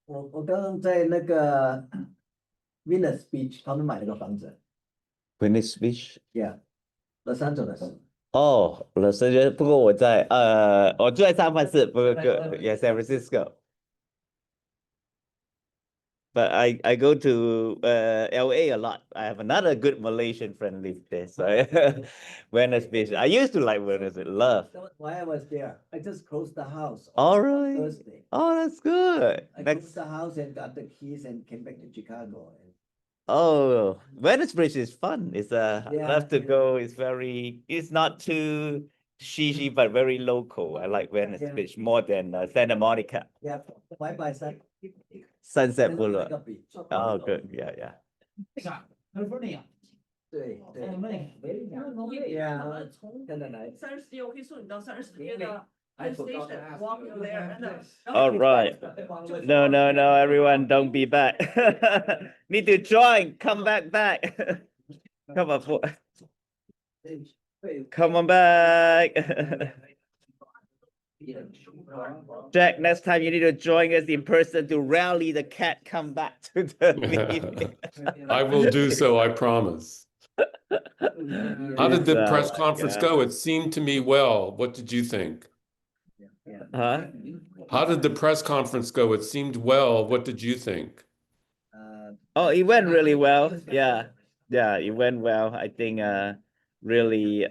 我刚刚在那个 Venice Beach 他们买了个房子 Venice Beach. ，Yeah， Los Angeles。哦，Los Angeles，不过我住在三藩市，不过也 San Francisco。But I go to LA a lot. I have another good Malaysian friend live there. So Venice Beach. I used to like Venice. Love. Why I was there, I just closed the house All on right. Thursday. Oh, that's good. I closed the house and got the keys and came back to Chicago. Oh, Venice Beach is fun. It's I Yeah, love to yeah. go. It's not too shishi, but very local. I like Venice Yeah. Beach more than Santa Monica. Yeah, by Sunset Boulevard. Oh, good. Yeah, yeah. 对对，从真的来。30街，我可以送你到30街的 Penn Station, walking there, and All right. No, everyone don't be bad. Need to join. Come back. Come on. Come on back. Jack, next time you need to join us in person to rally the cat come back to the meeting. I will do so, I promise. How did the press my conference God. go? It seemed to me well. What did you think? Huh? How did the press conference go? It seemed well. What did you think? Oh, it went really well. Yeah. Yeah, it went well. I think really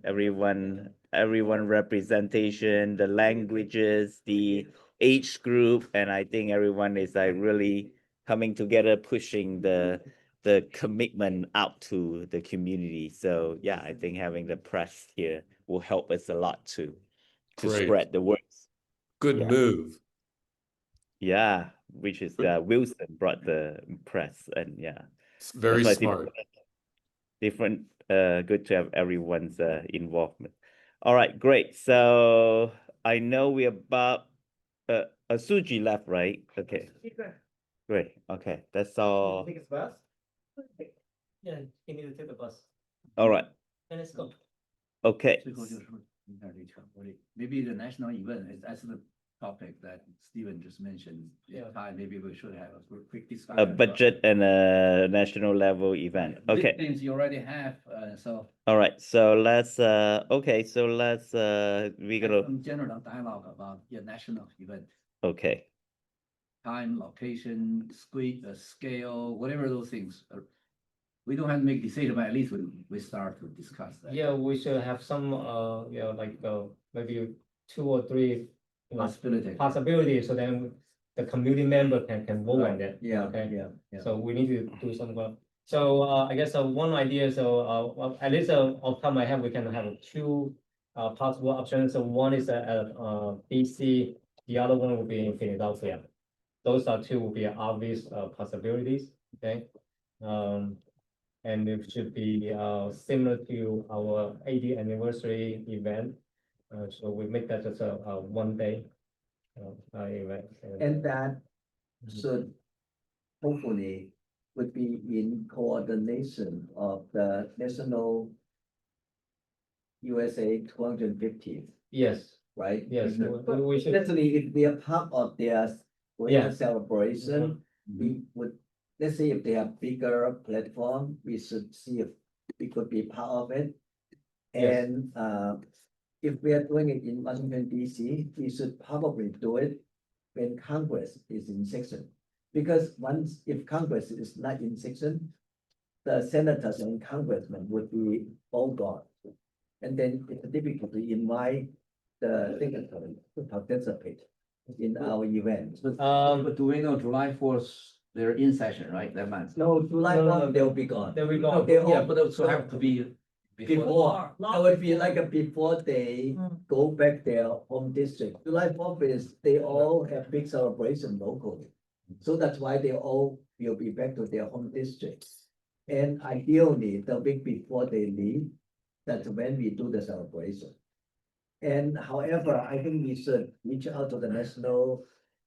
everyone representation, the languages, the age group, and I think everyone is like really coming together, pushing the commitment out to the community. So yeah, I think having the press here will help us a lot to Great. spread the words. Good Yeah. move. Yeah, which is Wilson brought the press, and yeah, It's very that's why it's smart. different, good to have everyone's involvement. All right, great. So I know we're about Suji left, right? Okay, great. Okay, that's all. Take a bus? Yeah, you need to take a bus. All right. And let's go. Okay. Maybe the national event is as the topic that Stephen just mentioned. Maybe we should have a quick discussion. A budget and a national level event. Okay. Things you already have, so. All right. So let's okay. So let's we're gonna Some general dialogue about your national event. okay. Time, location, scale, whatever those things. We don't have to make decision, but at least we start to discuss that. Yeah, we should have some, like, maybe 2 or 3 possibilities, so then the community member can vote on that. Yeah, Okay. yeah. So we need to do some work. So I guess one idea, so well, at least off the top of my head, we can have 2 possible options. So one is at BC, the other one will be in Philadelphia. Those are 2 will be obvious possibilities. Okay. And it should be similar to our 80th anniversary event. So we make that just a 1 day event. And that should hopefully would be in coordination of the national USA 250. Yes. Right? Yes. We should. Definitely, if we are part of their celebration, we would, let's say if they have bigger platform, we should see if we could be part of it. And if we are doing it in Washington, DC, we should probably do it when Congress is in session. Because once, if Congress is not in session, the senators and congressmen would be all gone. And then it's difficult to invite the signatory to participate in our event. But do we know July 4th, they're in session, right, that month? No, July 4th, they'll be gone. They'll be gone. Yeah, but also have to be before. That would be like before they go back their home district. July 4th is, they all have big celebration locally. So that's why they all will be back to their home districts. And ideally, the week before they leave, that's when we do the celebration. And however, I think we should reach out to the national,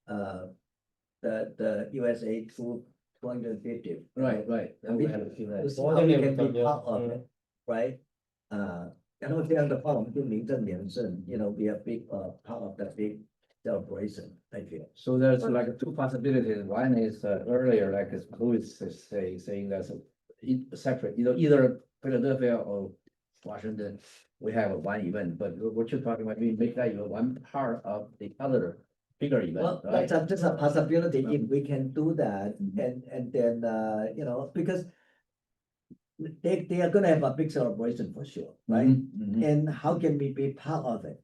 the USA 250. Right. And we have to see how we can be part of it, right? And also on the phone, you know, be a big part of the big celebration, I feel. So there's like 2 possibilities. One is earlier, like Louis is saying that's separate, either Philadelphia or Washington. We have 1 event, but what you're talking about, we make that even 1 part of the other bigger event. Well, right? that's just a possibility if we can do that, and then you know, because they are gonna have a big celebration for sure, right? And how can we be part of it?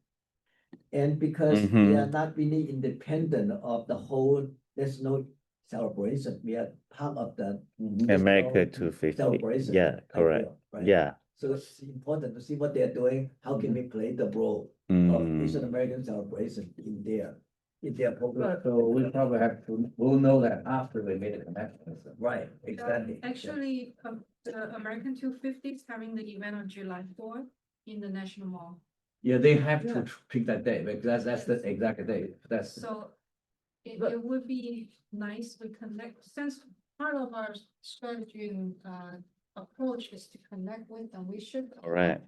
And because we are not really independent of the whole national celebration, we are part of the America national 250. celebration. Yeah, I correct. feel, right? Yeah. So it's important to see what they're doing. How can we play the role of Asian American celebration in their program? So we probably have to, we'll know that after we made a connection. Right, exactly. Actually, the American 250 is having the event on July 4th in the National Mall. Yeah, they have to pick that day, because that's the exact day. That's So it would be nice to connect, since part of our strategy and approach is to connect with them, we should. All right.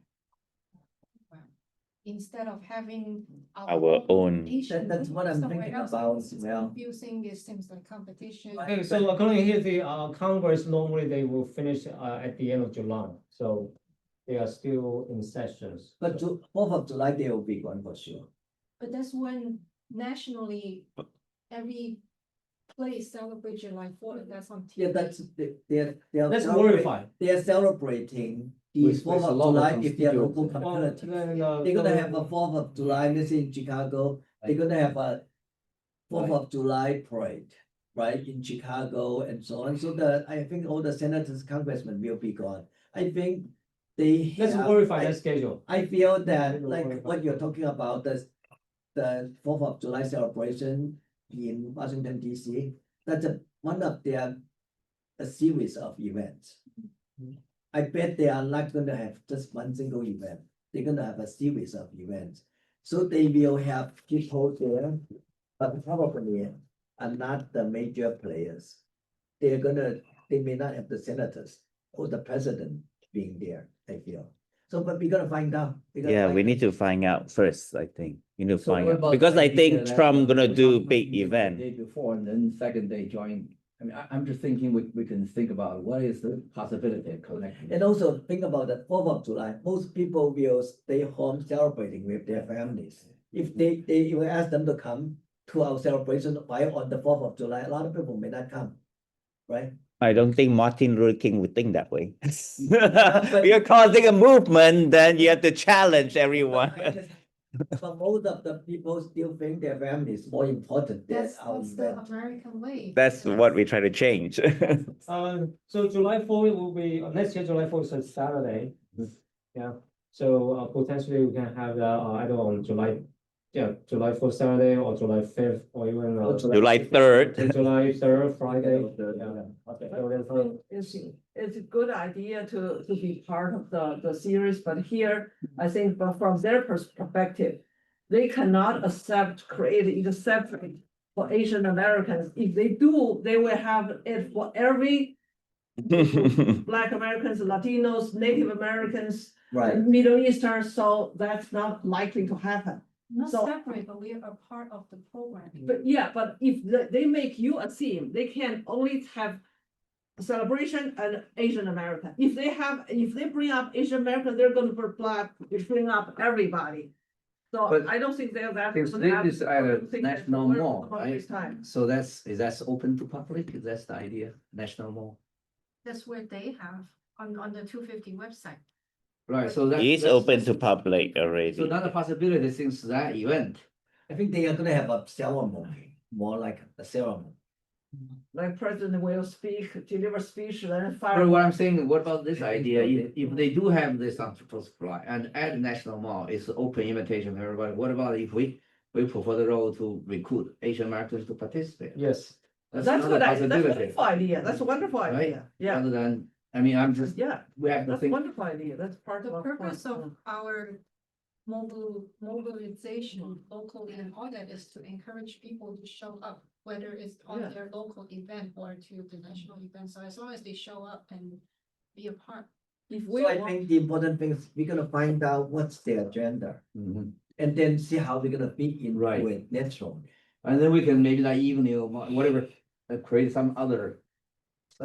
instead of having Our own. Asian That's what I'm somewhere thinking else, about because as it's well. confusing, it seems like competition. Okay, so according here, the Congress normally they will finish at the end of July, so they are still in sessions. But 4th of July, they will be gone for sure. But that's when nationally, every place celebrates July 4th, that's on TV. Yeah, that's, they're. Let's celebrate- verify. They are celebrating the With 4th a of lot of July if they are constituents. local Well, communities. then, They're gonna have a 4th of July, let's say in Chicago, they're gonna have a 4th of July parade, right, in Chicago and so on. So I think all the senators, congressmen will be gone. I think they Let's have- verify I- that schedule. I feel that We'll like verify. what you're talking about, the 4th of July celebration in Washington DC, that's one of a series of events. I bet they are not gonna have just one single event. They're gonna have a series of events. So they will have people there, but probably are not the major players. They may not have the senators or the president being there, I feel. So, but we're gonna find out. Yeah, we need to find out first, I think. You need to So find what out, about because the I idea think that, Trump gonna we do talk big the event. Day before and then second day join. I mean, I'm just thinking we can think about what is the possibility of connecting. And also think about the 4th of July, most people will stay home celebrating with their families. If they will ask them to come to our celebration while on the 4th of July, a lot of people may not come, right? I don't think Martin Luther King would think that way. but- You're causing a movement, then you have to challenge everyone. But most of the people still think their family is more important than That's our the event. American way. That's what we try to change. So July 4th will be, next year, July 4th is a Saturday. Yeah, so potentially we can have that either on July 4th Saturday or July 5th or even July 3rd. July 3rd, Friday. Okay. It's a good idea to be part of the series, but here, I think, but from their perspective, they cannot create it separate for Asian Americans. If they do, they will have it for every Black Americans, Latinos, Native Americans, Right. Middle Eastern, so that's not likely to happen. Not So- separate, but we are part of the program. But yeah, but if they make you a theme, they can only have celebration and Asian American. If they bring up Asian American, they're gonna put Black, which bring up everybody. So But I don't think they're that. Since gonna have- this is at a think that's national worth mall, about right? this time. So is that open to public? Is that the idea, national mall? That's where they have on the 250 website. Right, so that. It's open to public already. So another possibility since that event. I think they are gonna have a ceremony, more like a ceremony. Like President will deliver speech, then But fire. what I'm saying, what about this idea, if they do have this on Fourth of July and at the National Mall, it's open invitation to everybody, what about if we propose the role to recruit Asian Americans to participate? Yes. That's a another good idea, that's a possibility, wonderful idea, that's a wonderful right? idea, yeah, Rather than, I mean, I'm just, yeah, we have to that's a think, wonderful idea, that's part of The our. purpose plan. of our mobilization locally and all that is to encourage people to show up, whether it's on Yeah. their local event or to the national event. So as long as they show up and be a part. If we so I think the important thing is we're gonna find out what's their agenda. And then see how we're gonna fit in Right. with naturally. And then we can maybe that evening or whatever, create some other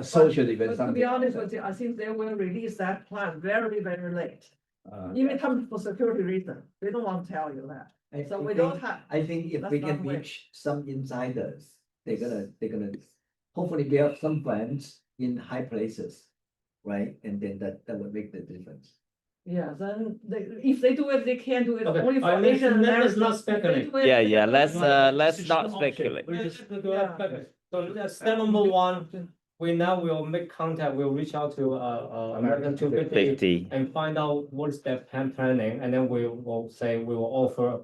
social event, But to something. be honest with you, I think they will release that plan very, very late. Uh, Even come for security reason, they don't want to tell you that. So we don't have. I think if That's we not can the way. reach some insiders, they're gonna hopefully build some friends in high places. Right, and then that would make the difference. Yeah, then if they do it, they can do it Okay, only for let's- Asian let's Americans. not If they speculate. do it, Yeah, they yeah, do let's it. let's not speculate. So step number one, we now will make contact, we'll reach out to American 250 and find out what's their planning, and then we will say we will offer,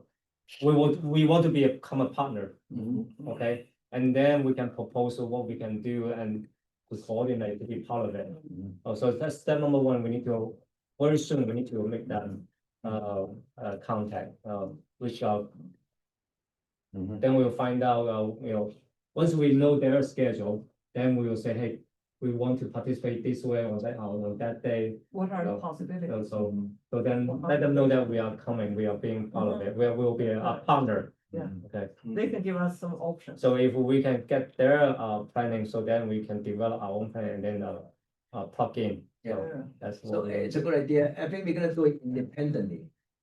we want to become a partner, okay? And then we can propose what we can do and to coordinate to be part of it. So that's step number one, we need to, very soon, we need to make that contact, reach out. Then we'll find out, once we know their schedule, then we will say, hey, we want to participate this way or that, on that day. What are the So possibilities? so then let them know that we are coming, we are being part of it, we will be a partner. Yeah. Okay. They can give us some options. So if we can get their planning, so then we can develop our own plan and then plug in. So that's So what it's a good idea. I think we're gonna do it independently.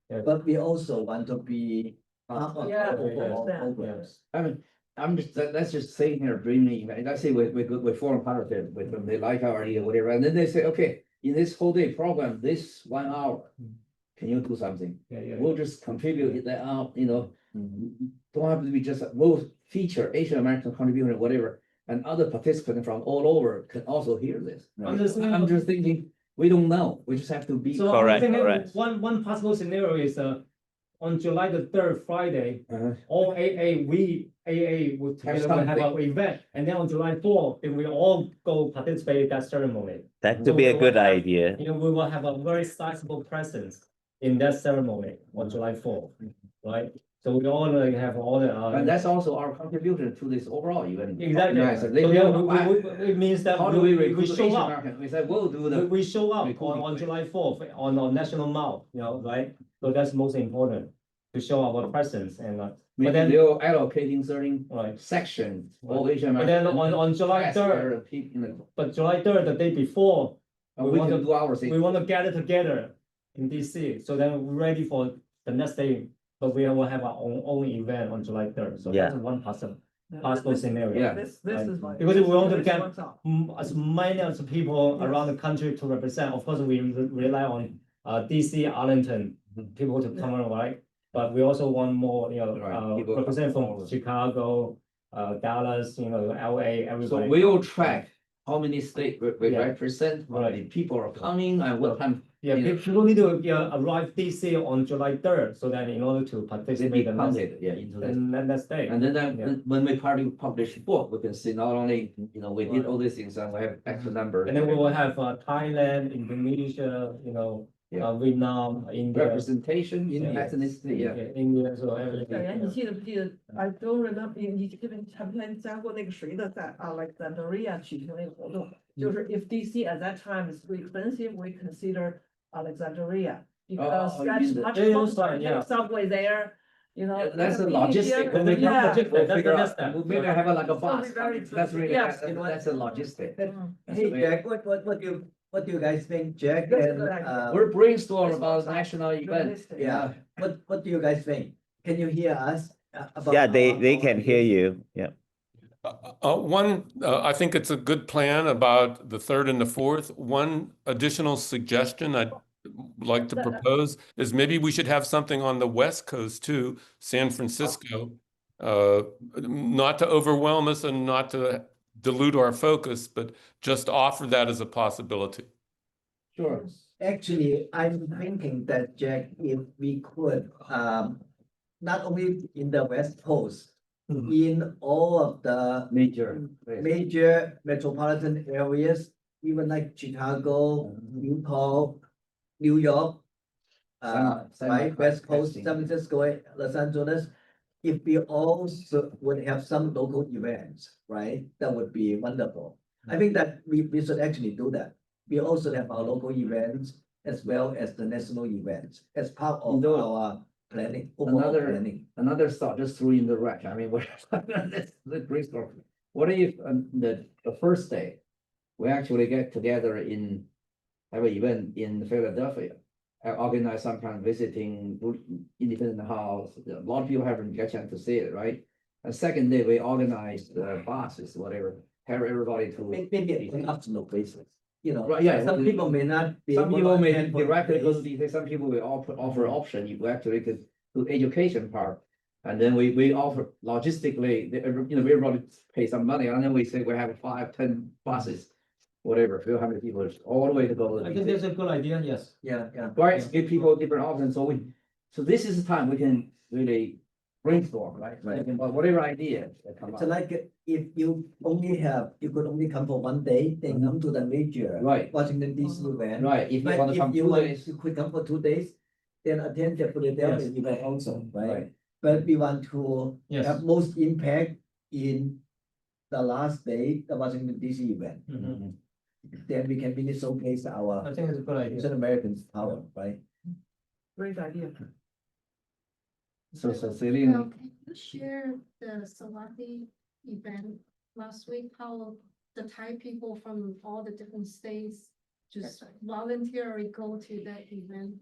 Yeah. But we also want to be. Yeah, Programs. I mean, let's just say here dreaming, and let's say we form part of it, with them, they like our idea, whatever, and then they say, okay, in this whole day program, this 1 hour, can you do something? Yeah. We'll just contribute that out, you know, don't have to be just, we'll feature Asian American contributor, whatever, and other participants from all over can also hear this. I'm just thinking, we don't know, we just have to be. So I think one possible scenario is on July the 3rd, Friday, all AA would together will have our event, and then on July 4th, if we all go participate in that ceremony. That could be a good idea. You know, we will have a very sizable presence in that ceremony on July 4th, right? So we all have all the. And that's also our contribution to this overall event. Exactly. So It means that how do we we recruit show Asian up. American? We said, we'll do the. We show up on July 4th on National Mall, you know, right? So that's most important, to show our presence and. But then they're allocating certain section. All Asian But then American. on July 3rd, but July 3rd, the day before, we want can to do ours. we want to gather together in DC. So then we're ready for the next day, but we will have our own event on July 3rd. So that's one possible scenario. Yeah. This is my. Because we want to get What's up? as many as people around the country to represent. Of course, we rely on DC, Arlington, people to come on, right? But we also want more, you know, represent from Chicago, Dallas, you know, LA, everybody. So we will track how many states we represent, how many people are coming, and what time. Yeah, people need to arrive DC on July 3rd, so that in order to participate in the next day. And then when we publish book, we can see not only, you know, we did all these things and we have extra number. And then we will have Thailand, Indonesia, you know, Vietnam, India. Representation in ethnicity, India, so everything. 小袁，你记得不记得 ？I don't remember，你这边参加过那个谁的在 Alexandria 举行那个活动？就是 if DC at that time is too expensive, we consider Alexandria because that's much closer. Take subway there. You know, that's a logistic. When we come to we'll figure out. Maybe have like a bus. That's really that's a logistic. Hey Jack, what do you guys think, Jack? And, we're brainstorming about national event. Yeah. What do you guys think? Can you hear us? About Yeah, they can hear you. Yeah. I think it's a good plan about the 3rd and the 4th. One additional suggestion I'd like to propose is maybe we should have something on the West Coast too, San Francisco, not to overwhelm us and not to dilute our focus, but just offer that as a possibility. Sure. Actually, I'm thinking that, Jack, if we could, not only in the West Coast, in all of the major metropolitan areas, even like Chicago, Newport, New York, right, West Coast, San Francisco, Los Angeles. If we also would have some local events, right, that would be wonderful. I think that we should actually do that. We also have our local events as well as the national events as part of our planning. Another thought just threw in the rack. I mean, let's brainstorm. What if the first day we actually get together have an event in Philadelphia? Organize some kind of visiting independent house. A lot of people haven't got a chance to see it, right? And second day, we organize buses, whatever, have everybody to. Maybe an optional basis, you know. Right, yeah. Some people may not be. Some people may directly go to these, some people will offer option, you actually could do education part. And then we offer logistically, you know, everybody pay some money, and then we say we have 5, 10 buses. Whatever, feel how many people all the way to go. I think that's a good idea, yes. Yeah. Right, give people different options, so this is the time we can really brainstorm, right? About whatever idea that come up. So like if you could only come for one day, then come to the major. Right. Washington DC event. Right, if you want to come 2 days. You could come for 2 days, then attend the Philadelphia event also, right? But we want to have most impact in the last day, the Washington DC event. then we can really showcase our I think it's a good idea. Asian Americans power, right? Great idea. So Well, Celine, can you share the Salati event last week, how the Thai people from all the different states just voluntarily go to that event?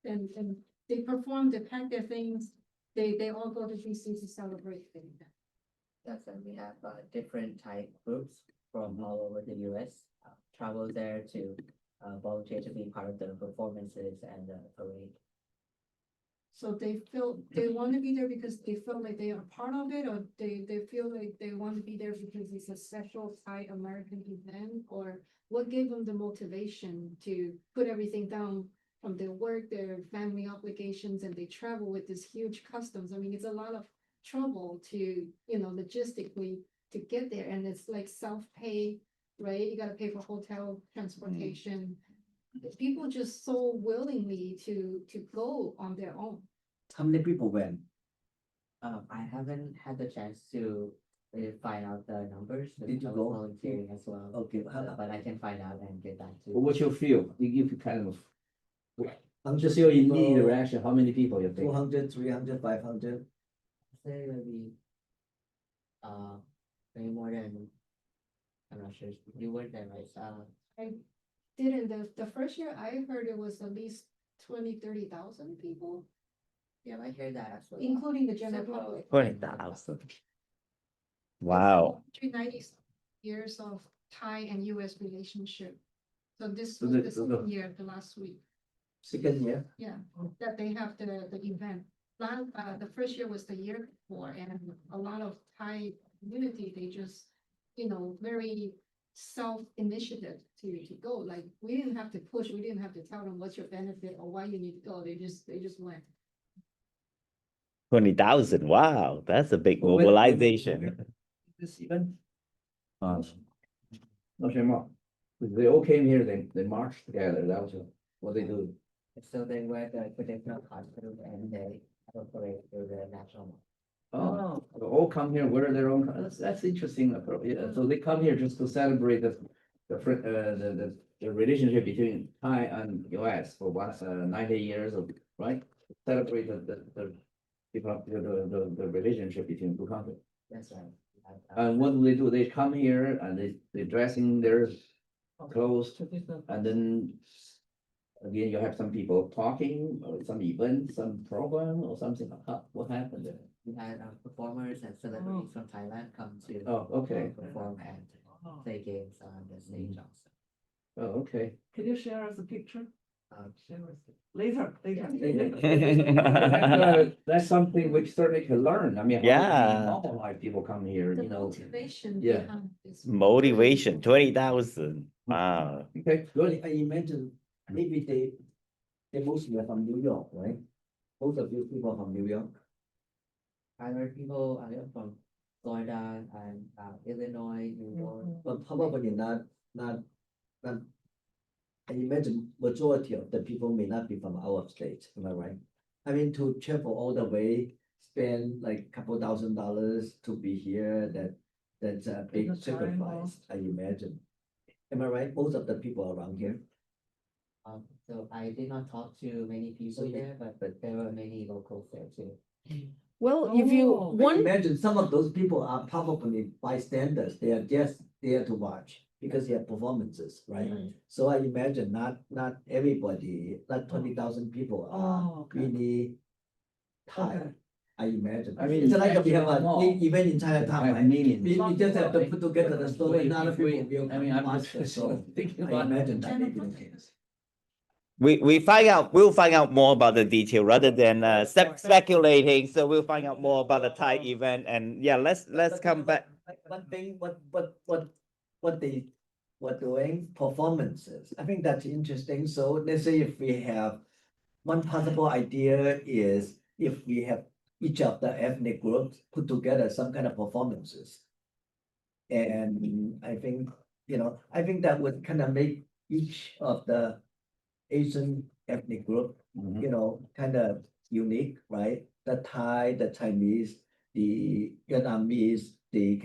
And they perform, they pack their things, they all go to DC to celebrate the event. Yes, and we have different type groups from all over the US travel there to volunteer to be part of the performances and the parade. So they feel, they want to be there because they feel like they are part of it, or they feel like they want to be there because it's a special Thai American event, or what gave them the motivation to put everything down from their work, their family obligations, and they travel with this huge customs? I mean, it's a lot of trouble to, you know, logistically to get there, and it's like self-pay, right? You gotta pay for hotel, transportation. People just so willingly to go on their own. How many people went? I haven't had the chance to find out the numbers. Did you I was go? volunteering as well. Okay, But I can find out and get back to you. What's your feel? You give kind of just your immediate reaction, how many people you think? 200, 300, 500? Say maybe maybe more than, I'm not sure. You were there, right? I didn't, the first year I heard it was at least 20-30,000 people, Yeah, I hear that as well. including the general public. 20,000. Wow. 390 years of Thai and US relationship. So this So was the- the so second year, the last week, Second year? yeah, that they have the event. The first year was the year before, and a lot of Thai community, they just, you know, very self-initiative to go. Like, we didn't have to push, we didn't have to tell them what's your benefit or why you need to go. They just went. 20,000. Wow, that's a big Well, when- mobilization. This event? Not sure more. They all came here, they marched together, that was what they do. So they wear the traditional costume and they have a parade through the national mall. Oh, they all come here, wear their own, that's interesting approach. Yeah, so they come here just to celebrate the relationship between Thai and US for 90 years of, right? Celebrate the relationship between two countries. That's right. And what do? They come here and they dress in their clothes, and then again, you have some people talking, or some event, some program, or something. What happened there? We had performers and celebrities from Thailand come to Oh, okay. perform and play games on the stage also. Oh, okay. Can you share us a picture? Share with Later. That's something we certainly can learn. I mean, Yeah. normal life people come here, The you know. motivation Yeah. behind this. Motivation, 20,000. Wow. Okay, good. I imagine maybe they mostly are from New York, right? Most of you people are from New York. Other people from Florida and Illinois, New York. But probably not, I imagine majority of the people may not be from our state, am I right? I mean, to travel all the way, spend like couple $1,000 to be here, that's a big sacrifice, I imagine. Am I right? Most of the people around here. So I did not talk to many people there, but there were many locals there too. Well, if you I imagine some of those people are probably bystanders. They are just there to watch because they have performances, right? So I imagine not everybody, not 20,000 people are really Thai. I imagine. I mean, It's like we have small. an event in Chinatown, Have right? millions. We just have to put together the story and other If people will I mean, I'm watch just the show. thinking I about. imagine that may be the case. We'll find out more about the detail rather than speculating. So we'll find out more about the Thai event, and yeah, let's come back. One thing, what they were doing, performances. I think that's interesting. So let's say if we have, one possible idea is if we have each of the ethnic groups put together some kind of performances. And I think, I think that would kind of make each of the Asian ethnic group, kind of unique, right? The Thai, the Chinese, the Vietnamese, the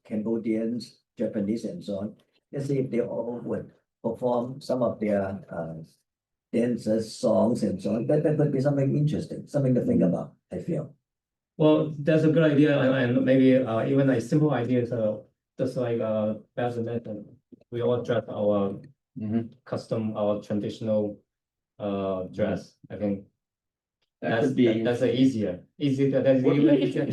Cambodians, Japanese, and so on. let's see if they all would perform some of their dances, songs and so on. That could be something interesting, something to think about, I feel. Well, that's a good idea, and maybe even a simple idea. So just like Basil mentioned, we all dress our custom, our traditional dress. I think that's could be that's easier. That's even easier.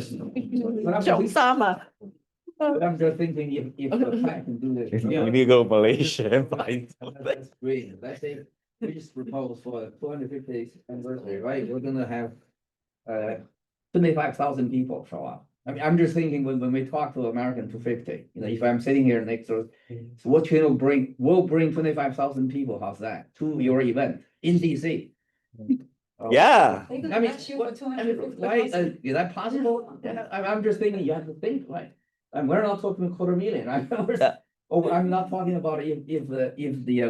But I'm just thinking if the fact can do this. We need to go to Malaysia and find That's great. Let's say we just propose for 250th anniversary, right? We're gonna have 25,000 people show up. I mean, I'm just thinking when we talk to American 250, you know, if I'm sitting here next to, so what you will bring, we'll bring 25,000 people, how's that, to your event in DC? Yeah. I mean, why, is that possible? Yeah, I'm just thinking, you have to think, right? And we're not talking 250,000, right? Oh, I'm not talking about if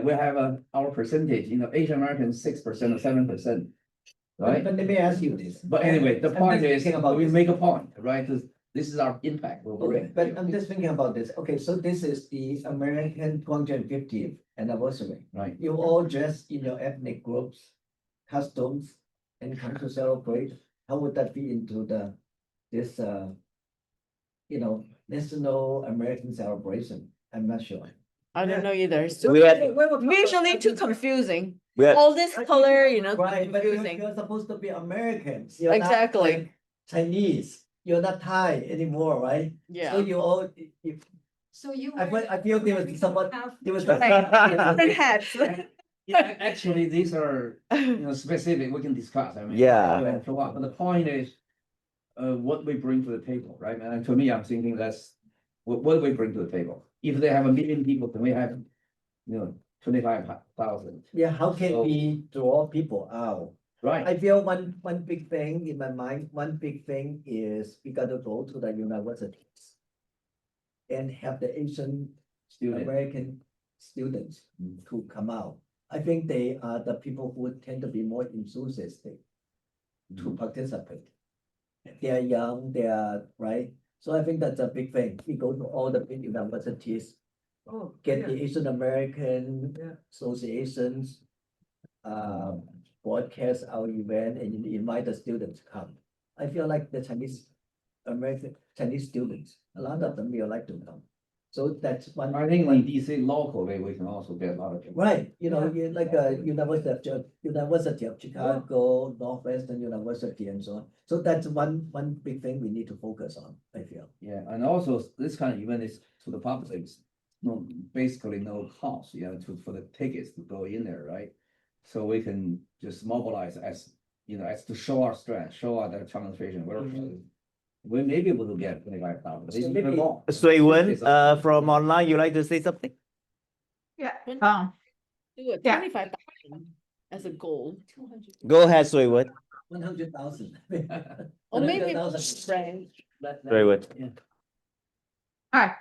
we have our percentage, you know, Asian Americans 6% or 7%. Right? But let me ask you this. But anyway, the I'm point just is, thinking about we this. make a point, right? This is our impact. We'll Okay, bring. but I'm just thinking about this. Okay, so this is the American 250th anniversary. Right. You all dress in your ethnic groups, customs, and come to celebrate. How would that fit into this national American celebration? I'm not sure. I don't know either. It's We had- visually too confusing. We had- All this color, you know, Right, but confusing. you're supposed to be Americans. You're not Exactly. like Chinese. You're not Thai anymore, right? Yeah. So you all, if, So you. I feel there was somewhat, there was. Different hats. Yeah, actually, these are, specific, we can discuss, I mean. Yeah. But the point is, what we bring to the table, right? And to me, I'm thinking what do we bring to the table? If they have 1 million people, then we have, 25,000. Yeah, how can we draw people out? Right. I feel one big thing in my mind, one big thing is we gotta go to the universities and have the Asian American students to come out. I think they are the people who tend to be more enthusiastic to participate. They are young, they are right. So I think that's a big thing. We go to all the big universities, get the Asian American associations, broadcast our event and invite the students to come. I feel like the Chinese students, a lot of them will like to come. So that's one. I think in DC locally, we can also get a lot of people. Right, you like University of Chicago, Northwestern University and so on. So that's one big thing we need to focus on, I feel. Yeah, and also this kind of event is to the public, it's basically no cost, for the tickets to go in there, right? So we can just mobilize as to show our strength, show our demonstration. We may be able to get 25,000. Sui Wen, from online, you like to say something? Yeah. Do it, Yeah. 25,000 as a goal. Go ahead, Sui Wen. 100,000. Or maybe 100,000. range. Very good. Hi,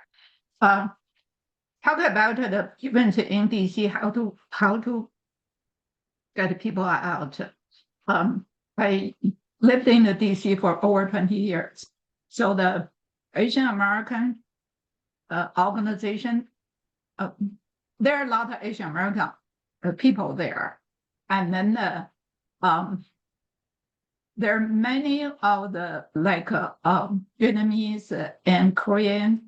talk about the events in DC, how to get people out. I lived in the DC for over 20 years. So the Asian American organization, there are a lot of Asian American people there. And then there are many of the Vietnamese and Korean,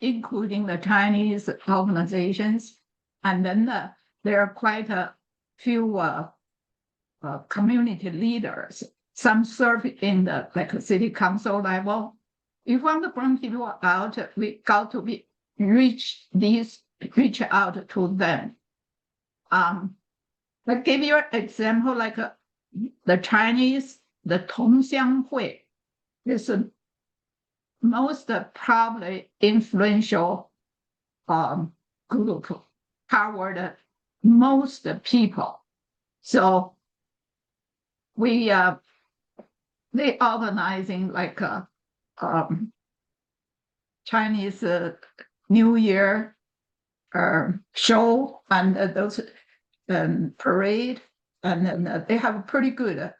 including the Chinese organizations. And then there are quite a few community leaders. Some serve in the city council level. If you want to bring people out, we got to reach out to them. I give you an example, the Chinese, the Tongxiang Hui is the most probably influential group, covered most people. So they organizing Chinese New Year show and those parade, and then they have a pretty good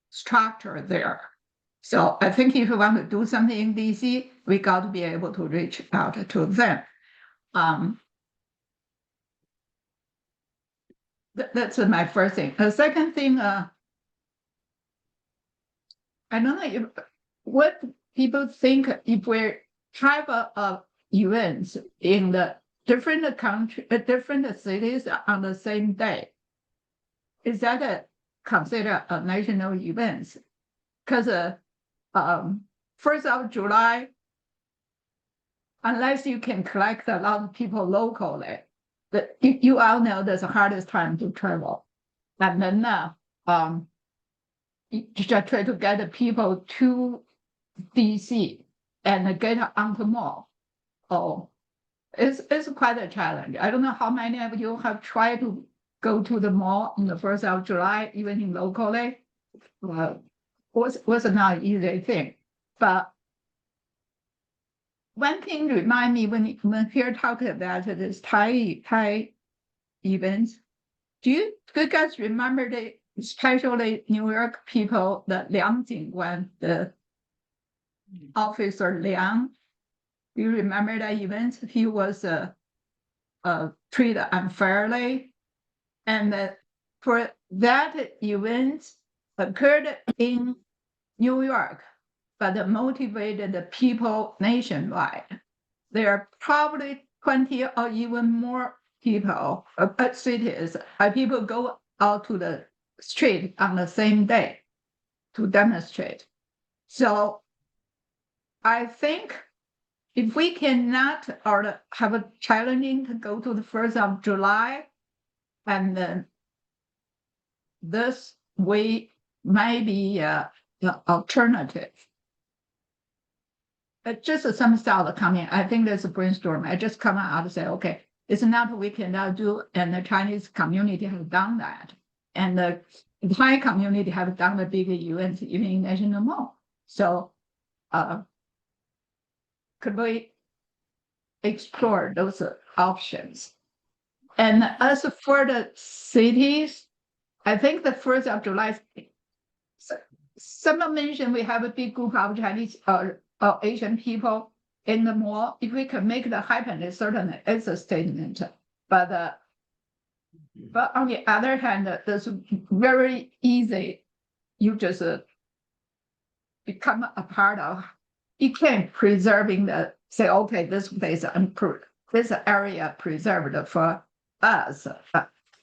structure there. So I think if you want to do something in DC, we got to be able to reach out to them. That's my first thing. The second thing, I don't know if, what people think if we have events in the different country, different cities on the same day. Is that considered a national event? Because 1st of July, unless you can collect a lot of people locally, you all know that's the hardest time to travel. And then you just try to get the people to DC and get onto mall. Oh, it's quite a challenge. I don't know how many of you have tried to go to the mall on the 1st of July, even in locally. Was not an easy thing. But one thing remind me when here talking about this Thai events, do you guys remember especially New York people, the Liang Jingguan, the Officer Liang? Do you remember that event? He was treated unfairly, and for that event occurred in New York, but motivated the people nationwide. There are probably 20 or even more people, cities, people go out to the street on the same day to demonstrate. So I think if we cannot or have a challenging to go to the 1st of July, and then this way might be the alternative. Just some thought coming. I think there's a brainstorm. I just come out and say, okay, it's not we cannot do, and the Chinese community has done that, and the Thai community have done the big events even in national mall. So, could we explore those options? And as for the cities, I think the 1st of July, someone mentioned we have a big group of Chinese or Asian people in the mall. If we can make that happen, it certainly is a statement. But on the other hand, it's very easy. You just become a part of. You can preserving say, okay, this place this area preserved for us.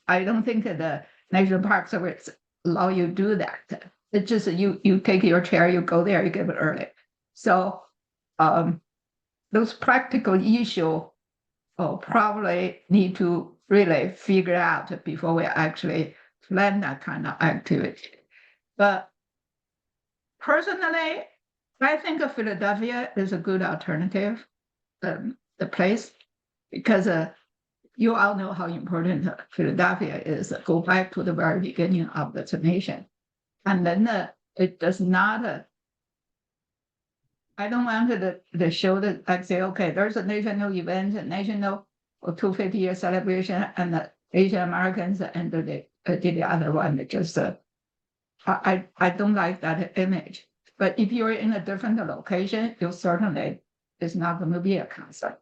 I don't think the National Park Service allow you to do that. It's just you take your chair, you go there, you get it early. So those practical issues probably need to really figure out before we actually plan that kind of activity. But personally, I think Philadelphia is a good alternative, the place, because you all know how important Philadelphia is. Go back to the very beginning of the nation. And then it does not, I don't want to show that I say, okay, there's a national event, a national 250-year celebration, and the Asian Americans and did the other one. Just I don't like that image. But if you're in a different location, you certainly is not going to be a concern.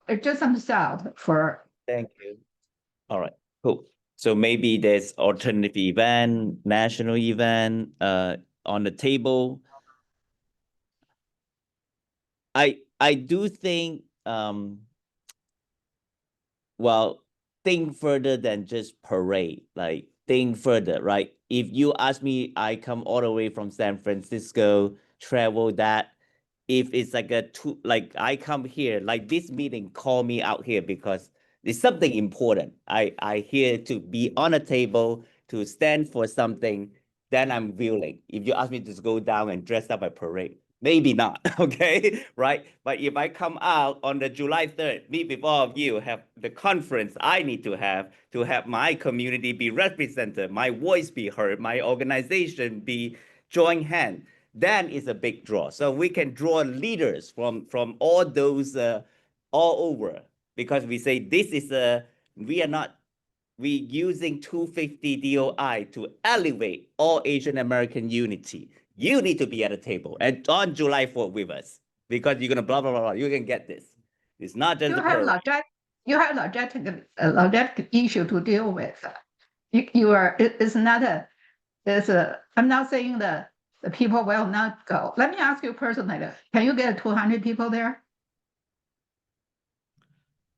It's just some thought for. Thank you. All right, cool. So maybe there's alternative event, national event on the table. I do think well, think further than just parade, like think further, right? If you ask me, I come all the way from San Francisco, travel that. If it's like like I come here, like this meeting, call me out here because it's something important. I here to be on a table, to stand for something, then I'm willing. If you ask me to just go down and dress up a parade, maybe not, okay, right? But if I come out on the July 3rd, meet with all of you, have the conference I need to have my community be represented, my voice be heard, my organization be join hand, then it's a big draw. So we can draw leaders from all those all over, because we say this is we using 250 DOI to elevate all Asian American unity. You need to be at the table and on July 4th with us because you're gonna blah blah blah blah. You can get this. It's not just You the have parade. logistic issue to deal with. It's not I'm not saying that the people will not go. Let me ask you personally, can you get 200 people there?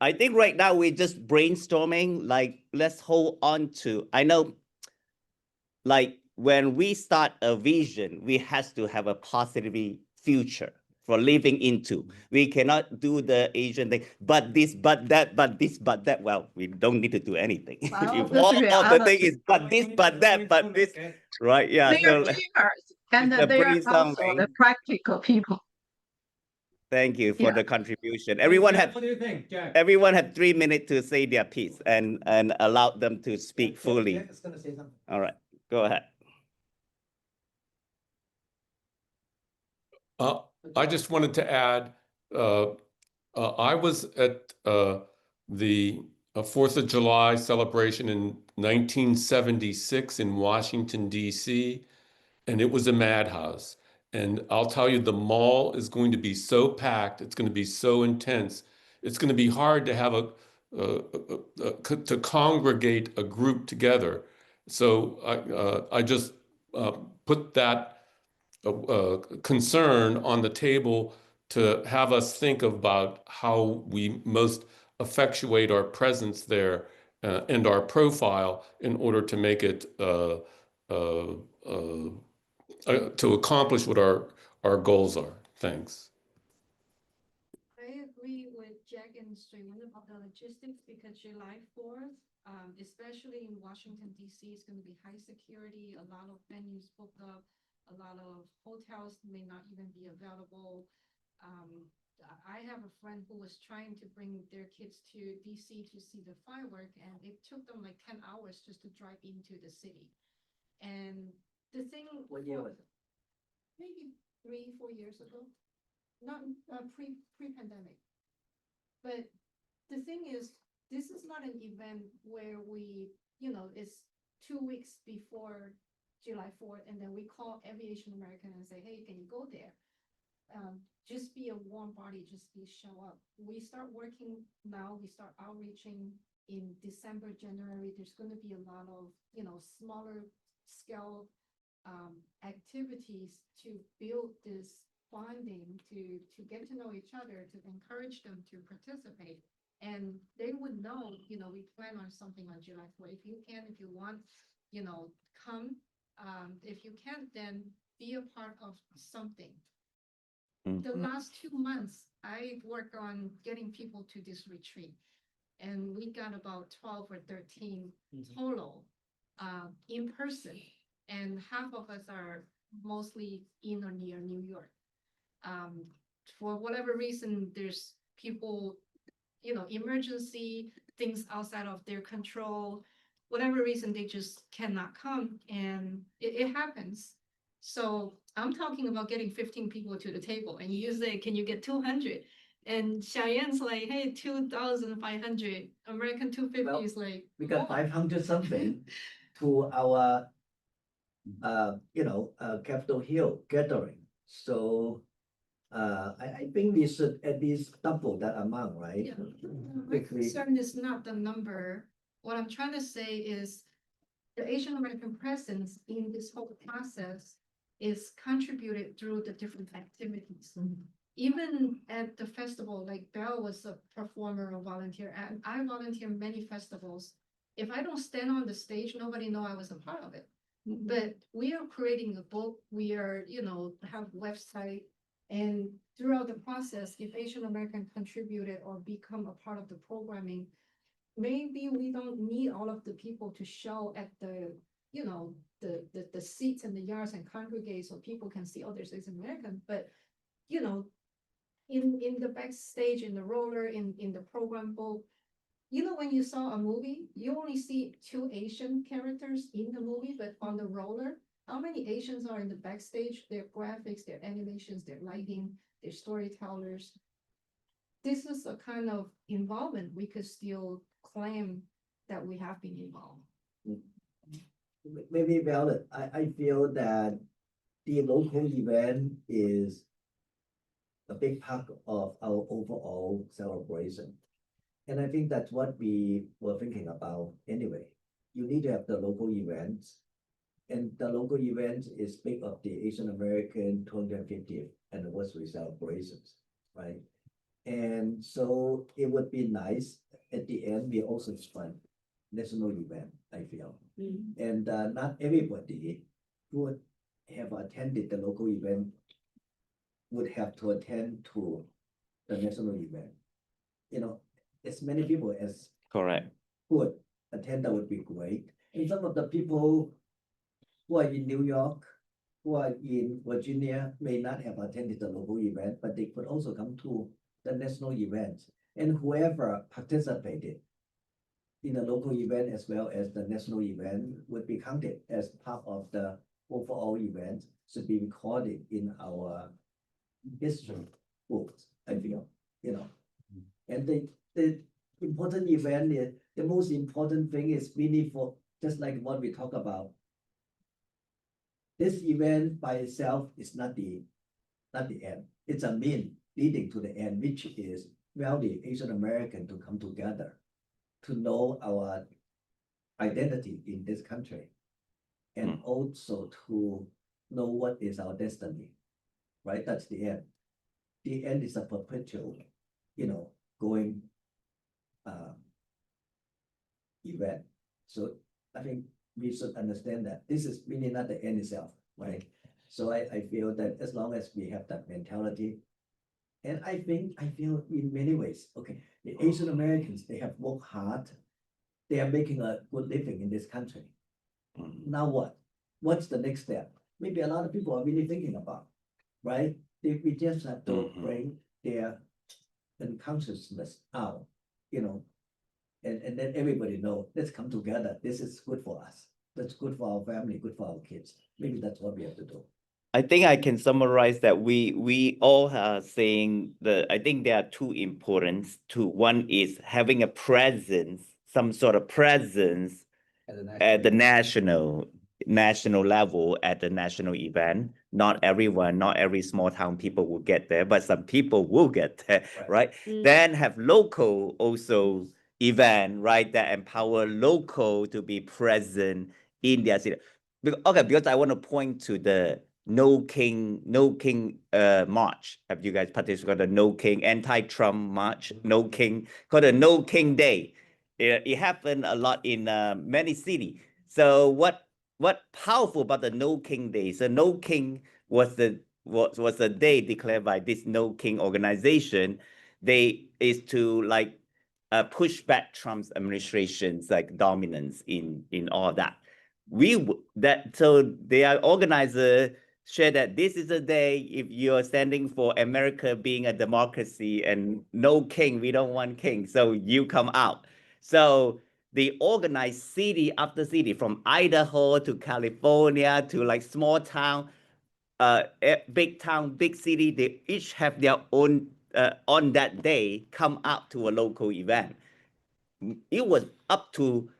I think right now we're just brainstorming, like, let's hold on to, I know, like, when we start a vision, we have to have a positive future for living into. We cannot do the Asian thing, but this, but that, but this, but that. Well, we don't need to do anything. Well, If all the thing is but this, but that, but this, right? Yeah. They are dreamers, and it's a they are also brainstorming. the practical people. Thank you for Yeah. the contribution. Everyone had, What do you think, Jack? everyone had 3 minutes to say their piece and allow them to speak fully. Jack is gonna say something. All right, go ahead. I just wanted to add, I was at the 4th of July celebration in 1976 in Washington, D.C., and it was a madhouse. And I'll tell you, the mall is going to be so packed, it's going to be so intense, it's going to be hard to have to congregate a group together. So I just put that concern on the table to have us think about how we most effectuate our presence there and our profile in order to make it to accomplish what our goals are. Thanks. I agree with Jack and Suyun about the logistics because July 4th, especially in Washington, D.C., is going to be high security, a lot of venues booked up, a lot of hotels may not even be available. I have a friend who was trying to bring their kids to DC to see the firework, and it took them like 10 hours just to drive into the city. And the thing, What year was it? maybe 3-4 years ago, not pre-pandemic. But the thing is, this is not an event where we, it's 2 weeks before July 4th, and then we call every Asian American and say, hey, can you go there? Just be a warm body, just show up. We start working now, we start outreaching in December, January. There's going to be a lot of, smaller scale activities to build this bonding, to get to know each other, to encourage them to participate. And they would know, we plan on something on July 4th. If you can, if you want, come. If you can't, then be a part of something. The last 2 months, I worked on getting people to this retreat, and we got about 12 or 13 total in person, and half of us are mostly in or near New York. For whatever reason, there's people, emergency, things outside of their control, whatever reason, they just cannot come, and it happens. So I'm talking about getting 15 people to the table, and you say, can you get 200? And Cheyenne's like, hey, 2,500. American 250 is like, We got whoa. 500 something to our Capitol Hill gathering. So I think we should at least double that amount, right? Yeah. My concern is not the number. What I'm trying to say is the Asian American presence in this whole process is contributed through the different activities. Even at the festival, like Belle was a performer or volunteer, and I volunteer many festivals. If I don't stand on the stage, nobody know I was a part of it. But we are creating a book, we are, have website, and throughout the process, if Asian American contributed or become a part of the programming, maybe we don't need all of the people to show at the, the seats and the yards and congregate so people can see, oh, there's Asian American, but, in the backstage, in the roller, in the program book, when you saw a movie, you only see 2 Asian characters in the movie, but on the roller, how many Asians are in the backstage? Their graphics, their animations, their lighting, their storytellers. This is a kind of involvement we could still claim that we have been involved. Maybe valid. I feel that the local event is a big part of our overall celebration. And I think that's what we were thinking about anyway. You need to have the local events. And the local event is big of the Asian American 250th anniversary celebrations, right? And so it would be nice at the end, we also fund national event, I feel. And not everybody who would have attended the local event would have to attend to the national event. You know, as many people as Correct. could attend, that would be great. And some of the people who are in New York, who are in Virginia may not have attended the local event, but they could also come to the national event. And whoever participated in the local event as well as the national event would be counted as part of the overall event, should be recorded in our history books, I feel, you know. And the important event is, the most important thing is really for, just like what we talk about. This event by itself is not the end. It's a mean leading to the end, which is well the Asian American to come together, to know our identity in this country, and also to know what is our destiny, right? That's the end. The end is a perpetual, you know, going event. So I think we should understand that this is really not the end itself, right? So I feel that as long as we have that mentality, and I feel in many ways, okay, the Asian Americans, they have worked hard. They are making a good living in this country. Now what? What's the next step? Maybe a lot of people are really thinking about, right? We just have to bring their unconsciousness out, you know, and then everybody know, let's come together. This is good for us. That's good for our family, good for our kids. Maybe that's what we have to do. I think I can summarize that we all are saying that I think there are two importance to one is having a presence, some sort of presence at the national level at the national event. Not everyone, not every small town people will get there, but some people will get there, right? Then have local also event, right? That empower local to be present in their city. Okay, because I want to point to the No King march. Have you guys participated in the No King anti-Trump march? No King, called the No King Day. It happened a lot in many cities. So what powerful about the No King Day? So No King was the day declared by this No King organization. They is to like push back Trump's administration's like dominance in all that. So they are organizer share that this is a day if you're standing for America being a democracy and no king, we don't want king, so you come out. So they organize city after city from Idaho to California to like small town, big town, big city. They each have their own on that day come out to a local event. It was up to,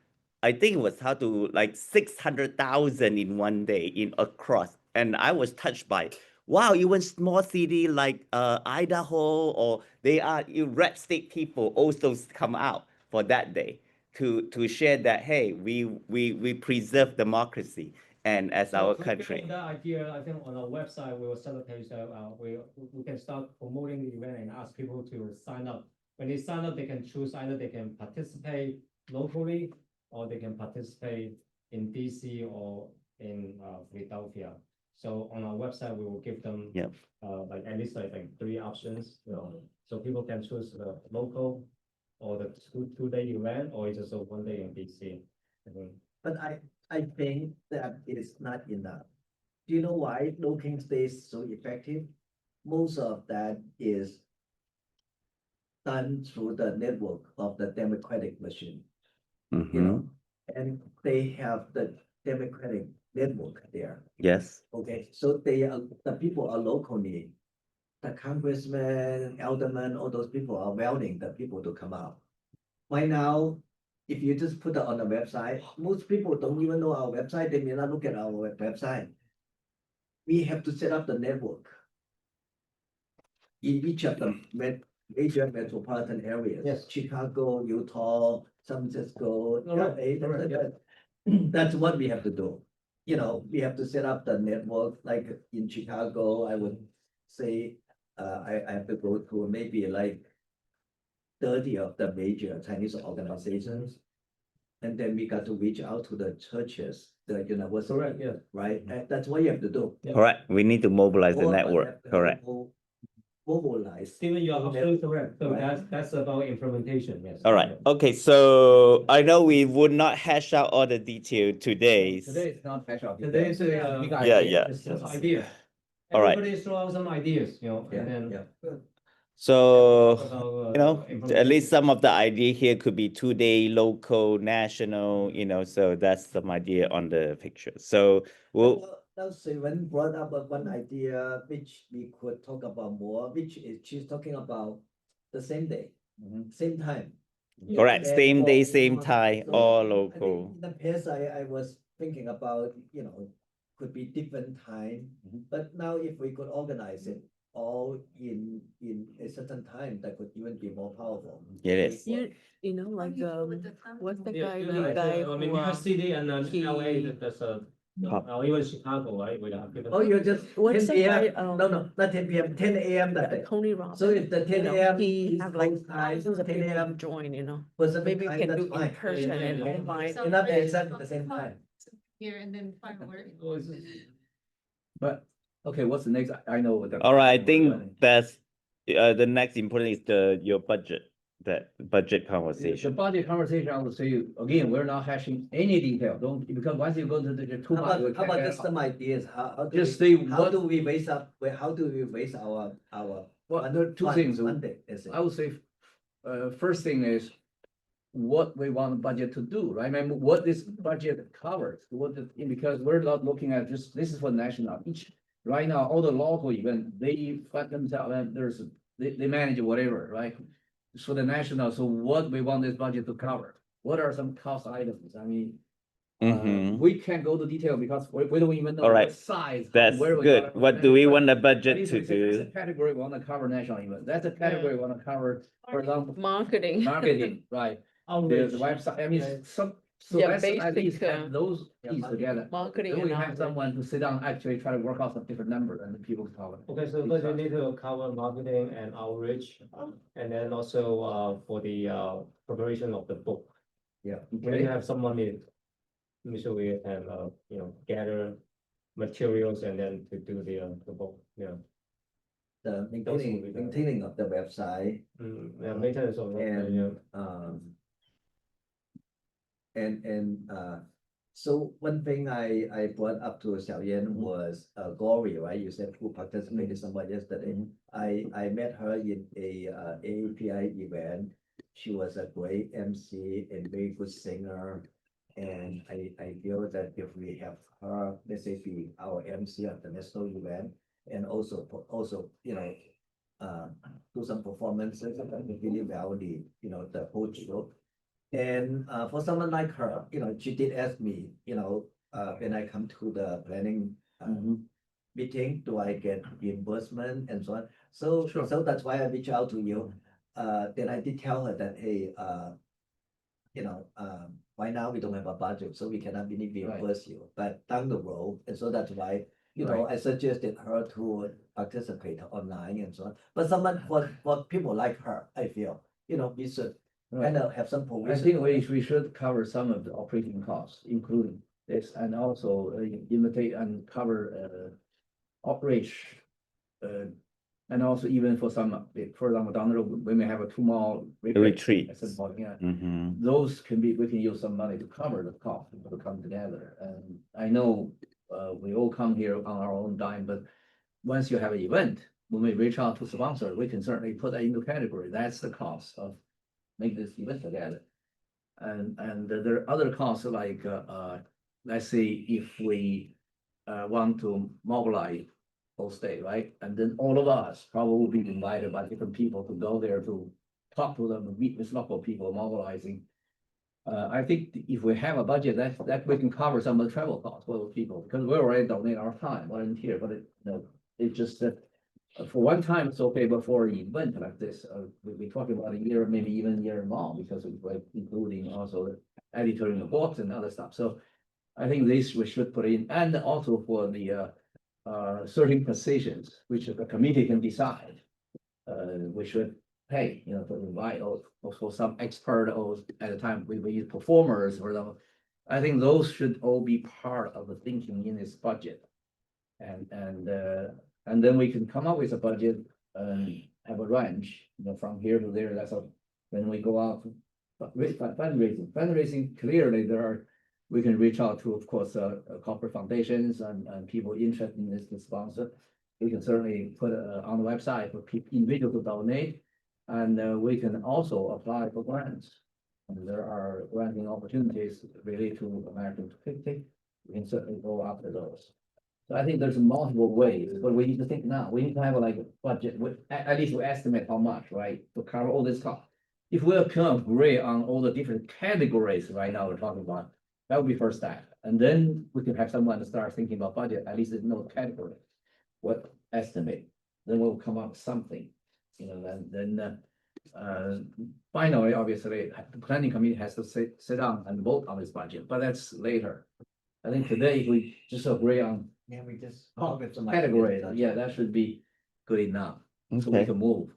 I think it was how to like 600,000 in one day in across. And I was touched by, wow, even small city like Idaho, or they are red state people also come out for that day to share that, hey, we preserve democracy and as our country. On that idea, I think on our website, we will set a page that we can start promoting the event and ask people to sign up. When they sign up, they can choose either they can participate locally or they can participate in DC or in Philadelphia. So on our website, we will give them like at least like 3 options, you know, so people can choose the local or the two-day event or just a 1 day in DC. But I think that it is not enough. Do you know why No King's Day is so effective? Most of that is done through the network of the Democratic machine, you know, and they have the Democratic network there. Yes. Okay, so the people are locally, the congressmen, aldermen, all those people are welcoming the people to come out. Right now, if you just put it on the website, most people don't even know our website. They may not look at our website. we have to set up the network in each of the major metropolitan areas. Yes. Chicago, Utah, San Francisco. Correct, LA, correct, That's what we have to do. You know, we have to set up the network, like in Chicago, I would say, I have to go to maybe like 30 of the major Chinese organizations. And then we got to reach out to the churches, the university. Correct, yeah. Right? And that's what you have to do. Correct. We need to mobilize the All of us network. have to Correct. Mobilize. Steven, you are absolutely correct. So Right. that's about implementation, yes. All right. Okay. So I know we would not hash out all the detail today. Today is not special. Today is a big Yeah, idea. yeah. It's just idea. All right. Everybody throw out some ideas, you know, and then. So, about, you know, at implementation. least some of the idea here could be 2-day, local, national, you know, so that's some idea on the picture. So we'll, Now, Steven brought up one idea which we could talk about more, which is she's talking about the same day, same time. correct, And same day, for- same time, so all I think local. in the past, I was thinking about, you know, could be different time, but now if we could organize it all in a certain time, that could even be more powerful. It is. You know, like, what's the Yeah, guy, you the know, guy I mean, who, New York City and he- LA, there's a, or even Chicago, right? We have different. Oh, you're just What's 10 the guy, PM, no, not 10 PM, 10 AM that day. Tony Robbins? So if the 10 you know, AM He is have like close time, thousands of 10 people AM join, you know, Pacific maybe we time, can that's do in fine. person and yeah. online. It's not exactly the same time. Here and then fireworks. But, okay, what's the next? I know what the. All right, I think that's, the next important is your budget, that budget The conversation. budget conversation, I would say, again, we're not hashing any detail, don't, because once you go to the too much. you How about can't just get some out. ideas, how do Just we, say how what- do we raise up, how do we raise our? Well, there are two things. Monday, is it? I would say, first thing is what we want the budget to do, right? I mean, what this budget covers, because we're not looking at just, this is for national, right now, all the local event, they fund themselves, and they manage whatever, right? So the national, so what we want this budget to cover, what are some cost items? I mean, we can't go to detail because we don't even know All right. what size. That's where we good. gotta What do we manage, want the but budget it's to That's do? a category we want to cover national event. That's a category we want to cover, for example, Marketing. marketing, right? Outreach. The website, I mean, Right. so Yeah, let's at least basic, have those pieces together. Marketing Then we and have outreach. someone to sit down, actually try to work out some different numbers and the people cover. Okay, so first you need to cover marketing and outreach, and then also, for the, preparation of the book. Yeah. We need to have some money, so we can, you know, gather materials and then to do the book, yeah. The Those will be the- maintaining of the website. Yeah, maintenance of, yeah. And so one thing I brought up to Xiaoyan was Glory, right? You said who participated somewhat yesterday. I met her in a AAPI event. She was a great MC and very good singer. And I feel that if we have her, let's say, be our MC at the national event, and also, you know, do some performances, and really value, you know, the whole show. And for someone like her, you know, she did ask me, you know, when I come to the planning meeting, do I get reimbursement and so on? So, so that's why I reached out to you. Then I did tell her that, hey, you know, right now we don't have a budget, so we cannot really reimburse you, but down the road, and so that's why, you know, I suggested her to participate online and so on. But someone, for people like her, I feel, you know, we should kind of have some I provision. think we should cover some of the operating costs, including this, and also imitate and cover operation. And also even for some, for example, down the road, we may have a small Retreat. at some point, yeah. Mhm. Those can be, we can use some money to cover the cost, to come together. And I know we all come here on our own dime, but once you have an event, when we reach out to sponsor, we can certainly put that into category. That's the cost of making this event together. And there are other costs like, let's say if we want to mobilize whole state, right? And then all of us probably will be invited by different people to go there to talk to them, meet with local people mobilizing. I think if we have a budget, that we can cover some of the travel costs for those people, because we already donate our time, volunteer, but it's just that for one time, it's okay, but for an event like this, we're talking about a year, maybe even a year long, because we're including also the editing the books and other stuff. So I think this we should put in, and also for the certain positions, which the committee can decide. We should pay, to invite also some expert or at the time we use performers or the. I think those should all be part of the thinking in this budget. And then we can come up with a budget and have a range, from here to there. That's all. When we go out fundraising, clearly we can reach out to, of course, corporate foundations and people interested in this to sponsor. We can certainly put on the website for individuals to donate, and we can also apply for grants. And there are granting opportunities related to American 250. We can certainly go after those. So I think there's multiple ways, but we need to think now. We need to have like a budget, at least we estimate how much, right, to cover all this cost. If we can agree on all the different categories right now we're talking about, that would be first step. And then we can have someone to start thinking about budget, at least in those categories. What estimate? Then we'll come up with something, finally, obviously, the planning committee has to sit down and vote on this budget, but that's later. I think today, if we just agree on we just category, that should be good enough. So we Okay. can move.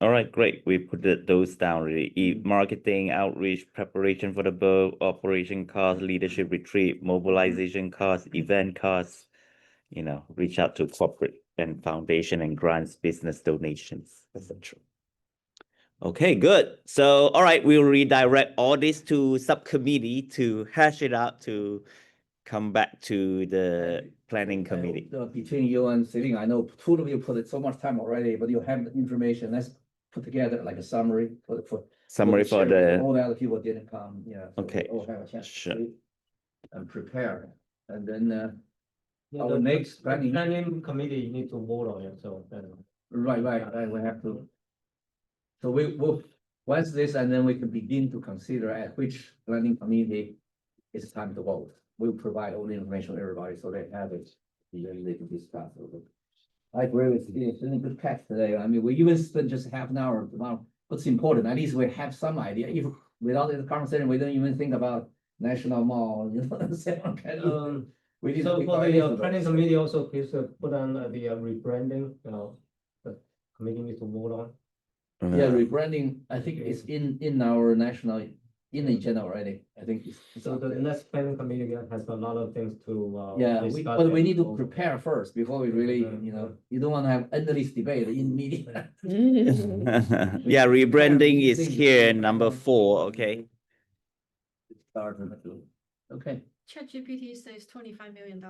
All right, great. We put those down really. Marketing, outreach, preparation for the boat, operation costs, leadership retreat, mobilization costs, event costs, reach out to corporate and foundation and grants, business donations, etc. Okay, good. So, all right, we'll redirect all this to subcommittee to hash it out to come back to the planning committee. Between you and sitting, I know two of you put it so much time already, but you have the information. Let's put together like a summary for Summary for the. all the other people didn't come. So Okay. we all have a chance to Sure. see and prepare. And then our the next planning. planning committee need to vote on it, so. Right, we have to. So we will, once this, and then we can begin to consider at which planning committee it's time to vote. We'll provide all the information to everybody, so they have it, they can discuss it. I agree with you, it's been a good catch today. I mean, we even spent just half an hour about what's important, at least we have some idea. If without the conversation, we don't even think about national mall, We need So to for be the quiet. planning committee also, please put on the rebranding, the committee needs to vote on. Yeah, rebranding, I think it's in our national, in the agenda already, I think. So the next planning committee has a lot of things to. Yeah, discuss but we and need to vote. prepare first before we really, you don't want to have endless debate in meeting. Yeah, rebranding is here, number 4, okay? Start with the- Okay. ChatGPT says $25 million.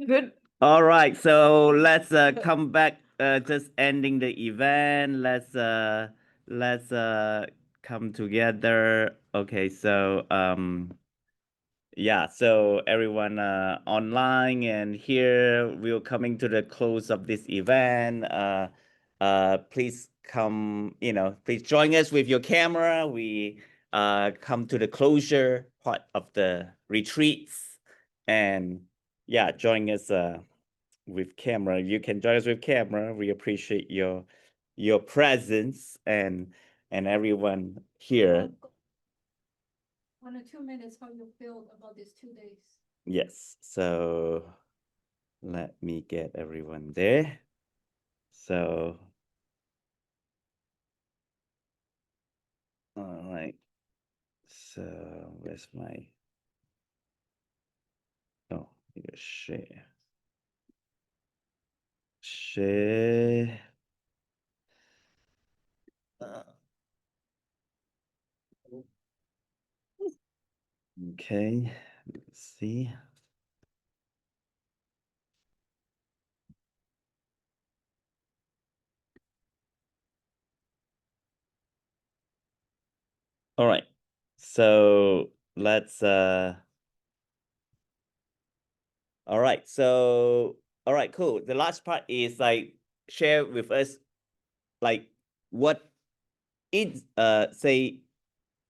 Good. All right, so let's come back, just ending the event. Let's come together. Okay, so yeah, so everyone online and here, we're coming to the close of this event. Please come, please join us with your camera. We come to the closure part of the retreats, and yeah, join us with camera. You can join us with camera. We appreciate your presence and everyone here. 1 or 2 minutes, how you feel about these 2 days? Yes, so let me get everyone there. So, all right. So where's my, oh, you share. Share. Okay, let's see. All right, so let's all right, so all right, cool. The last part is like share with us like what is say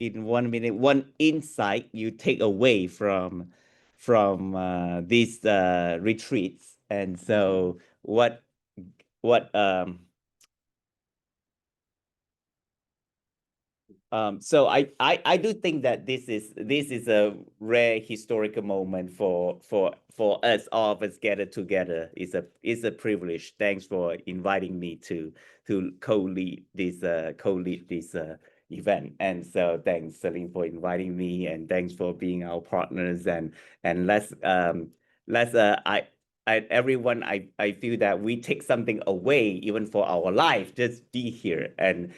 in 1 minute, one insight you take away from these retreats, and so what so I do think that this is a rare historical moment for us, all of us gathered together. It's a privilege. Thanks for inviting me to co-lead this event. And so thanks, Celine, for inviting me, and thanks for being our partners. And let's everyone, I feel that we take something away even for our life, just be here and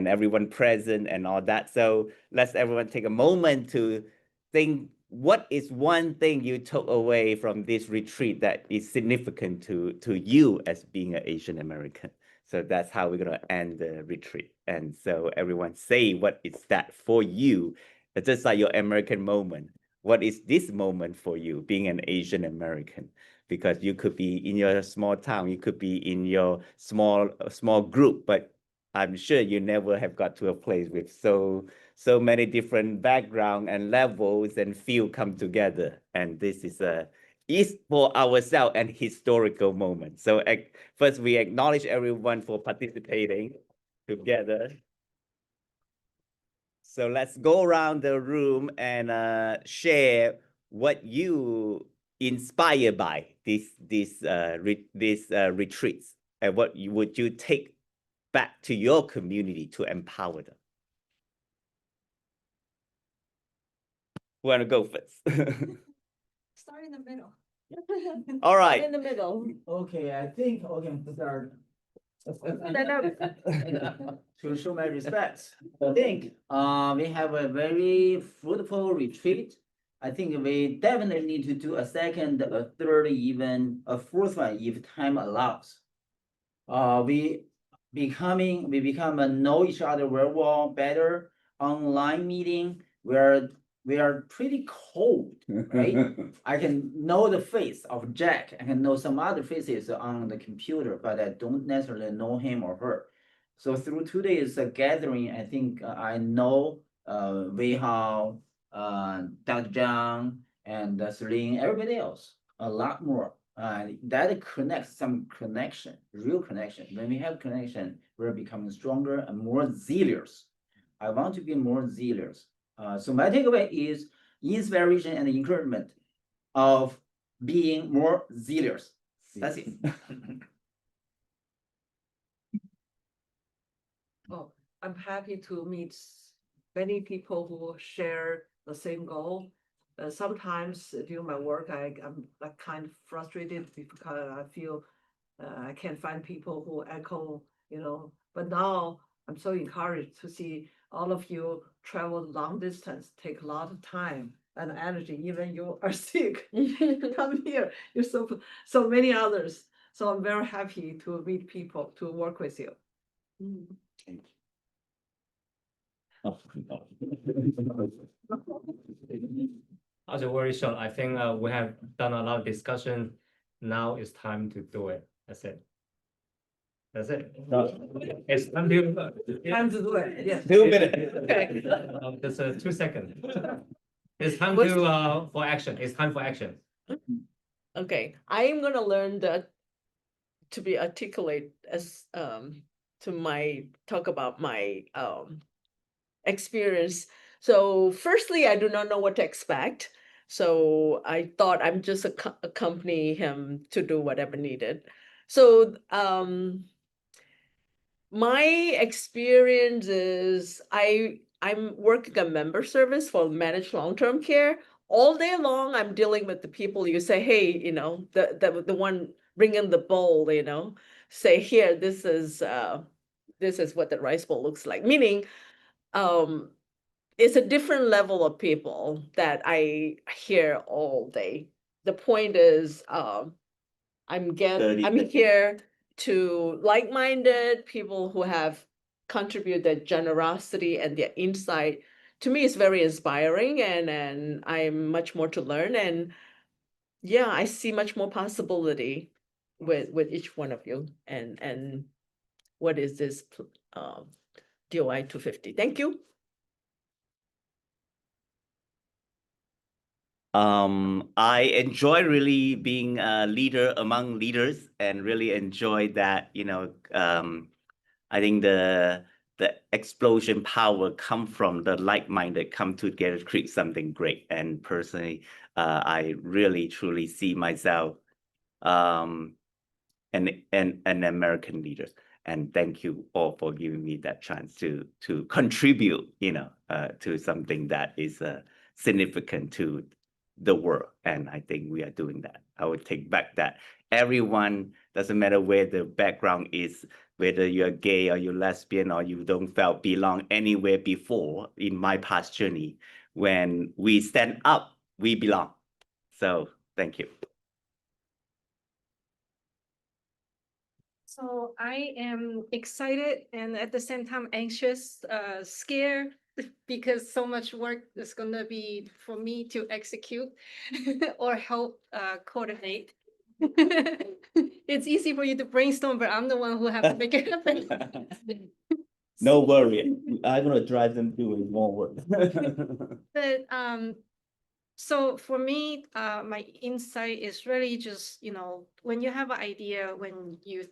everyone present and all that. So let's everyone take a moment to think, what is one thing you took away from this retreat that is significant to you as being an Asian American? So that's how we're gonna end the retreat. And so everyone say, what is that for you? It's just like your American moment. What is this moment for you, being an Asian American? Because you could be in your small town, you could be in your small group, but I'm sure you never have got to a place with so many different background and levels and feel come together. And this is for ourselves an historical moment. So first we acknowledge everyone for participating together. So let's go around the room and share what you inspired by these retreats, and what would you take back to your community to empower them. Who want to go first? Start in the middle. All right. In the middle. Okay, I think to start. To show my respects, I think we have a very fruitful retreat. I think we definitely need to do a second, a third, even a fourth one if time allows. We become know each other very well better. Online meeting where we are pretty cold, right? I can know the face of Jack. I can know some other faces on the computer, but I don't necessarily know him or her. So through today's gathering, I think I know Wei Hao, Dr. Zhang, and Celine, everybody else a lot more. That connects some connection, real connection. When we have connection, we're becoming stronger and more zealous. I want to be more zealous. So my takeaway is inspiration and encouragement of being more zealous. That's it. Oh, I'm happy to meet many people who share the same goal. Sometimes during my work, I'm like kind of frustrated because I feel I can't find people who echo, but now I'm so encouraged to see all of you travel long distance, take a lot of time and energy, even you are sick, come here, you're so many others. So I'm very happy to meet people, to work with you. Also very short, I think we have done a lot of discussion. Now it's time to do it. That's it. That's it. It's time to do it. Yes. 2 minutes. Okay. Just 2 seconds. It's time to for action. It's time for action. Okay, I am gonna learn to be articulate as to my talk about my experience. So firstly, I do not know what to expect. So I thought I'm just accompany him to do whatever needed. So my experience is I'm working a member service for managed long-term care. All day long, I'm dealing with the people. You say, hey, the one bringing the bowl, say here, this is what the rice bowl looks like. Meaning, it's a different level of people that I hear all day. The point is, I'm here to like-minded people who have contributed their generosity and their insight. To me, it's very inspiring, and I'm much more to learn. And yeah, I see much more possibility with each one of you. And what is this DOI 250. Thank you. I enjoy really being a leader among leaders and really enjoy that, I think the explosion power come from the like-minded come together to create something great. And personally, I really truly see myself an American leader. And thank you all for giving me that chance to contribute, to something that is significant to the world. And I think we are doing that. I would take back that everyone, doesn't matter where the background is, whether you're gay or you're lesbian or you don't felt belong anywhere before in my past journey, when we stand up, we belong. So thank you. So I am excited and at the same time anxious, scared, because so much work is gonna be for me to execute or help coordinate. It's easy for you to brainstorm, but I'm the one who have to make it happen. No worry, I'm gonna drive them doing more work. But so for me, my insight is really just, when you have an idea, when you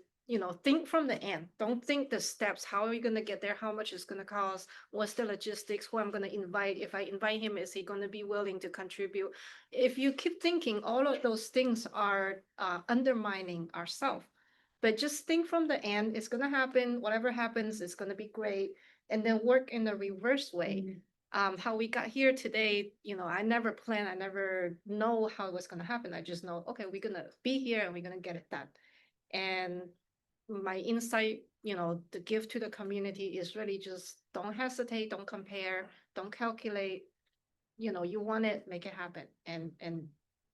think from the end, don't think the steps. How are you going to get there? How much it's going to cost? What's the logistics? Who I'm going to invite? If I invite him, is he going to be willing to contribute? If you keep thinking, all of those things are undermining ourselves. But just think from the end, it's going to happen. Whatever happens, it's going to be great. And then work in the reverse way. How we got here today, I never plan. I never know how it was going to happen. I just know, okay, we're going to be here and we're going to get it done. And my insight, the gift to the community is really just don't hesitate, don't compare, don't calculate. You want it, make it happen. And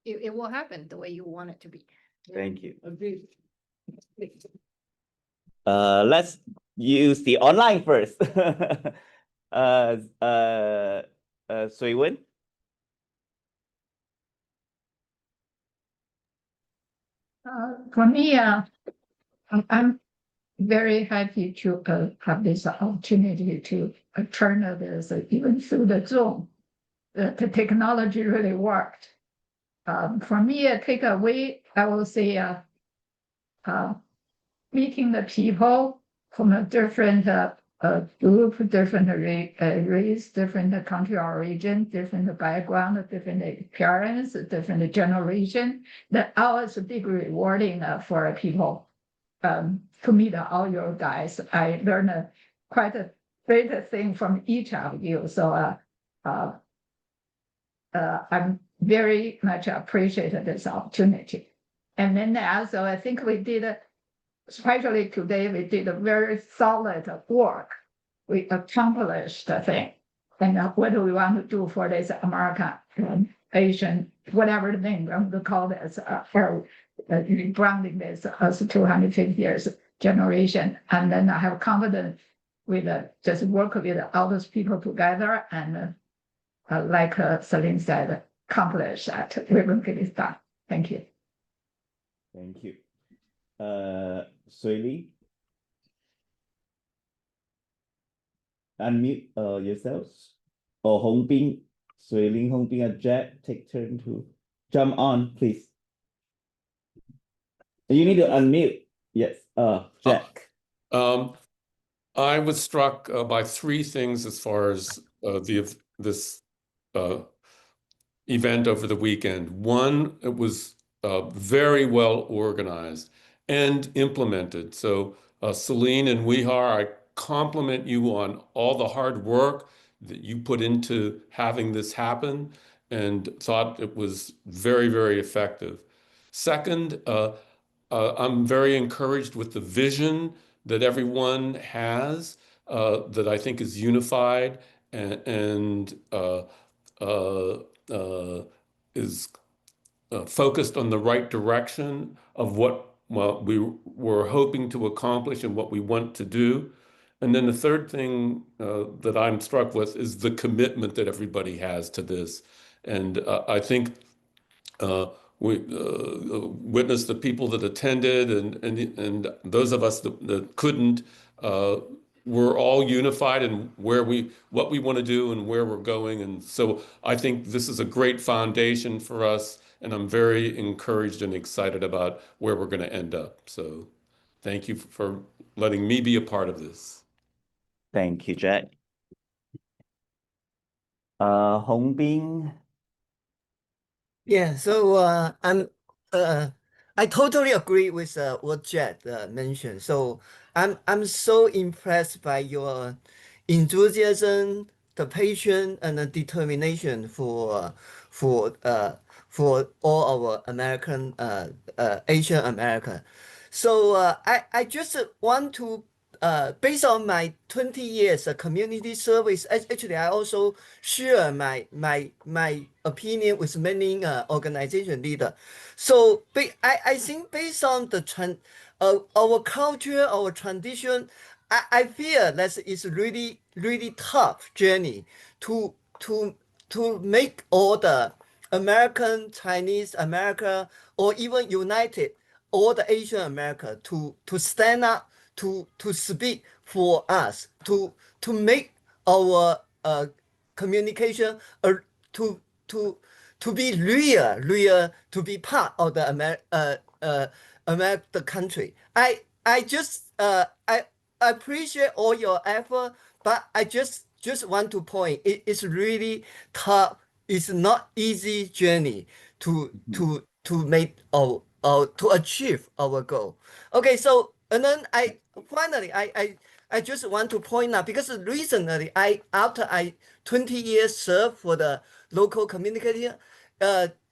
it will happen the way you want it to be. Thank you. Let's use the online first. Sui Wen. For me, I'm very happy to have this opportunity to turn this, even through the Zoom. The technology really worked. For me, a takeaway, I will say, meeting the people from a different group, different race, different country origin, different background, different appearance, different generation. That always big rewarding for people. To meet all your guys, I learned quite a great thing from each of you. So I'm very much appreciated this opportunity. And then also, I think we did, especially today, we did a very solid work. We accomplished the thing. And what do we want to do for this American, Asian, whatever the name I'm going to call this, or rebranding this as 250 years generation. And then I have confidence with just work with all those people together and like Celine said, accomplish that. We're going to get it done. Thank you. Thank you. Sui Lee. Unmute yourselves. Or Hong Bing, Sui Ling, Hong Bing, and Jack, take turn to jump on, please. You need to unmute. Yes, Jack. I was struck by three things as far as this event over the weekend. One, it was very well organized and implemented. So Celine and Wihar, I compliment you on all the hard work that you put into having this happen and thought it was very, very effective. Second, I'm very encouraged with the vision that everyone has, that I think is unified and is focused on the right direction of what we were hoping to accomplish and what we want to do. And then the third thing that I'm struck with is the commitment that everybody has to this. And I think we witnessed the people that attended, and those of us that couldn't. We're all unified in what we want to do and where we're going, and so I think this is a great foundation for us, and I'm very encouraged and excited about where we're going to end up. So, thank you for letting me be a part of this. Thank you, Jack. Hong Bing. Yeah, so I totally agree with what Jack mentioned. So I'm so impressed by your enthusiasm, the passion, and the determination for all our American Asian American. So I just want to based on my 20 years community service, actually I also share my opinion with many organization leader. So I think based on the our culture, our tradition, I feel that it's really tough journey to make all the American, Chinese America, or even United, all the Asian America to stand up to speak for us, to make our communication to be real, to be part of the American country. I just I appreciate all your effort, but I just want to point it's really tough. It's not easy journey to make our to achieve our goal. Okay, so and then finally I just want to point out, because recently after 20 years serve for the local community,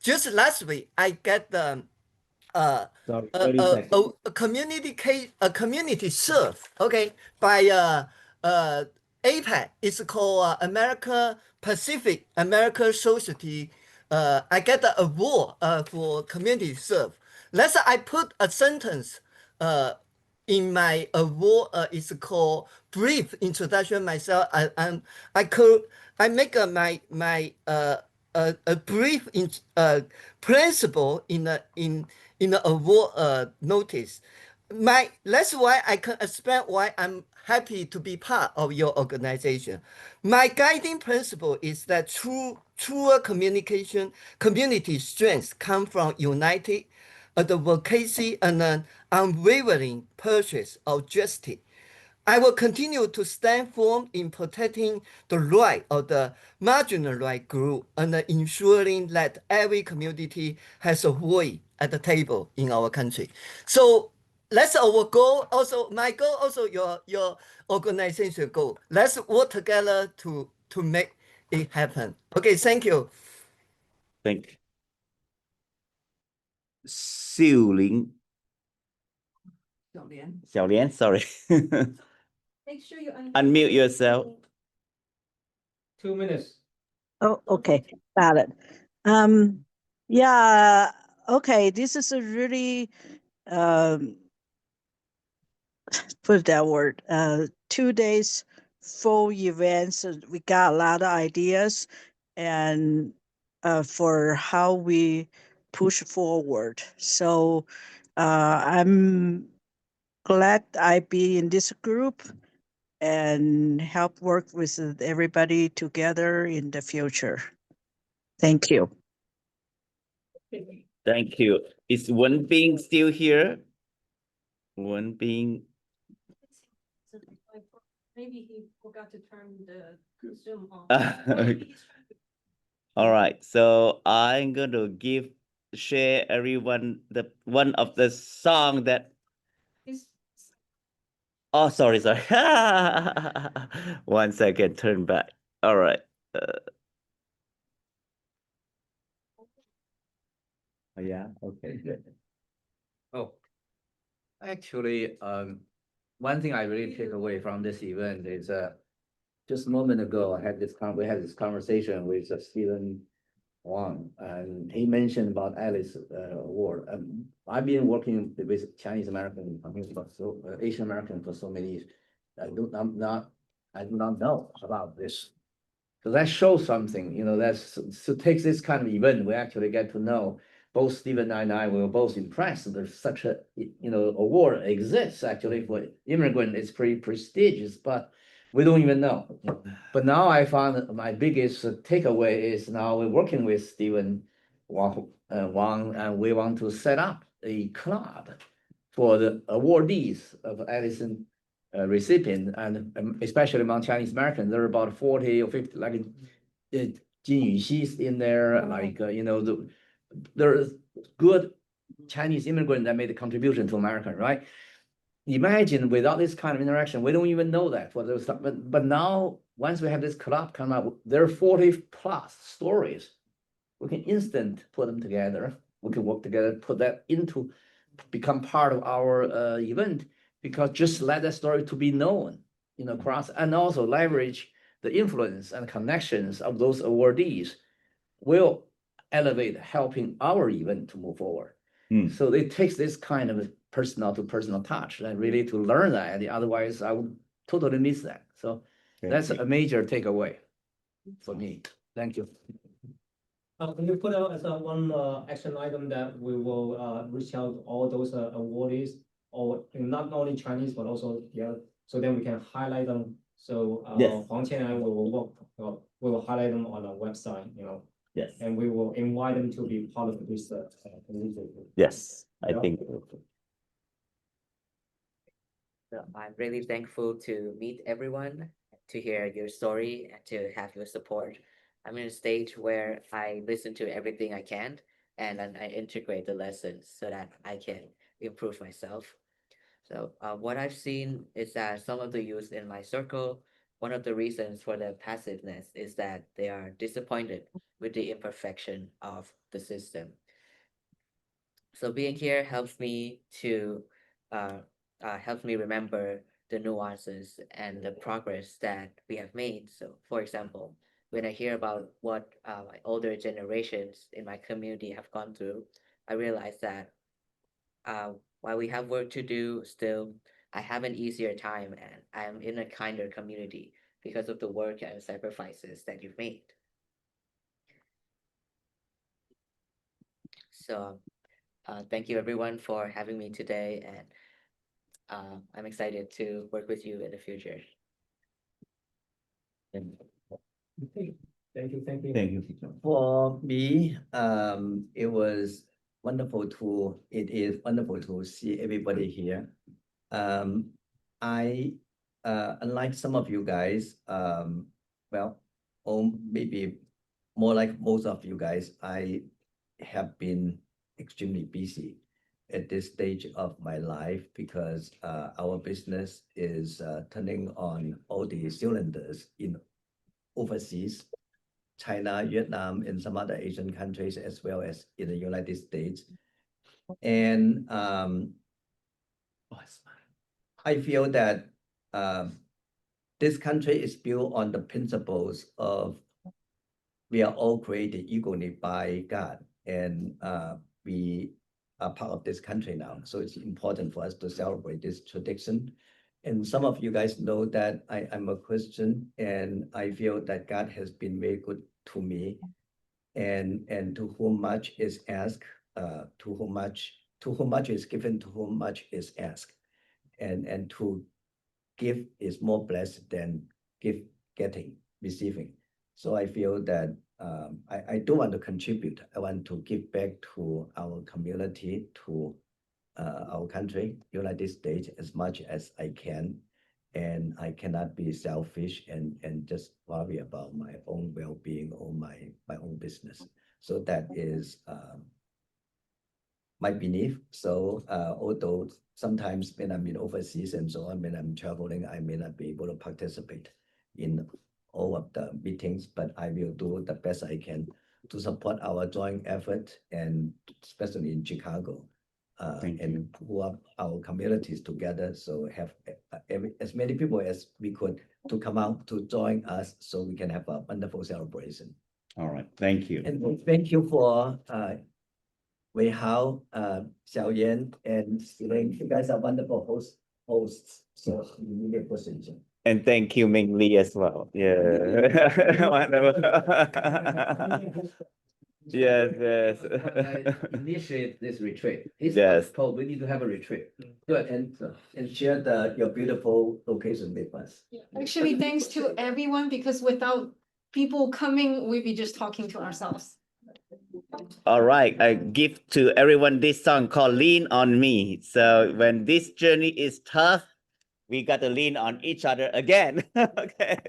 just last week I get the Sorry, 30 seconds. a community serve, okay, by APAC. It's called America Pacific America Society. I get the award for community serve. Let's say I put a sentence in my award. It's called brief introduction myself. I make a brief principle in the award notice. That's why I can explain why I'm happy to be part of your organization. My guiding principle is that true communication, community strength come from united advocacy and an unwavering pursuit of justice. I will continue to stand firm in protecting the right of the marginalized group and ensuring that every community has a voice at the table in our country. So that's our goal. Also, my goal, also your organization goal. Let's work together to make it happen. Okay, thank you. Thank you. Xiu Ling. Xiao Lian, sorry. Make sure you Unmute yourself. 2 minutes. Oh, okay, got it. Yeah, okay, this is a really, put that word, 2 days full events. We got a lot of ideas and for how we push forward. So I'm glad I be in this group and help work with everybody together in the future. Thank you. Thank you. Is Wen Bing still here? Wen Bing. Maybe he forgot to turn the Zoom on. All right, so I'm going to share everyone one of the song that. Oh, sorry. 1 second, turn back. All right. Yeah, okay, good. Oh, actually, one thing I really take away from this event is just a moment ago, we had this conversation with Stephen Wang, and he mentioned about Alice Award. I've been working with Chinese American community, Asian American for so many years. I do not know about this. So that shows something, so takes this kind of event, we actually get to know both Stephen and I were both impressed that such a, award exists actually for immigrant. It's pretty prestigious, but we don't even know. But now I found my biggest takeaway is now we're working with Stephen Wang, and we want to set up a club for the awardees of Edison recipient, and especially among Chinese Americans. There are about 40 or 50, like Jin Yuxi's in there, like, there's good Chinese immigrant that made a contribution to America, right? Imagine without this kind of interaction, we don't even know that for those stuff. But now, once we have this club come up, there are 40 plus stories. We can instant put them together. We can work together, put that into, become part of our event, because just let that story to be known, across, and also leverage the influence and connections of those awardees will elevate helping our event to move forward. So it takes this kind of personal to personal touch and really to learn that. Otherwise, I would totally miss that. So that's a major takeaway for me. Thank you. Can you put out as one action item that we will reach out to all those awardees, or not only Chinese but also the other, so then we can highlight them. So Yes. Huang Qian and I will work. We will highlight them on our website. Yes. And we will invite them to be part of this initiative. Yes, I Yeah. think. So I'm really thankful to meet everyone, to hear your story, and to have your support. I'm in a stage where I listen to everything I can, and then I integrate the lessons so that I can improve myself. So what I've seen is that some of the youth in my circle, one of the reasons for their passiveness is that they are disappointed with the imperfection of the system. So being here helps me to remember the nuances and the progress that we have made. So for example, when I hear about what my older generations in my community have gone through, I realize that while we have work to do, still I have an easier time, and I am in a kinder community because of the work and sacrifices that you've made. So thank you everyone for having me today, and I'm excited to work with you in the future. Thank you. Thank you. For me, it is wonderful to see everybody here. Unlike some of you guys, or maybe more like most of you guys, I have been extremely busy at this stage of my life because our business is turning on all the cylinders in overseas, China, Vietnam, and some other Asian countries, as well as in the United States. And I feel that this country is built on the principles of we are all created equally by God, and we are part of this country now. So it's important for us to celebrate this tradition. And some of you guys know that I'm a Christian, and I feel that God has been very good to me, and to whom much is asked, to whom much is given, to whom much is asked, and to give is more blessed than receiving. So I feel that I do want to contribute. I want to give back to our community, to our country, United States, as much as I can. And I cannot be selfish and just worry about my own well-being or my own business. So that is my belief. So although sometimes when I'm in overseas and so on, when I'm traveling, I may not be able to participate in all of the meetings, but I will do the best I can to support our joint effort, and especially in Chicago, and pull up our communities together. So have as many people as we could to come out to join us, so we can have a wonderful celebration. All right, thank you. And thank you for Wei Hao, Xiao Yan, and Ling. You guys are wonderful hosts. So you really appreciate it. And thank you, Ming Lee, as well. Yeah. Wonderful. Yes, yes. Initiate this retreat. He's Yes. told we need to have a retreat. Good, and share your beautiful location with us. Actually, thanks to everyone, because without people coming, we'd be just talking to ourselves. All right, I give to everyone this song called Lean on Me. So when this journey is tough, we got to lean on each other again. Okay.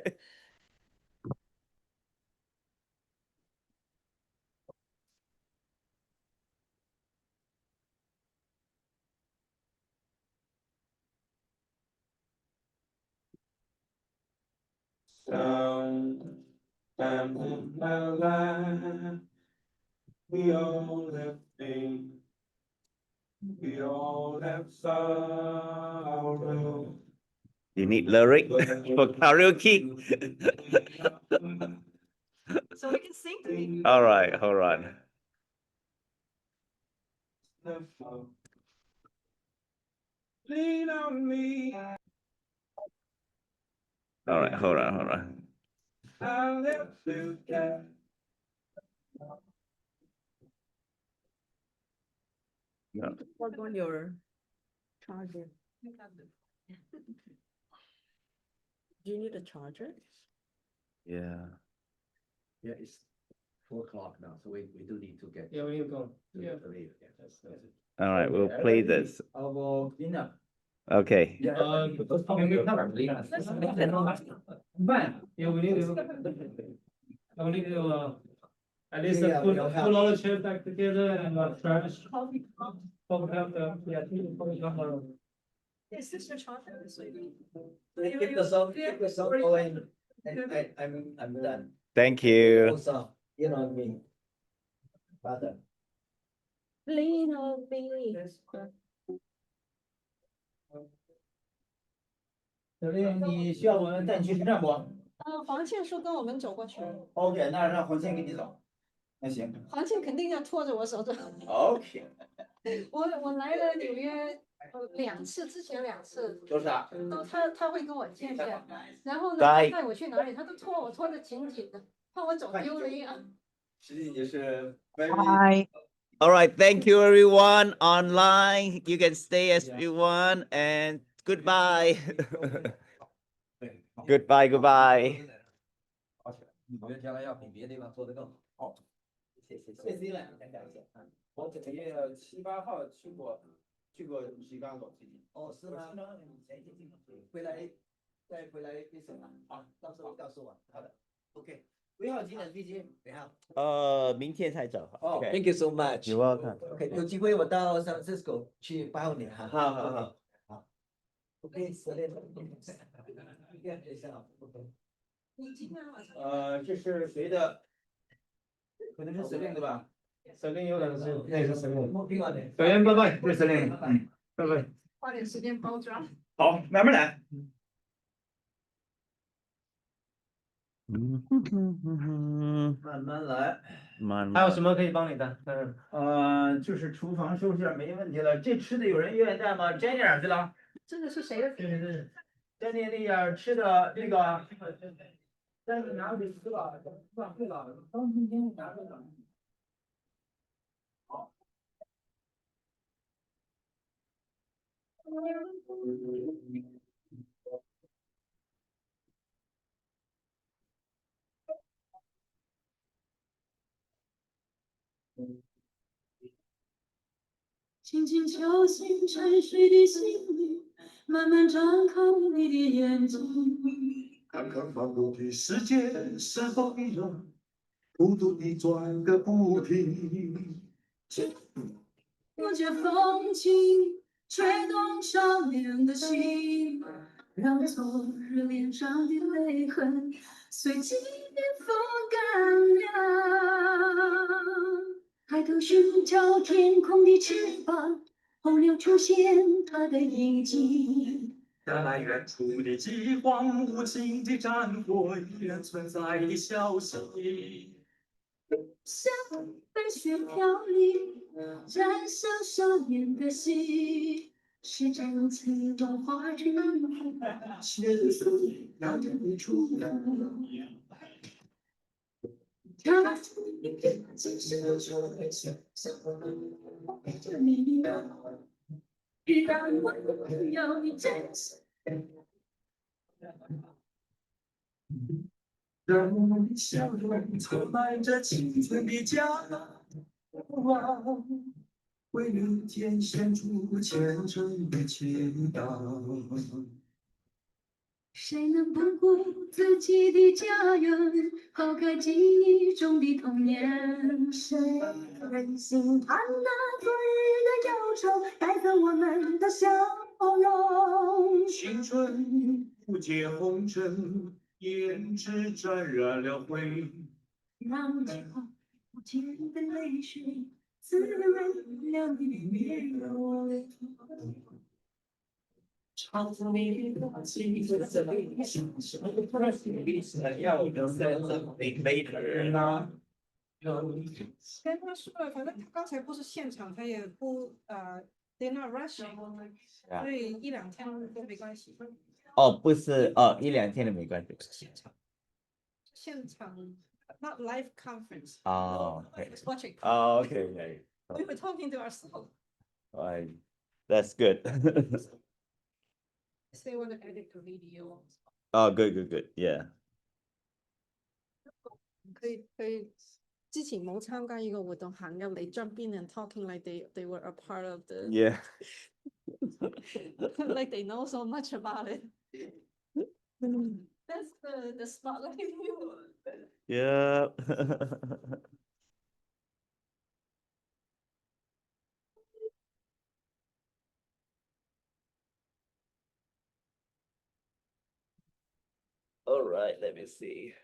Time in my life, we all have pain, we all have sorrow. You need lyric for karaoke? So we can sing. All right, hold on. Lean on me. All right, hold on. I'll never forget. No. Plug on your charger. Do you need a charger? Yeah. Yeah, it's 4 o'clock now, so we do need to get. Yeah, we need to go. Yeah. All right, we'll play this. Our dinner. Okay. Can we cover? Yeah, we need to, at least put all the chairs back together and trash. Is this your chocolate? Keep the song going, and I'm done. Thank you. Also, you know what I mean? Father. Lean on me. 小丽，你需要我们带你去车站不黄倩说跟我们走过去。 ？OK，那让黄倩跟你走。那行。黄倩肯定要拖着我手走。OK。我来了纽约2次，之前2次都是啊。都他会跟我见面，然后呢拜他带我去哪里，他都拖我拖得紧紧的，怕我走丢了一样。实际你是 Bye. All right, thank you everyone online. You can stay as you want and goodbye. Goodbye. 纽约将来要比别的地方做得更好。谢谢。我这个月7、8号去过Chicago。哦，是吗？回来再回来一声啊。好，到时候告诉我。好的 ，OK。几号几点飞机？几号？明天才走。哦 Okay. ，Thank you so much. You're welcome. OK，有机会我到 San Francisco 去拜你哈。好。 OK，司令。这是谁的？可能是司令对吧？司令有可能是，那是司令。小袁，拜拜，这是司令。拜拜。花点时间包装。好，慢慢来。慢慢来。还有什么可以帮你的？就是厨房收拾没问题了。这吃的有人愿意带吗 ？Jenny 哪儿去了？这个是谁的？对。Jenny 那点吃的那个。但是拿回去吃吧，浪费了。当今天拿回来。好。轻轻敲醒沉睡的心灵，慢慢张开你的眼睛，看看忙碌的世界是否依然孤独地转个不停。我觉风情吹动少年的心，让昨日脸上的泪痕随季节风干凉。抬头寻找天空的翅膀，候鸟出现它的影迹。带来远处的饥荒，无情的战火依然存在的消息。像白雪飘零，燃烧少年的心。是战曾融化人血色要你出来。他只是说会想象陪着你的，让我有你真实。让我们的笑容充满着青春的骄傲，为明天献出虔诚的祈祷。谁能不顾自己的家园，抛开记忆中的童年？谁忍心看那昨日的忧愁，带走我们的笑容？青春不解红尘，胭脂沾染了灰，让这无尽的泪水滋润了你的面容。唱出你的勇气，这是理想，是你想要的 sense of later 啊。跟他说了，反正他刚才不是现场，他也不they're not rushing，所以一两天都没关系。哦，不是哦，一两天的没关系。现场 not live conference。哦 No, okay. watching. Oh, okay, okay. We were talking to ourselves. Alright, that's good. They want to edit the video. Oh, good, good, good. Yeah. 可以之前冇參加呢個活動，行入嚟 jump in and talking like they were a part of the Yeah. like they know so much about it. That's the spotlight view. Yeah. All right, let me see.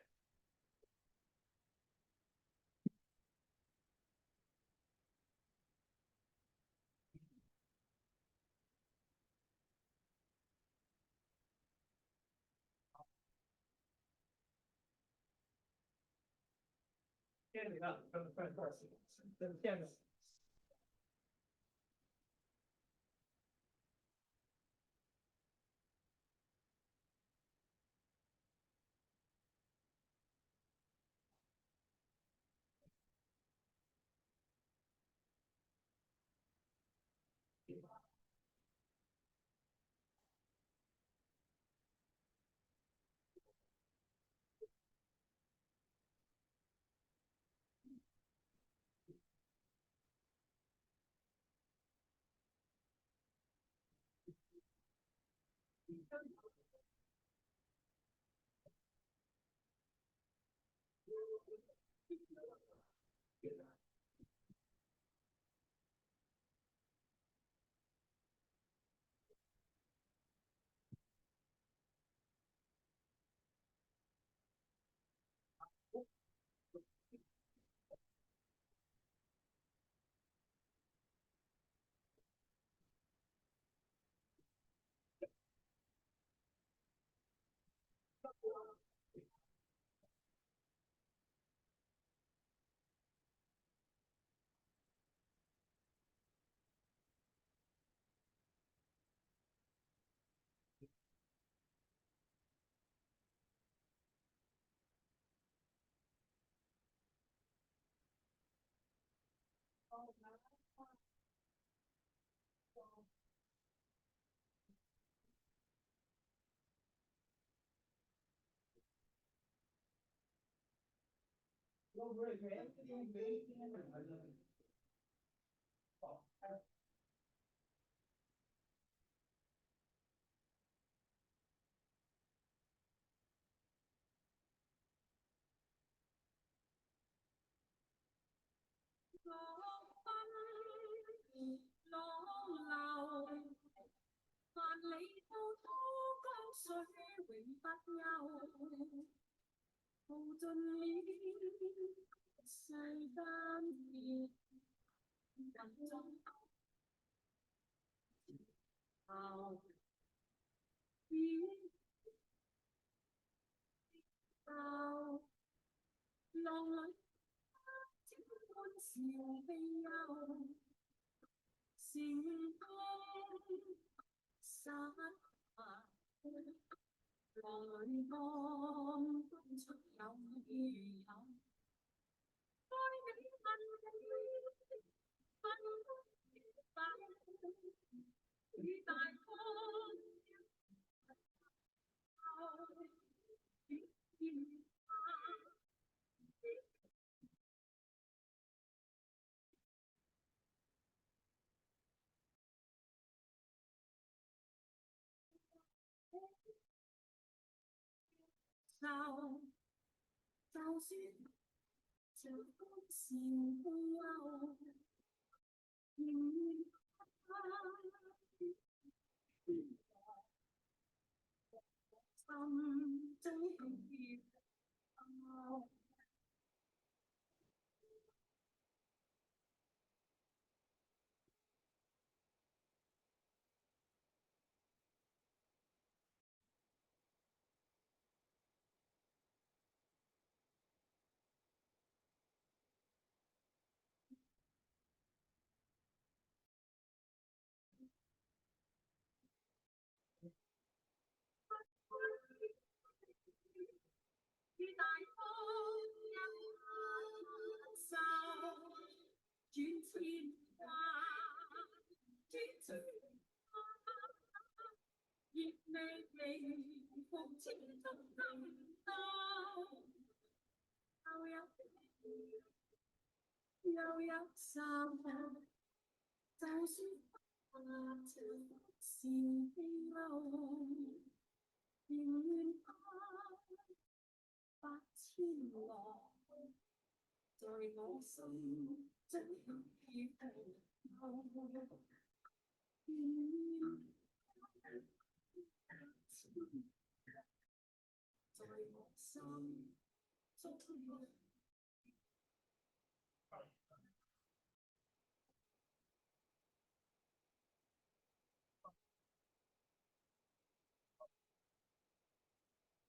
找寻这份幸福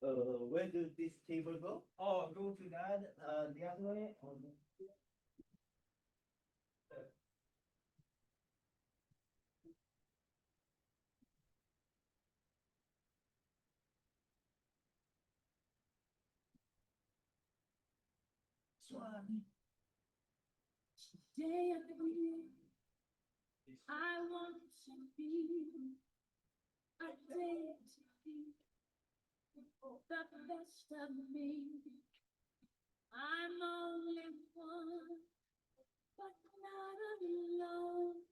，Where do this table go? Oh, go to that, the other way? Or Today I want to be a day to be the best of me. I'm only one, but not alone.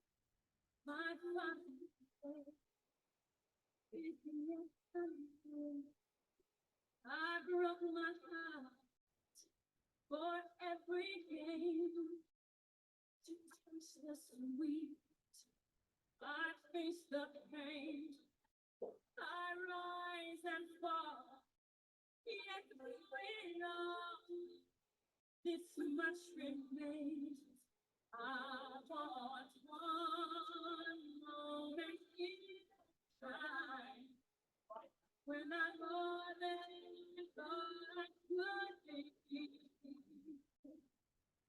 My father is the I broke my heart for every game to taste the sweet. I face the pain. I rise and fall. Yet through all, this much remains. I want one moment in time when I more than thought I could be.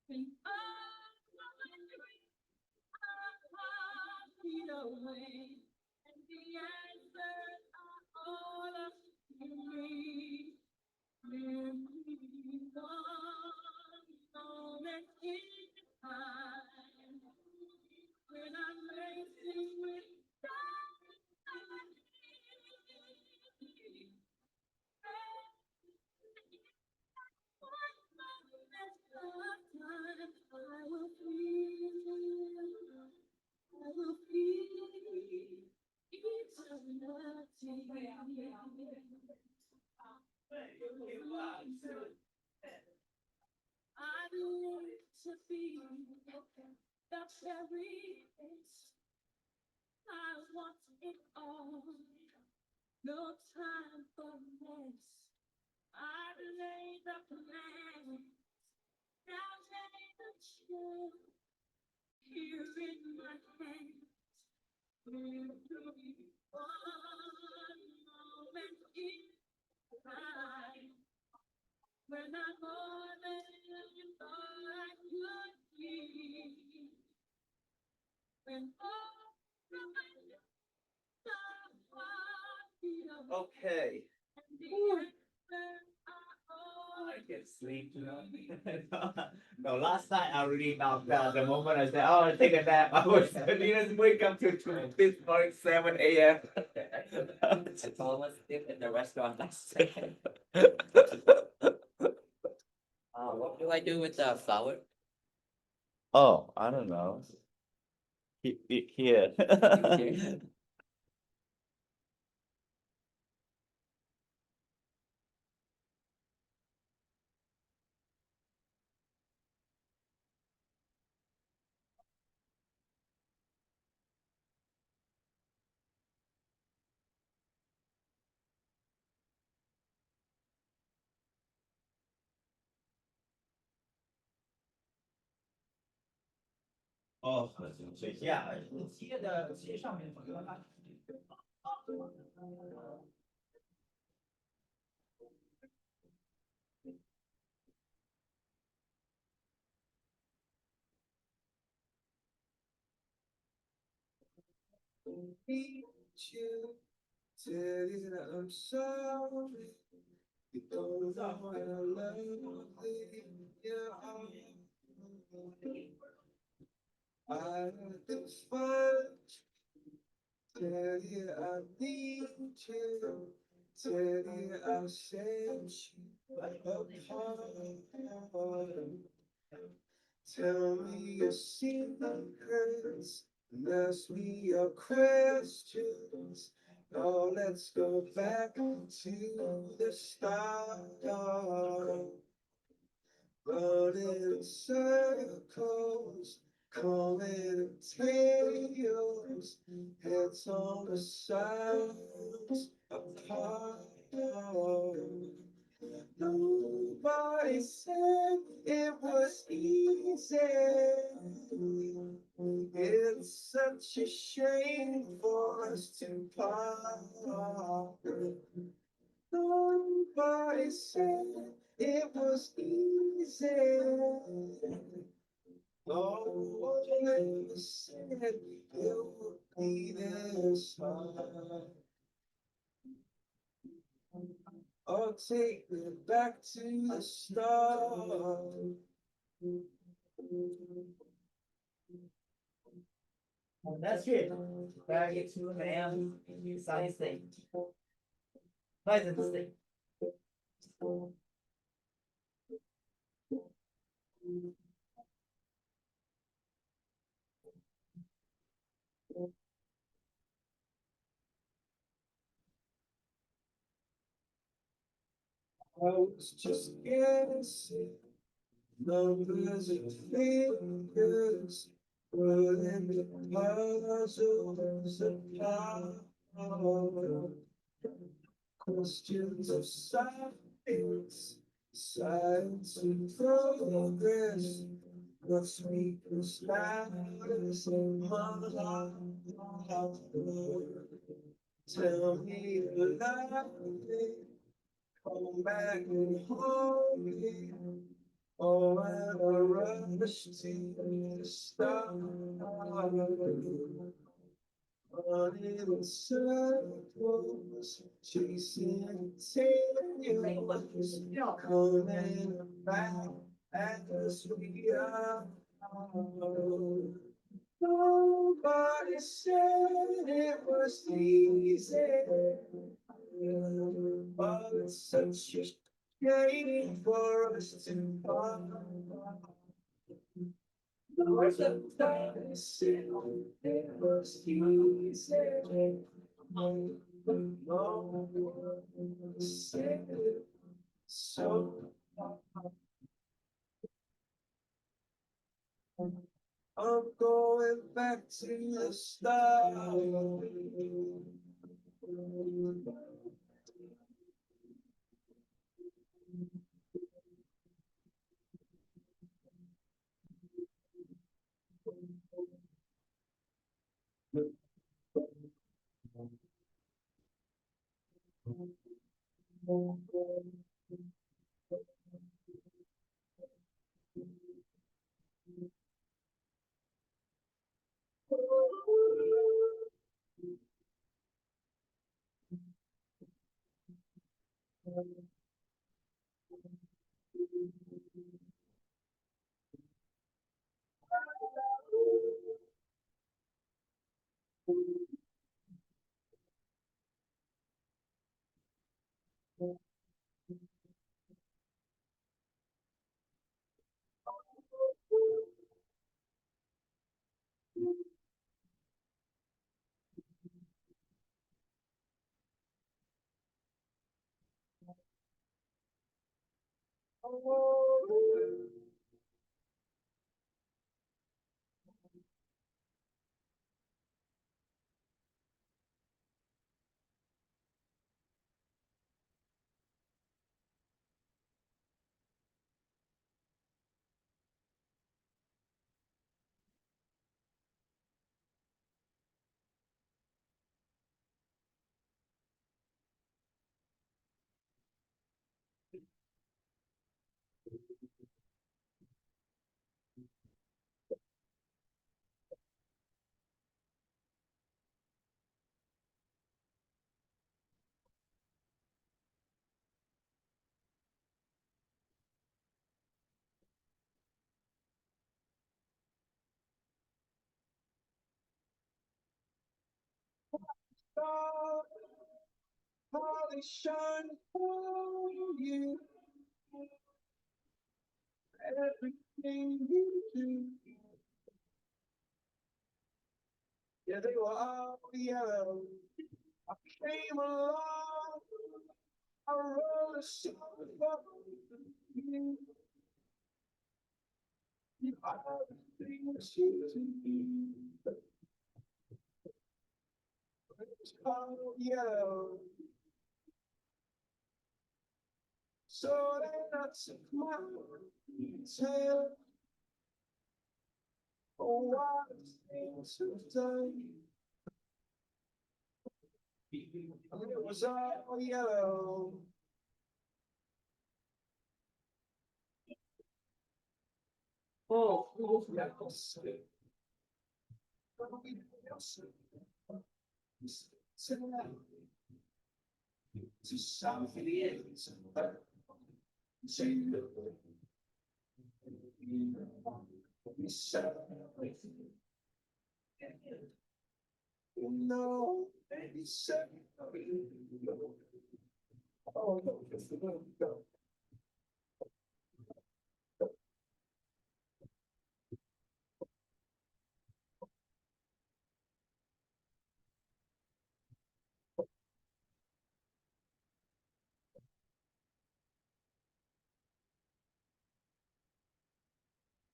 And all my dreams are passing away, and the answers are all up to me. One moment in time when I'm racing with I live to be the very best. I want it all. No time for mess. I lay the plan. Now lay the chair here in my hand. One moment in time when I'm more than thought I could be. When all from my Okay. get sleep, you know. No, last night I really knocked out. The moment I said, "Oh, I take a nap," I didn't wake up till this morning 7 a.m. It's almost sleep in the restaurant last night. What do I do with the flower? Oh, I don't know. Here. Okay. Oh, 水下。企业的企业上面有个它。Need you, tell you that I'm sorry. You don't know how lovely you are. I had to find you, tell you I need you, tell you I'll set you apart. Tell me your secrets, and ask me your questions. Oh, let's go back to the start. Running in circles, calling tales, heads on the sides, apart. Nobody said it was easy. It's such a shame for us to part. Nobody said it was easy. No one ever said it would be this hard. Oh, take me back to the start. That's it. Back to the science thing. Science thing. I was just guessing, numbers and fingers, putting the puzzles apart. Questions of science, science and progress. What speakers matters in my life. Tell me you love me. Come back and hold me. Oh, and I rush to the start. Running in circles, chasing tails, coming back as we are. Nobody said it was easy. But it's such a shame for us to part. Nobody said it was easy. No one said it so. I'm going back to the start. How they shine for you, everything you do. Yeah, they were all yellow. I came along, I wrote a song for you. You are the things you do. It's all yellow. So then I took my tail. Oh, what things have done. It was all yellow. Oh, to something is no, baby, oh, no.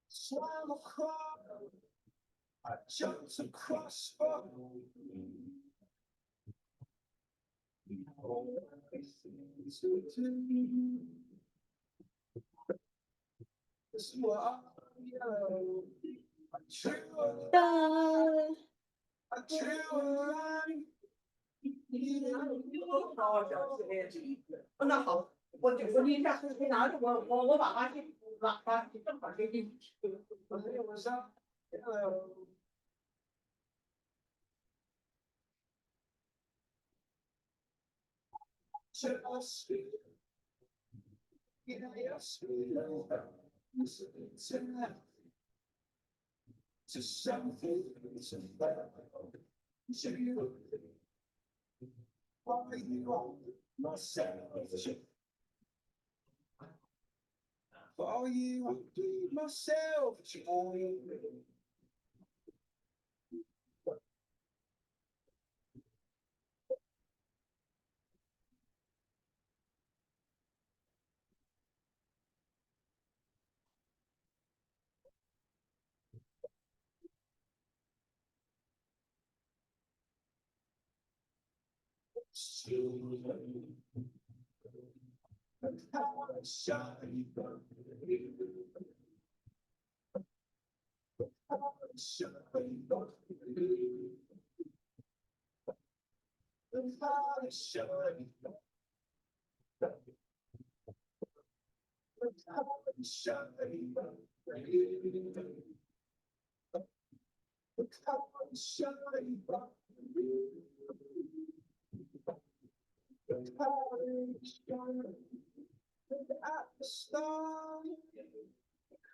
Swam across, I jumped across for this was yellow. I drew a line. 那好，我你下次可以拿着我把它正好给你。To something why you are myself. For you, I bleed myself.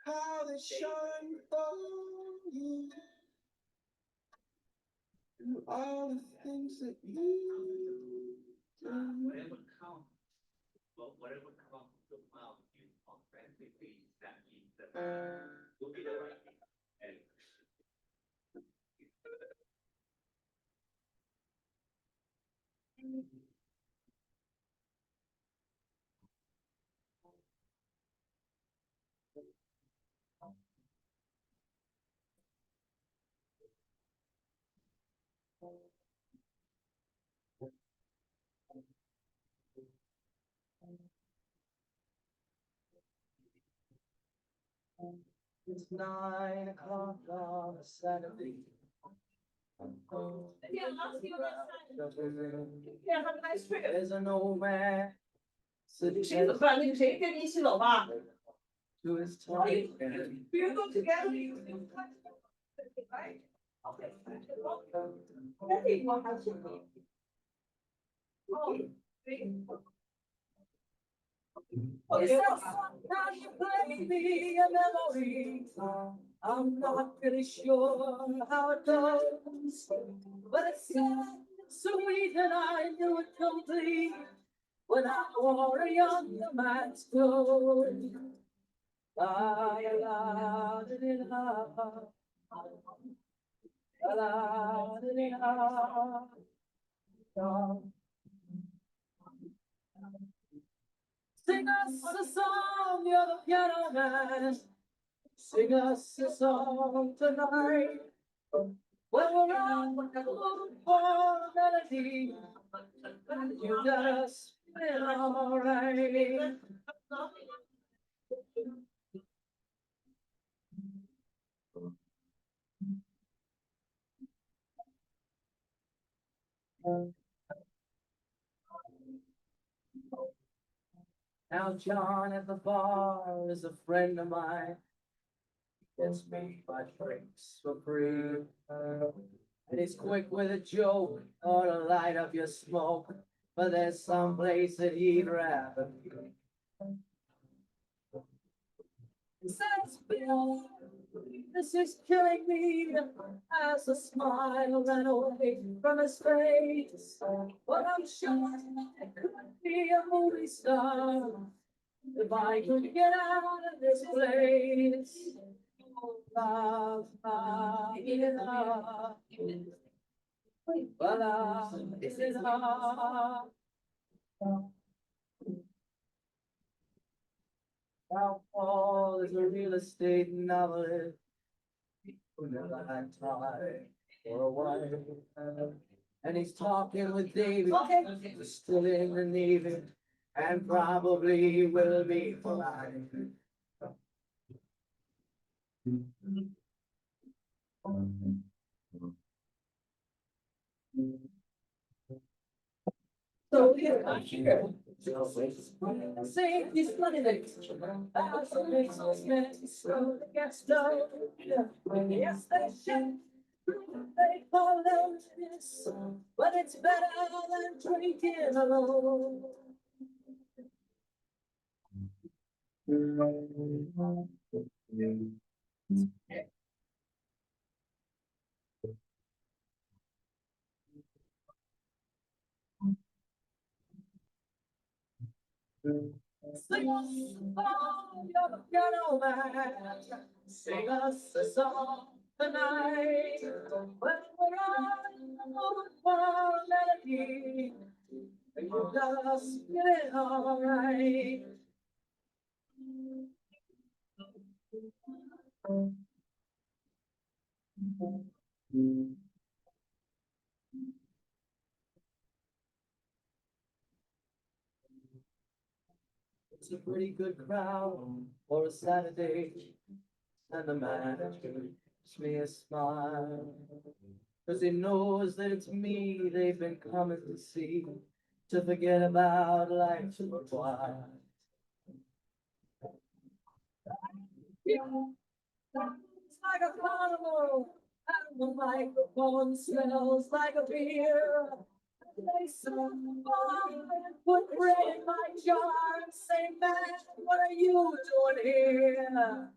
How they shine for you. Do all the things that you do. Whatever comes to mouth, you authentically, that means that will be the right thing. And It's 9 o'clock on a Saturday. Yeah, have a nice trip. There's an old man sitting 谁怎么办？那个谁跟你一起走吧？ to his Hey, time. you go together. Right? Okay. Hey, what has your name? Oh, Okay. Now you play me a memory. I'm not really sure how it goes, but it's sad, sweet, and I knew it complete when I wore a young man's clothes. La la la la la la la. Sing us a song, you're the piano man. Sing us a song tonight. When we're on the mood for a melody, you just feel alright. Now John at the bar is a friend of mine. He gets me my drinks for free. And he's quick with a joke or to light up your smoke. But there's some place that he'd rather be. He says, Bill, this is killing me. As a smile ran away from his face. But I'm sure I could be a movie star if I could get out of this place. Love, this is hard. Now Paul is a real estate novelist who never had time for a wife. And he's talking with David, who's still in the Navy, and probably will be for life. So here, I'm here. Say these funny things. I so makes those men so they get stoned. Yes, they should. They call them this, but it's better than drinking alone. Sing us a song, you're the piano man. Sing us a song tonight. When we're on the mood for a melody, you just get it alright. It's a pretty good crowd for a Saturday, and the manager gives me a smile, 'cause he knows that it's me they've been coming to see, to forget about life for a while. It's like a carnival, and the microphone smells like a beer. They serve the bar and put bread in my jar and say, man, what are you doing here?